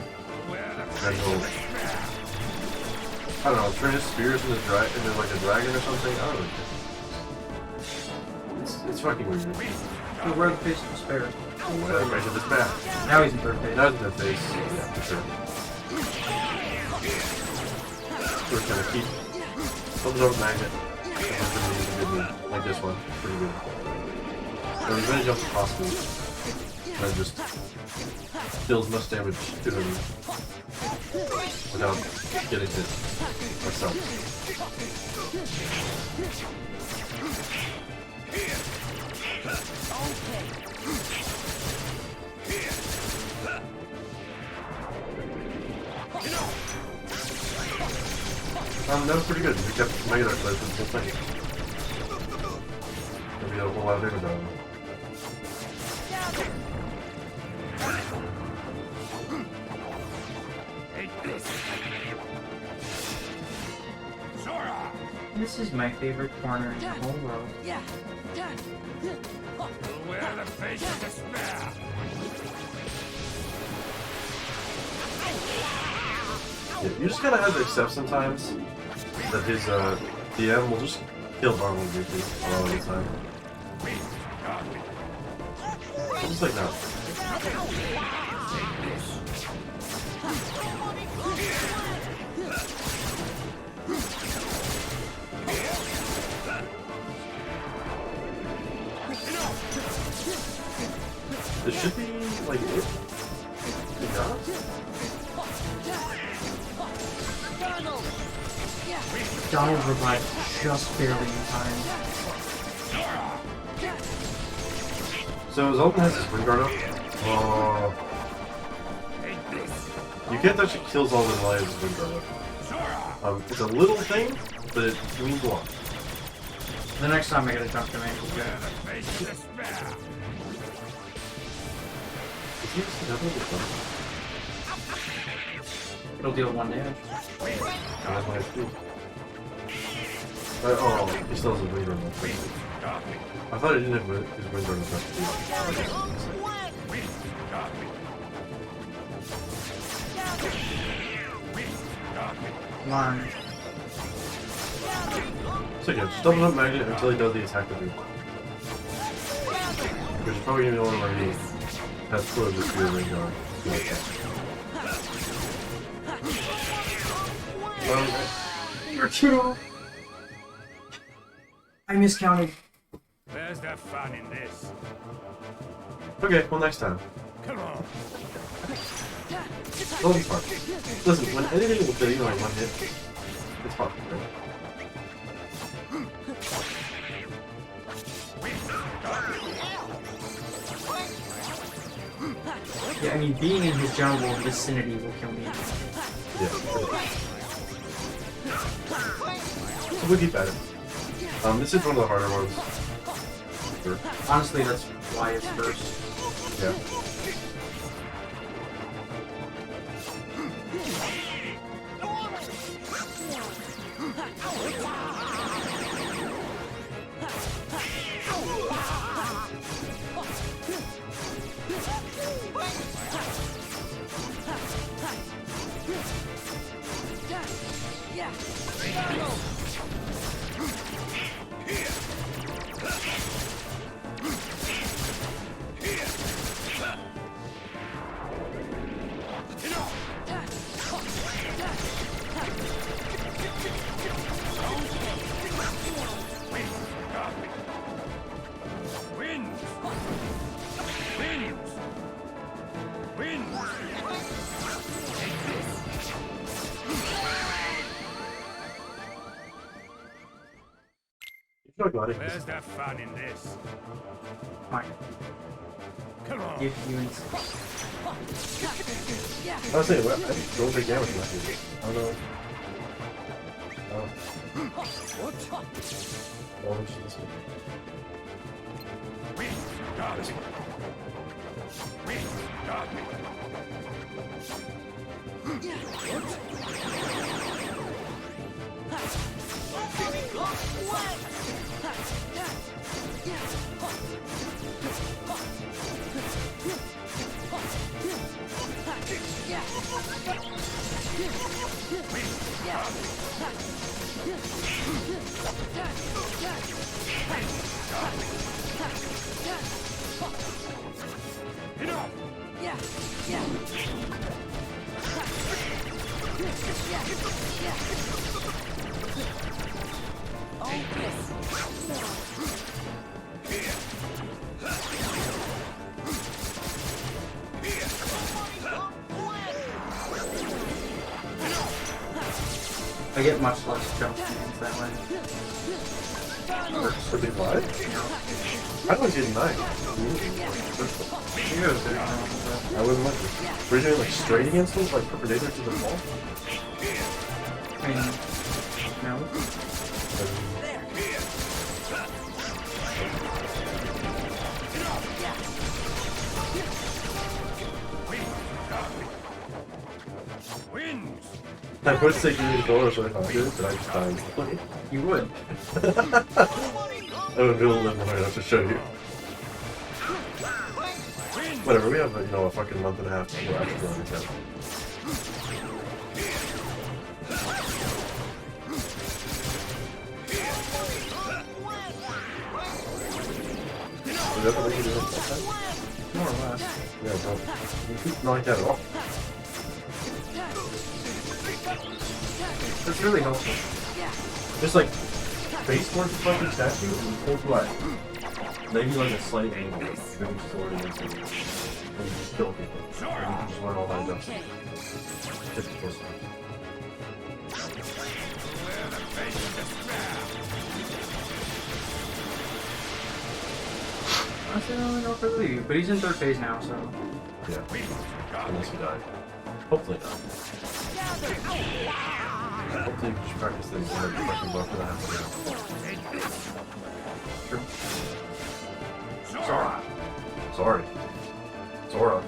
then he'll, I don't know, turn his spears into like a dragon or something. I don't know. It's fucking weird. So where the face of despair? Where the face of despair? Now he's in third phase. Now he's in third phase. Yeah, for sure. We're just gonna keep thumbs up magnet. Like this one. Pretty good. So as many jumps as possible, and just deal as much damage to him without getting hit myself. That was pretty good. We kept Mega Dark Blade for the whole thing. And we got a whole lot of damage out of him. This is my favorite corner in the whole world. Where the face of despair? Yeah, you just gotta have to accept sometimes that his DM will just kill normal briefly a lot of the time. Just like that. It should be like it. Yeah. Donald revived just barely in time. So Zoltan has his wind guard up, Oh. You get that she kills all the lions with Windrunner. It's a little thing, but it means a lot. The next time I get a jump command, we'll go. Is he just definitely fun? It'll deal 1 damage. That's my HP. Oh, he still has a Windrunner. I thought he didn't have his Windrunner stuff. Come on. So yeah, just double up Magnet until he does the attack with you. Which is probably gonna be the one where he has put the spear ring guard. You're too. I miscounted. Where's the fun in this? Okay, well next time. Come on. It'll be fun. Listen, when anything will kill you in one hit, it's fun. Right? Yeah, I mean, being in his general vicinity will kill me. Yeah. It would be better. This is one of the harder ones. Sure. Honestly, that's why it's first. Yeah. Where's the fun in this? Fine. Come on. Give you I was saying, well, I don't take damage from that dude. I don't know. Oh, shit, this one. I get much less jump commands that way. For the what? I was getting 9. I wasn't lucky. Were you doing like straight against them, like perpendicular to the wall? I mean, no. I would say give me the door so I found it, but I just died. You would. I would build a little more enough to show you. Whatever, we have, a fucking month and a half to go after on each other. Is that the way you do it sometimes? More or less. Yeah, bro. You keep knocking that off. That's really helpful. Just like, face towards the fucking statue and pull flat. Maybe like a slight angle. Maybe sword against it. And you just kill people. And you can just learn all that stuff. Just before stuff. Honestly, I don't know for Lee, but he's in third phase now, so. Yeah. Unless he died. Hopefully not. Hopefully you can just practice things and then fucking go for that. True. Sora. Sorry. Sora.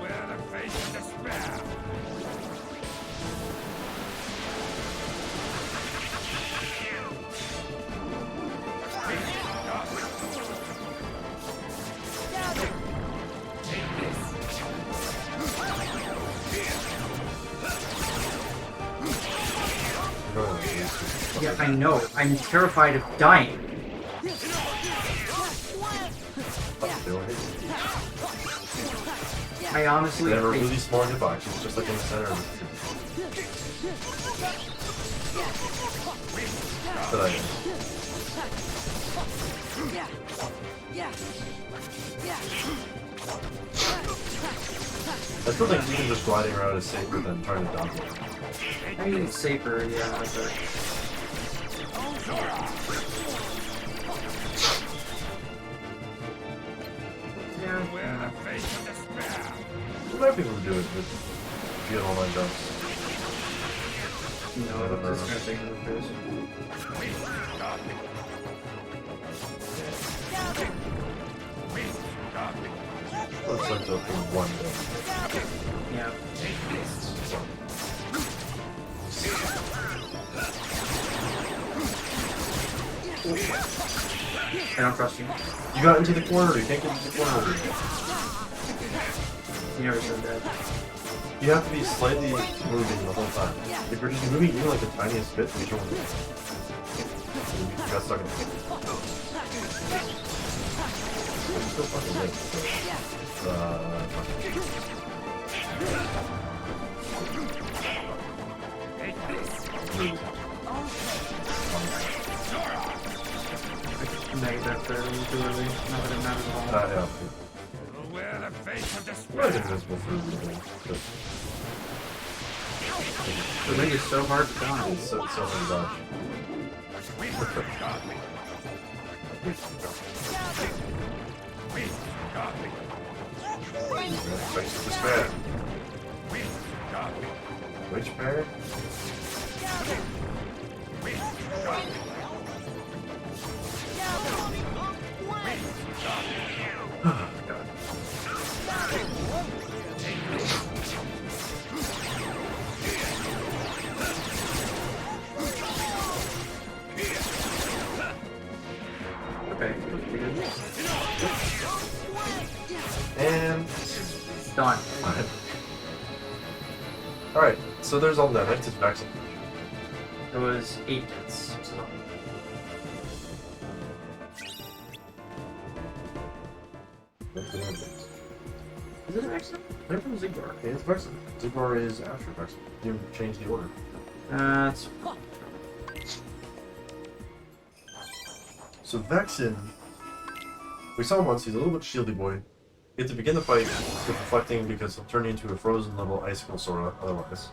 Wear the face of despair. Yeah, I know. I'm terrified of dying. I honestly. They have a really small hitbox, it's just like in the center of the I still think even just gliding around is safer than trying to dodge it. I mean, it's safer, yeah, but... Yeah. Wear the face of despair. You might be able to do it with get online jumps. No, it's just gonna take the face. Looks like they'll put one down. Yeah. I don't trust you. You got into the corner, you can't get into the corner. You never said that. You have to be slightly moving the whole time. If you're just moving even like the tiniest bit, you don't move. You got stuck in it. It's still fucking late. Negative fairly clearly. Not that it matters at all. Yeah. Wear the face of You're despair. not invincible for a reason. The wind is so hard to dodge. It's so hard to dodge. Face of despair. Which pair? God. Okay, And done. alright, so there's all that. Next is vaccine. It was 8 hits. So. Is it an accident? They're from Zigbar. Okay, it's Vexen. Zigbar is after Vexen. You changed the order. It's... So Vexen, we saw him once, he's a little bit shieldy boy. You have to begin the fight with reflecting because he'll turn into a frozen level icicle Sora otherwise.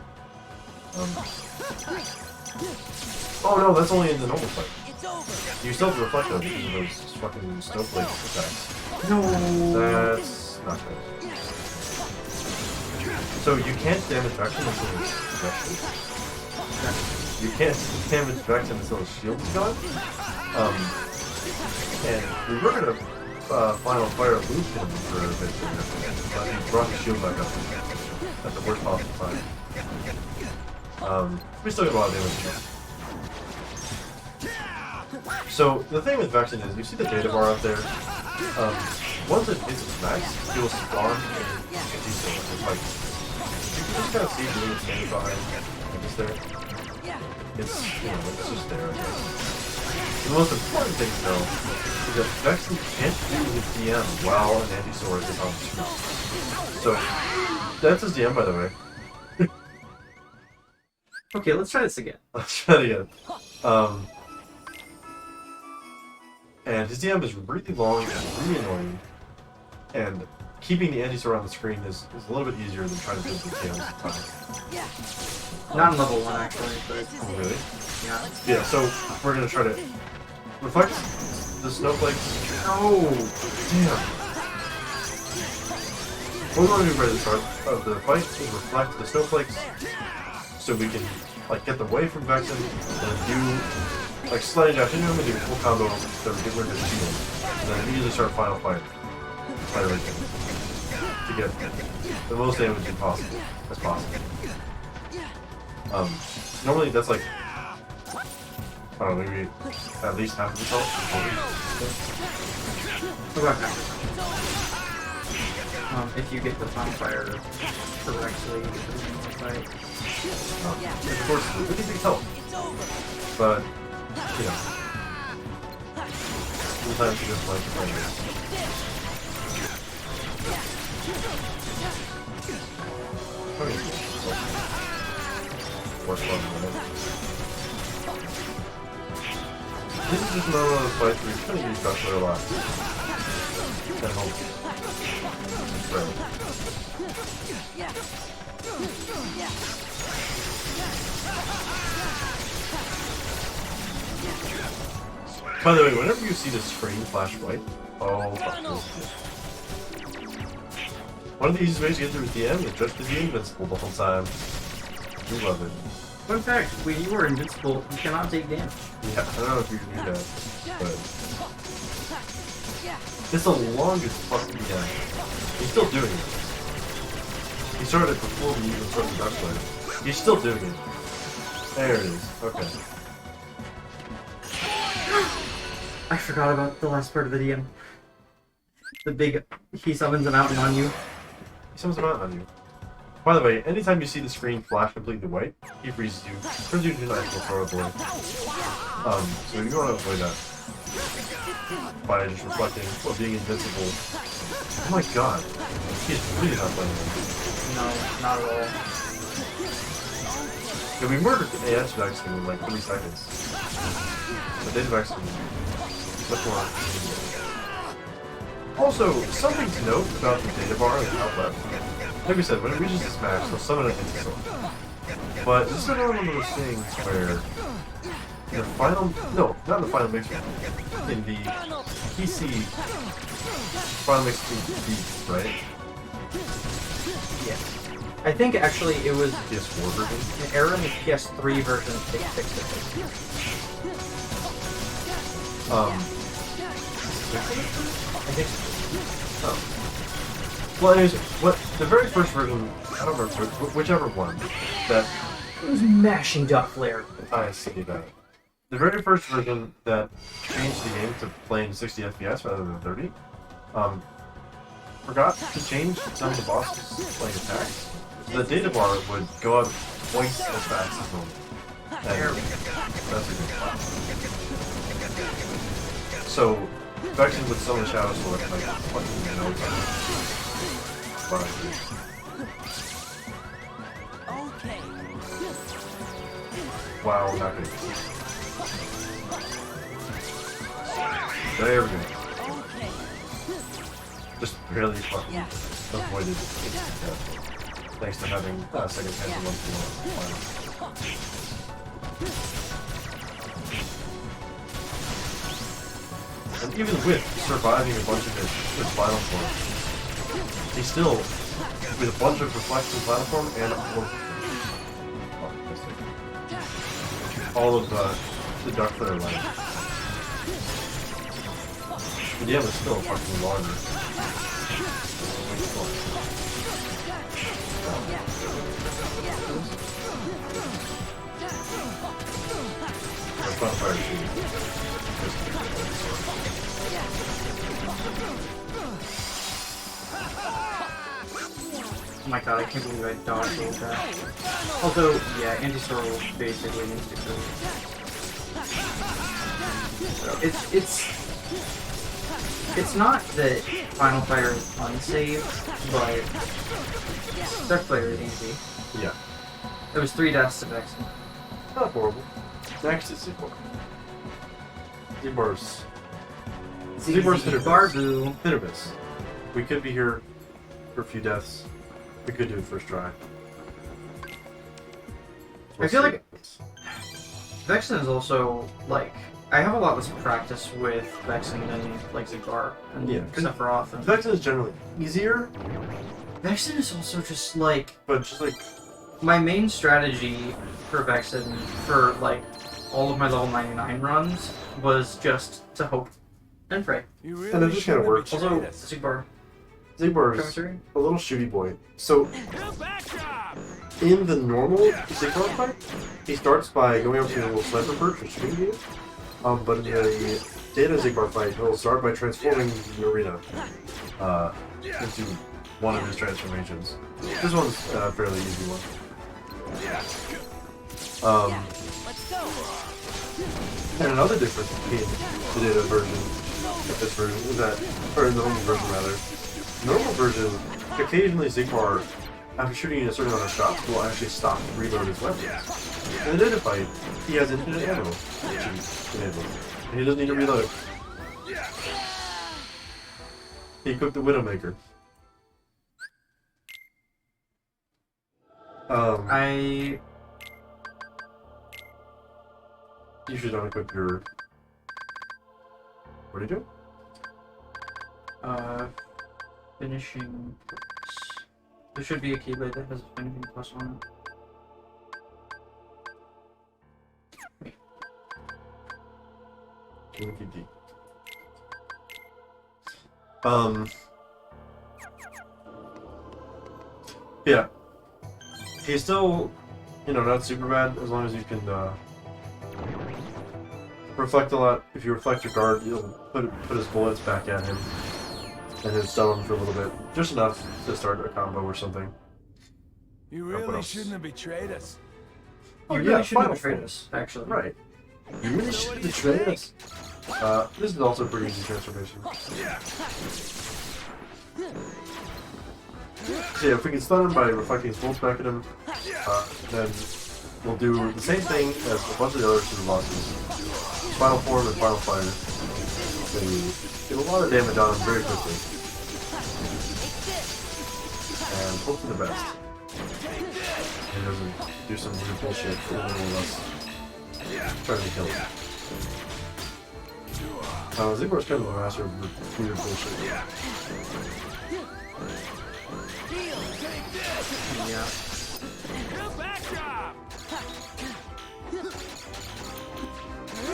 Oh no, that's only in the normal fight. It's over. You still have to reflect though because of those fucking snowflake attacks. No! That's not good. So you can't damage Vexen until his You can't damage Vexen until his shield's gone. And we were gonna final fire loop him for a bit, but he brought his shield back up at the worst possible time. We still get a lot of damage. So the thing with Vexen is, you see the data bar up there. Once it hits its max, it will spawn in it's like you can just kind of see blue standing behind and just there. It's it's just there. I guess. The most important thing though is that Vexen can't do his DM while an anti-sword is on screen. So that's his DM, by the way. Okay, let's try this again. Let's try it again. And his DM is really long and really annoying. And keeping the anti-sword on the screen is a little bit easier than trying to do the DM sometimes. Not in level 1 actually, but... Oh, really? Yeah. Yeah, so we're gonna try to reflect, the snowflakes. Oh, Damn. What we want to do right at the start of the fight is reflect the snowflakes so we can like get them away from Vexen and do like sliding dash into them and do a full combo so we get rid of the shield. And then immediately start final fight. Fight right there. To get the most damage as possible. Normally that's like I don't know, maybe at least half of the health. okay. If you get the final fire correctly, right? Of course, it's really big help. But, you know, sometimes you just like to play this. Okay. Worst one in a minute. This is just another one of those fights where you're trying to use Duckler a lot. And hope. Right. By the way, whenever you see the screen flash white, oh fuck this. One of the easiest ways to get through DM is just to be invincible the whole time. We love it. Fun fact, when you are invincible, you cannot take damage. Yeah, I don't know if you can do that, but it's the longest fucking DM. He's still doing it. He started it before we even started the Duckler. He's still doing it. There it is. Okay. I forgot about the last part of the DM. The big, he summons a mountain on you. He summons him out on you. By the way, anytime you see the screen flash completely white, he freezes you, turns you into an actual throw boy. So you want to avoid that by just reflecting or being invincible. Oh my god, he's really not playing it. No, not at all. Yeah, we murdered the ASBN in like 3 seconds. The databack's much more. Also, something to note about the data bar and outlet. Like we said, when it reaches this max, they'll summon it into soul. But this is another one of those things where in the final, no, not in the final mix, in the PC final mix beat, right? Yeah. I think actually it was PS4 version. an error in the PS3 version they fixed it. I think so. Oh. Well, anyways, the very first version, I don't remember, whichever one, that It was mashing Duck Flare. I see that. The very first version that changed the game to playing 60 FPS rather than 30, forgot to change some of the bosses' like attacks. The data bar would go up twice as fast as normal. And that's a good spot. So, Vexen with summon Shadow Sword like fucking no time. Okay. Wow, not good. There we go. Okay. Just barely fucking avoided instant death. Thanks to having second chance and 1 for 1. And even with surviving a bunch of his final form, he's still, with a bunch of reflection final form and all of the Duck Flare line. The DM is still fucking longer. Final fire Oh my god, I can't believe I dodged rolled that. Although, yeah, anti-sorrow basically needs to kill. So it's not that Final Fire is unsafe, but Duck Flare is easy. Yeah. It was 3 deaths to Vexen. Not horrible. Next is Zebor. Zebor's Barbu. hit or miss. We could be here for a few deaths. We could do it first try. I feel like Vexen is also, like, I have a lot less practice with Vexen than like Zigbar and Yeah. Sephiroth. And Vexen is generally easier, Vexen is also just like but just like my main strategy for Vexen for like all of my level 99 runs was just to hope and pray. You And it really just kinda shouldn't have works. betrayed Also, us. Zigbar. Zigbar is Commentating? a little shooty boy. So Good backdrop. in the normal Zigbar fight, he starts by going up to a little sniper perch or shooting you. But in the Data Zigbar fight, he'll start by transforming the arena into one of his transformations. This one's a fairly easy one. Let's go. And another difference between the Data version and this version is that, or the normal version rather, normal version, occasionally Zigbar, after shooting a certain amount of shots, will actually stop to reload his weapons. In the Data fight, he has infinite ammo, which is enabled, and he doesn't need to reload. He cooked the Widowmaker. You should unequip your... What are you doing? Finishing. There should be a keyblade that has a finishing plus on it. QD. Yeah. He's still, not super bad as long as you can, reflect a lot. If you reflect your guard, you'll put his bullets back at him and then stun him for a little bit. Just enough to start a combo or something. You what really else? shouldn't have betrayed us. You yeah, really shouldn't Final have betrayed Form. us, actually. Right. You really So should what do you betray think? us. This is also a pretty easy transformation. So yeah, if we can stun him by reflecting his bullets back at him, then we'll do the same thing as a bunch of the other super bosses. Final Form and Final Fire. They get a lot of damage on him very quickly. And hope for the best. He doesn't do some weird bullshit for the middle of us. Trying to kill him. Zigbar's kind of a master of weird bullshit. Yeah. Good backdrop.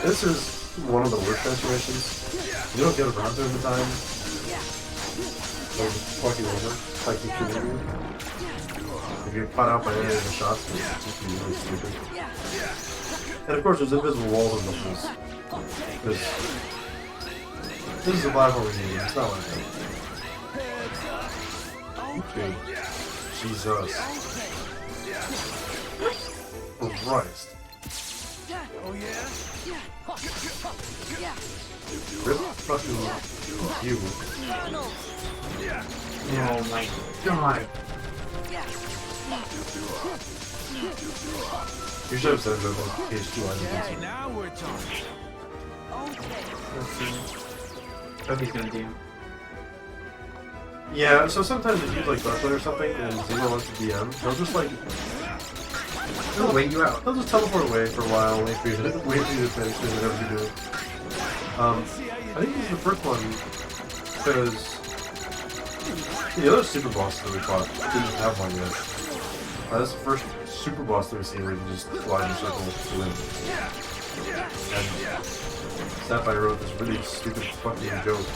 This is one of the worst transformations. You don't get around to it in time. Like, it's fucking over. Like, you shooting you. If you're caught out by any of the shots, it's just really stupid. And of course, there's invisible walls in the holes. This is a platform game, it's not like that. Okay. Jesus. Christ. Oh yeah? Rip fucking you. Oh my god. You should have said about KH2 Hey, now we're talking. Let's see what he's gonna do. Yeah, so sometimes if you like Darkblade or something and Zero wants to DM, they'll just like He'll wait you out. they'll just teleport away for a while, wait for you to finish doing whatever you do. I think this is the first one because the other super bosses that we fought didn't have one yet. This is the first super boss that we've seen where you can just fly in a circle to win. And Sapphire wrote this really stupid fucking joke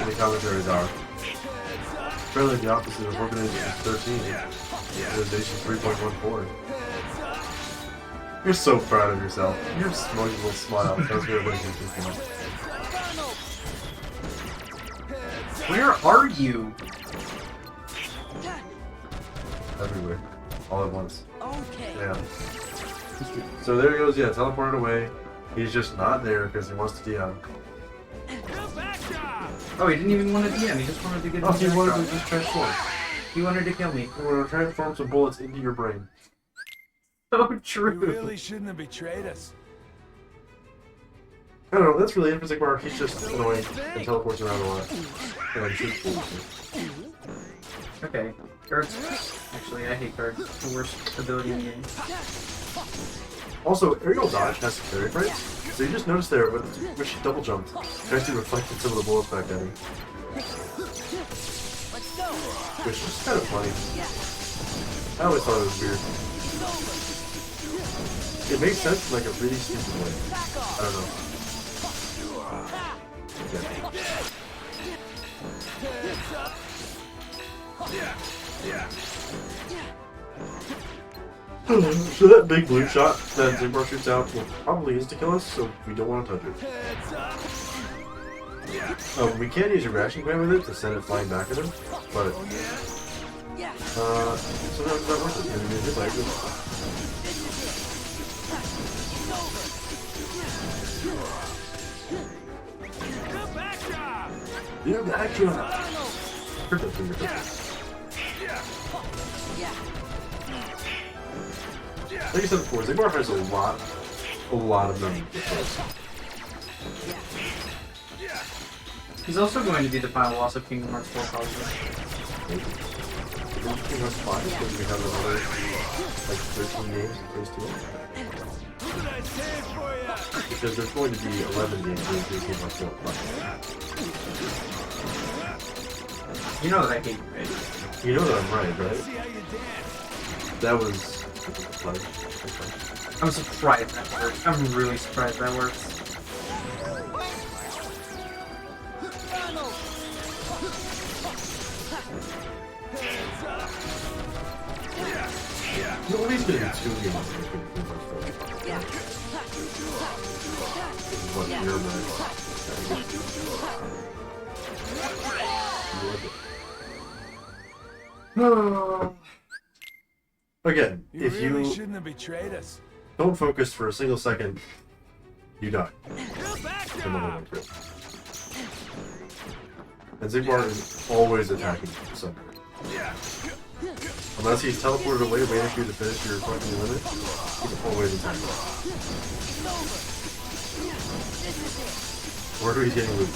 in the commentaries are. Fairly the opposite of Organization 13, Organization 3.14. You're so proud of yourself. You have a smug little smile. That's what everybody thinks of. Where are you? Everywhere. All at once. Okay. Yeah. So there he goes, yeah, teleported away. He's just not there because he wants to DM. Good backdrop. Oh, he didn't even want to DM, he just wanted to get Oh, he me wanted to back. just transform. He wanted to kill me. He wanted to transform some bullets into your brain. So You true. really shouldn't have betrayed us. I don't know, that's really it for Zigbar. He's just annoying and teleports around a lot. Yeah, he shoots bullets. Okay. Guards. Actually, I hate guards. It's the worst ability in the game. Also, aerial dodge has some parry frames, so you just noticed there when she double jumped, it actually reflected some of the bullets back at her. Let's go. Which is just kind of funny. I always thought it was weird. It makes sense in like a really stupid way. I don't know. So that big blue shot that Zigbar shoots out will probably insta-kill us, so we don't want to touch it. We can use a reaction command with it to send it flying back at him, but sometimes it's not worth it. Maybe it's like yeah, the action. Crypto finger. Like I said before, Zigbar has a lot of money to play. He's also going to be the final boss of Kingdom Hearts 4 probably. Maybe. Kingdom Hearts 5 because we have another like 13 games in phase 2. Because there's going to be 11 games in Kingdom Hearts 4. You know that I hate you, right? You know that I'm right? That was. I'm surprised that works. I'm really surprised that works. Nobody's gonna be 2 games in Kingdom Hearts 4. This is what you're right. Again, if you really shouldn't have betrayed us. don't focus for a single second, you die. And Zigbar is always attacking somebody. Unless he's teleported away waiting for you to finish your fucking limit, he's always attacking. Where are we getting loot?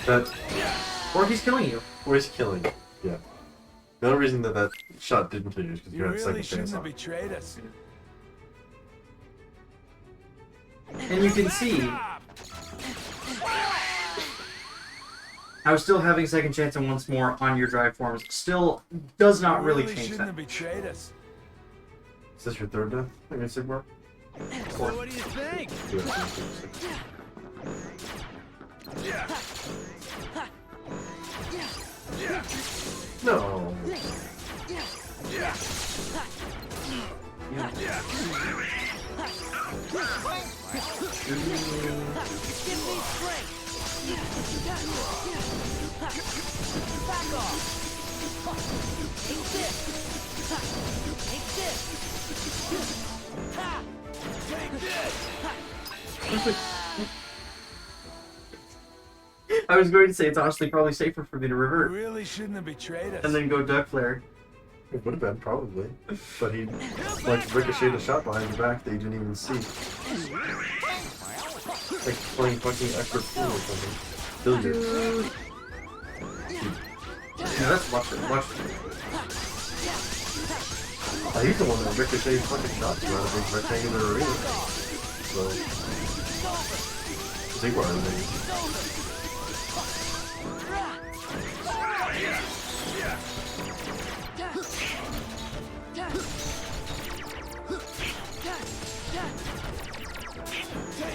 That, Or he's killing you. or he's killing. Yeah. The only reason that shot didn't kill you is because you You had second really shouldn't chance have on it. betrayed us. And you can see how still having second chance and once more on your drive forms still does not really change shouldn't that. have betrayed us. Is this your third death against Zigbar? So what do you think? No. Give me strength. Back off. Take this. Take this. Take this. I was going to say it's honestly probably safer for me to You revert really shouldn't have betrayed us. and then go duck flare. It would have been, probably. But he, like, ricocheted a shot behind your back that you didn't even see. Like playing fucking expert pool or something. Billiards. Yeah, that's watch it. He's the one that ricocheted fucking shots around a big rectangular arena. So, Zigbar is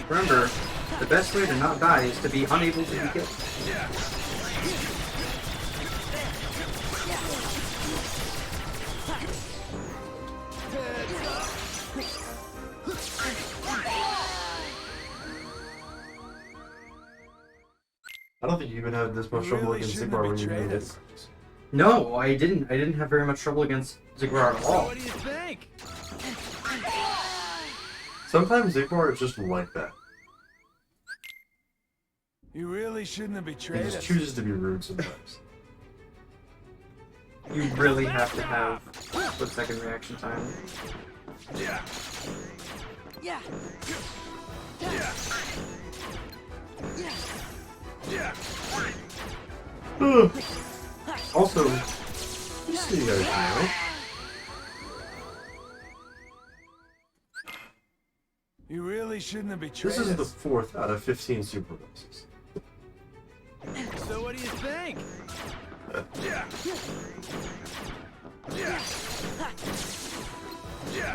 Remember, the best way to not die is to be unable to be killed. I don't think you even had this much You trouble really against shouldn't Zigbar have when you betrayed did us. it. No, I didn't. I didn't have very much trouble against Ziggurar at all. What do you think? Sometimes Zigbar is just like that. You really shouldn't have He betrayed just us. chooses to be rude sometimes. You really have to have split-second reaction time. Yeah. Also, just so you guys know, You really shouldn't have betrayed this is the us. 4th out of 15 Super Bosses. So what do you think?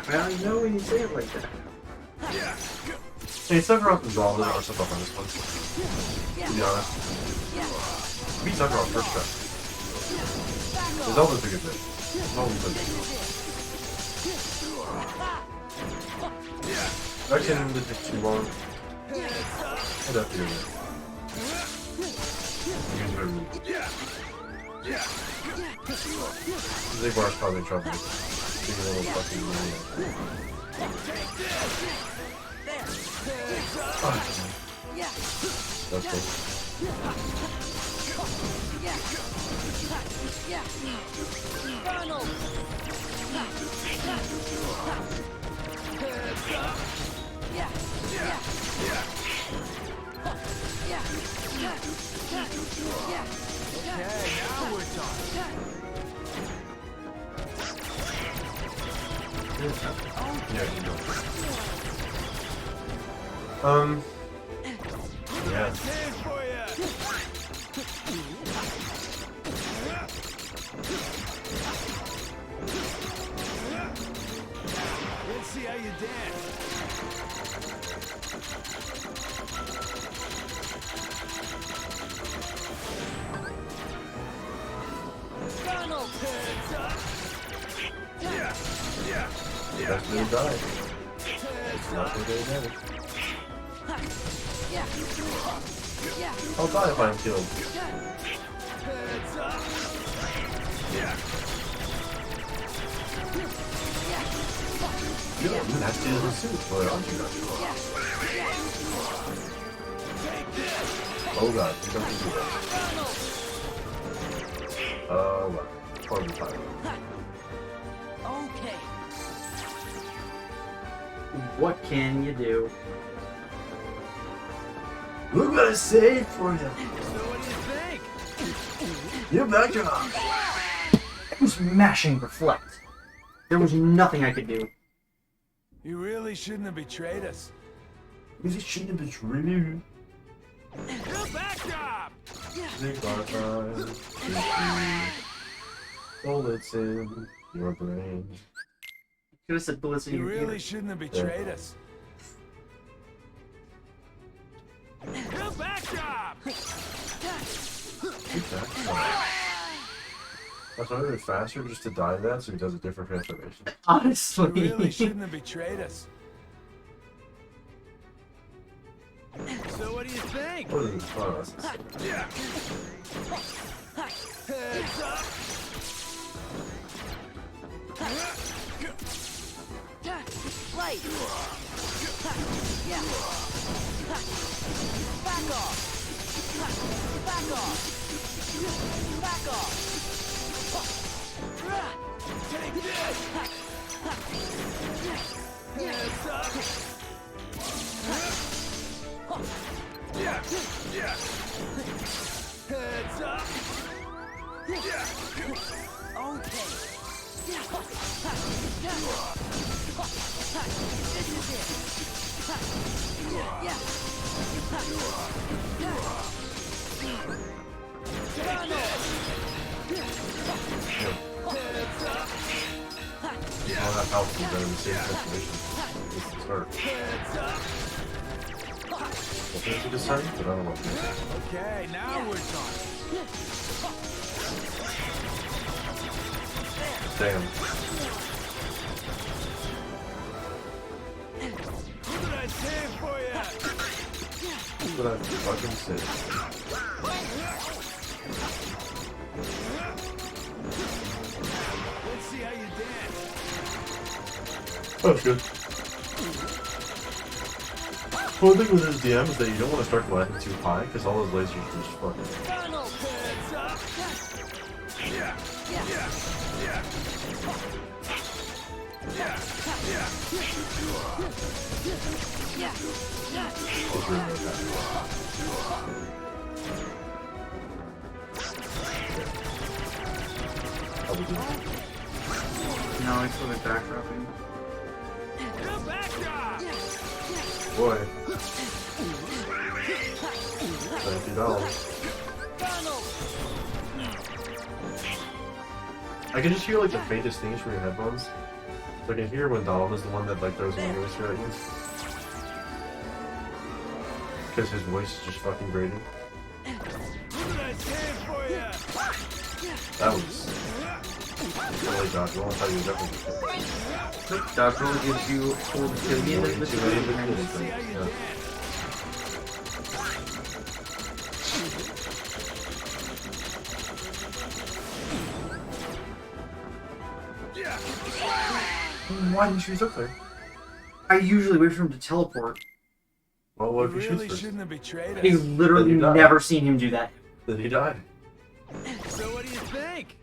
Well, you know when you say it like that. Hey, Sephiroth and Zelda are stuff up on this one. To be honest. Beat Sephiroth first try. Zelda's a good bit. Zelda's a good bit. That can take too long. I'd have to do it. Use my root. Zigbar's probably in trouble. Big little fucking That's cool. Okay, now we're talking. Yeah, you know. Yeah. Stand for ya. Let's see how you dance. That's really died. Not for very damage. I'll die if I'm killed. Yeah, you have to use the suit for it, aren't you? Oh god, you don't do that. Well, probably fine. Okay. What can you do? Look what I saved for you! So what do you think? You're back on! I was mashing reflect. There was nothing I could do. You really shouldn't have betrayed us. Because it shouldn't have been true. Good backdrop! Zigbar time. Bullets in your brain. Could have said bullets in You your really ears. shouldn't have betrayed us. Good backdrop! That's why it's faster just to die that so he does a different transformation. You Honestly. really shouldn't have betrayed us. So what do you think? What is this fun? Heads up! Right. Yeah. Back off. Back off. Back off. Take this! Heads up! Heads up! Okay. This is it. Yeah. All that helps is better than the same transformation. It's the start. I'll finish it this time, but I don't know what to do. Okay, now we're talking. Damn. What did I say for you? But I fucking said. Let's see how you dance. Oh, it's good. Well, the thing with this DM is that you don't want to start landing too high because all those lasers just fucking. Heads up! It's really like that. probably do. No, it's still like backdropping. Boy. $50. I can just hear like the faintest things from your headphones. So I can hear when Donald is the one that like throws an whisper at you. Because his voice is just fucking grating. That was really dodgeball. I thought you were definitely Dodgeball gives you full billion way of the too many independent things. Yeah. Why didn't you shoot up there? I usually wait for him to teleport. Well, what if he You shoots really first? shouldn't have betrayed us. You've literally Then you die. never seen him do that. Then he died. So what do you think?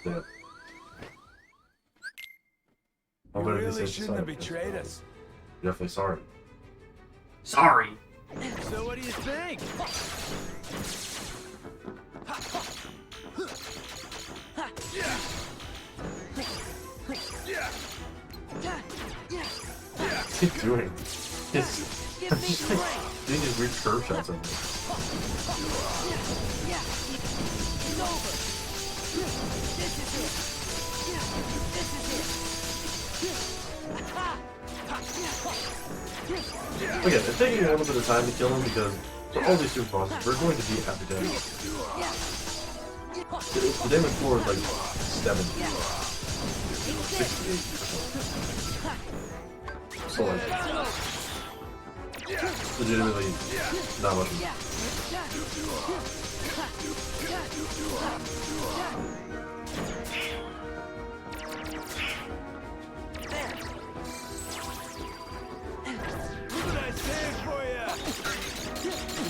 Yeah. You I'm gonna be really safe shouldn't have side. betrayed us. Definitely sorry. Sorry. So what do you think? What's he doing? He's Give me strength. doing these weird curve shots at me. It's over. This is it. This is it. Again, it's taking a little bit of time to kill him because for all these super bosses, we're going to be at the dead. The damage floor is like 70, 68 or something. So like, legitimately not much.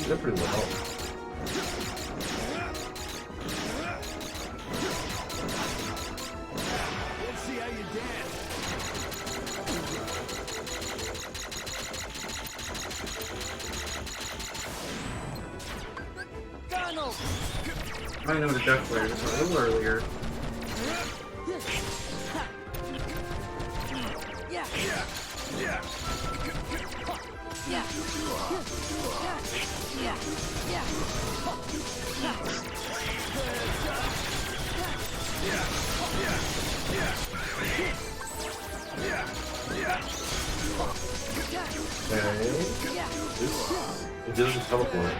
They're pretty well. Let's see how you dance. I know the duck player just a little earlier. It doesn't teleport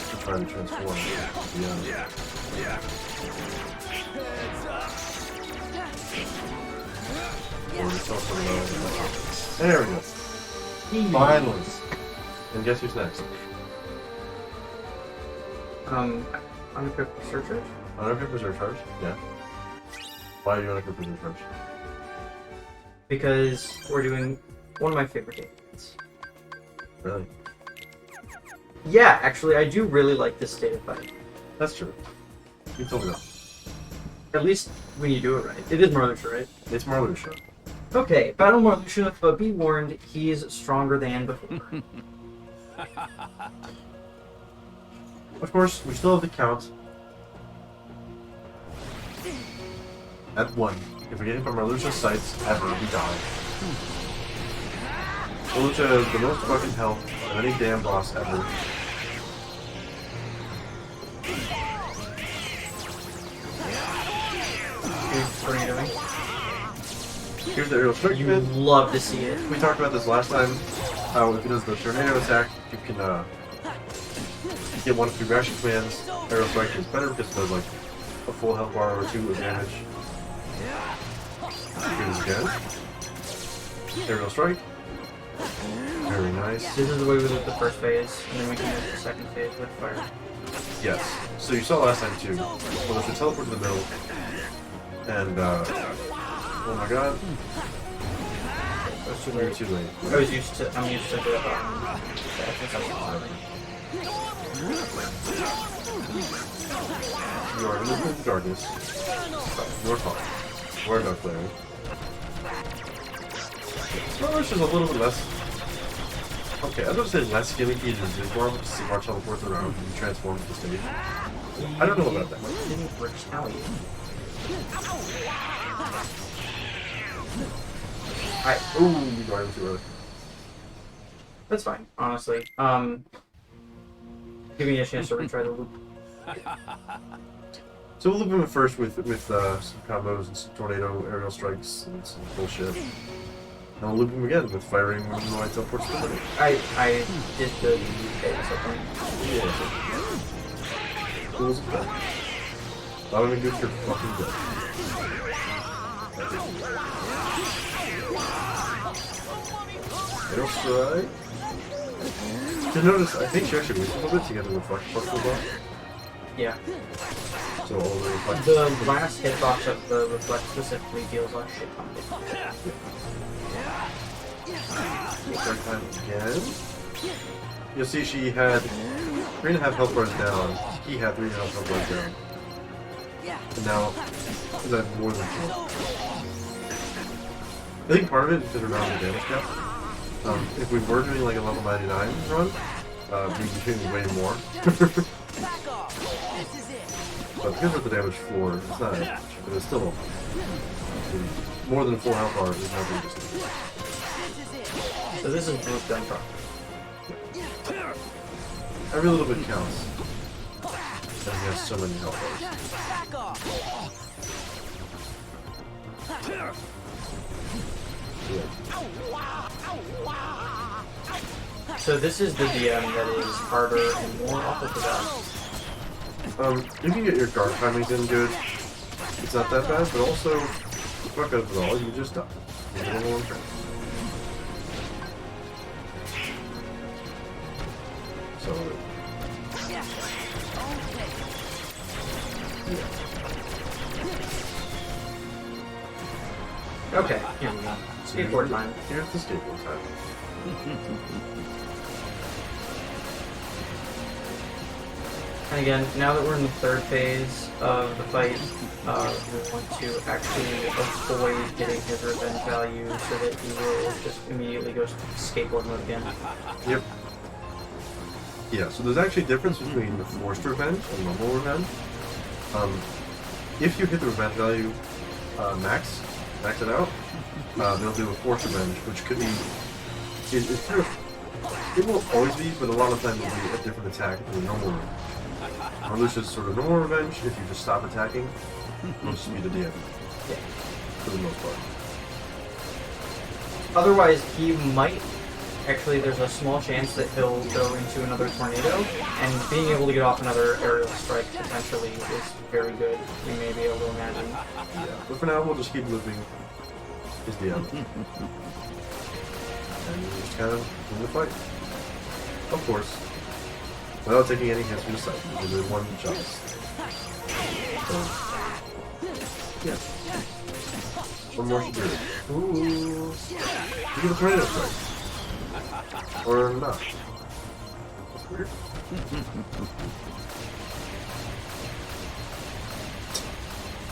to try to transform. Yeah. Or to teleport around. There we go. Finally. And guess who's next? Unequipped researchers? Unequipped reserve charge? Yeah. Why are you unequipped reserve charge? Because we're doing one of my favorite games. Really? Yeah, actually, I do really like this state of fight. That's true. You told me that. At least when you do it right. It is Marluxia, right? It's Marluxia. Okay, Battle Marluxia, but be warned, he's stronger than before. Of course, we still have the count. At 1. If we get hit from Marluxia's sights ever, we die. Marluxia has the most fucking health of any damn boss ever. What are you doing? Here's the aerial strike You command. love to see it. We talked about this last time. How if he does the tornado attack, you can get one of 2 reaction commands. Aerial strike is better because it does like a full health bar or 2 of damage. Do this again. Aerial strike. Very nice. This is the way we did the first phase, and then we can use the second phase with fire. Yes. So you saw last time too. Well, there's a teleport to the middle. And oh my god. That's too We're late. too late. I'm used to the You are in the darkness. Your fault. We're not playing. Well, there's just a little bit less. Okay, I was going to say less gimmicky than Zigbar, but Zigbar teleports around and transforms the stage. I don't know about that much. Didn't retaliate. Alright, Ooh, you got him too early. that's fine, honestly. Giving you a chance to retry the loop. So we'll loop him at first with some combos and some tornado aerial strikes and some bullshit. And we'll loop him again with firing when the light teleports to the limit. I did the phase, I think. Yeah. Tools of death. Not even good for fucking death. Aerial strike. To notice, I think she actually moves a little bit to get the reflect particle buff. Yeah. So all the reflect. The last hitbox of the reflect specifically deals less shit on it. Third time again. You'll see she had 3.5 health bars down. He had 3.5 health bars down. And now he's at more than 4. I think part of it is because we're not on the damage cap. If we were doing like a level 99 run, we'd be doing way more. But because of the damage 4, it's not much, but it's still more than 4 health bars is nothing just. So this is group done properly. Every little bit counts. And he has so many health bars. Yeah. So this is the DM that is harder and more awful to that. You can get your guard timings in good. It's not that bad, but also, fuck up at all, you just die. You get a long train. So, yeah. Okay, here we go. Skateboard time. Here's the skateboard time. And again, now that we're in the third phase of the fight, we want to actually avoid getting his revenge value so that he will just immediately go skateboard mode again. Yep. Yeah, so there's actually a difference between the forced revenge and normal revenge. If you hit the revenge value max it out, they'll do a forced revenge, which could be... It's kind of... It won't always be, but a lot of times it'll be a different attack than a normal revenge. Or this is sort of normal revenge, if you just stop attacking, it'll just be the DM. Yeah. For the most part. Otherwise, he might... Actually, there's a small chance that he'll go into another tornado, and being able to get off another aerial strike potentially is very good. You may be able to imagine. Yeah, but for now, we'll just keep looping his DM. And we'll just kind of win the fight. Of course. Without taking any hits from the side, because there's one shot. So, yeah. One more should do it. Ooh. You get a tornado strike. Or not. That's weird.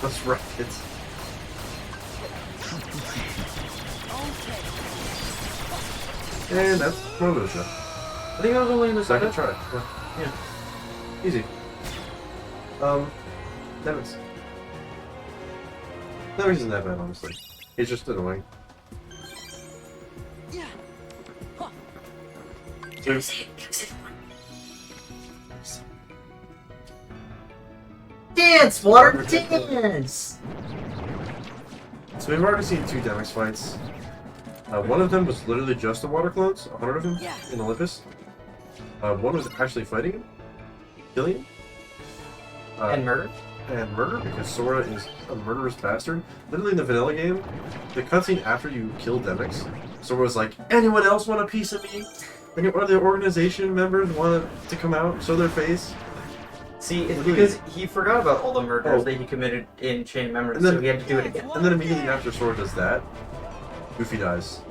That's right. It's... And that's Molusha. I think that was only the Second try. Yeah. Easy. Dennis. Dennis isn't that bad, honestly. He's just annoying. Dance, water, dance! So we've already seen 2 Demix fights. One of them was literally just the water clones, 100 of them, in Olympus. One was actually fighting him, killing him. And murder? And murder, because Sora is a murderous bastard. Literally in the vanilla game, the cutscene after you kill Demix, Sora was like, anyone else want a piece of me? Any other organization members want to come out and show their face? See, it's because he forgot about all the murders that he committed in Chain of Memories, so he had to do it again. And then immediately after Sora does that, Goofy dies.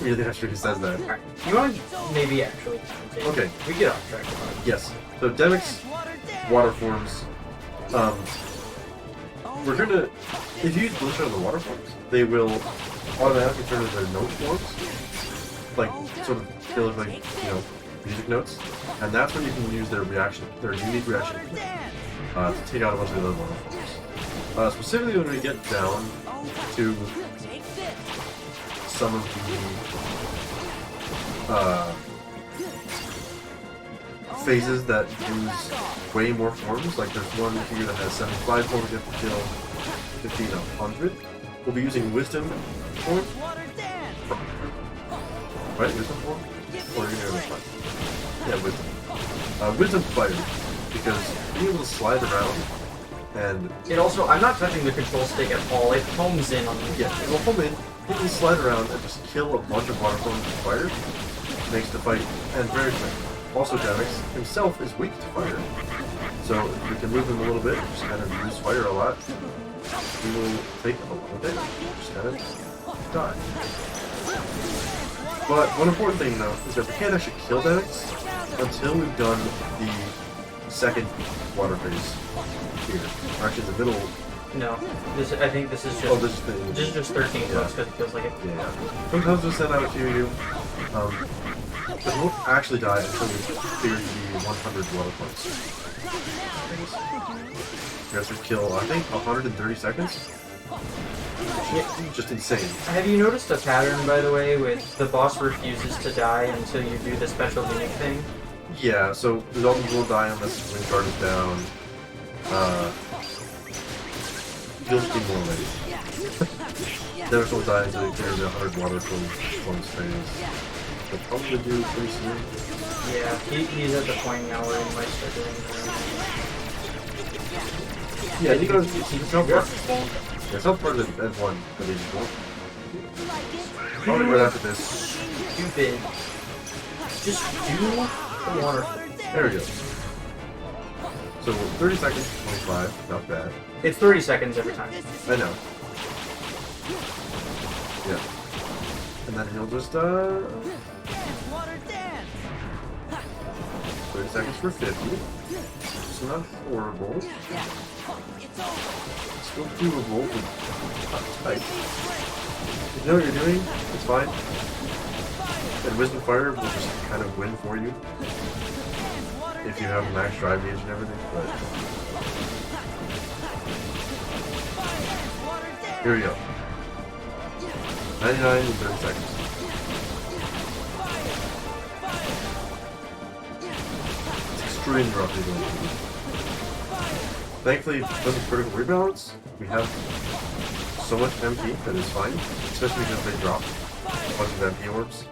Immediately after he says that. Alright, you want to maybe actually continue? Okay. We get off track about it. Yes. So Demix water forms. We're gonna... If you use Blue Shot on the water forms, they will automatically turn into their note forms. like sort of they look like music notes, and that's when you can use their unique reaction to take out a bunch of the other waterfalls. Specifically when we get down to some of the phases that use way more forms, like there's one here that has 75 forms you have to kill, 15 and 100. We'll be using Wisdom form. Right? Wisdom form? Or are you going to go with Yeah, Wisdom. Wisdom Fire, because being able to slide around and... It also, I'm not touching the control stick at all, it homes in on me. Yeah, it will home in, you can slide around and just kill a bunch of water forms with fire. Makes the fight, and very quick. Also, Davix himself is weak to fire, so we can move him a little bit, just kind of use fire a lot. He will take a little bit, just kind of die. But one important thing though is that we can't actually kill Davix until we've done the second water phase here. Or actually, the middle. No, I think this is just. Oh, this is just 13 bucks because it feels like it. Yeah. Sometimes we'll send out to you. But we won't actually die until we clear the 100 water points. You guys would kill, I think, 130 seconds? Yeah. Just insane. Have you noticed a pattern, by the way, with the boss refuses to die until you do the special mimic thing? Yeah, so the Daltons will die unless the wind guard is down. You'll just need more ready. Never will die until you clear the 100 water points phase. They'll probably do pretty soon. Yeah, he's at the point now where he might start doing that. Yeah, you guys, he's self-part. Yeah, self-part is F1 for these people. Probably right after this. Stupid. Just do the water. There we go. So 30 seconds, 25, not bad. It's 30 seconds every time. I know. Yeah. And then he'll just 30 seconds for 50. It's not horrible. Still doable, but not tight. If you know what you're doing, it's fine. And Wisdom Fire will just kind of win for you. If you have a max drive gauge and everything, but... Here we go. 99 and 30 seconds. Extreme roughly going through. Thankfully, because of critical rebalance, we have so much MP that is fine, especially because they drop a bunch of MP orbs.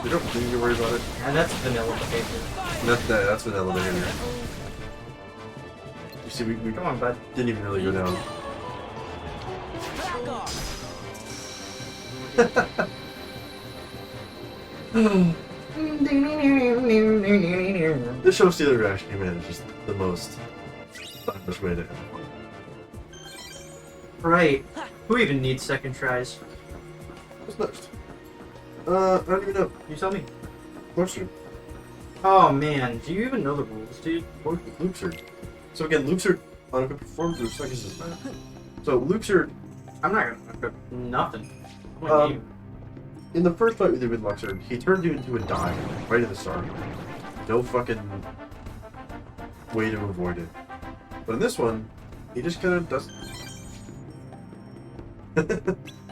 We don't need to worry about it. And that's vanilla behavior. That's vanilla behavior. You see, we Come on, bud. didn't even really go down. The show stealer reaction command is just the most best way to have fun. Right. Who even needs second tries? What's next? I don't even know. You tell me. Question. Oh man, do you even know the rules, dude? Loops are. So again, loops are unequipped performed through seconds is bad. So loops are. I'm not gonna equip nothing. What are you? In the first fight we did with Luxord, he turned you into a dime right at the start. No fucking way to avoid it. But in this one, he just kind of does.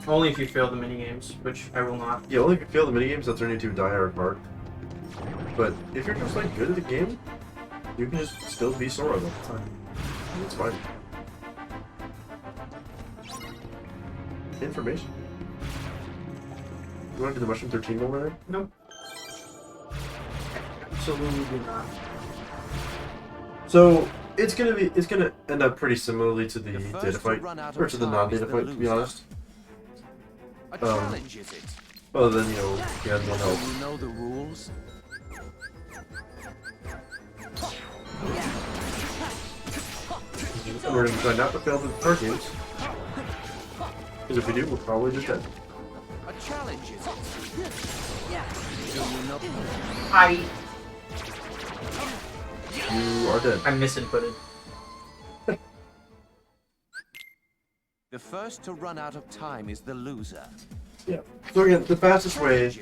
Only if you fail the minigames, which I will not. Yeah, only if you fail the minigames, they'll turn you into a die-hard mark. But if you're just like good at the game, you can just still be Sora all the time. It's fine. Information. You want to do the Mushroom 13 over there? Nope. Absolutely do not. So it's gonna end up pretty similarly to the data fight, or to the non-data fight, to be honest. A challenge, is it? Other than, you know, he has one Do health. you know the rules? And we're gonna try not to fail the first games. Because if we do, we're probably just dead. A challenge, is it? Do you know? You are dead. I'm misinputted. The first to run out of time is the loser. Yeah. So again, the fastest way, or at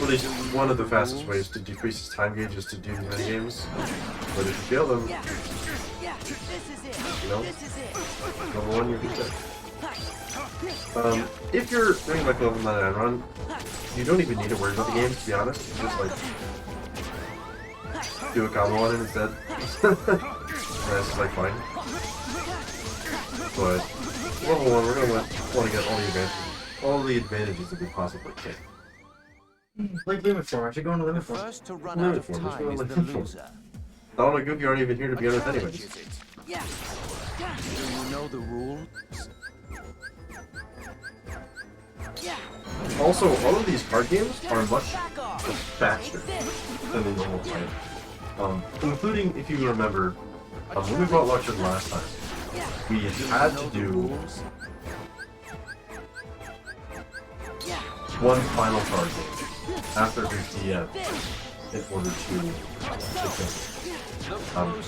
least one of the fastest ways to decrease his time gauge is to do these mini games. But if you fail them, Yeah, this is it. you know, This is it. number one, you're good. If you're doing like a level 99 run, you don't even need to worry about the games, to be honest. Just like do a combo on it instead. That's just like fine. But level 1, we're gonna want to get all the advantages that we possibly can. Like limit form. I should go into The limit form. first to run Limit out of form, let's time go is like the limit form. loser. Donald and Goofy aren't even here to be A honest challenge, anyways. is it? Yeah. Do you know the rules? Yeah. Also, all of these card games are much Back off. faster than the normal fight. Including, if you remember, when we bought Luxord last time, Yeah. we Do you had know to the do rules? Yeah. one final card game after his DM in order to kill him.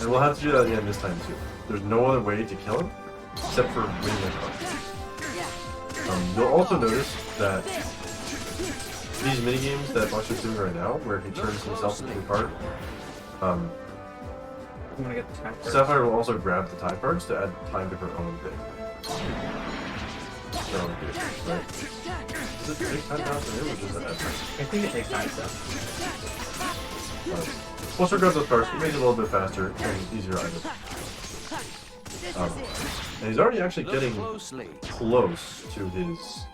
And we'll have to do that again this time too. There's no other way to kill him except for winning the card. You'll also notice that these minigames that Buster's doing right now, where he turns himself into a card, I'm gonna get the time first. Sapphire will also grab the time cards to add time to her own thing. So, right? Does it take time to add them, or does it add time? I think it takes time stuff. Plus, her grabs those cards, it makes it a little bit faster and easier item. And he's already actually Look getting closely. close to his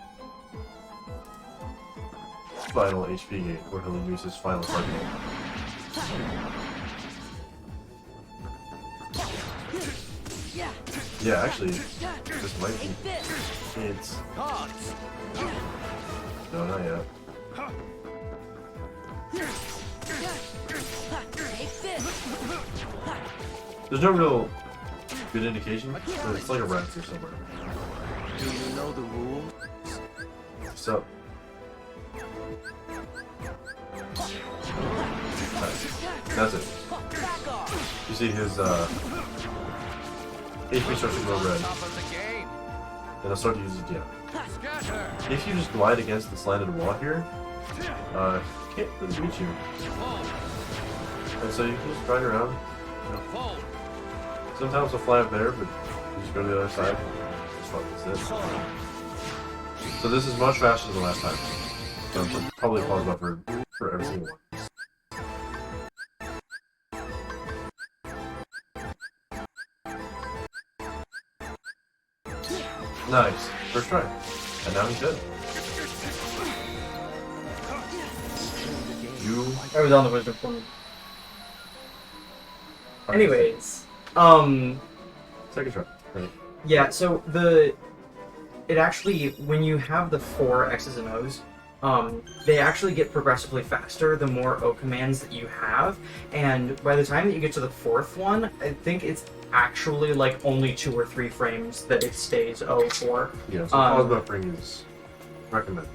final HP gain, where he'll use his final card game. Yeah. Yeah, actually, this might be. It's. Cards. No, not yet. Take this. There's no real good indication, but it's like a red here somewhere. Do you know the rules? So. Nice. That's it. Back off. You see his HP starts to go red, Top of the game. and I'll start to use his DM. Scatter. If you just glide against the slanted wall here, he can't really reach you. Fold. And so you can just glide around. Fold. Sometimes he'll fly up there, but you just go to the other side. Just fuck this. So this is much faster than the last time. So I'm probably pause buffer for every single one. Nice. First try. And now he's dead. You I was on the wisdom form. are Anyways, second try. Right. yeah. So it actually, when you have the 4 X's and O's, they actually get progressively faster the more O commands that you have, and by the time that you get to the 4th one, I think it's actually like only 2 or 3 frames that it stays O for. Yeah, so pause buffering is recommended.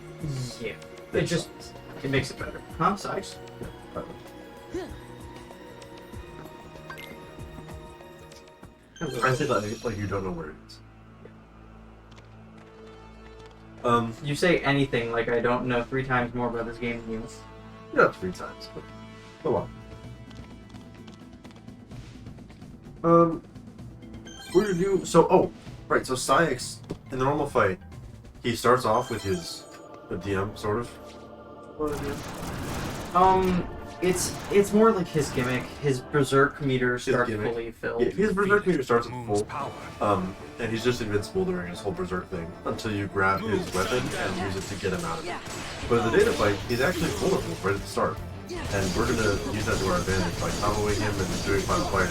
Yeah, it makes it better. Huh? Size? I say like you don't know where it is. You say anything like I don't know 3 times more about this game than you. Not 3 times, but a lot. We're gonna do so. Right. So Syx in the normal fight, he starts off with his DM sort of. It's more like his gimmick. His berserk meter starts gimmick. fully filled. Yeah, his berserk meter starts at full. Power. And he's just invincible during his whole berserk thing until you grab his weapon and use it to get him out of it. Yeah. But in the data fight, he's actually vulnerable right at the start. And we're gonna use that to our advantage by comboing him and doing final fire.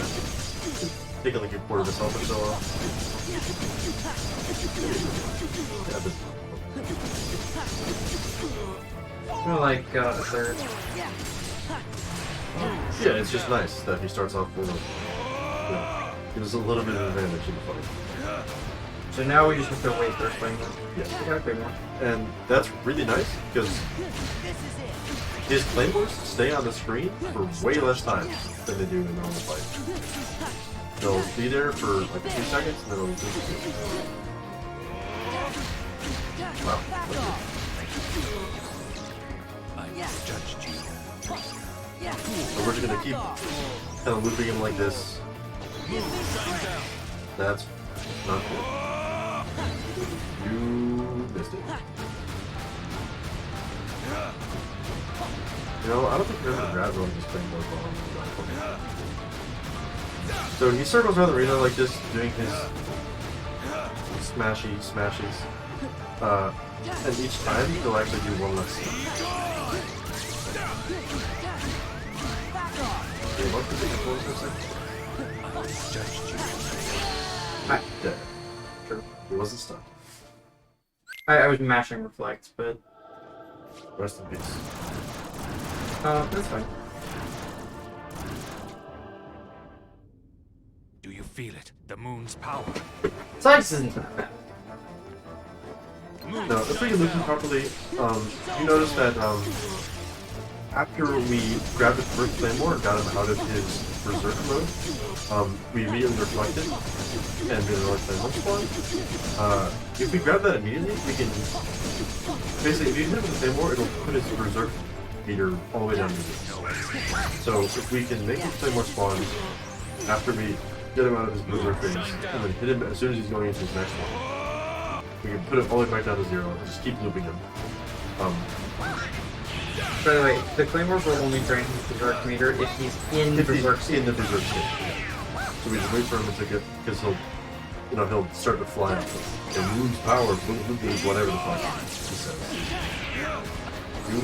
Taking like a quarter of his health or so off. Yeah, More like a third. yeah, it's just nice that he starts off vulnerable. Yeah. Gives us a little bit of advantage in the fight. So now we just have to wait for a swing. Yeah. We gotta play more. And that's really nice because his claymores stay on the screen for way less time than they do in a normal fight. They'll be there for like 2 seconds and then they'll disappear. Wow. Back off. I misjudged you. Yeah. So we're just gonna keep kind of looping him like this. That's not good. You missed it. You know, I don't think there's a grab on this thing more ball. So he circles around the arena like this, doing his smashes. And each time he'll actually do one less thing. Okay, what's the big influence for a second? Judged you. Ah, dead. Sure. He wasn't stuck. I was mashing reflect, but Rest in peace. that's fine. Do you feel it? The moon's power. Science isn't that bad. No, if we can loop him properly, you notice that after we grabbed the first Claymore and got him out of his berserk mode, we immediately reflected and did another Claymore spawn. If we grab that immediately, we can basically, if you hit him with the Claymore, it'll put his berserk meter all the way down to 0. So if we can make the Claymore spawn after we get him out of his berserk phase, and then hit him as soon as he's going into his next one, we can put it all the way back down to 0 and just keep looping him. By the way, the Claymore will only drain his berserk meter if he's in the berserk state. In the berserk state. Yeah. So we just wait for him to get, because he'll start to fly up. And moon's power, boom, whatever the fuck he says. You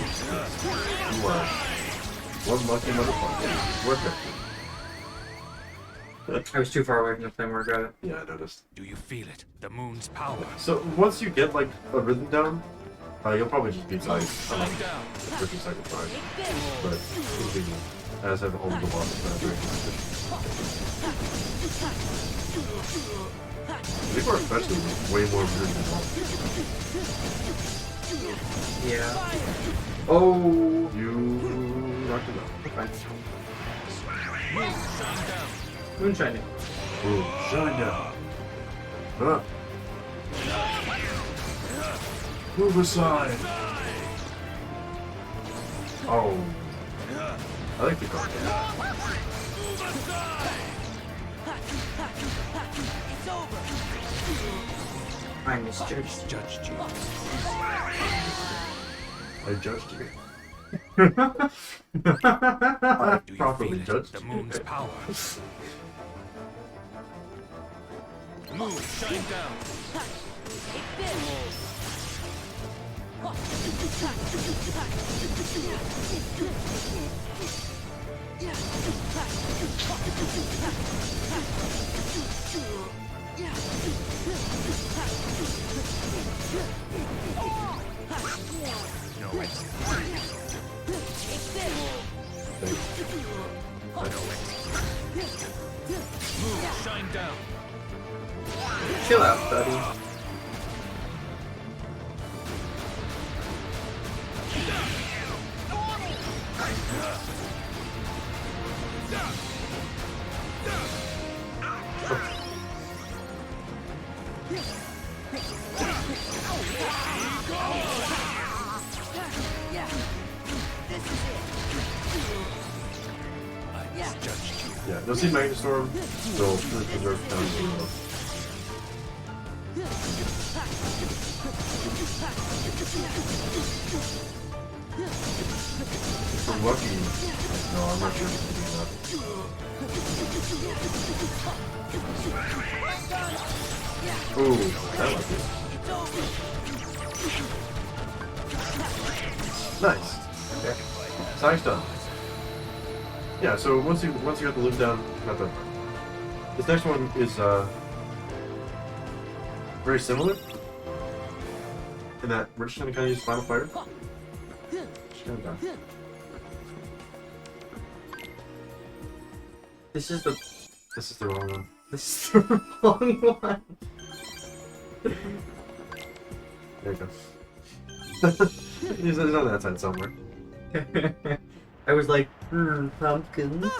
are one lucky motherfucker. Worth it. I was too far away from the Claymore to grab it. Yeah, I noticed. Do you feel it? The moon's power. So once you get like a rhythm down, you'll probably just beat like the first and second try. But it'll be as have all the bosses that are very I think we're especially way more weird than all. Yeah. Oh. You knocked him out. Okay. Moonshining. Ooh, shine down. Huh. Move aside. Oh. I like the card. It's over. I misjudged. Judged you. I judged you. I Do you properly feel it? judged The you. moon's power. Moon, shine down. Take this. Moon, shine down. Chill out, buddy. I misjudged you. Yeah, they'll see Magnastorm, they'll preserve down to 0. If we're lucky, no, I'm not sure if we can do that. Ooh, that like it. Nice. Okay. Science done. Yeah, so once you got the loop down, got that. This next one is very similar in that we're just gonna kind of use Final Fire. Just gonna die. This is the wrong one. This is the wrong one. There you go. He's on that side somewhere. I was like, pumpkin.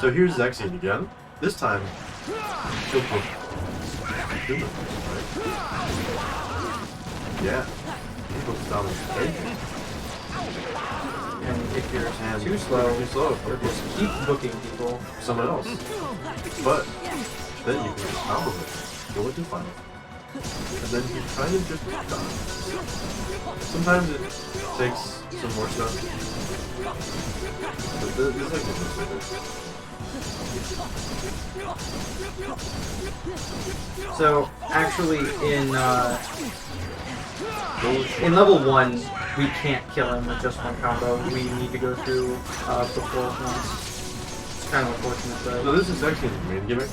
So here's Zexion again. This time, he'll put human, right? Yeah. He puts down his bacon. And if you're And too slow, too slow, or just keep booking people. someone else. But then you can just combo it. Go into final. And then you kind of just done. Sometimes it takes some more stuff. But this is like So actually, in level 1, we can't kill him with just one combo. We need to go through before once. It's kind of unfortunate, So though. this is actually the main gimmick.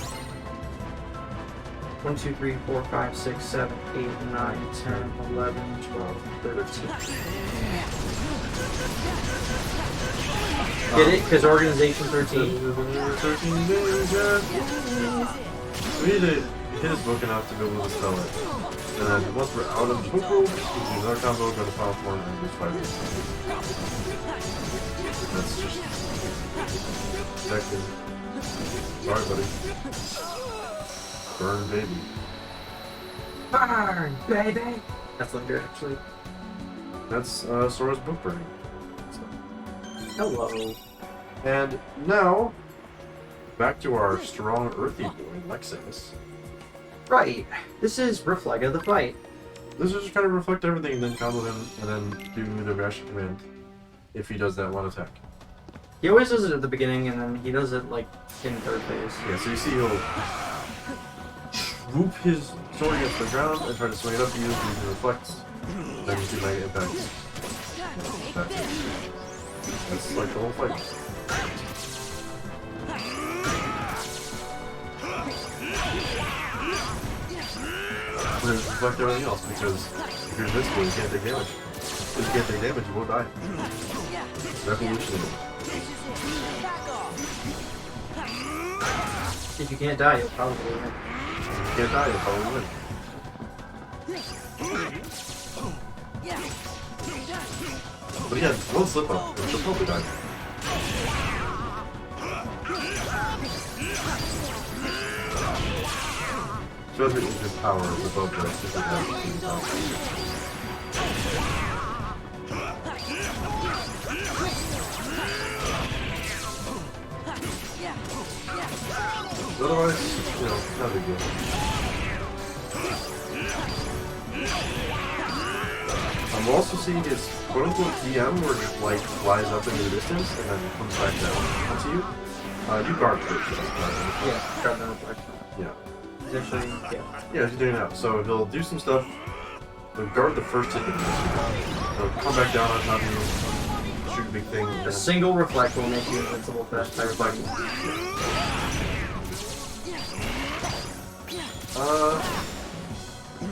1, 2, 3, 4, 5, 6, 7, 8, 9, 10, 11, 12, 13. Get it? Because Organization 13. 13 days, yeah. We need to hit his book enough to be able to spell it. And then once we're out of the book roll, we do another combo, go to final form, and lose 5 days. That's just protected. Sorry, buddy. Burn, baby. Burn, baby! That's Linder, actually. That's Sora's book burning. Hello. And now, back to our strong earthy boy, Lexus. Right. This is Reflega the Fight. This is just kind of reflect everything and then combo him and then do the reaction command if he does that one attack. He always does it at the beginning, and then he does it, like, in third phase. Yeah, so you see he'll swoop his sword against the ground and try to swing it up to you so you can reflect. Then you do Mega Impact. That's it. That's like the whole fight. And then reflect everything else because if you're invincible, you can't take damage. If you can't take damage, you won't die. Revolutionary. If you can't die, you'll probably win. If you can't die, you'll probably win. But yeah, one slip up, and she'll probably die. Shows that his power is above the super power. Otherwise, you know, not a big deal. We'll also see his quote-unquote DM where it just like flies up into the distance and then comes back down onto you. You guard first. Yeah, grab the reflection. Yeah. He's actually, Yeah, he's doing that. So he'll do some stuff. He'll guard the first hit that he does. He'll come back down on top of you, shoot a big thing. A single reflect will make you invincible for that entire fight.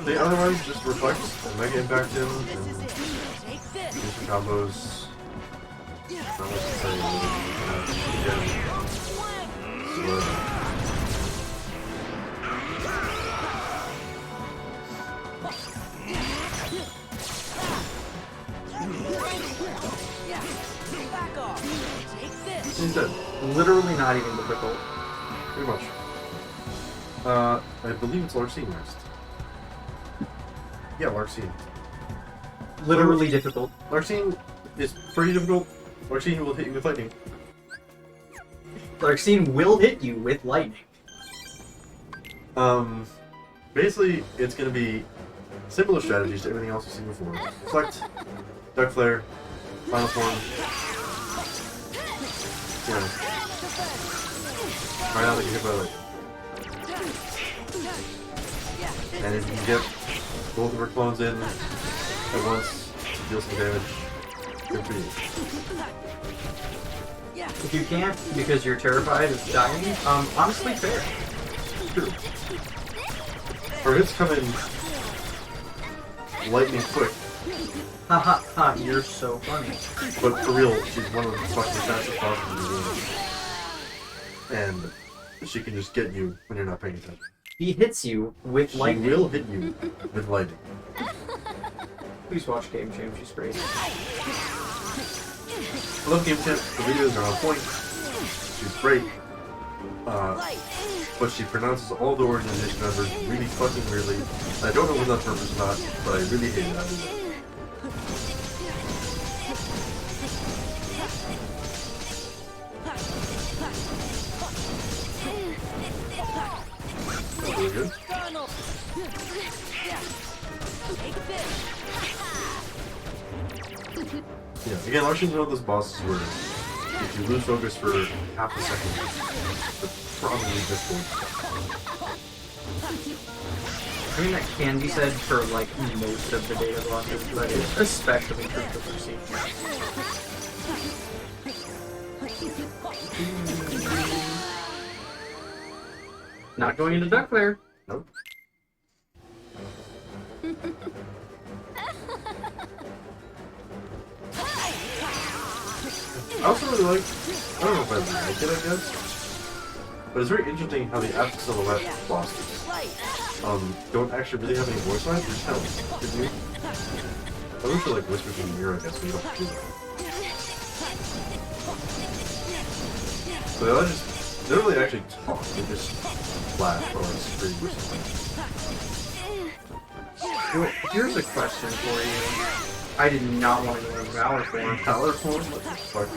They otherwise just reflect and Mega Impact him and do some combos. Not much to say, again. Slow. He's dead. Literally not even difficult. Pretty much. I believe it's Larcene next. Yeah, Larcene. Literally difficult. Larcene is pretty difficult. Larcene will hit you with lightning. Larcene will hit you with lightning. Basically, it's going to be similar strategies to everything else you've seen before. Reflect, Duck Flare, Final Form. You know. Right now they get hit by lightning. And if you can get both of her clones in at once to deal some damage, good for you. If you can't, because you're terrified of dying, honestly fair. True. Her hits come in lightning quick, Ha ha ha, you're so funny. but for real, she's one of the fucking fastest bosses in the game. And she can just get you when you're not paying attention. He hits you with lightning. She will hit you with lightning. Please watch Game Jam, she's great. I love Game Champ. The videos are on point. She's great. but she pronounces all the organization members really fucking weirdly. I don't know if it's on purpose or not, but I really hate that. Oh, really good. Donald. Take this. Yeah, again, Russians know this boss is where if you lose focus for half a second, it's probably difficult. I mean, that can be said for, like, most of the data blocks, but it's especially true for Lucy. Not going into duck there. Nope. I also really like, I don't know if I like it, I guess, but it's very interesting how the F silhouette bosses don't actually really have any voice lines, they just kind of give you. I wish they like whispers in the ear, I guess, but you don't do that. So they don't really actually talk, they just laugh or like scream or something. Well, here's a question for you. I did not want to go into Valor form. Valor form? Fuck.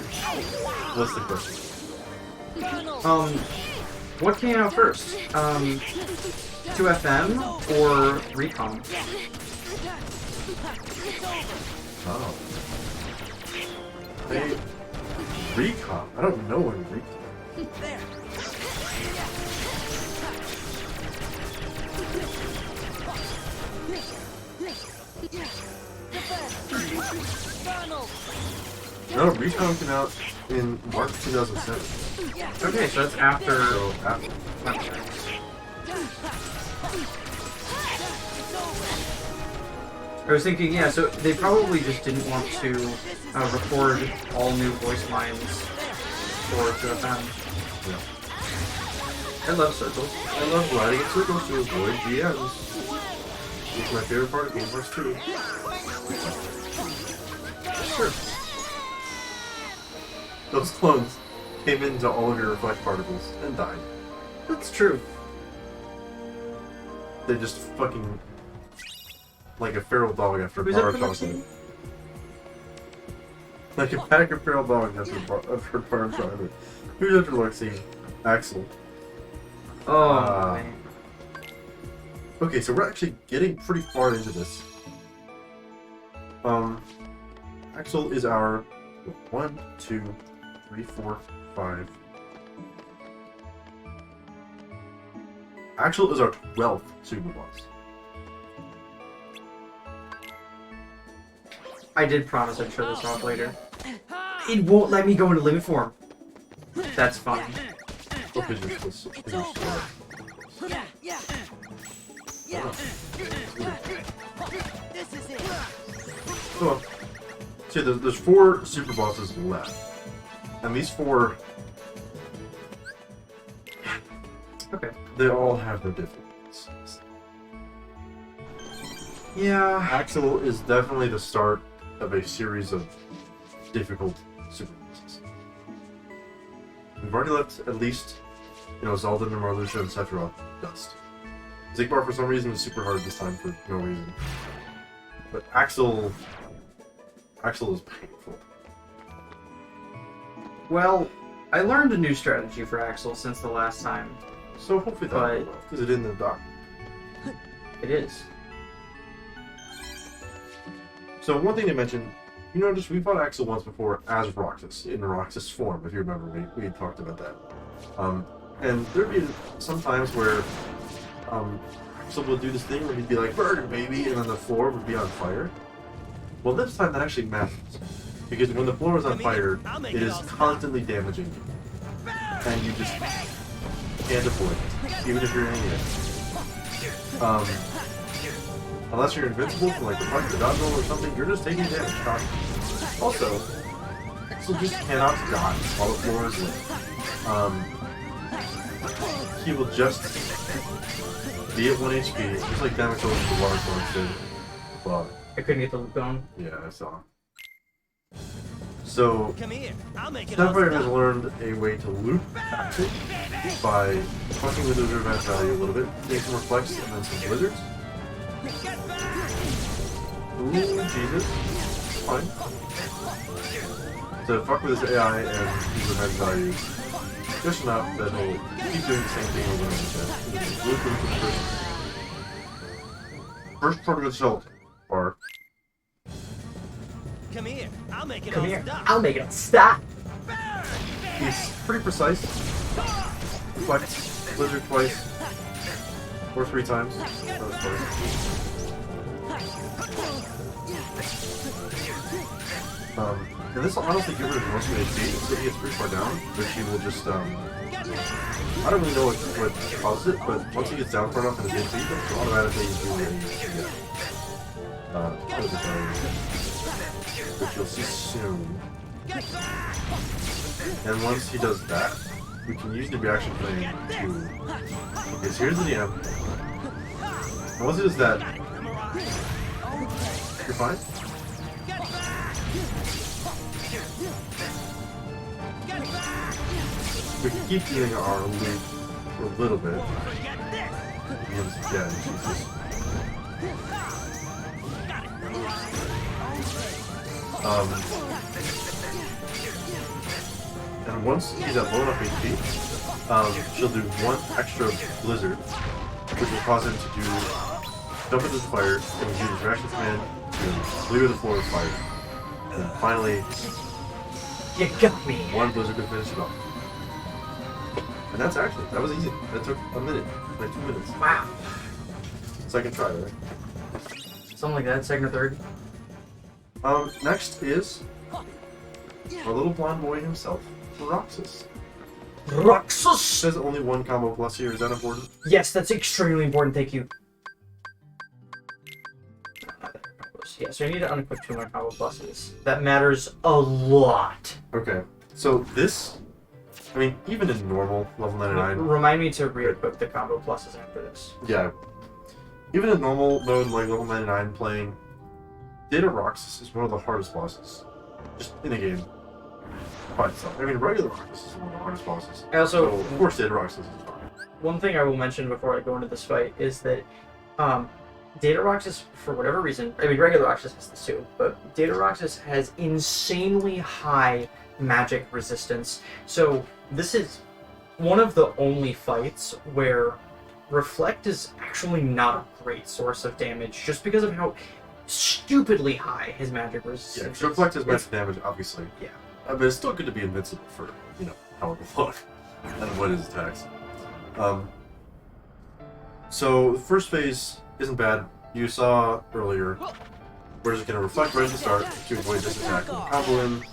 What's the question? What came out first? 2FM or Recon? Oh. Hey, Recon? I don't know when Recon. No, Recon came out in March 2007. Okay, so that's after. So, after. I was thinking, yeah, so they probably just didn't want to record all new voice lines for 2FM. Yeah. I love circles. I love riding in circles to avoid GMs. It's my favorite part of Game Force 2. Sure. Those clones came into all of your reflect particles and died. That's true. They just fucking... like a feral dog after a Who's bar up for of next chocolate. one? Like a pack of feral dogs after a bar of chocolate. Who's after Lexi? Axel. Oh, man. Okay, so we're actually getting pretty far into this. Axel is our 1, 2, 3, 4, 5. Axel is our 12th super boss. I did promise I'd show this off later. It won't let me go into limit form. That's fine. Because you're slow. This is it. So, see, there's 4 super bosses left. And these 4, Okay. they all have their difficulties. Yeah. Axel is definitely the start of a series of difficult super bosses. We've already left at least, Zaldan and Marluxia and Sephiroth dust. Zigbar for some reason was super hard this time for no reason. But Axel is painful. Well, I learned a new strategy for Axel since the last time. So hopefully that will work. Is it in the dock? It is. So one thing to mention, you notice we fought Axel once before as Roxas, in Roxas form, if you remember, we had talked about that. And there'd be some times where Axel would do this thing where he'd be like, "Burn, baby," and then the floor would be on fire. Well, this time that actually matters. Because when the floor is on fire, it is constantly damaging you. And you just can't avoid it, even if you're an idiot. Unless you're invincible from like the punch, the dodge roll or something, you're just taking damage constantly. Also, Axel just cannot dodge while the floor is lit. He will just be at 1 HP, just like damage over the water storm did. But I couldn't get the loop on. yeah, I saw. So, Come here. I'll make it all Sapphire has stop. learned a way to loop tactic by fucking with his revenge value a little bit, getting some reflex and then some blizzards. Ooh, Jesus. Fine. So fuck with his AI and his revenge values just enough that he'll keep doing the same thing over and over again. Loop into the first part of the assault bar. Come here. I'll make it Come all here. stop. I'll make it stop. He's pretty precise. Flex, blizzard twice, or 3 times. That was twice. And this will honestly give her most of the HP, so he gets pretty far down, but she will just, I don't really know what causes it, but once he gets down far enough in his HP, he'll automatically do it. Which you'll see soon. And once he does that, we can use the reaction flame to... Okay, so here's the DM. And once he does that, you're fine? We can keep doing our loop for a little bit. Yeah, Jesus. And once he's at low enough HP, she'll do 1 extra blizzard, which will cause him to do jump into the fire, and we do the reaction command to clear the floor of fire. And then finally, You got me. 1 blizzard to finish it off. And that was easy. That took a minute, like 2 minutes. Wow. Second try, right? Something like that, second or third. Next is our little blonde boy himself, Roxas. Roxas! Says only 1 combo plus here. Is that important? Yes, that's extremely important, thank you. Yeah, so you need to unequip 2 more combo pluses. That matters a lot. Okay. So this, I mean, even in normal level 99, Remind me to re-equip the combo pluses after this. yeah. Even in normal mode, like level 99 playing, Data Roxas is one of the hardest bosses. Just in a game. By itself. I mean, regular Roxas is one of the hardest bosses. I also, So, of course, Data Roxas is hard. one thing I will mention before I go into this fight is that Data Roxas, for whatever reason, I mean, regular Roxas has this too, but Data Roxas has insanely high magic resistance. So this is one of the only fights where Reflect is actually not a great source of damage, just because of how stupidly high his magic resistance Yeah, is. Reflect his magic damage, obviously. Yeah. But it's still good to be invincible for, you know, powerful fuck and avoid his attacks. So, the first phase isn't bad. You saw earlier, we're just going to reflect right at the start to avoid this attack. Combo him.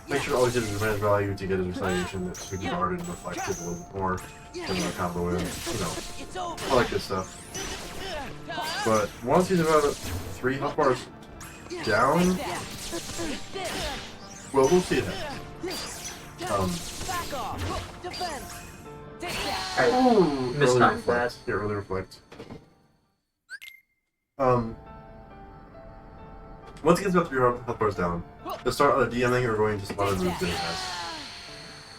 Make sure to always hit his revenge value to get his retaliation so we can guard and reflect it a little bit more. And then combo him, you know, all that good stuff. But once he's about 3 health bars down, well, we'll see it happen. Back off. Defense. Take that. I Early mistimed reflect. that. Yeah, early reflect. Once he gets about 3 health bars down, to start on a DMing, we're going to just want to move to his ass.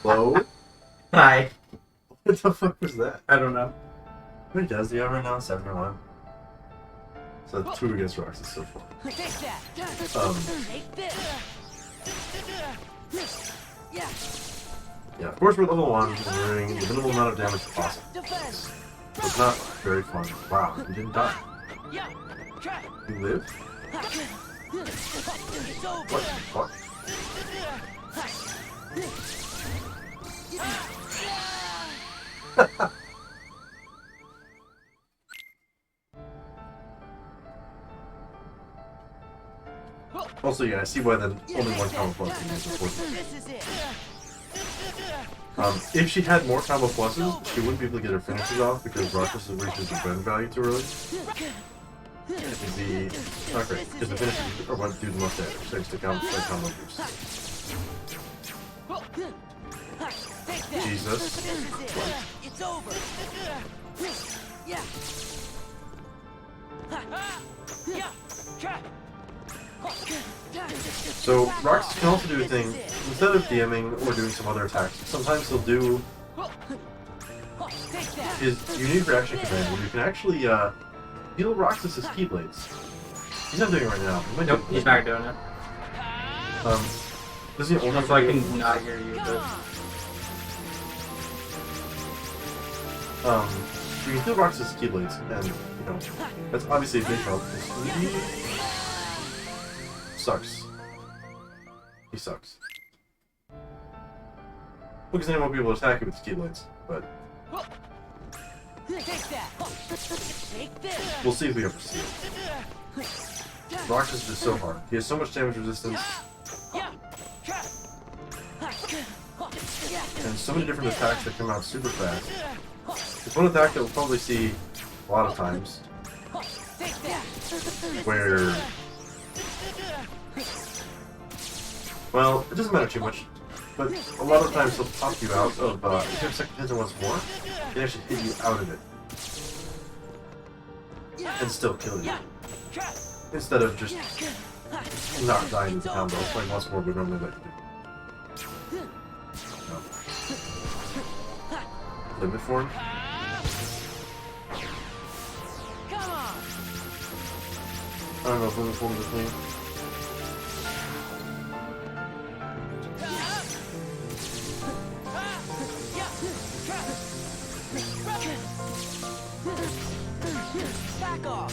Hello? Hi. What the fuck was that? I don't know. How many does he have right now? 7 or 1? So 2 against Roxas so far. Take that. Take this. Yeah. Yeah, of course we're level 1, and we're doing the minimal amount of damage possible. Defense. So it's not very fun. Wow, he didn't die. Yeah. Try. He lived? It's over. What the fuck? Also, yeah, I see why then only 1 combo plus is important. This is it. If she had more combo pluses, she wouldn't be able to get her finishes off because Roxas reaches the revenge value too early. It'd be okay, because the finishes are what do the most damage, thanks to combo boosts. Take that. Jesus. This is it. It's over. Yeah. Yeah. Try. So Roxas can also do a thing, instead of DMing or doing some other attacks, sometimes he'll do his unique reaction command where you can actually heal Roxas' Keyblades. He's not doing it right now. He might Nope, do it. he's not doing it. This is the only So I can not hear you, but... you can heal Roxas' Keyblades, and, you know, that's obviously a big help. He sucks. He sucks. Because then he won't be able to attack you with his Keyblades, but... we'll see if we ever see it. Roxas is just so hard. He has so much damage resistance. And so many different attacks that come out super fast. There's one attack that we'll probably see a lot of times. Where... well, it doesn't matter too much. But a lot of times he'll pop you out of, if you have second hit once more, he can actually hit you out of it. And still kill you. Instead of just not dying with the combo, playing once more would normally let you do. No. Limit form? I don't know if limit form is a thing. Back off.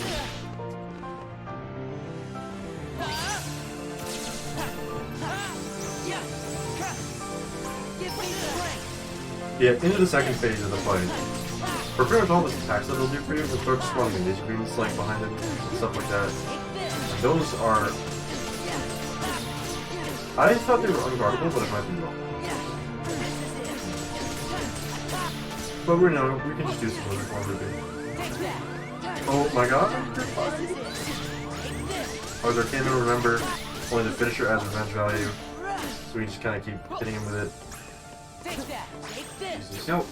Yeah, into the second phase of the fight. For pretty much all the attacks that they'll do for you, they'll start spawning laser beams like behind it and stuff like that. And those are... I thought they were unguardable, but I might be wrong. But we know, we can just do some other form of it. Oh my god! Oh, there can't even remember only the finisher as revenge value. So we just kind of keep hitting him with it. Jesus. Nope.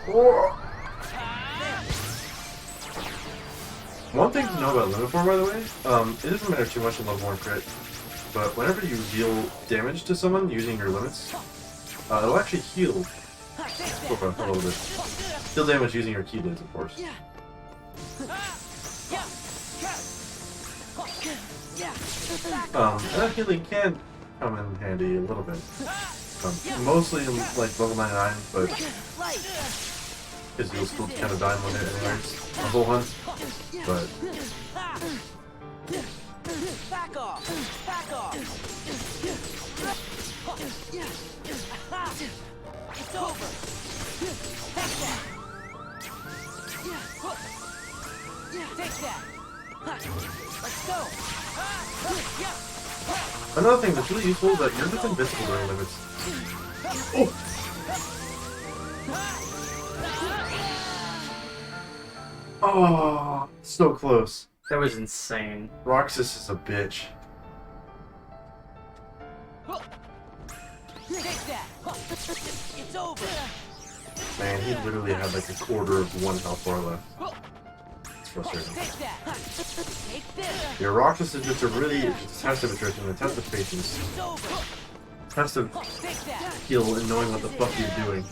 Oh. One thing to know about limit form, by the way, it doesn't matter too much in level 1 crit, but whenever you deal damage to someone using your limits, it'll actually heal a little bit. Heal damage using your Keyblades, of course. And that healing can come in handy a little bit. Mostly in like level 99, but because you'll still kind of die in one hit anyways, a whole hunt. But Back off! Back off! It's over! Take that! Take that! Let's go! another thing that's really useful is that you're just invincible during limits. Oh! Oh, so close. That was insane. Roxas is a bitch. Take that! It's over! Man, he literally had like a quarter of one health bar left. It's frustrating. Take that! Take this! Your Roxas is just a really test of attrition, a test of patience, It's over! test of Take that! skill and knowing what the fuck you're doing.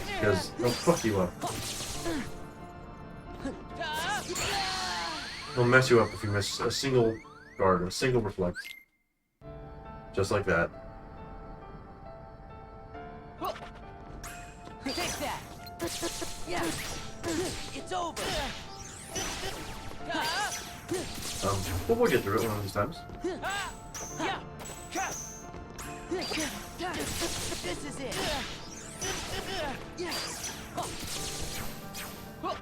Because he'll fuck you up. He'll mess you up if you miss a single guard or a single reflect. Just like that. Take that! Yeah! It's over! But we'll get through it one of these times. This is it!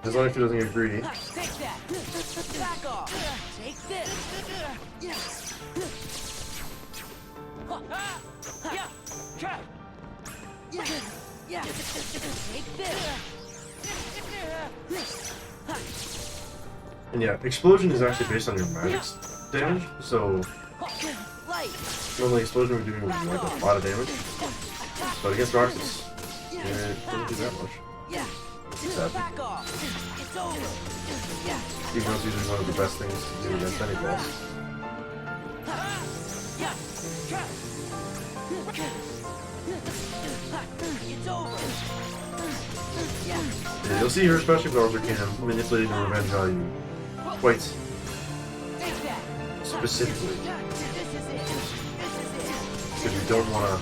As long as he doesn't get greedy. Take that! Back off! Take this! Yeah! Take this! And yeah, explosion is actually based on your magic's damage, so Light! normally explosion would do like a lot of damage. But against Roxas, it doesn't do that much. Yeah! Sad. Back off! It's It's over. Yeah. Even though it's usually one of the best things to do against any boss. Yeah. It's over. Yeah. Yeah, you'll see here, especially with Arthur Kingdom, manipulating the revenge value quite Take that. specifically. This is it. This is it. Because you don't want to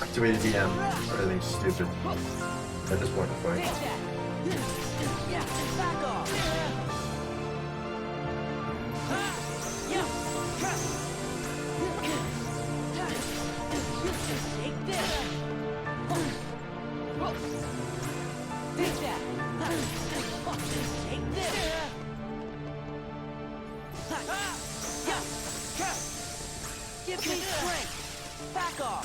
activate a DM or anything stupid at this point in the Take fight. that. Yeah. Back off. Yeah. Take this. Take that. Take this. Give me strength. Back off.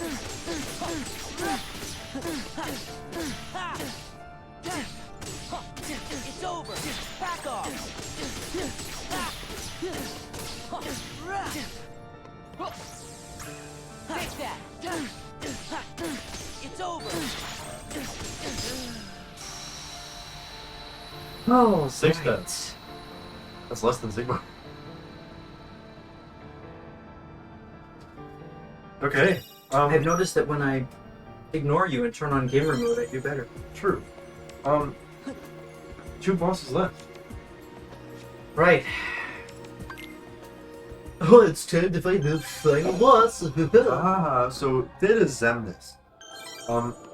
It's over. Back off. Take that. It's over. Oh, 6 right. deaths. That's less than Sigma. Okay. I've noticed that when I ignore you and turn on gamer mode, I do better. True. 2 bosses left. Right. Oh, it's time to find the final boss. So Data Zemnis.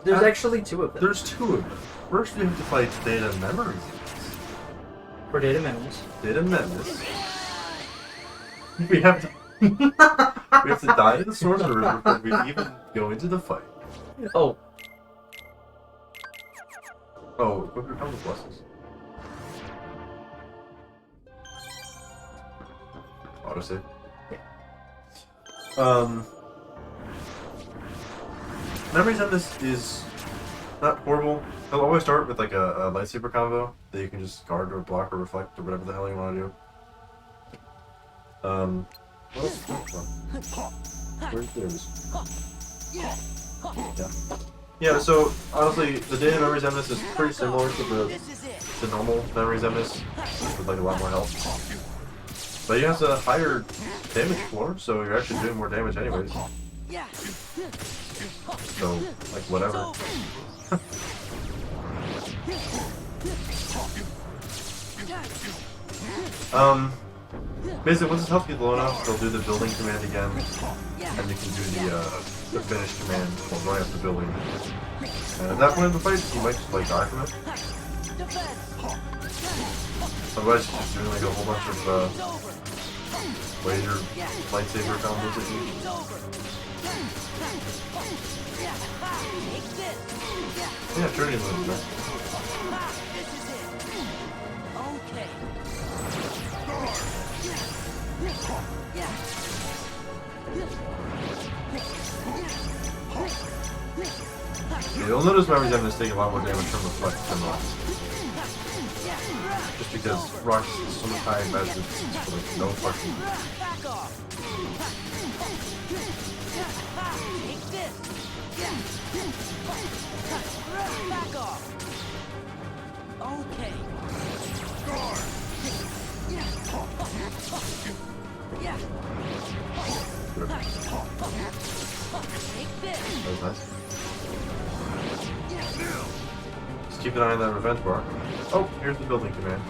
There's actually 2 of them. There's 2 of them. First we have to fight Data Memories. For data memories. Data Memories. We have to we have to die in the sorcerer before we even go into the fight. Oh, Oh, equip your combo blessings. Autosave. Memories on this is not horrible. I'll always start with like a lightsaber combo that you can just guard or block or reflect or whatever the hell you want to do. What else? Where's theirs? Yeah. Yeah, so honestly, the data memories on this is pretty similar to This is it. the normal memories on this, just with like a lot more health. But he has a higher damage floor, so you're actually doing more damage anyways. Yeah. So, like, whatever. Basically, once his health gets low enough, they'll do the building command again, and you can do the finish command while running up the building. And at that point in the fight, you might just, like, die from it. Otherwise, you're just doing, like, a whole bunch of, laser lightsaber combos that you Yeah, Trinity moves, man. Okay. Yeah, you'll notice memories having to take a lot more damage from reflect than Roxas. Just because Roxas is so much high in meds, it's like no fucking. Back off. Take this. Back off. Okay. Yeah. Take this. That was nice. Just keep an eye on that revenge bar. Oh, here's the building command.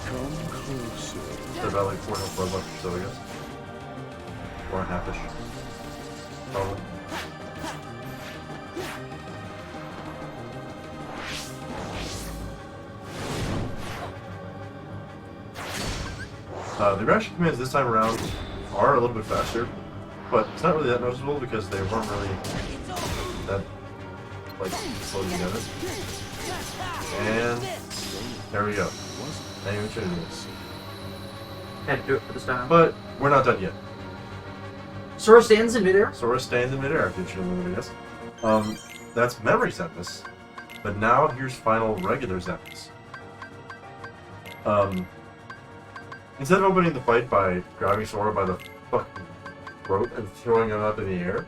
Come closer. It's about like 4 health bar left or so, I guess. 4.5-ish. Probably. The reaction commands this time around are a little bit faster, but it's not really that noticeable because they weren't really that, like, slow together. And there we go. Now you can this. had to do it for this time. But we're not done yet. Sora stands in midair. Sora stands in midair after shooting this. That's memory Zephyrs. But now here's final regular Zephyrs. Instead of opening the fight by grabbing Sora by the fucking throat and throwing him up in the air,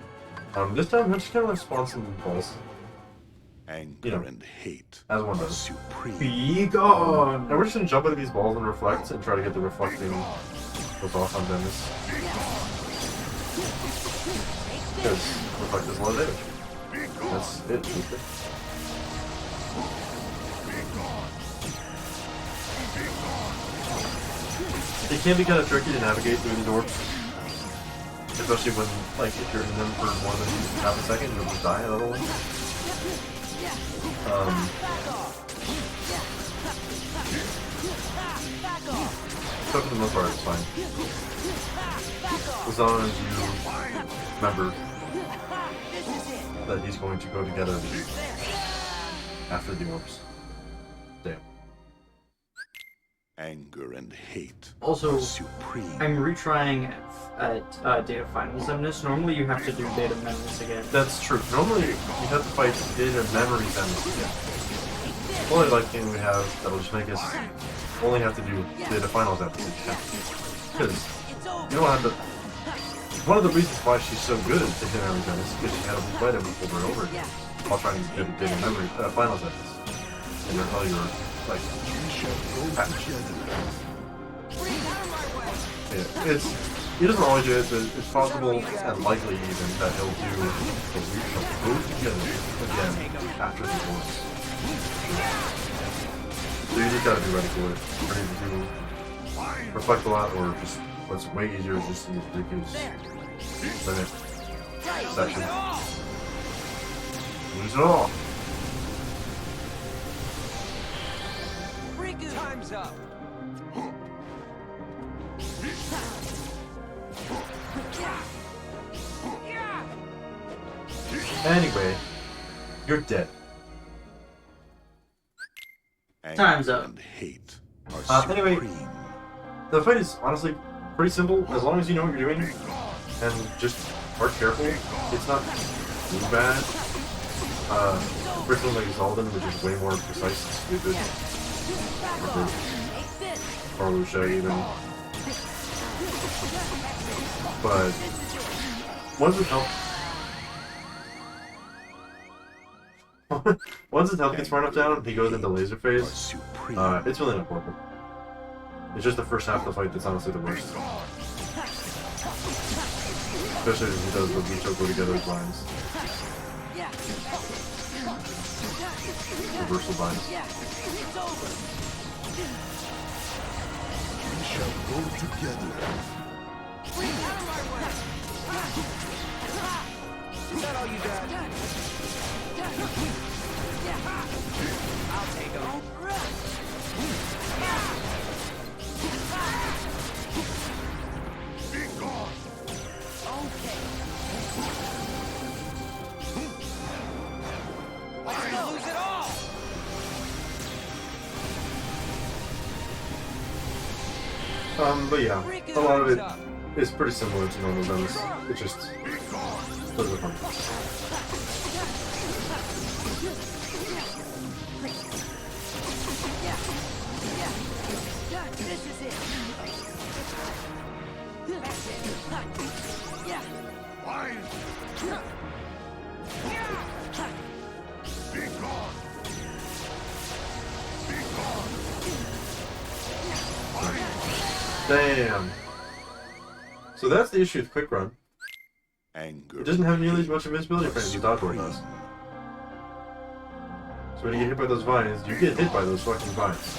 this time I'm just gonna spawn some balls. Anger and hate as one are does. supreme. Be gone! Now we're just gonna jump into these balls and reflect and try to get the reflecting goes off on Dennis. Because reflect is a lot of damage. That's it. It can be kind of tricky to navigate through these orbs. Especially when, like, if you're in them for more than half a second, you'll just die another one. So for the most part, it's fine. As long as you remember that he's going to go together after the orbs. Damn. Anger and hate Also, are supreme. I'm retrying at Data Finals Emnus. Normally you have to do Data Memories again. That's true. Normally, you have to fight data memories and again. The only like thing we have that'll just make us only have to do data finals episodes. Because you don't have to. One of the reasons why she's so good at data memories is because she had to fight him over and over again while trying to do data memory finals episodes. And you're all your like. Yeah, he doesn't always do it, but it's possible and likely even that he'll do the week of both together again after the wars. So you just gotta be ready for it. Ready to reflect a lot, or just what's way easier is just use Riku's limit section. Lose it all! Time's up. Anyway, you're dead. Time's up. And hate are Anyway, supreme. the fight is honestly pretty simple as long as you know what you're doing and just are careful. It's not too bad. Brickland like Zaldin, which is way more precise and stupid. Or Lucia even. But once his health gets far enough down, he goes into laser phase. It's really not horrible. It's just the first half of the fight that's honestly the worst. Especially as he does the Micho go together lines. Reversal lines. We shall go together. Is that all you got? I'll take him. Be gone. Okay. Let's not lose it all. But yeah, a lot of it is pretty similar to normal Venice. It just doesn't fun. This is it. That's it. Yeah. Be gone. Be gone. Damn. So that's the issue with Quick Run. Anger. It doesn't have nearly as much invincibility frames as Dodgeball does. So when you get hit by those vines, you get hit by those fucking vines.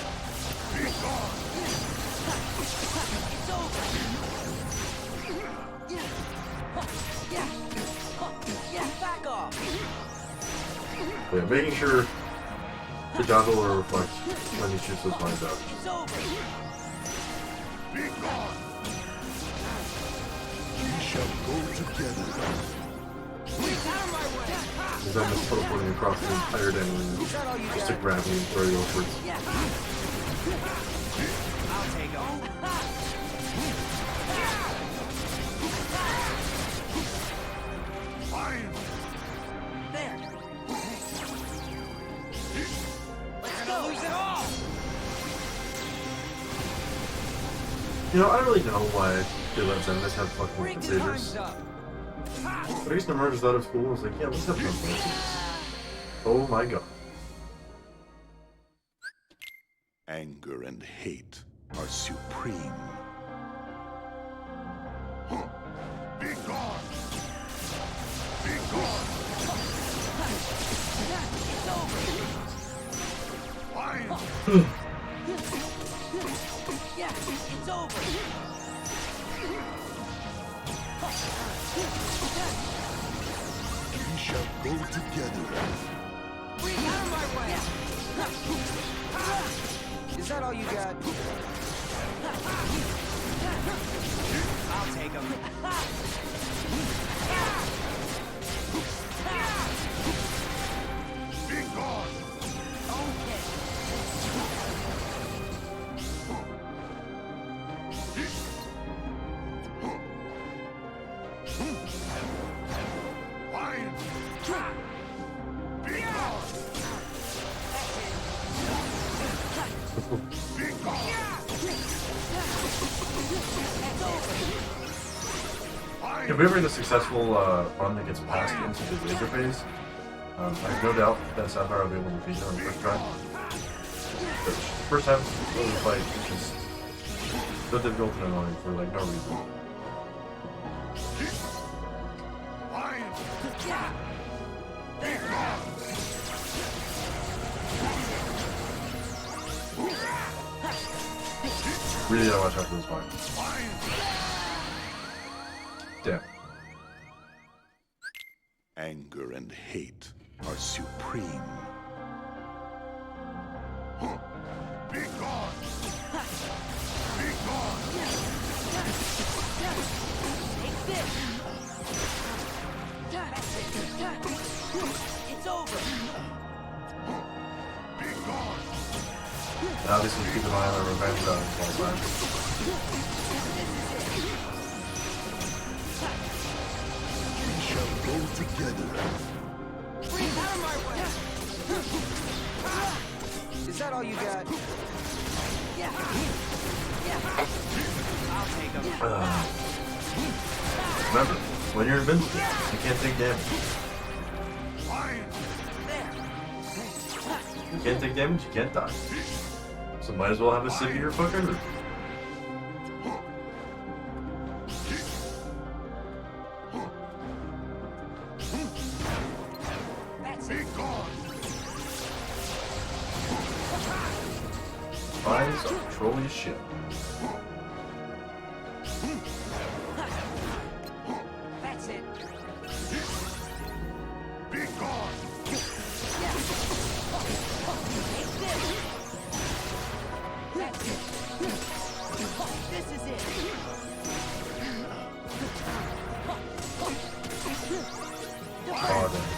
Back off. But yeah, making sure the dodgeball will reflect when you shoot those vines out. It's over. Be gone. We shall go together. Because I'm just teleporting across the entire damn just to grab me and throw you upwards. I'll take him. There. Let's go. Lose it all. You know, I don't really know why they let Zenmus have fucking compensators. Time's up. But I guess the mergers out of school and was like, yeah, let's have compensators. Oh my god. Anger and hate are supreme. Be gone! Be gone! It's over. Fine! Yeah, it's over. We shall go together. Freak out of my way. Is that all you got? I'll take him. Be gone! Okay. Fine! Be gone! Be gone! Fine! If we ever get a successful run that gets passed into the laser phase, I have no doubt that Sapphire will be able to defeat it on the first try. But first half of the fight is just so difficult and annoying for like no reason. Fine! Yeah. Be gone! Really gotta watch out for this fight. Fine! Damn. Anger and hate are supreme. Be gone! Be gone! Take this. It's over. Be gone! And obviously keep an eye on our revenge on all time. We shall go together. Freak out of my way. Is that all you got? Yeah. I'll take him. Remember, when you're invincible, you can't take damage. Fine! You can't take damage, you can't die. So might as well have a sip of your fucking root. That's Be it. gone! Spies are trolly as shit. That's it. Be gone! Yeah. Take this. That's it. This is it. Oh, damn.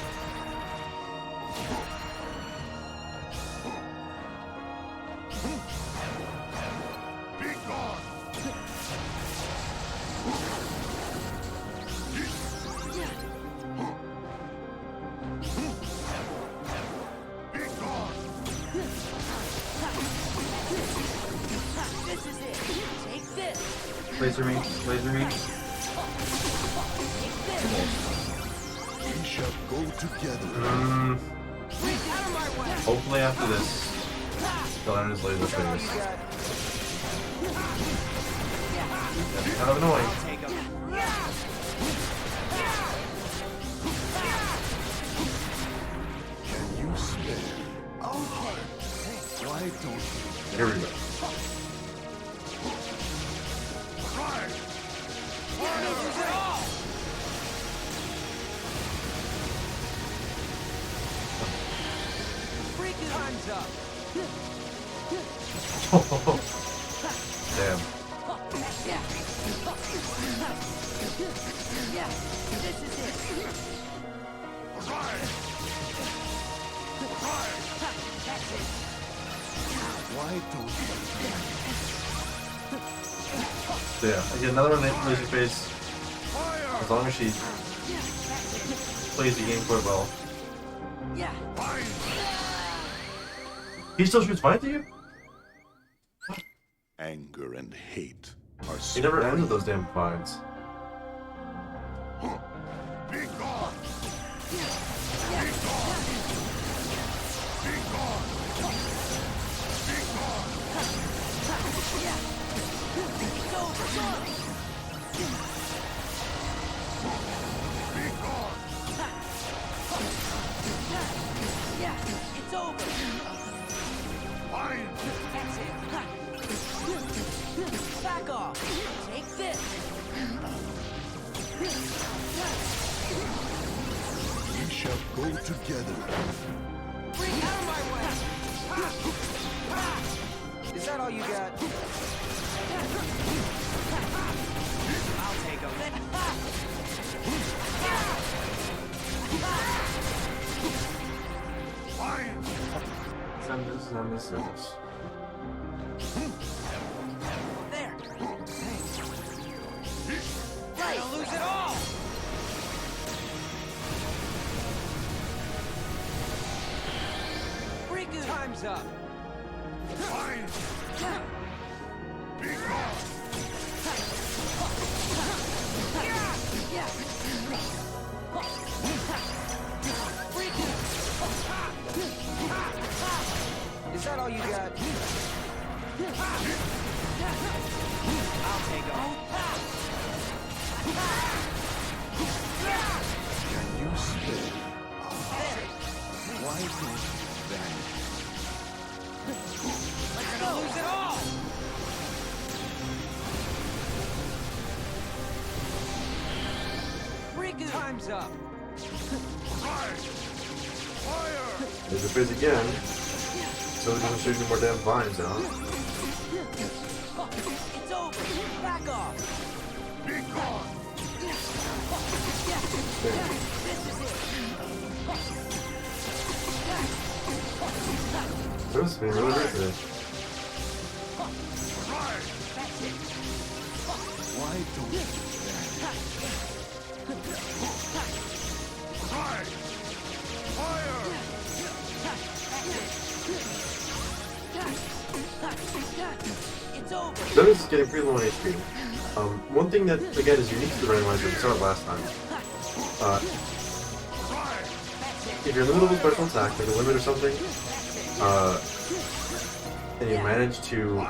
Be gone! Be gone! This is it. Take this. Laser me, laser me. Take this. We shall go together. Freak out of my way. Hopefully after this, he'll end his laser Is that all you phase. got? That's kind of annoying. I'll take him. Can you spare? Okay. Why don't you Here we go. try? Freak time's up. Damn. Yeah. Yeah. This is it. Try! Try! That's it. Why don't you Yeah, I get another laser phase. fire? As long as she plays the game quite well. Yeah. Fine! He still shoots fine to you? Anger and hate are He never ends with those damn fines. Be gone! shall go together. Freak out of my way! Is that all you got? I'll take him. There. Right. I'll lose it all. Riku. Time's up. Is that all you got? I'll take him. Can you spare? Why don't you vanish? We're gonna lose it all. Riku. Time's up. There's a fizz again. So it doesn't shoot any more damn vines out. It's over. Back off. There. This has been really great today. Why don't you vanish? It's over. Notice is getting pretty low on HP. One thing that, again, is unique to the randomizer, we saw it last time. If you're in the middle of a special attack, like a limit or something, and you manage to...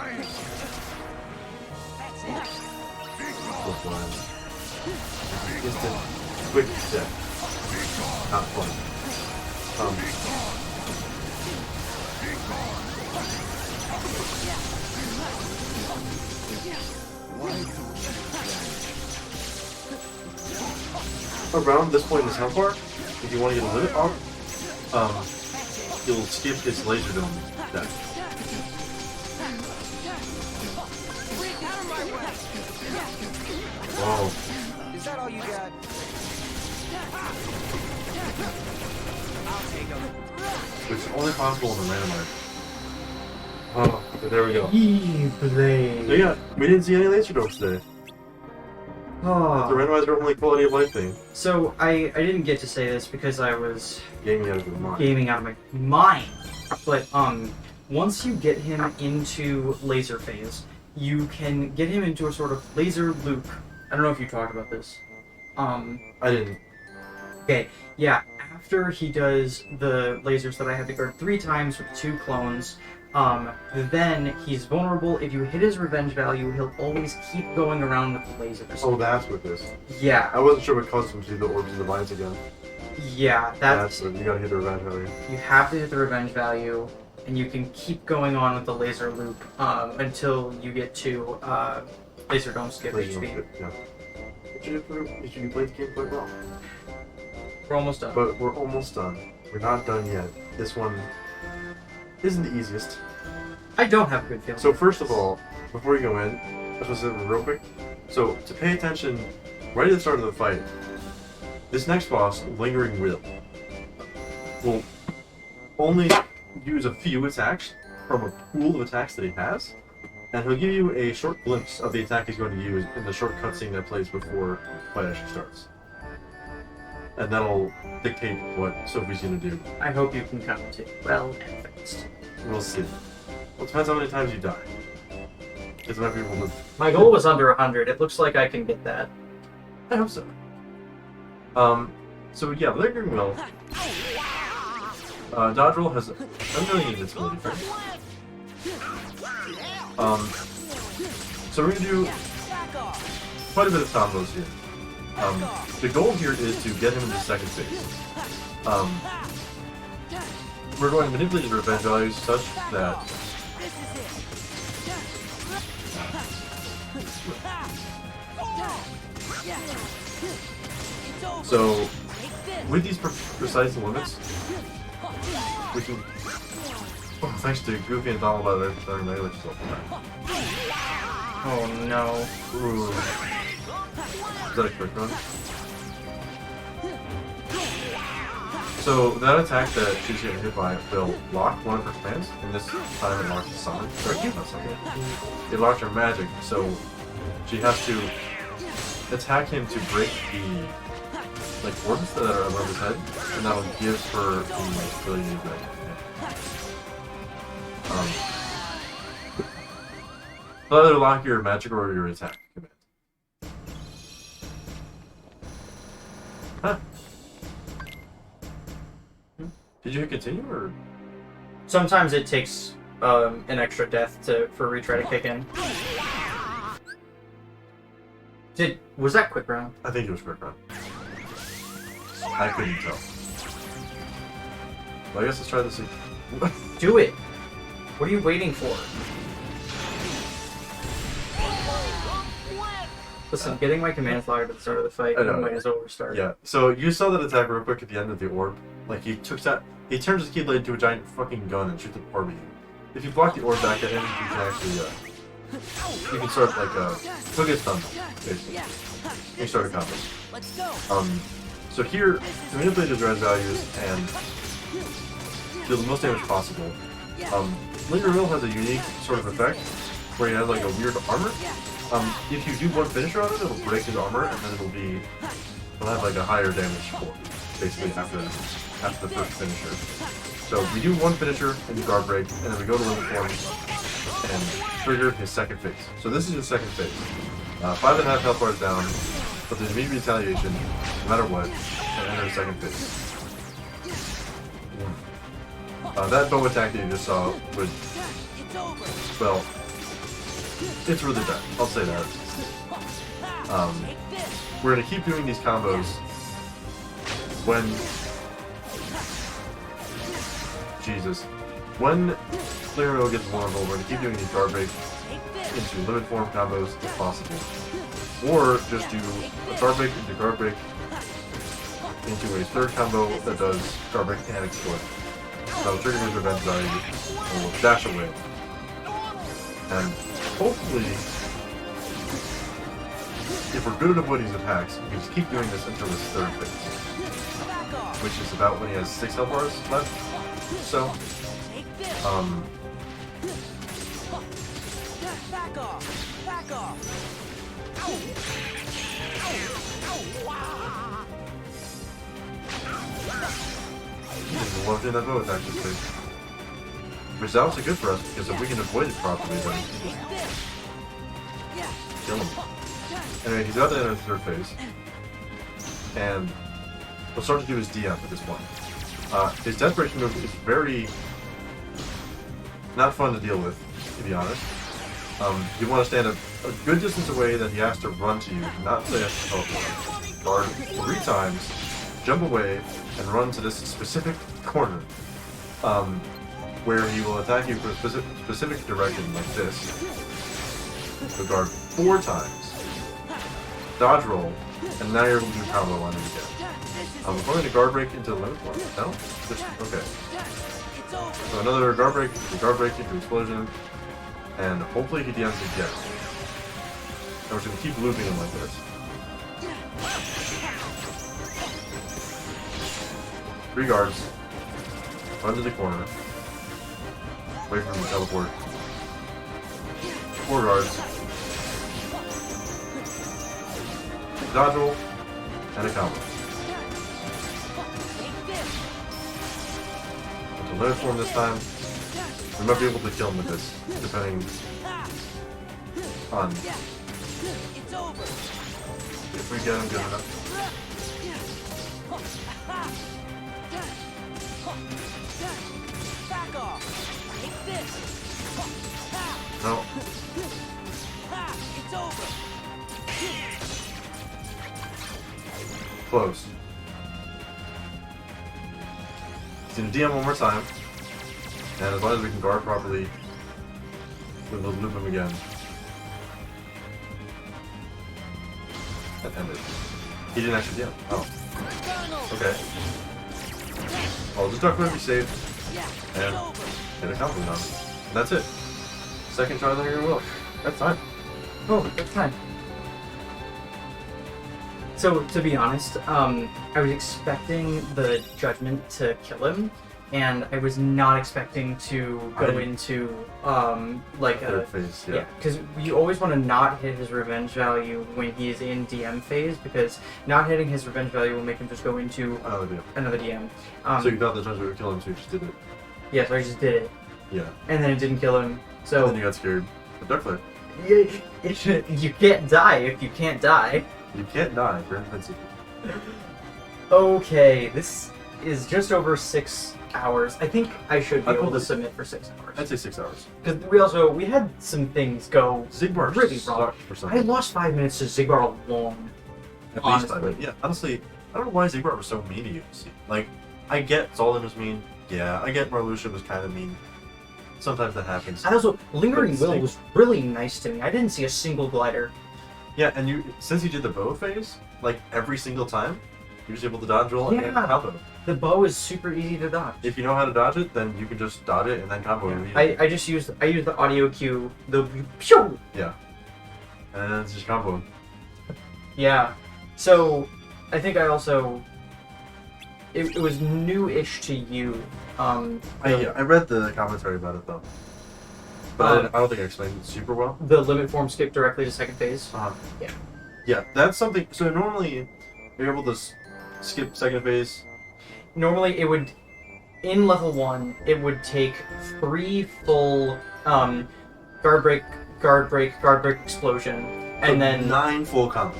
Instant, quick death. Not fun. Around this point in this health bar, if you want to get a limit off, you'll skip its laser dome death. Whoa. Is that all you got? I'll take him. Which is only possible in the randomizer. Oh, but there we go. Blade. So yeah, we didn't see any laser domes today. Oh. The randomizer only quality of life thing. So I didn't get to say this because I was Gaming out of your mind. gaming out of my mind. But once you get him into laser phase, you can get him into a sort of laser loop. I don't know if you talked about this. I didn't. Okay, yeah. After he does the lasers that I had to guard 3 times with 2 clones, then he's vulnerable. If you hit his revenge value, he'll always keep going around with the lasers. Oh, that's what this. Yeah, I wasn't sure what caused him to do the orbs and the vines again. yeah. That's what, you gotta hit the revenge value. You have to hit the revenge value, and you can keep going on with the laser loop until you get to laser dome skip Laser HP. dome skip, yeah. You played the game quite well. We're almost done. But we're almost done. We're not done yet. This one isn't the easiest. I don't have a good feeling. So first of all, before you go in, I just want to say real quick. So to pay attention right at the start of the fight, this next boss, Lingering Will only use a few attacks from a pool of attacks that he has, and he'll give you a short glimpse of the attack he's going to use in the short cutscene that plays before the fight actually starts. And that'll dictate what Sophie's going to do. I hope you can commentate well and fast. We'll see. Well, it depends how many times you die. Because might be able to... My goal was under 100. It looks like I can get that. I hope so. So yeah, Lingering Will. Dodge roll has a million invincibility, right? So we're gonna do quite a bit of combos here. The goal here is to get him into second phase. We're going to manipulate his revenge values such that with these precise limits, we can. Oh, thanks to Goofy and Donald by the way for starting melee yourself. Oh no. Ooh. Is that a quick run? So that attack that she's getting hit by will lock one of her commands, and this time it locks the summon. Or not summon. It locked her magic, so she has to attack him to break the orbs that are above his head, and that'll give her the ability to do it'll either lock your magic or your attack command. Huh. Did you hit continue or? Sometimes it takes an extra death for retry to kick in. Was that quick round? I think it was quick round. I couldn't tell. Well, I guess let's try this again. Do it! What are you waiting for? Listen, getting my commands locked at the start of the fight, I might as well restart. Yeah, so you saw that attack real quick at the end of the orb. Like, he turns his Keyblade into a giant fucking gun and shoots the orb at you. If you block the orb back at him, you can actually, you can start, he'll get stunned, basically. You can start a combo. Let's go. So here, to manipulate his res values and deal the most damage possible, Linger Mill has a unique sort of effect where he has like a weird armor. If you do one finisher on it, it'll break his armor, and then it'll have like a higher damage score, basically after the first finisher. So we do one finisher and do guard break, and then we go to limit form and trigger his second phase. So this is his second phase. 5.5 health bars down, but there's immediate retaliation, no matter what, and enter the second phase. That bow attack that you just saw would, well, it's really bad. I'll say that. We're gonna keep doing these combos when Linger gets vulnerable. We're gonna keep doing these guard break into limit form combos if possible, or just do a guard break into guard break into a third combo that does guard break and extort. That'll trigger his revenge value and we'll dash away. And hopefully, if we're good at avoiding his attacks, we can just keep doing this until his third phase, which is about when he has 6 health bars left. So, Back off! Back off! I love doing that bow attack this phase. Which is obviously good for us, because if we can avoid it properly, then we can just kill him. Anyway, he's about to enter the third phase. And we'll start to do his DM at this point. His desperation move is very not fun to deal with, to be honest. You want to stand a good distance away that he has to run to you, not say a teleport. Guard 3 times, jump away, and run to this specific corner, where he will attack you from a specific direction like this. So guard 4 times, dodge roll, and now you're able to do combo on him again. I'm going to guard break into the limit form. No? Just, okay. So another guard break into explosion, and hopefully he DMs again. And we're just going to keep looping him like this. 3 guards, run to the corner, wait for him to teleport. 4 guards, dodge roll, and a combo. To limit form this time, we might be able to kill him with this, depending on if we get him good enough. Back off! Take this! No. It's over! Close. He's gonna DM one more time, and as long as we can guard properly, we'll loop him again. That ended. He didn't actually DM. Oh. Okay. I'll just duck to be safe Yeah, and it's over. get a combo done. And that's it. Second try than your will. That's fine. Oh, that's fine. So, to be honest, I was expecting the judgment to kill him, and I was not expecting to go into, like Third phase, yeah. because you always want to not hit his revenge value when he's in DM phase, because not hitting his revenge value will make him just go into another DM. So you thought the judgment would kill him, so you just did it. Yeah, so I just did it, Yeah. and then it didn't kill him, so... Then you got scared. But duck flip. You can't die if you can't die. You can't die. You're invincible. Okay, this is just over 6 hours. I think I should be I able pulled to it. submit for 6 hours. I'd say 6 hours. Because we had some things go Zigbar really wrong. sucked for I something. lost 5 minutes to Zigbar alone. At least honestly. 5 minutes. Yeah, honestly, I don't know why Zigbar was so mean to you. Like, I get Zoldan was mean. Yeah, I get Marluxia was kind of mean. Sometimes that happens. And also, Lingering But Will was really nice to me. I didn't see a single glider. Yeah, and since you did the bow phase, like every single time, you're just able to dodge roll and Yeah. combo. The bow is super easy to dodge. If you know how to dodge it, then you can just dodge it and then combo immediately. I used the audio cue, the pew! Yeah. And then it's just combo. Yeah. So, I think I also... It was new-ish to you. I read the commentary about it though. But I don't think I explained it super well. The limit form skip directly to second phase. Yeah. Yeah, that's something. So normally, you're able to skip second phase. Normally, it would... In level 1, it would take 3 full guard break, explosion, and So then 9 full combos,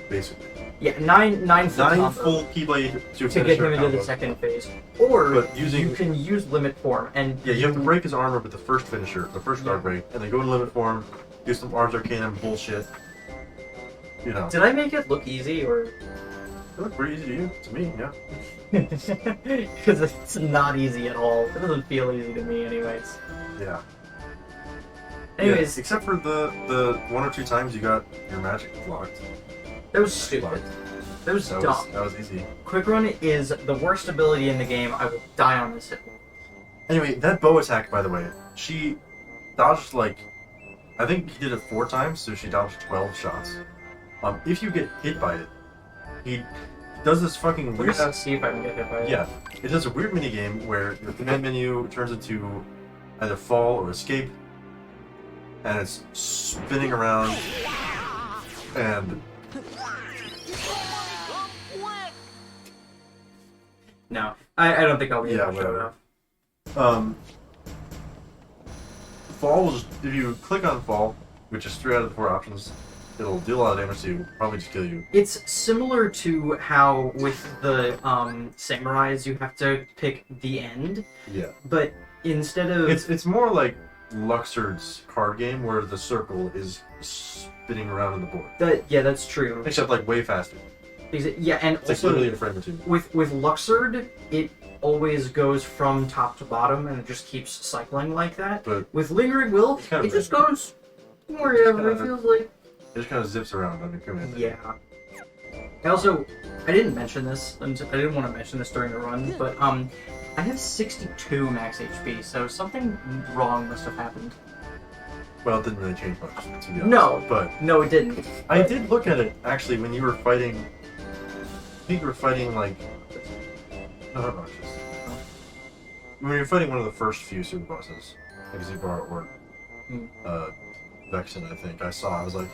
basically. yeah, nine full 9 combos full Keyblade to finish get your him into the combos. second phase. Or But using you can use limit form, and yeah, you have to break his armor with the first finisher, the first guard break, and then go to limit form, do some Ars Arcanum bullshit. You know, did I make it look easy, or it looked pretty easy to you, to me, yeah. because it's not easy at all. It doesn't feel easy to me, anyways. Yeah. Anyways, Yeah, except for the 1 or 2 times you got your magic blocked. that was stupid. That was dumb. That was easy. Quick Run is the worst ability in the game. I will die on this hill. Anyway, that bow attack, by the way, she dodged like, I think he did it 4 times, so she dodged 12 shots. If you get hit by it, he does this fucking weird Let's see if I can get hit by it. Yeah, it does a weird mini game where your command menu turns into either fall or escape, and it's spinning around, and No, I don't think I'll be able to show it whatever. off. Fall will just, if you click on fall, which is 3 out of the 4 options, it'll do a lot of damage to you, probably just kill you. It's similar to how with the samurais you have to pick the end, Yeah. but instead of It's more like Luxord's card game where the circle is spinning around on the board. yeah, that's true. Except like way faster. Yeah, and It's like also literally a frame or 2. with Luxord, it always goes from top to bottom and it just keeps cycling like that. But With Lingering Will, It's kind of it just goes wherever it kinda- feels like. it just kind of zips around on your command. Yeah. I didn't mention this. I didn't want to mention this during the run, but I have 62 max HP, so something wrong must have happened. Well, it didn't really change much, to be honest. No. But No, it didn't. I did look at it, actually, when you were fighting... I think you were fighting, like... No, not Roxas. When you were fighting one of the first few super bosses, like Zigbar or Vexen, I think, I was like...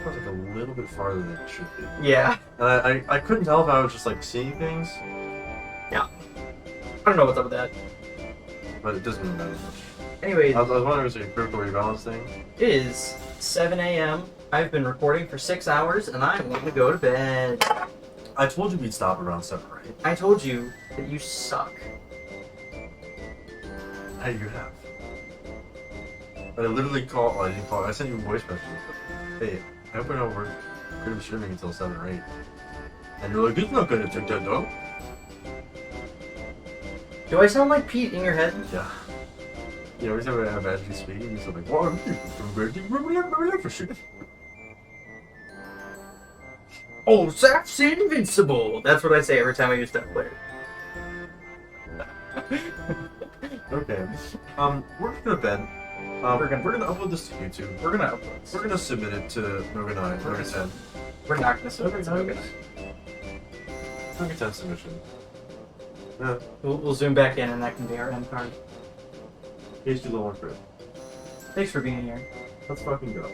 It was like a little bit farther than it should be. Yeah. And I couldn't tell if I was just, like, seeing things, I don't know what's up with that. but it doesn't really matter much. Anyway, I was wondering if it was a critical rebalance thing. it is 7 a.m. I've been recording for 6 hours, and I want to go to bed. I told you we'd stop around 7, right? I told you that you suck. Hey, you have. I literally called, well, I didn't call, I sent you a voice message. Hey, I hope I know we're going to be streaming until 7 or 8. And you're like, it's not going to take that long. Do I sound like Pete in your head? Yeah. Yeah, every time I imagine you speaking, you're like, what? Oh, Zap's invincible! That's what I say every time I use that player. Okay. We're gonna bend. We're gonna upload this to YouTube. We're gonna upload this. We're gonna submit it to NoGA9, NoGA10. We're not gonna submit it. NoGA10 submission. Yeah. We'll zoom back in and that can be our end card. KH2 level 1 crit. Thanks for being here. Let's fucking go.